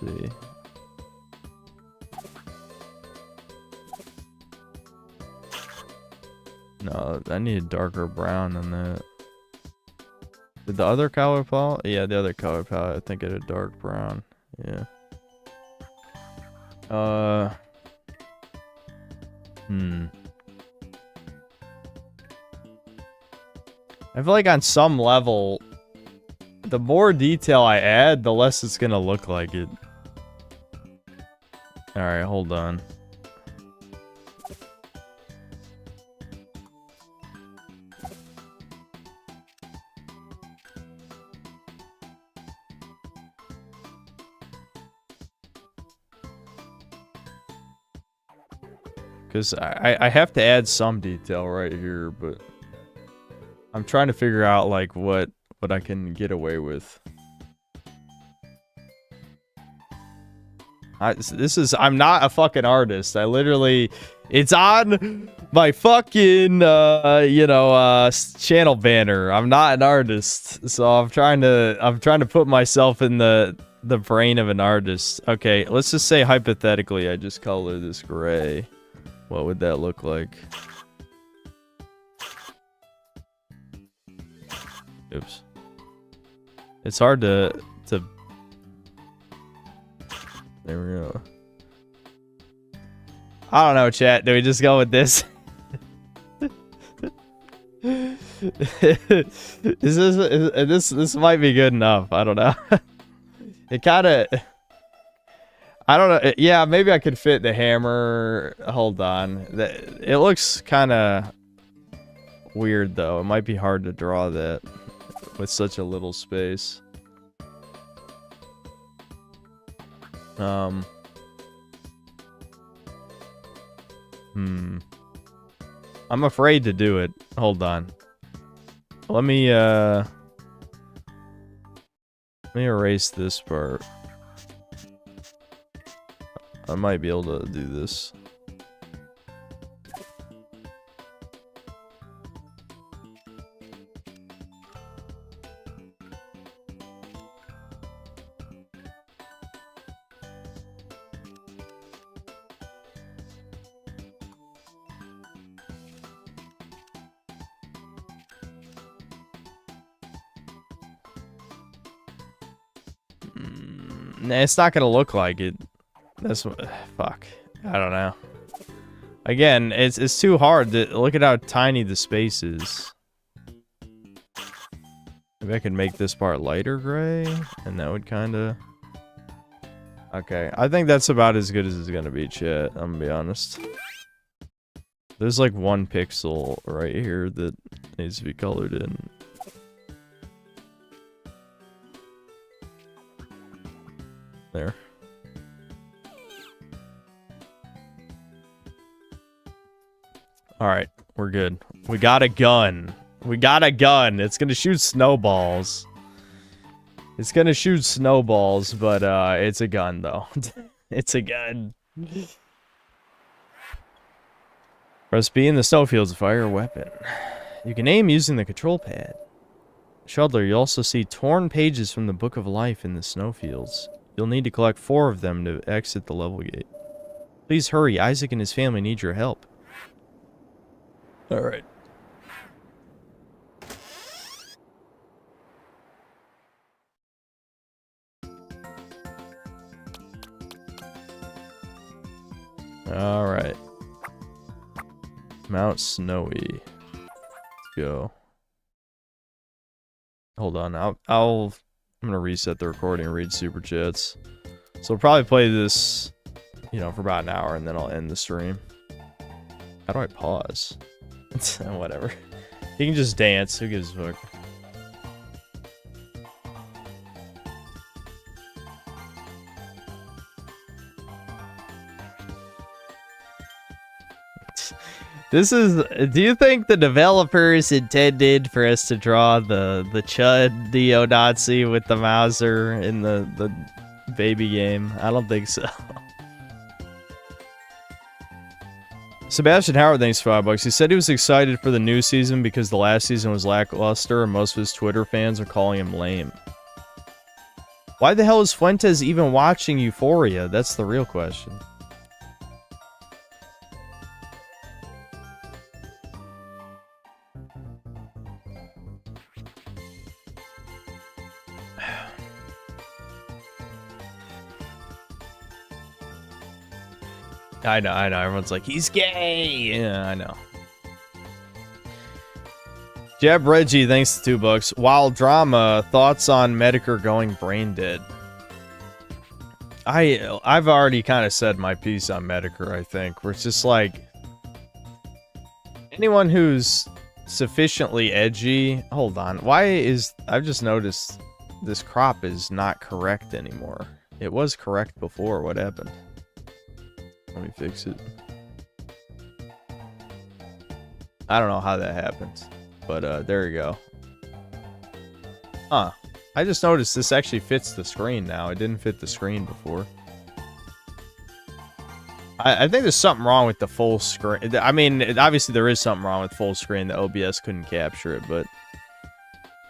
see. No, I need a darker brown than that. Did the other color palette? Yeah, the other color palette, I think it had dark brown. Yeah. I feel like on some level, the more detail I add, the less it's gonna look like it. Alright, hold on. Because I have to add some detail right here, but I'm trying to figure out like what I can get away with. I'm not a fucking artist. I literally, it's on my fucking channel banner. I'm not an artist, so I'm trying to put myself in the brain of an artist. Okay, let's just say hypothetically I just color this gray. What would that look like? Oops. It's hard to... There we go. I don't know, chat. Do we just go with this? This might be good enough. I don't know. It kind of... I don't know. Yeah, maybe I could fit the hammer. Hold on. It looks kind of weird, though. It might be hard to draw that with such a little space. I'm afraid to do it. Hold on. Let me erase this part. I might be able to do this. Nah, it's not gonna look like it. That's what. Fuck. I don't know. Again, it's too hard to look at how tiny the space is. Maybe I could make this part lighter gray, and that would kind of... Okay, I think that's about as good as it's gonna be, chat. I'm gonna be honest. There's like 1 pixel right here that needs to be colored in. There. Alright, we're good. We got a gun. We got a gun. It's gonna shoot snowballs. It's gonna shoot snowballs, but it's a gun though. It's a gun. Press B in the snowfields to fire a weapon. You can aim using the control pad. Shuddler, you also see torn pages from the Book of Life in the snowfields. You'll need to collect 4 of them to exit the level gate. Please hurry, Isaac and his family need your help. Alright. Alright. Mount Snowy. Let's go. Hold on, I'm gonna reset the recording and read super chats. So we'll probably play this, you know, for about an hour and then I'll end the stream. How do I pause? Whatever. You can just dance, who gives a fuck? This is... Do you think the developers intended for us to draw the Chud neo-Nazi with the Mauser in the baby game? I don't think so. Sebastian Howard, thanks for $5. He said he was excited for the new season because the last season was lackluster and most of his Twitter fans are calling him lame. Why the hell is Fuentes even watching Euphoria? That's the real question. I know. Everyone's like, he's gay! Yeah, I know. Jeb Reggie, thanks to $2. Wild Drama, thoughts on Medicare going brain dead? I've already kind of said my piece on Medicare, I think. Where it's just like... Anyone who's sufficiently edgy... Hold on. Why is... I've just noticed this crop is not correct anymore. It was correct before. What happened? Let me fix it. I don't know how that happened, but there you go. Huh. I just noticed this actually fits the screen now. It didn't fit the screen before. I think there's something wrong with the full screen. I mean, obviously there is something wrong with full screen. The OBS couldn't capture it, but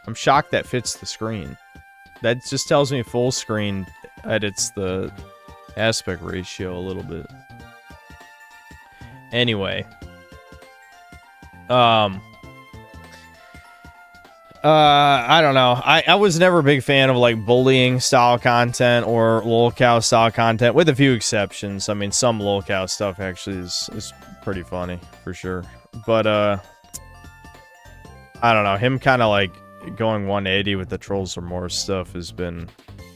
I'm shocked that fits the screen. That just tells me full screen edits the aspect ratio a little bit. Anyway. I don't know. I was never a big fan of like bullying style content or lolcow style content, with a few exceptions. I mean, some lolcow stuff actually is pretty funny for sure. But I don't know. Him kind of like going 180 with the Trolls Remorse stuff has been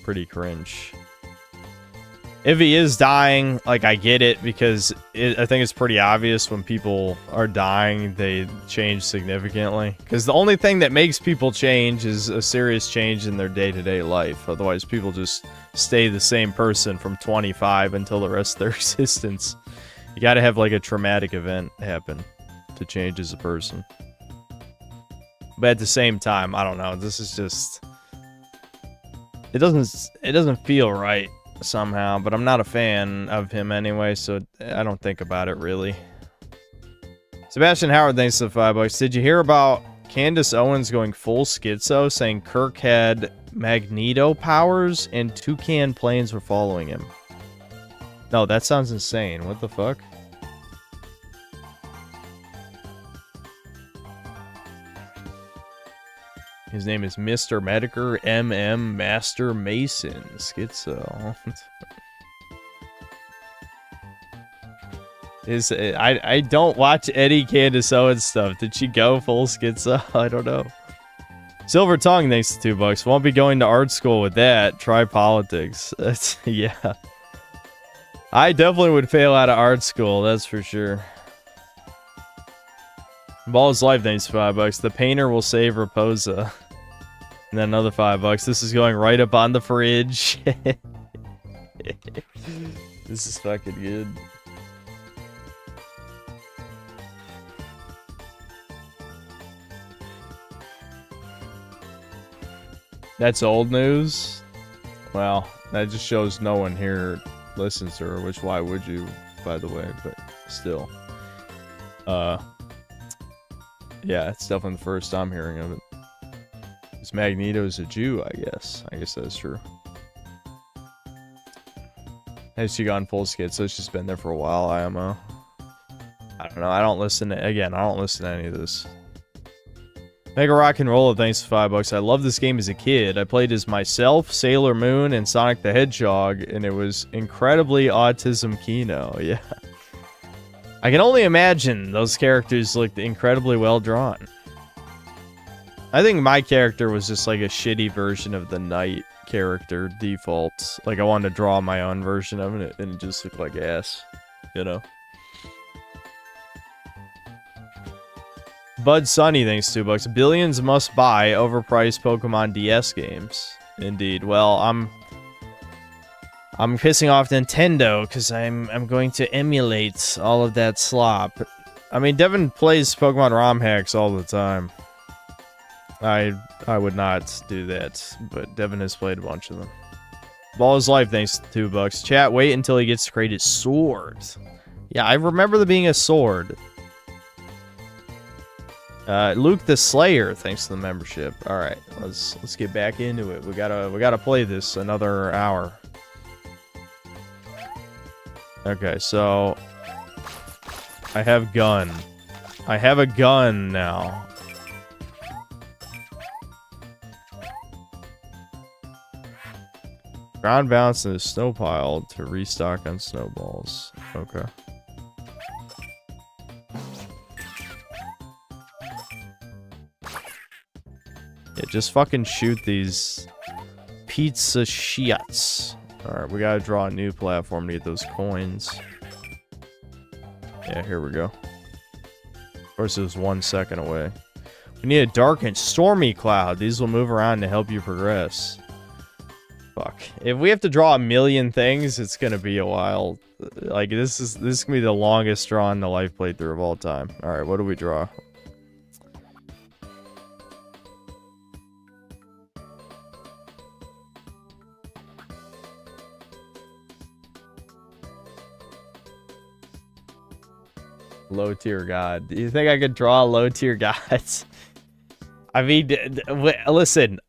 pretty cringe. If he is dying, like, I get it, because I think it's pretty obvious when people are dying, they change significantly. Because the only thing that makes people change is a serious change in their day-to-day life. Otherwise, people just stay the same person from 25 until the rest of their existence. You gotta have, like, a traumatic event happen to change as a person. But at the same time, I don't know, this is just... It doesn't feel right. Somehow, but I'm not a fan of him anyway, so I don't think about it really. Sebastian Howard, thanks to the $5. Did you hear about Candace Owens going full schizo, saying Kirk had Magneto powers and Toucan planes were following him? No, that sounds insane. What the fuck? His name is Mr. Medicare MM Master Mason Schizo. I don't watch any Candace Owens stuff. Did she go full schizo? I don't know. Silver tongue, thanks to $2. Won't be going to art school with that. Try politics. Yeah. I definitely would fail out of art school, that's for sure. Ball's life, thanks to $5. The painter will save Raposa. And then another $5. This is going right up on the fridge. This is fucking good. That's old news? Well, that just shows no one here listens to her, which why would you, by the way, but still. Yeah, it's definitely the first I'm hearing of it. This Magneto's a Jew, I guess. I guess that's true. Has she gone full skid, so she's been there for a while, IMO. I don't know, I don't listen to, again, I don't listen to any of this. Mega Rock and Roll, thanks for $5. I loved this game as a kid. I played as myself, Sailor Moon, and Sonic the Hedgehog, and it was incredibly autism Kino, yeah. I can only imagine those characters looked incredibly well drawn. I think my character was just like a shitty version of the Knight character default. Like I wanted to draw my own version of it, and it just looked like ass, you know? Bud Sunny, thanks $2. Billions must buy overpriced Pokemon DS games. Indeed. Well, I'm pissing off Nintendo because I'm going to emulate all of that slop. I mean, Devin plays Pokemon ROM hacks all the time. I would not do that, but Devin has played a bunch of them. Ball is life, thanks to $2. Chat, wait until he gets to create his sword. Yeah, I remember there being a sword. Luke the Slayer, thanks to the membership. All right, let's get back into it. We gotta play this another hour. Okay, so I have gun. I have a gun now. Ground bounce in the snow pile to restock on snowballs. Okay. Yeah, just fucking shoot these pizza shits. Alright, we gotta draw a new platform to get those coins. Yeah, here we go. Of course, it was 1 second away. We need a dark and stormy cloud. These will move around to help you progress. Fuck. If we have to draw a million things, it's gonna be a while. Like, this is gonna be the longest draw in the life playthrough of all time. Alright, what do we draw? Low tier god. Do you think I could draw low tier gods? I mean, listen.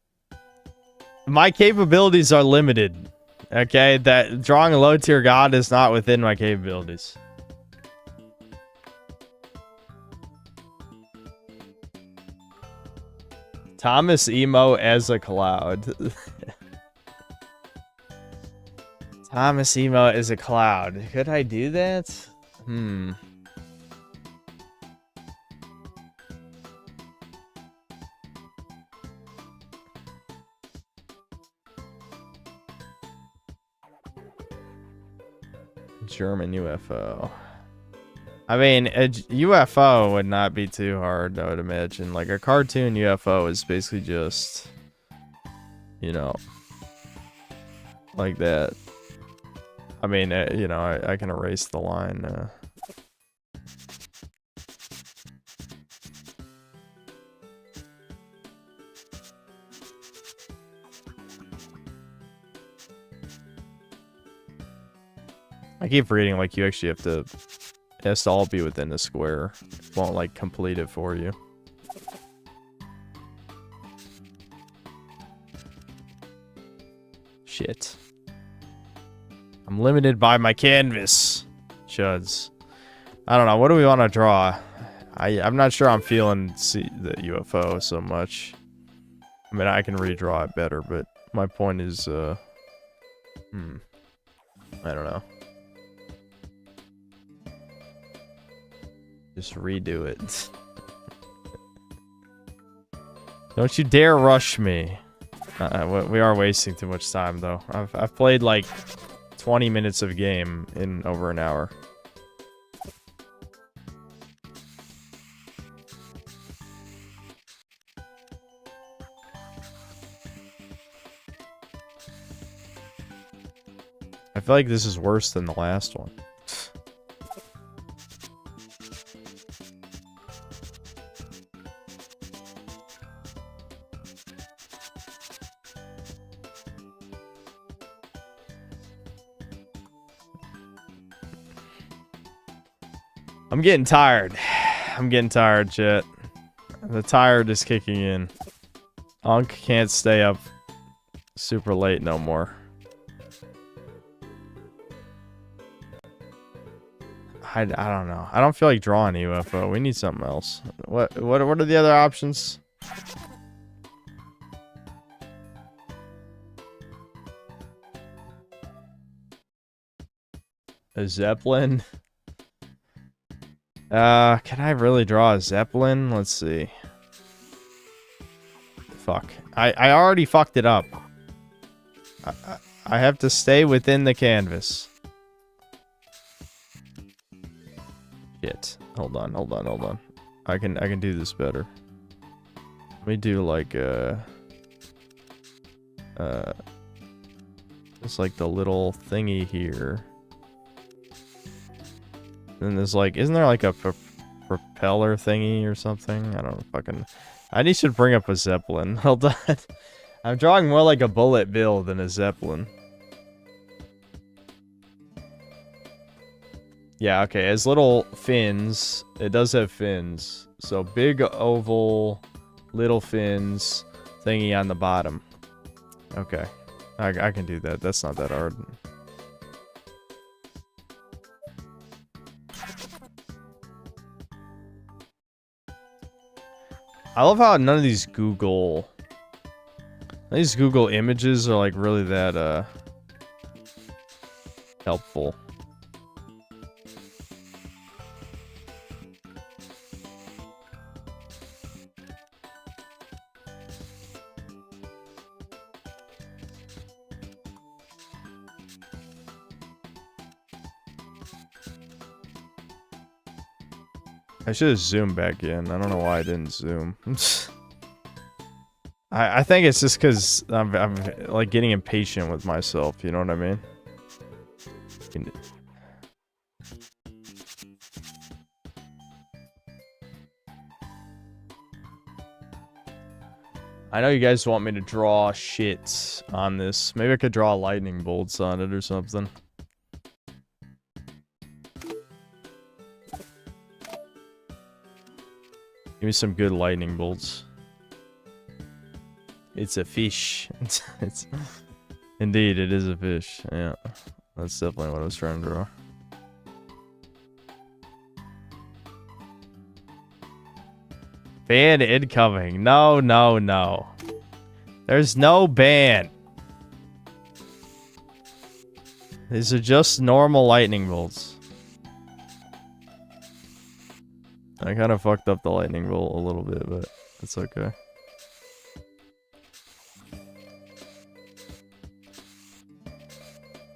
My capabilities are limited. Okay, that drawing a low tier god is not within my capabilities. Thomas Emo as a cloud. Thomas Emo as a cloud. Could I do that? German UFO. I mean, a UFO would not be too hard, I would imagine. Like, a cartoon UFO is basically just, you know, like that. I mean, you know, I can erase the line. I keep forgetting, like, you actually have to... It has to all be within the square. It won't, like, complete it for you. Shit. I'm limited by my canvas. Chuds. I don't know. What do we want to draw? I'm not sure I'm feeling the UFO so much. I mean, I can redraw it better, but my point is, I don't know. Just redo it. Don't you dare rush me. We are wasting too much time, though. I've played like 20 minutes of game in over an hour. I feel like this is worse than the last one. I'm getting tired. I'm getting tired, chat. The tired is kicking in. Unk can't stay up super late no more. I don't know. I don't feel like drawing a UFO. We need something else. What are the other options? A Zeppelin? Can I really draw a Zeppelin? Let's see. Fuck. I already fucked it up. I have to stay within the canvas. Shit. Hold on. I can do this better. Let me do like just like the little thingy here. Then there's like, isn't there like a propeller thingy or something? I don't fucking. I should bring up a Zeppelin. Hold on. I'm drawing more like a bullet bill than a Zeppelin. Yeah, okay. As little fins, it does have fins. So big oval, little fins, thingy on the bottom. Okay, I can do that. That's not that hard. I love how none of these Google images are like really that helpful. I should have zoomed back in. I don't know why I didn't zoom. I think it's just because I'm like getting impatient with myself. You know what I mean? I know you guys want me to draw shit on this. Maybe I could draw lightning bolts on it or something. Give me some good lightning bolts. It's a fish. It's indeed, it is a fish. Yeah, that's definitely what I was trying to draw. Ban incoming. No, no, no. There's no ban. These are just normal lightning bolts. I kind of fucked up the lightning bolt a little bit, but it's okay.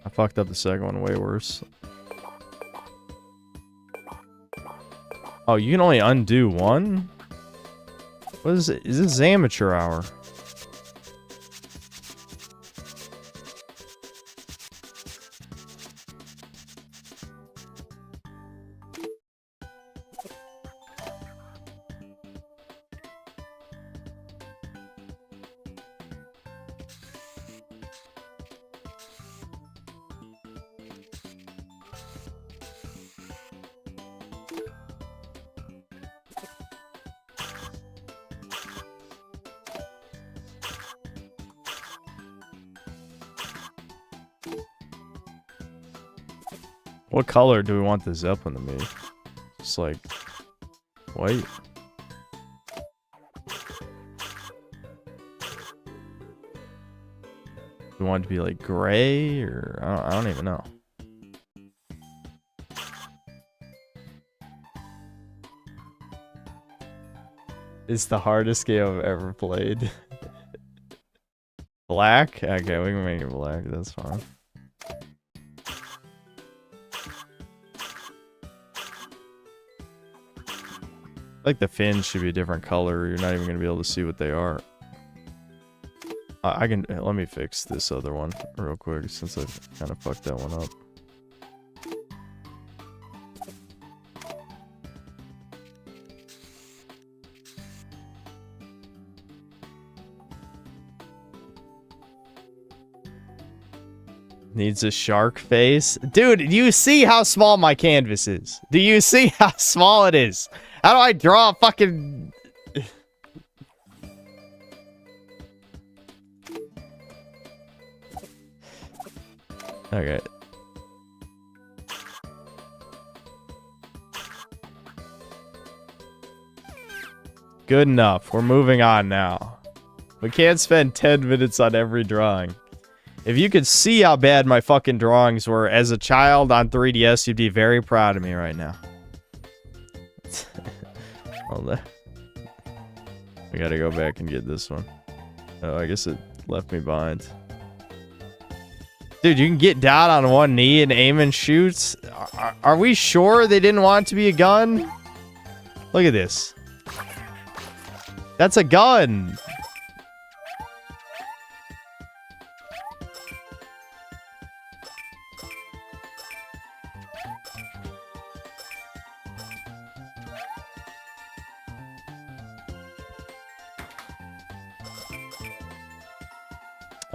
I fucked up the second one way worse. Oh, you can only undo one? What is it? Is this amateur hour? What color do we want the Zeppelin to be? Just like white. Do we want it to be like gray or I don't even know. It's the hardest game I've ever played. Black? Okay, we can make it black. That's fine. Like the fins should be a different color. You're not even going to be able to see what they are. I can... Let me fix this other one real quick since I kind of fucked that one up. Needs a shark face. Dude, do you see how small my canvas is? Do you see how small it is? How do I draw a fucking... Okay. Good enough. We're moving on now. We can't spend 10 minutes on every drawing. If you could see how bad my fucking drawings were as a child on 3DS, you'd be very proud of me right now. Hold on. We gotta go back and get this one. Oh, I guess it left me behind. Dude, you can get down on one knee and aim and shoot. Are we sure they didn't want it to be a gun? Look at this. That's a gun.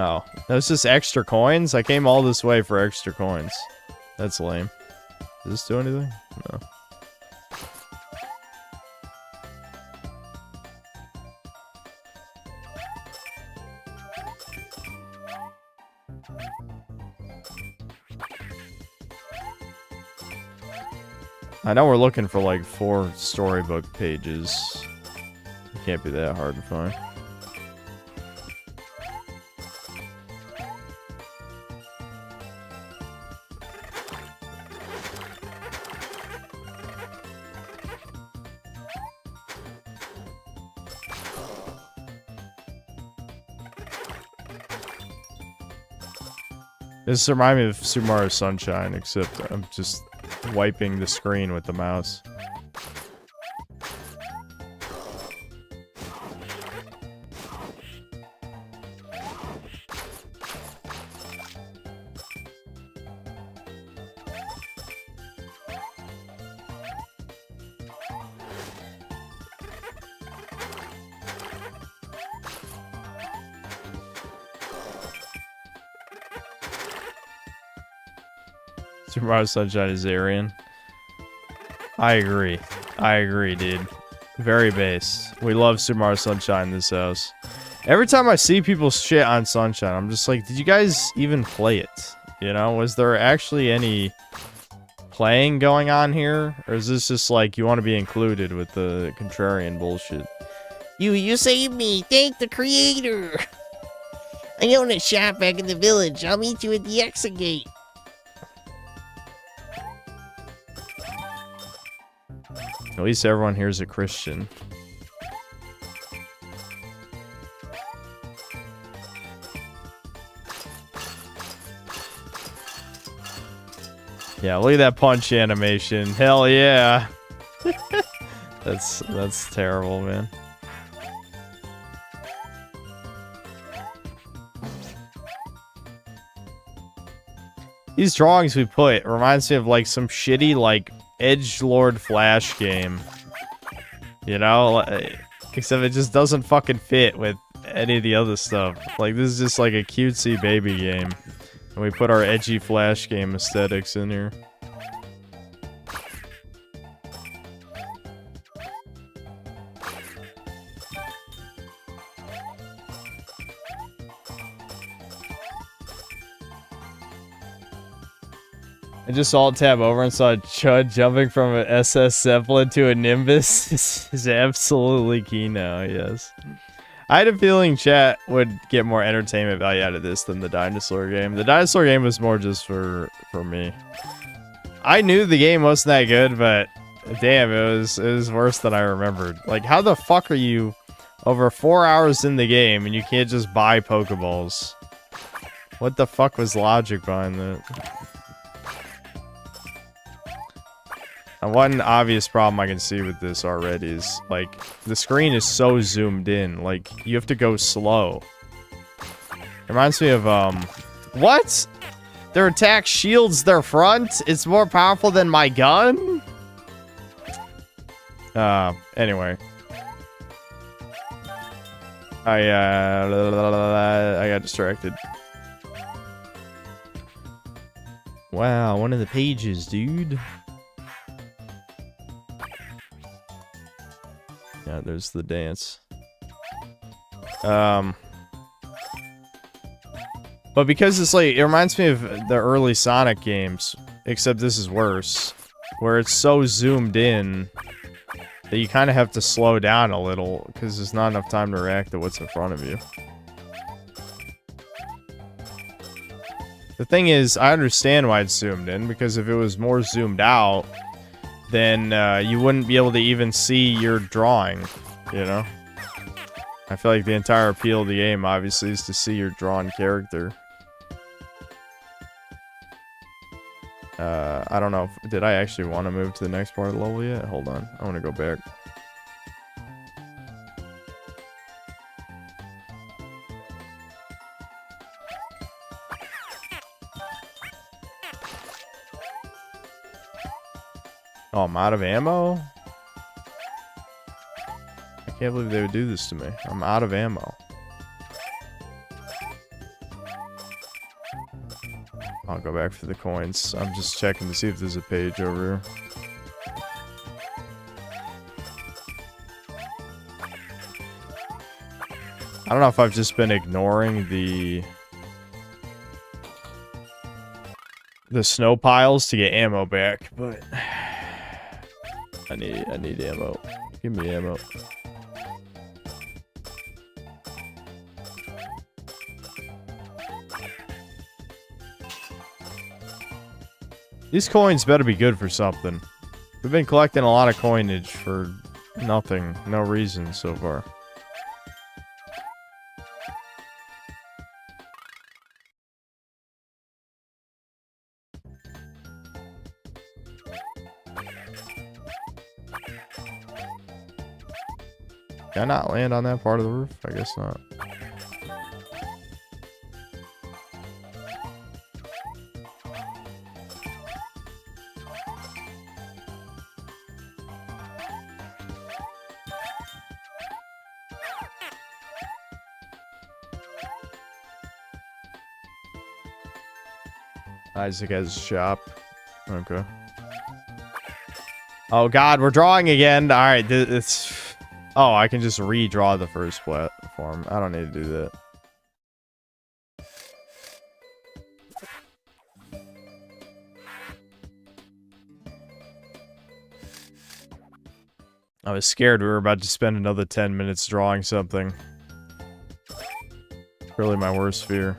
Oh, that's just extra coins? I came all this way for extra coins. That's lame. Does this do anything? No. I know we're looking for like 4 storybook pages. It can't be that hard to find. This reminds me of Super Mario Sunshine, except I'm just wiping the screen with the mouse. Super Mario Sunshine is Aryan. I agree. I agree, dude. Very base. We love Super Mario Sunshine in this house. Every time I see people shit on Sunshine, I'm just like, did you guys even play it? You know, was there actually any playing going on here? Or is this just like, you want to be included with the contrarian bullshit? You saved me. Thank the creator. I own a shop back in the village. I'll meet you at the exit gate. At least everyone here is a Christian. Yeah, look at that punch animation. Hell yeah. That's terrible, man. These drawings we put reminds me of like some shitty like edgelord Flash game, you know, except it just doesn't fucking fit with any of the other stuff. Like, this is just like a cutesy baby game, and we put our edgy Flash game aesthetics in here. I just alt-tab over and saw Chud jumping from an SS Zeppelin to a Nimbus. This is absolutely Kino, yes. I had a feeling chat would get more entertainment value out of this than the dinosaur game. The dinosaur game was more just for me. I knew the game wasn't that good, but Damn, it was worse than I remembered. Like, how the fuck are you over 4 hours in the game and you can't just buy Pokeballs? What the fuck was logic behind that? And one obvious problem I can see with this already is, like, the screen is so zoomed in. Like, you have to go slow. It reminds me of, what? Their attack shields their front? It's more powerful than my gun? Anyway. I got distracted. Wow, one of the pages, dude. Yeah, there's the dance. But because it's like, it reminds me of the early Sonic games, except this is worse, where it's so zoomed in that you kind of have to slow down a little because there's not enough time to react to what's in front of you. The thing is, I understand why it's zoomed in, because if it was more zoomed out, then you wouldn't be able to even see your drawing, you know? I feel like the entire appeal of the game, obviously, is to see your drawn character. I don't know. Did I actually want to move to the next part of the level yet? Hold on. I want to go back. Oh, I'm out of ammo? I can't believe they would do this to me. I'm out of ammo. I'll go back for the coins. I'm just checking to see if there's a page over here. I don't know if I've just been ignoring the snow piles to get ammo back, but I need ammo. Give me ammo. These coins better be good for something. We've been collecting a lot of coinage for nothing, no reason so far. Can I not land on that part of the roof? I guess not. Isaac has a shop. Okay. Oh god, we're drawing again. Alright, it's... Oh, I can just redraw the first platform. I don't need to do that. I was scared we were about to spend another 10 minutes drawing something. Really my worst fear.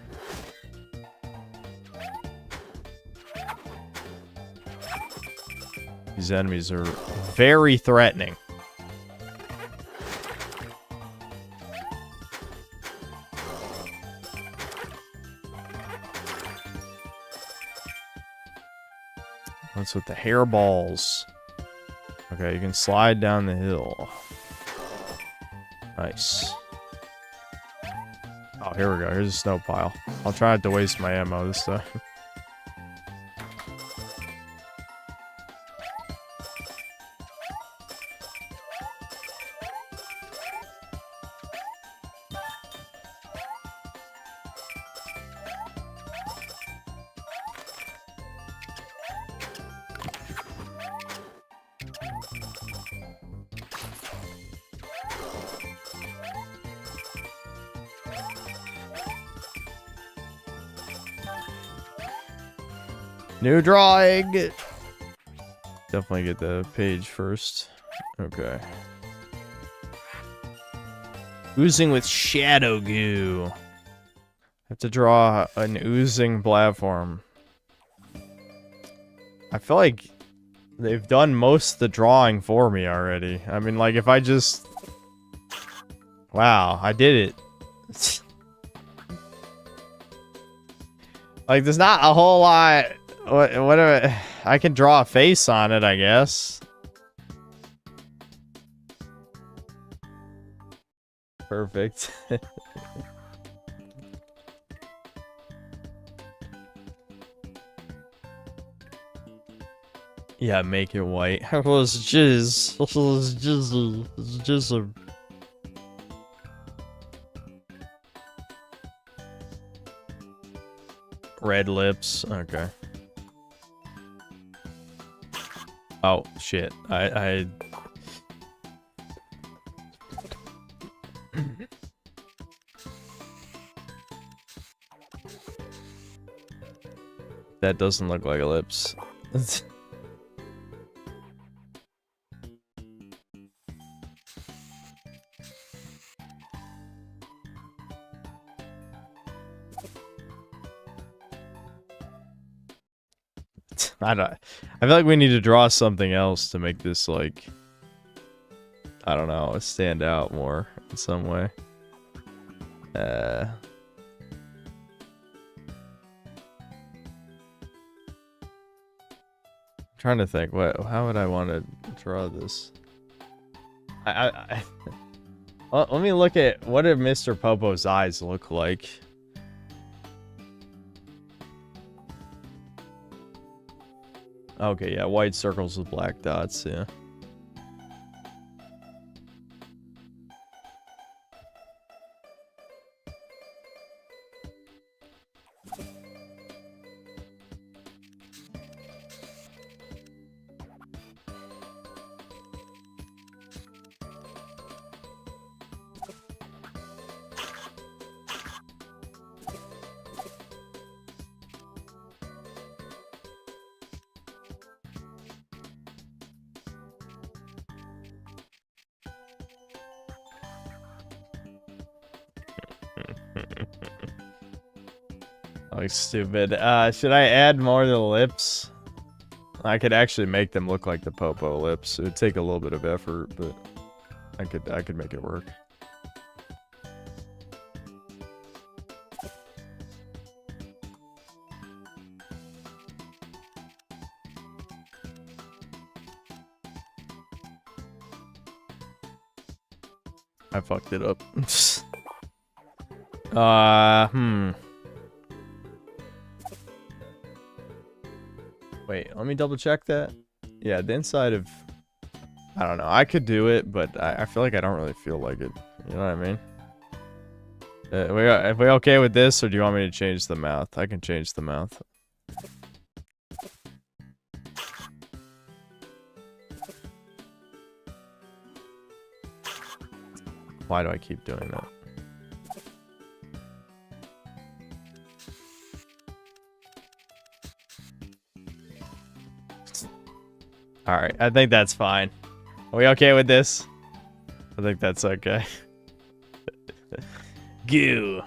These enemies are very threatening. What's with the hairballs? Okay, you can slide down the hill. Nice. Oh, here we go. Here's a snow pile. I'll try not to waste my ammo this time. New drawing! Definitely get the page first. Okay. Oozing with shadow goo. Have to draw an oozing platform. I feel like They've done most of the drawing for me already. I mean, like, if I just... Wow, I did it. Like, there's not a whole lot... I can draw a face on it, I guess. Perfect. Yeah, make it white. It was jizz. It was jizz. Red lips. Okay. Oh shit. I That doesn't look like a lips. I feel like we need to draw something else to make this, like, I don't know, stand out more in some way. Trying to think, how would I want to draw this? Well, let me look at, what did Mr. Popo's eyes look like? Okay, yeah, white circles with black dots, yeah. Like stupid. Should I add more to the lips? I could actually make them look like the Popo lips. It would take a little bit of effort, but I could make it work. I fucked it up. Wait, let me double check that. Yeah, the inside of... I don't know. I could do it, but I feel like I don't really feel like it. You know what I mean? Are we okay with this, or do you want me to change the mouth? I can change the mouth. Why do I keep doing that? Alright, I think that's fine. Are we okay with this? I think that's okay. Goo.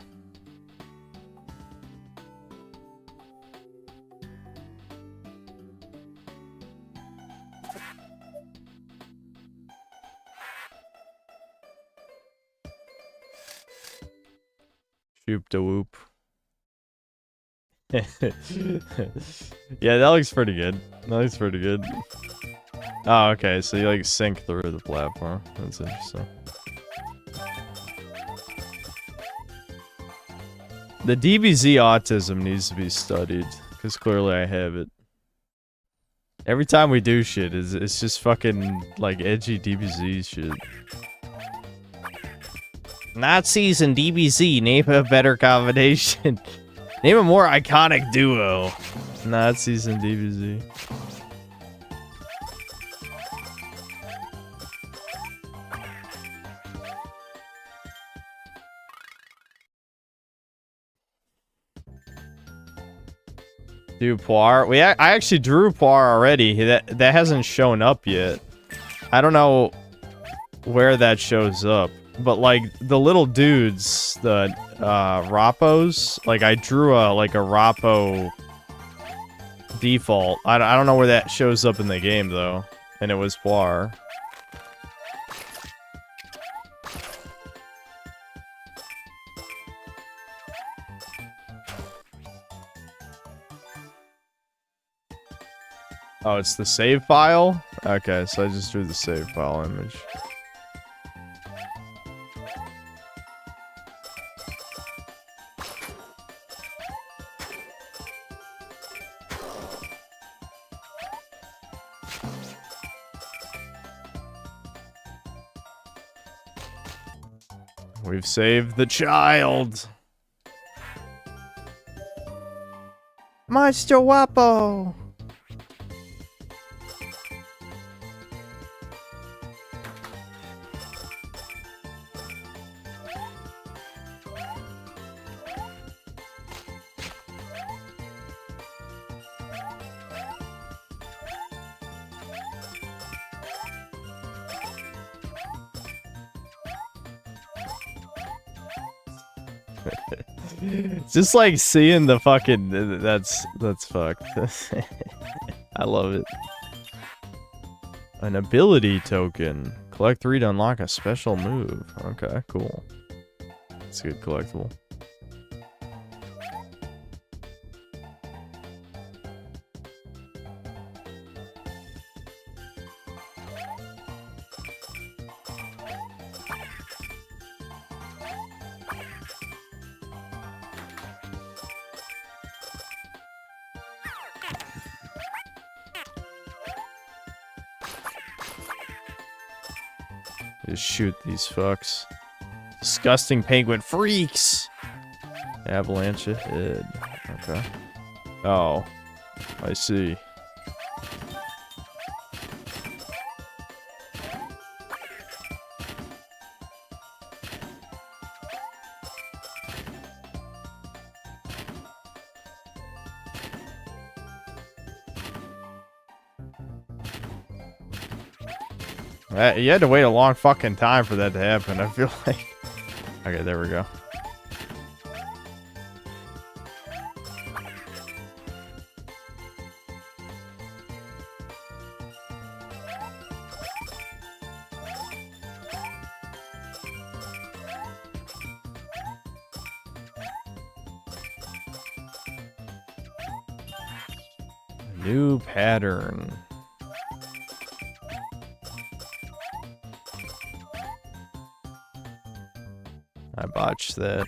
Shoop da whoop. Yeah, that looks pretty good. That looks pretty good. Oh, okay, so you like sync through the platform. That's interesting. The DBZ autism needs to be studied, because clearly I have it. Every time we do shit, it's just fucking, like, edgy DBZ shit. Nazis and DBZ, name a better combination. Name a more iconic duo. Nazis and DBZ. Do Poir. I actually drew Poir already. That hasn't shown up yet. I don't know where that shows up. But like the little dudes, the Rappos, like I drew a Rappo default. I don't know where that shows up in the game, though. And it was Poir. Oh, it's the save file? Okay, so I just drew the save file image. We've saved the child. Maestro Guapo. Just like seeing the fucking that's fucked. I love it. An ability token. Collect 3 to unlock a special move. Okay, cool. It's a good collectible. Just shoot these fucks. Disgusting penguin freaks! Avalanche ahead. Okay. Oh. I see. You had to wait a long fucking time for that to happen, I feel like. Okay, there we go. New pattern. I botched that.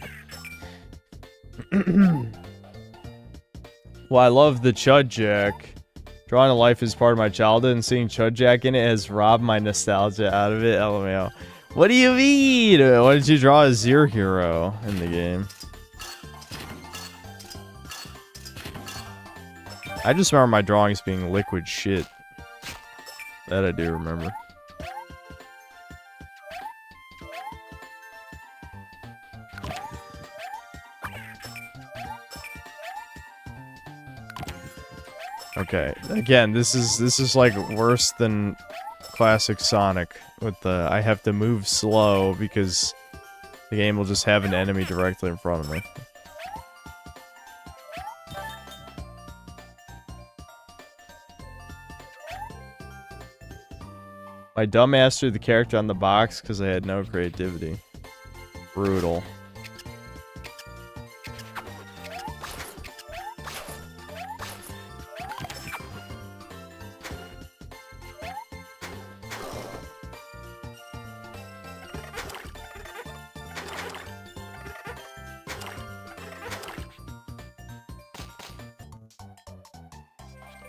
Well, I love the Chud Jack. Drawing a life is part of my childhood, and seeing Chud Jack in it has robbed my nostalgia out of it. LMAO. What do you mean? Why did you draw as your hero in the game? I just remember my drawings being liquid shit. That I do remember. Okay, again, this is like worse than classic Sonic with the I have to move slow because the game will just have an enemy directly in front of me. My dumbass threw the character on the box because I had no creativity. Brutal.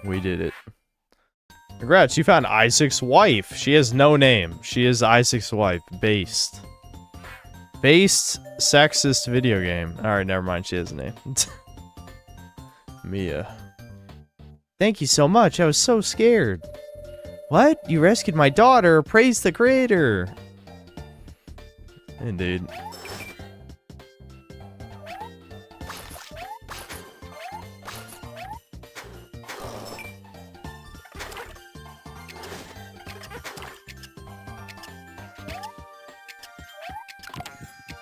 We did it. Congrats, you found Isaac's wife. She has no name. She is Isaac's wife. Based. Based sexist video game. Alright, never mind. She has a name. Mia. Thank you so much. I was so scared. What? You rescued my daughter. Praise the creator. Indeed.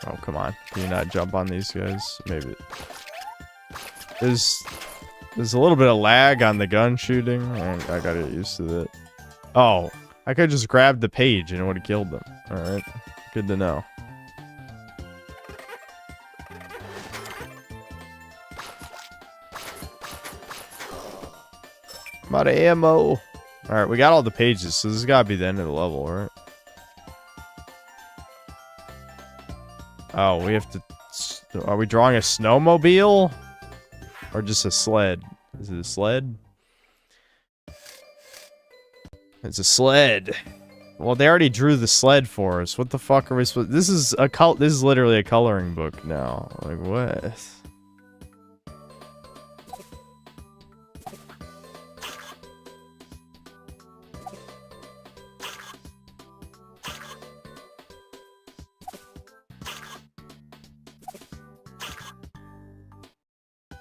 Oh, come on. Can you not jump on these guys? Maybe. There's a little bit of lag on the gun shooting. I gotta get used to that. Oh, I could just grab the page and it would have killed them. Alright, good to know. I'm out of ammo. Alright, we got all the pages, so this has gotta be the end of the level, right? Oh, we have to... Are we drawing a snowmobile? Or just a sled? Is it a sled? It's a sled. Well, they already drew the sled for us. What the fuck are we supposed... This is literally a coloring book now. Like, what?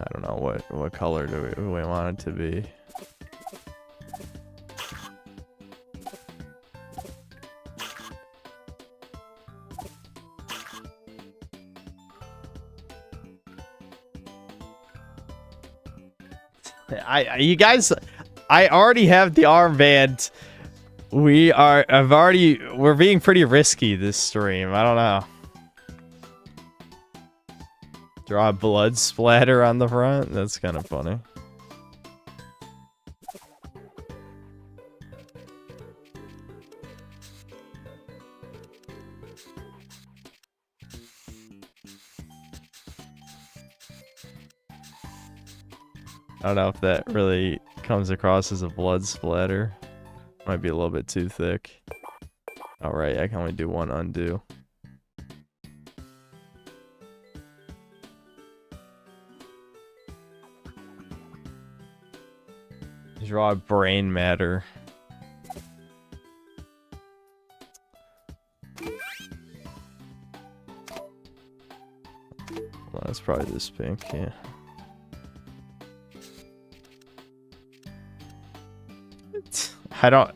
I don't know what color do we want it to be. You guys, I already have the armband. We're being pretty risky this stream. I don't know. Draw a blood splatter on the front? That's kind of funny. I don't know if that really comes across as a blood splatter. Might be a little bit too thick. Alright, I can only do one undo. Draw brain matter. Well, that's probably this pink, yeah. I don't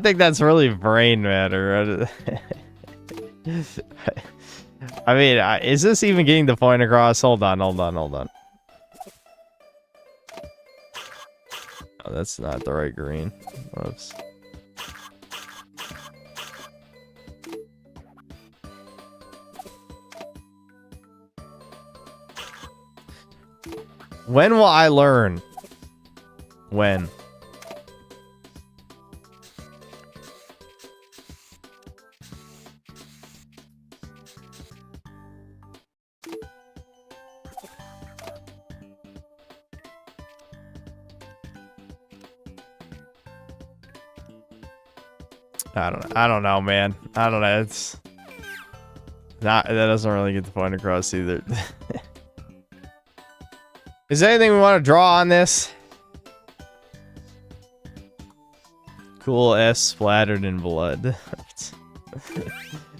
think that's really brain matter. I mean, is this even getting the point across? Hold on. Oh, that's not the right green. Whoops. When will I learn? When? I don't know, man. I don't know. It's not. That doesn't really get the point across either. Is there anything we want to draw on this? Cool S splattered in blood.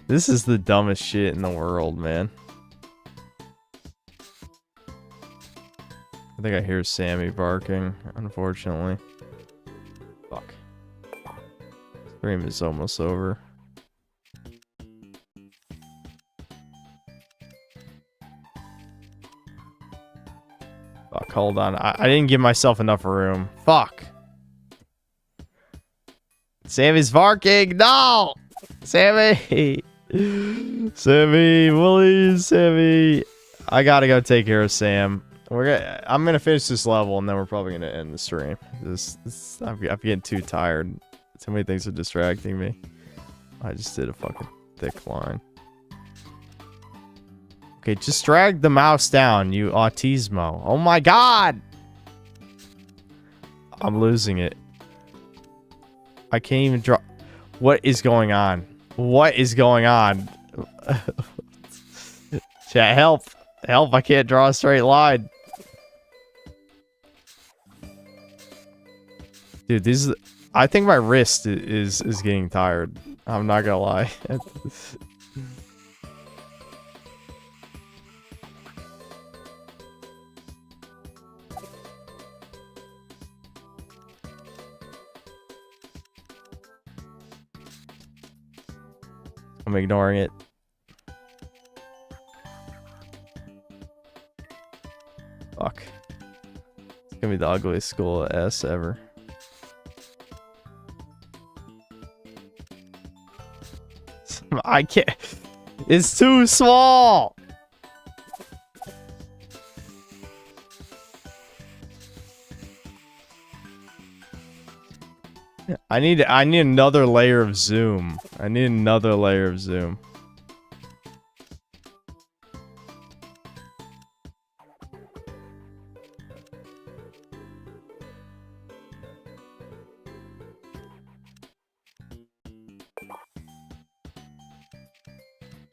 This is the dumbest shit in the world, man. I think I hear Sammy barking, unfortunately. Fuck. Stream is almost over. Fuck, hold on. I didn't give myself enough room. Fuck. Sammy's barking. No! Sammy! Sammy, please, Sammy. I gotta go take care of Sam. I'm gonna finish this level and then we're probably gonna end the stream. I'm getting too tired. Too many things are distracting me. I just did a fucking thick line. Okay, just drag the mouse down, you autismo. Oh my god! I'm losing it. I can't even draw. What is going on? What is going on? Chat, help. Help, I can't draw a straight line. Dude, these... I think my wrist is getting tired. I'm not gonna lie. I'm ignoring it. Fuck. gonna be the ugliest school S ever. I can't. It's too small. I need another layer of zoom. I need another layer of zoom.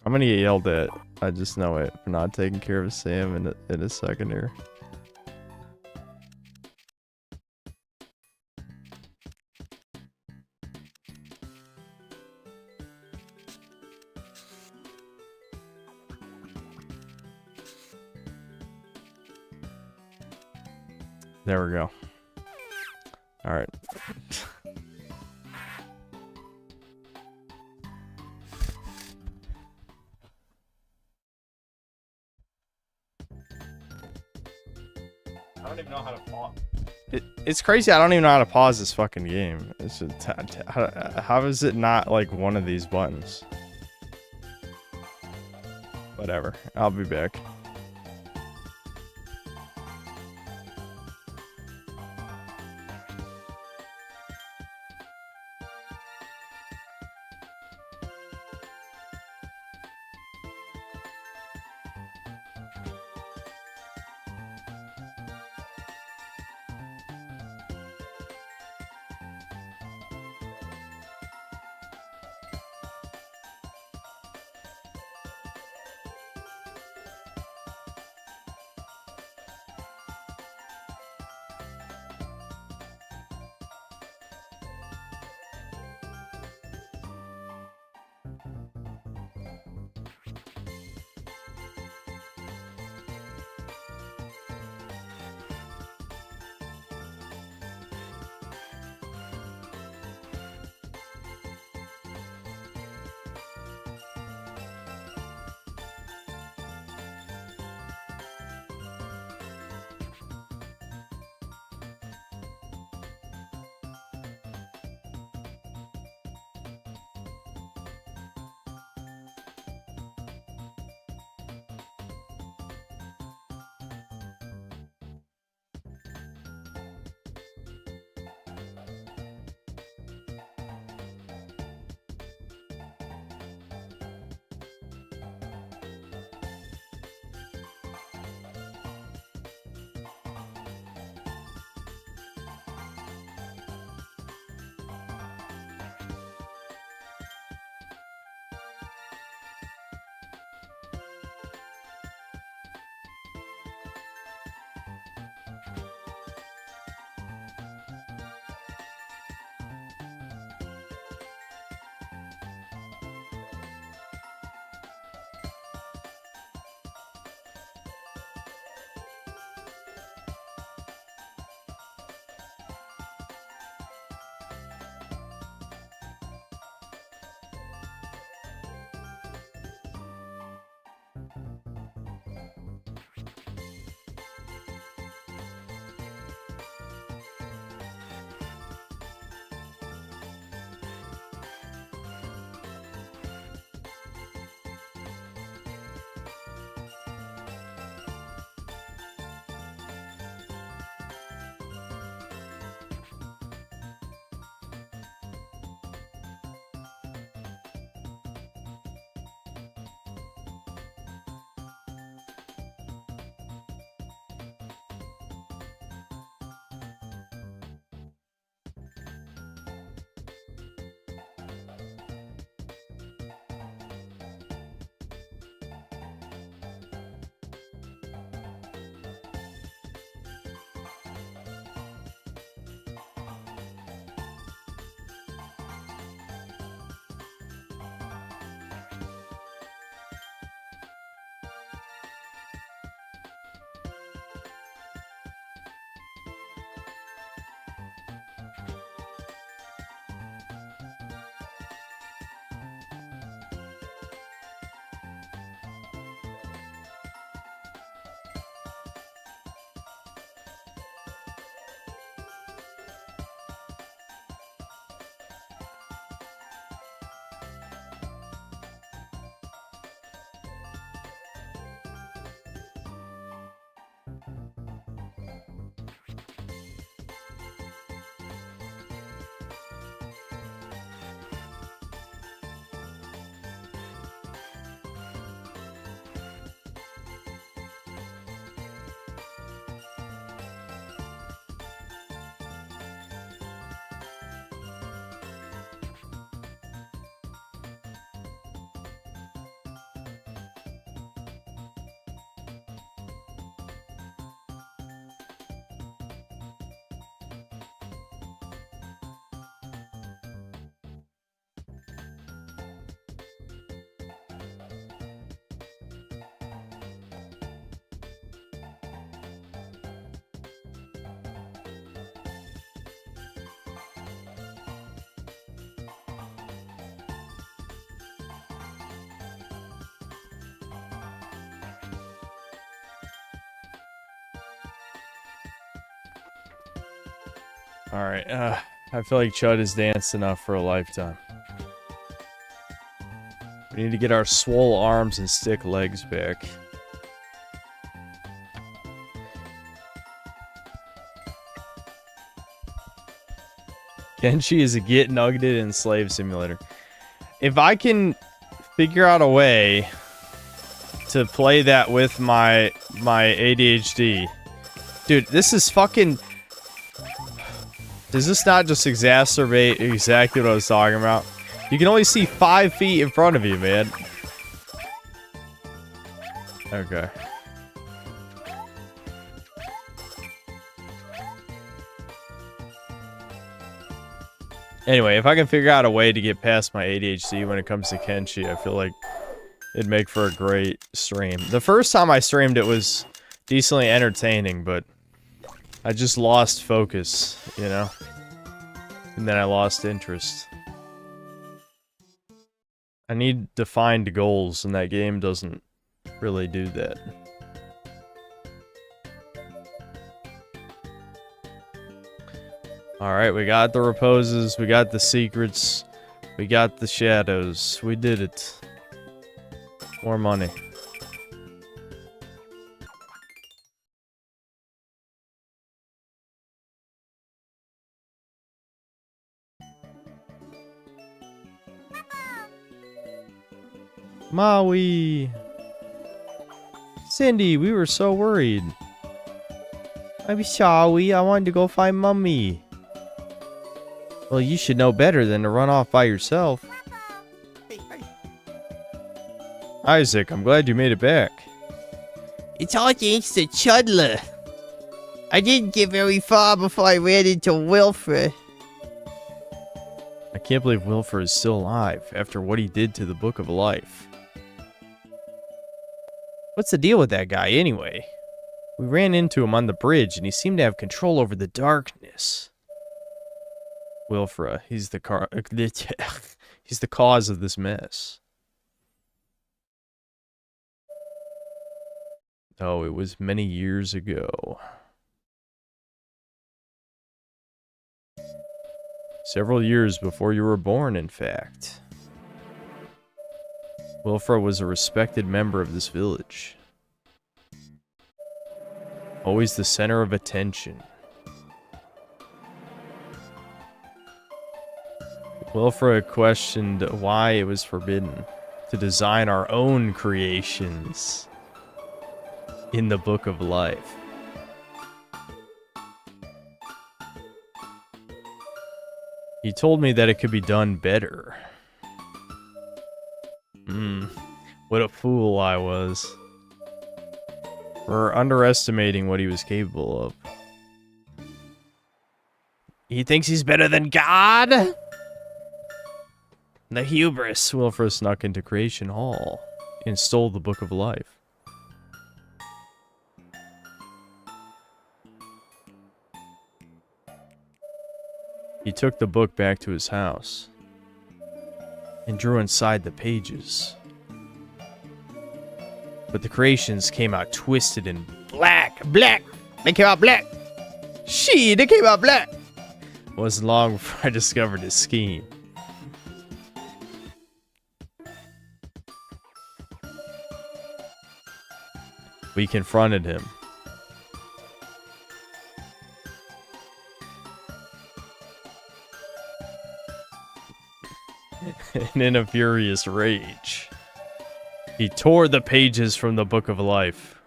I'm gonna get yelled at. I just know it for not taking care of Sam in a second here. There we go. All right. I don't even know how to pause. It's crazy. I don't even know how to pause this fucking game. It's just, how is it not like one of these buttons? Whatever. I'll be back. Alright, I feel like Chud has danced enough for a lifetime. We need to get our swole arms and stick legs back. Kenshi is a get nuggeted in Slave Simulator. If I can figure out a way to play that with my ADHD. Dude, this is fucking... Does this not just exacerbate exactly what I was talking about? You can only see 5 feet in front of you, man. Okay. Anyway, if I can figure out a way to get past my ADHD when it comes to Kenshi, I feel like it'd make for a great stream. The first time I streamed it was decently entertaining, but I just lost focus, you know? And then I lost interest. I need defined goals, and that game doesn't really do that. Alright, we got the reposes, we got the secrets, we got the shadows. We did it. More money. Maui! Cindy, we were so worried. I'm sorry, I wanted to go find Mummy. Well, you should know better than to run off by yourself. Isaac, I'm glad you made it back. It's all thanks to Chudler. I didn't get very far before I ran into Wilfred. I can't believe Wilfred is still alive after what he did to the Book of Life. What's the deal with that guy, anyway? We ran into him on the bridge, and he seemed to have control over the darkness. Wilfred, he's the he's the cause of this mess. Oh, it was many years ago. Several years before you were born, in fact. Wilfred was a respected member of this village. Always the center of attention. Wilfred questioned why it was forbidden to design our own creations in the Book of Life. He told me that it could be done better. What a fool I was. For underestimating what he was capable of. He thinks he's better than God? The hubris. Wilfred snuck into Creation Hall and stole the Book of Life. He took the book back to his house and drew inside the pages. But the creations came out twisted and Black! They came out black! They came out black! It wasn't long before I discovered his scheme. We confronted him. And in a furious rage, he tore the pages from the Book of Life,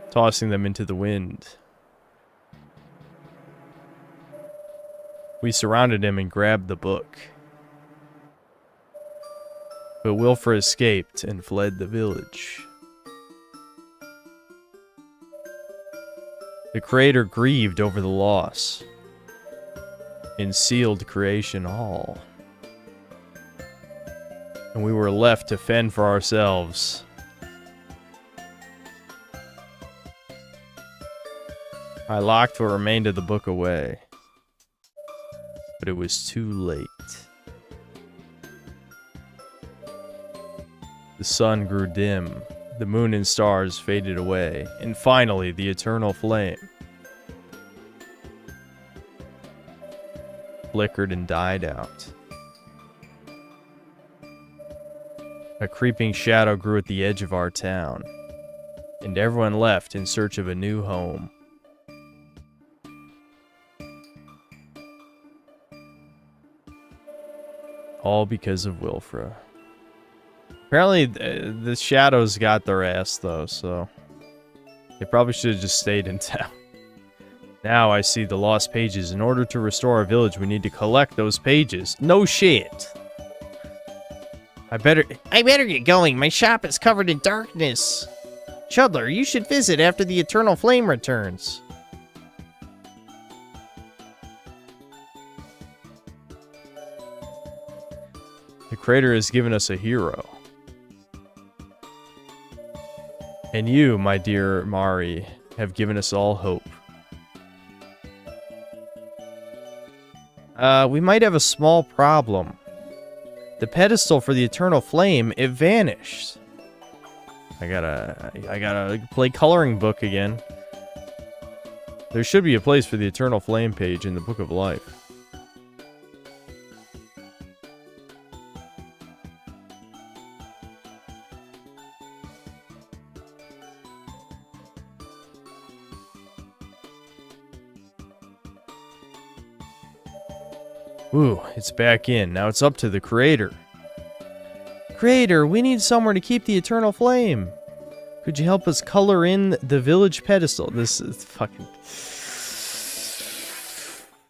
tossing them into the wind. We surrounded him and grabbed the book. But Wilfred escaped and fled the village. The creator grieved over the loss and sealed Creation Hall. And we were left to fend for ourselves. I locked what remained of the book away, but it was too late. The sun grew dim, the moon and stars faded away, and finally the eternal flame flickered and died out. A creeping shadow grew at the edge of our town, and everyone left in search of a new home. All because of Wilfra. Apparently, the shadows got their ass, though, so... They probably should have just stayed in town. Now I see the lost pages. In order to restore our village, we need to collect those pages. No shit! I better get going. My shop is covered in darkness. Chudler, you should visit after the Eternal Flame returns. The Creator has given us a hero. And you, my dear Mari, have given us all hope. We might have a small problem. The pedestal for the Eternal Flame, it vanished. I gotta play coloring book again. There should be a place for the Eternal Flame page in the Book of Life. Ooh, it's back in. Now it's up to the Creator. Creator, we need somewhere to keep the Eternal Flame. Could you help us color in the village pedestal? This is fucking...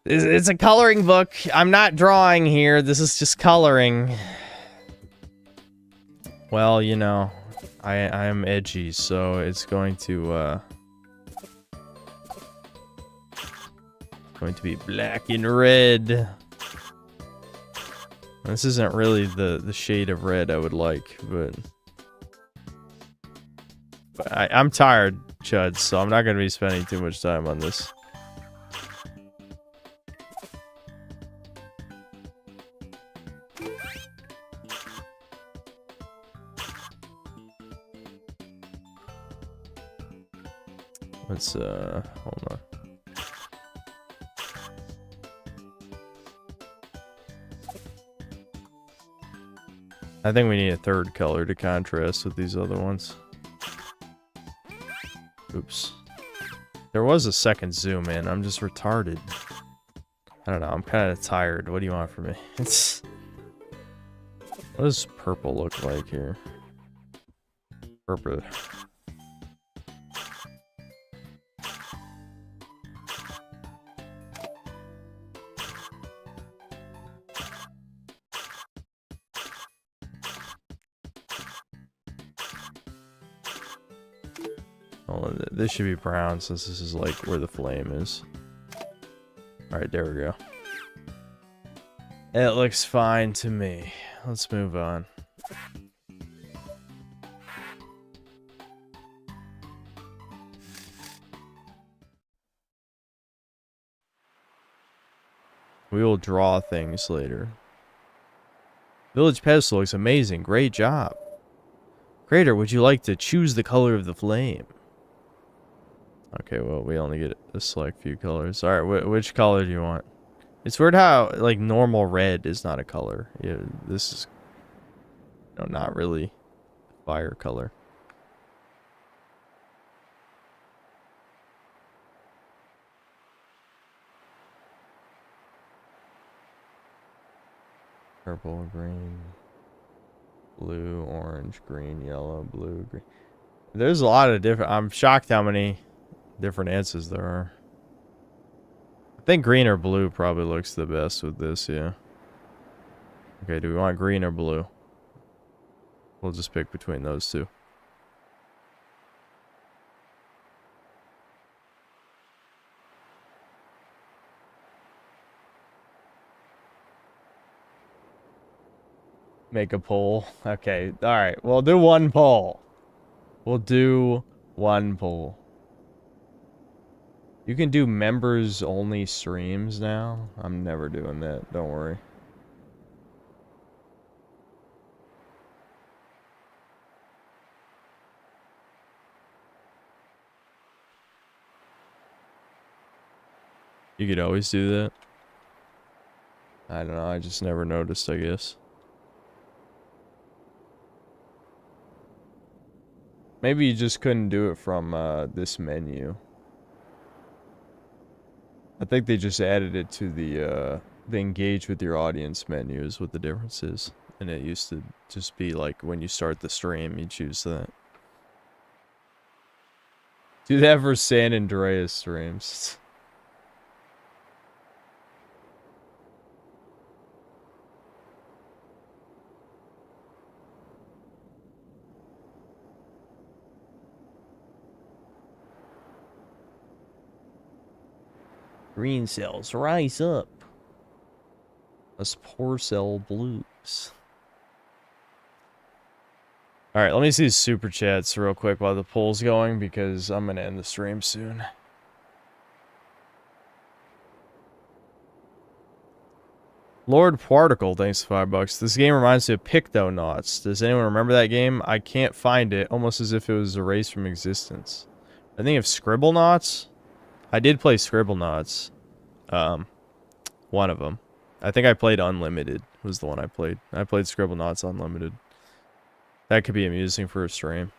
It's a coloring book. I'm not drawing here. This is just coloring. Well, you know, I am edgy, so it's going to be black and red. This isn't really the shade of red I would like, but I'm tired, Chud, so I'm not going to be spending too much time on this. Let's, hold on. I think we need a third color to contrast with these other ones. Oops. There was a second zoom in. I'm just retarded. I don't know. I'm kind of tired. What do you want from me? What does purple look like here? Purple. Oh, this should be brown since this is like where the flame is. Alright, there we go. It looks fine to me. Let's move on. We will draw things later. Village pedestal looks amazing. Great job. Creator, would you like to choose the color of the flame? Okay, well, we only get a select few colors. Alright, which color do you want? It's weird how, like, normal red is not a color. Yeah, this is, you know, not really fire color. Purple, green, blue, orange, green, yellow, blue, green. There's a lot of different... I'm shocked how many different answers there are. I think green or blue probably looks the best with this, yeah. Okay, do we want green or blue? We'll just pick between those two. Make a poll. Okay, alright. We'll do one poll. We'll do one poll. You can do members only streams now. I'm never doing that. Don't worry. You could always do that. I don't know, I just never noticed, I guess. Maybe you just couldn't do it from this menu. I think they just added it to the engage with your audience menu is what the difference is. And it used to just be like when you start the stream, you choose that. Do that for San Andreas streams. Green cells, rise up. Us poor cell blues. Alright, let me see super chats real quick while the poll's going because I'm gonna end the stream soon. Lord Particle, thanks for $5. This game reminds me of Pictonauts. Does anyone remember that game? I can't find it, almost as if it was erased from existence. I think of Scribblenauts. I did play Scribblenauts. One of them. I think I played Unlimited was the one I played. I played Scribblenauts Unlimited. That could be amusing for a stream.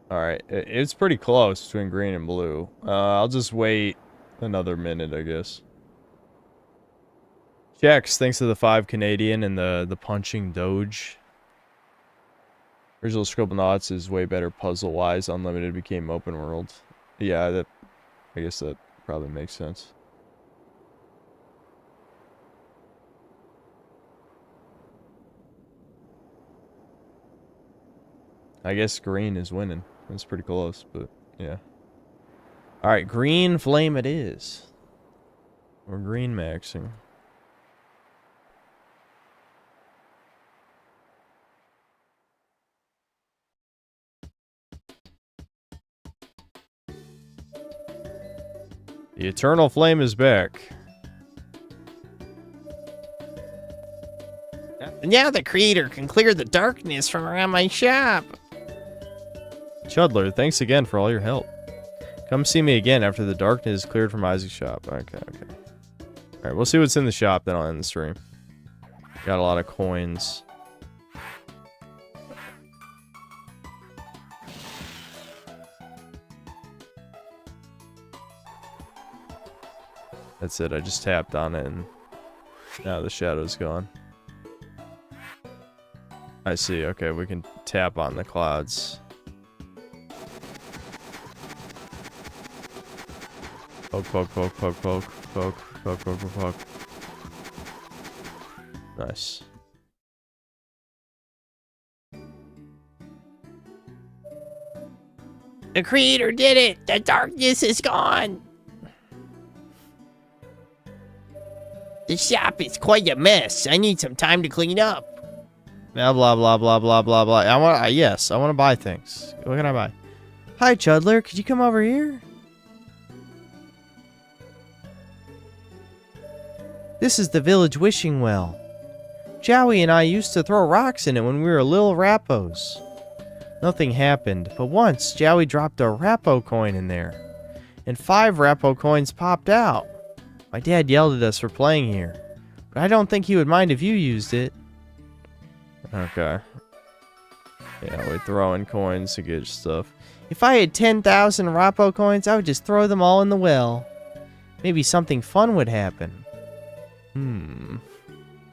Alright, it's pretty close between green and blue. I'll just wait another minute, I guess. Jax, thanks to the 5 Canadian and the punching doge. Original Scribblenauts is way better puzzle-wise. Unlimited became open world. Yeah, I guess that probably makes sense. I guess green is winning. That's pretty close, but yeah. Alright, green flame it is. We're green maxing. The eternal flame is back. Now the creator can clear the darkness from around my shop. Chudler, thanks again for all your help. Come see me again after the darkness is cleared from Isaac's shop. Okay. Alright, we'll see what's in the shop, then I'll end the stream. Got a lot of coins. That's it, I just tapped on it and now the shadow's gone. I see, okay, we can tap on the clouds. Poke, poke, poke, poke, poke, poke, poke, poke, poke, poke. Nice. The creator did it! The darkness is gone! The shop is quite a mess. I need some time to clean up. Blah, blah, blah, blah, blah, blah, blah. I want to buy things. What can I buy? Hi, Chudler. Could you come over here? This is the village wishing well. Joey and I used to throw rocks in it when we were little rappos. Nothing happened, but once Joey dropped a rappo coin in there, and 5 rappo coins popped out. My dad yelled at us for playing here, but I don't think he would mind if you used it. Okay. Yeah, we throw in coins to get stuff. If I had 10,000 rappo coins, I would just throw them all in the well. Maybe something fun would happen.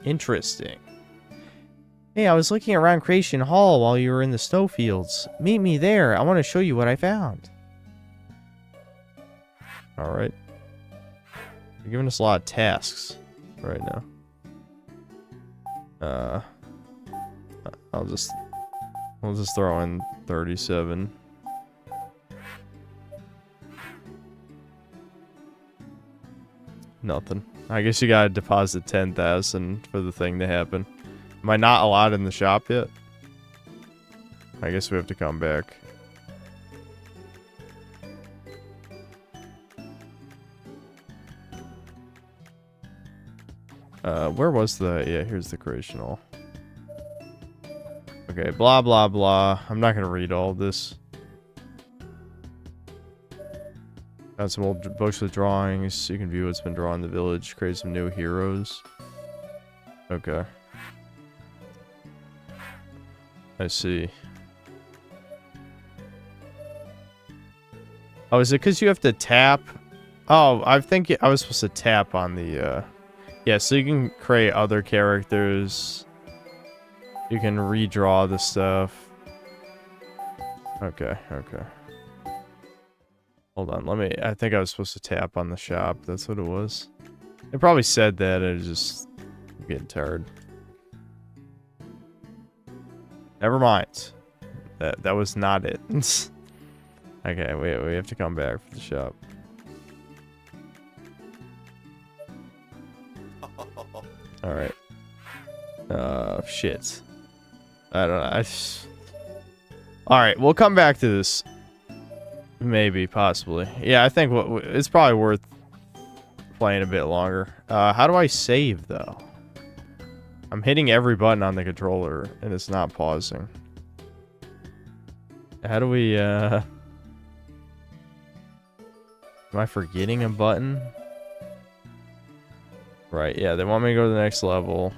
Interesting. Hey, I was looking around Creation Hall while you were in the snowfields. Meet me there. I want to show you what I found. Alright. You're giving us a lot of tasks right now. We'll just throw in 37. Nothing. I guess you gotta deposit 10,000 for the thing to happen. Am I not allowed in the shop yet? I guess we have to come back. Where was the... Yeah, here's the creational. Okay, blah, blah, blah. I'm not going to read all of this. Got some old books with drawings. You can view what's been drawn in the village. Create some new heroes. Okay. I see. Oh, is it because you have to tap? Oh, I think I was supposed to tap on the, Yeah, so you can create other characters. You can redraw the stuff. Okay, okay. Hold on, I think I was supposed to tap on the shop. That's what it was. It probably said that, and I'm getting tired. Never mind. That was not it. Okay, we have to come back for the shop. Alright. Shit. I don't know. Alright, we'll come back to this. Maybe, possibly. Yeah, I think it's probably worth playing a bit longer. How do I save, though? I'm hitting every button on the controller, and it's not pausing. How do we, Am I forgetting a button? Right, yeah, they want me to go to the next level.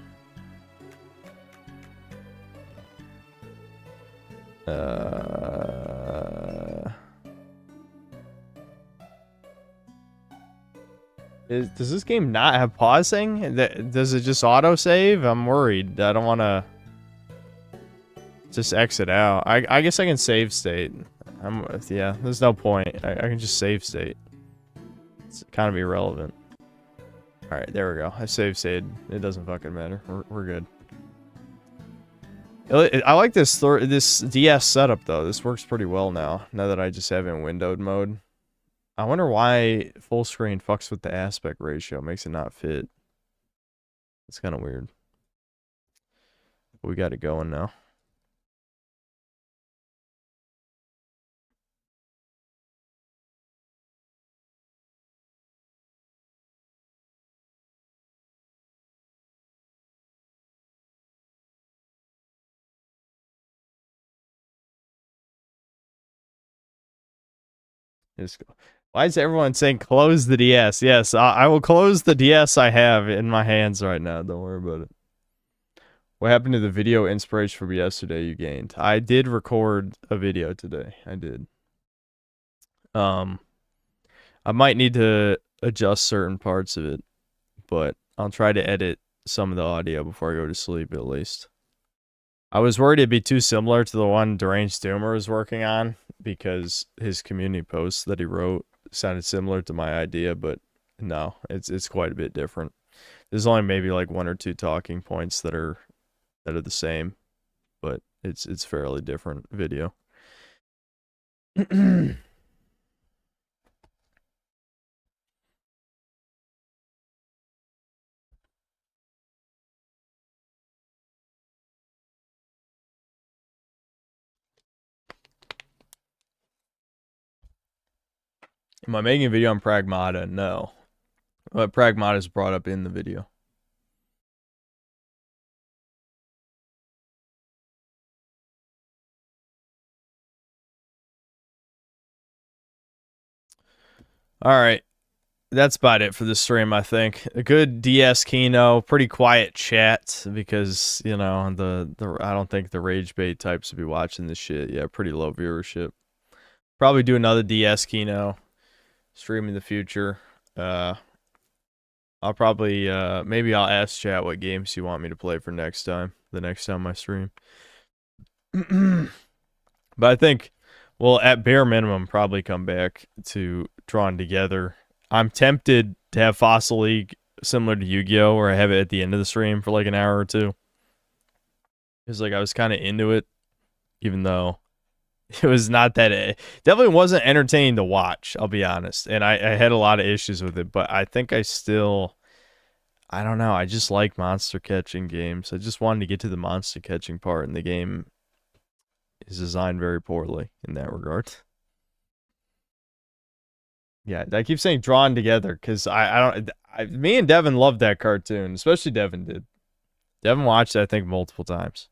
Does this game not have pausing? Does it just auto-save? I'm worried. I don't want to just exit out. I guess I can save state. Yeah, there's no point. I can just save state. It's kind of irrelevant. Alright, there we go. I save state. It doesn't fucking matter. We're good. I like this DS setup, though. This works pretty well now that I just have it in windowed mode. I wonder why full screen fucks with the aspect ratio, makes it not fit. It's kind of weird. We got it going now. Why is everyone saying close the DS? Yes, I will close the DS I have in my hands right now. Don't worry about it. What happened to the video inspiration from yesterday you gained? I did record a video today. I did. I might need to adjust certain parts of it, but I'll try to edit some of the audio before I go to sleep at least. I was worried it'd be too similar to the one Deranged Doomer was working on because his community posts that he wrote sounded similar to my idea, but no, it's quite a bit different. There's only maybe like one or two talking points that are the same, but it's fairly different video. Am I making a video on Pragmata? No. But Pragmata is brought up in the video. Alright. That's about it for this stream, I think. A good DS Kino, pretty quiet chat, because, you know, I don't think the rage bait types would be watching this shit. Yeah, pretty low viewership. Probably do another DS Kino stream in the future. I'll probably, maybe I'll ask chat what games you want me to play for next time, the next time I stream. But I think, well, at bare minimum, probably come back to Drawn Together. I'm tempted to have Fossil League similar to Yu-Gi-Oh! Where I have it at the end of the stream for like an hour or two. Because like I was kind of into it, even though it was not that... definitely wasn't entertaining to watch, I'll be honest. And I had a lot of issues with it, but I think I still... I don't know, I just like monster catching games. I just wanted to get to the monster catching part, and the game is designed very poorly in that regard. Yeah, I keep saying drawn together because me and Devin loved that cartoon, especially Devin did. Devin watched it, I think, multiple times.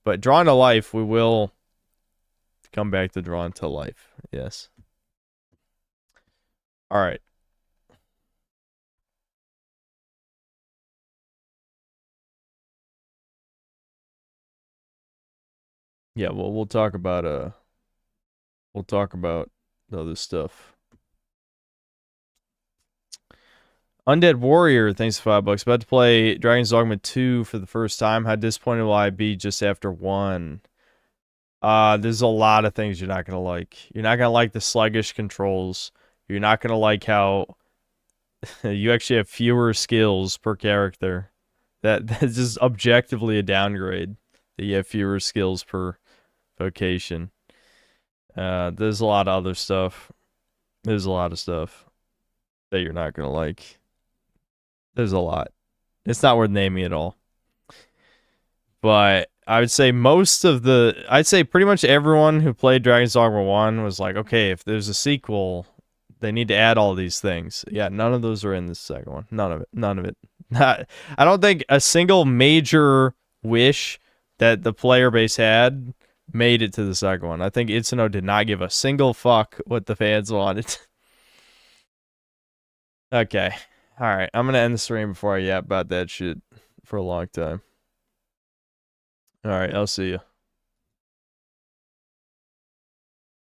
But Drawn to Life, we will come back to Drawn to Life. Yes. All right. Yeah, well, we'll talk about the other stuff. Undead Warrior, thanks for $5. About to play Dragon's Dogma 2 for the first time. How disappointed will I be just after 1? There's a lot of things you're not gonna like. You're not gonna like the sluggish controls. You're not gonna like how you actually have fewer skills per character. That's just objectively a downgrade. That you have fewer skills per vocation. There's a lot of other stuff. There's a lot of stuff that you're not gonna like. There's a lot. It's not worth naming at all. But I would say I'd say pretty much everyone who played Dragon's Dogma 1 was like, okay, if there's a sequel, they need to add all these things. Yeah, none of those are in this second one. None of it. None of it. I don't think a single major wish that the player base had made it to the second one. I think Itsuno did not give a single fuck what the fans wanted. Okay. Alright, I'm gonna end the stream before I yap about that shit for a long time. Alright, I'll see you.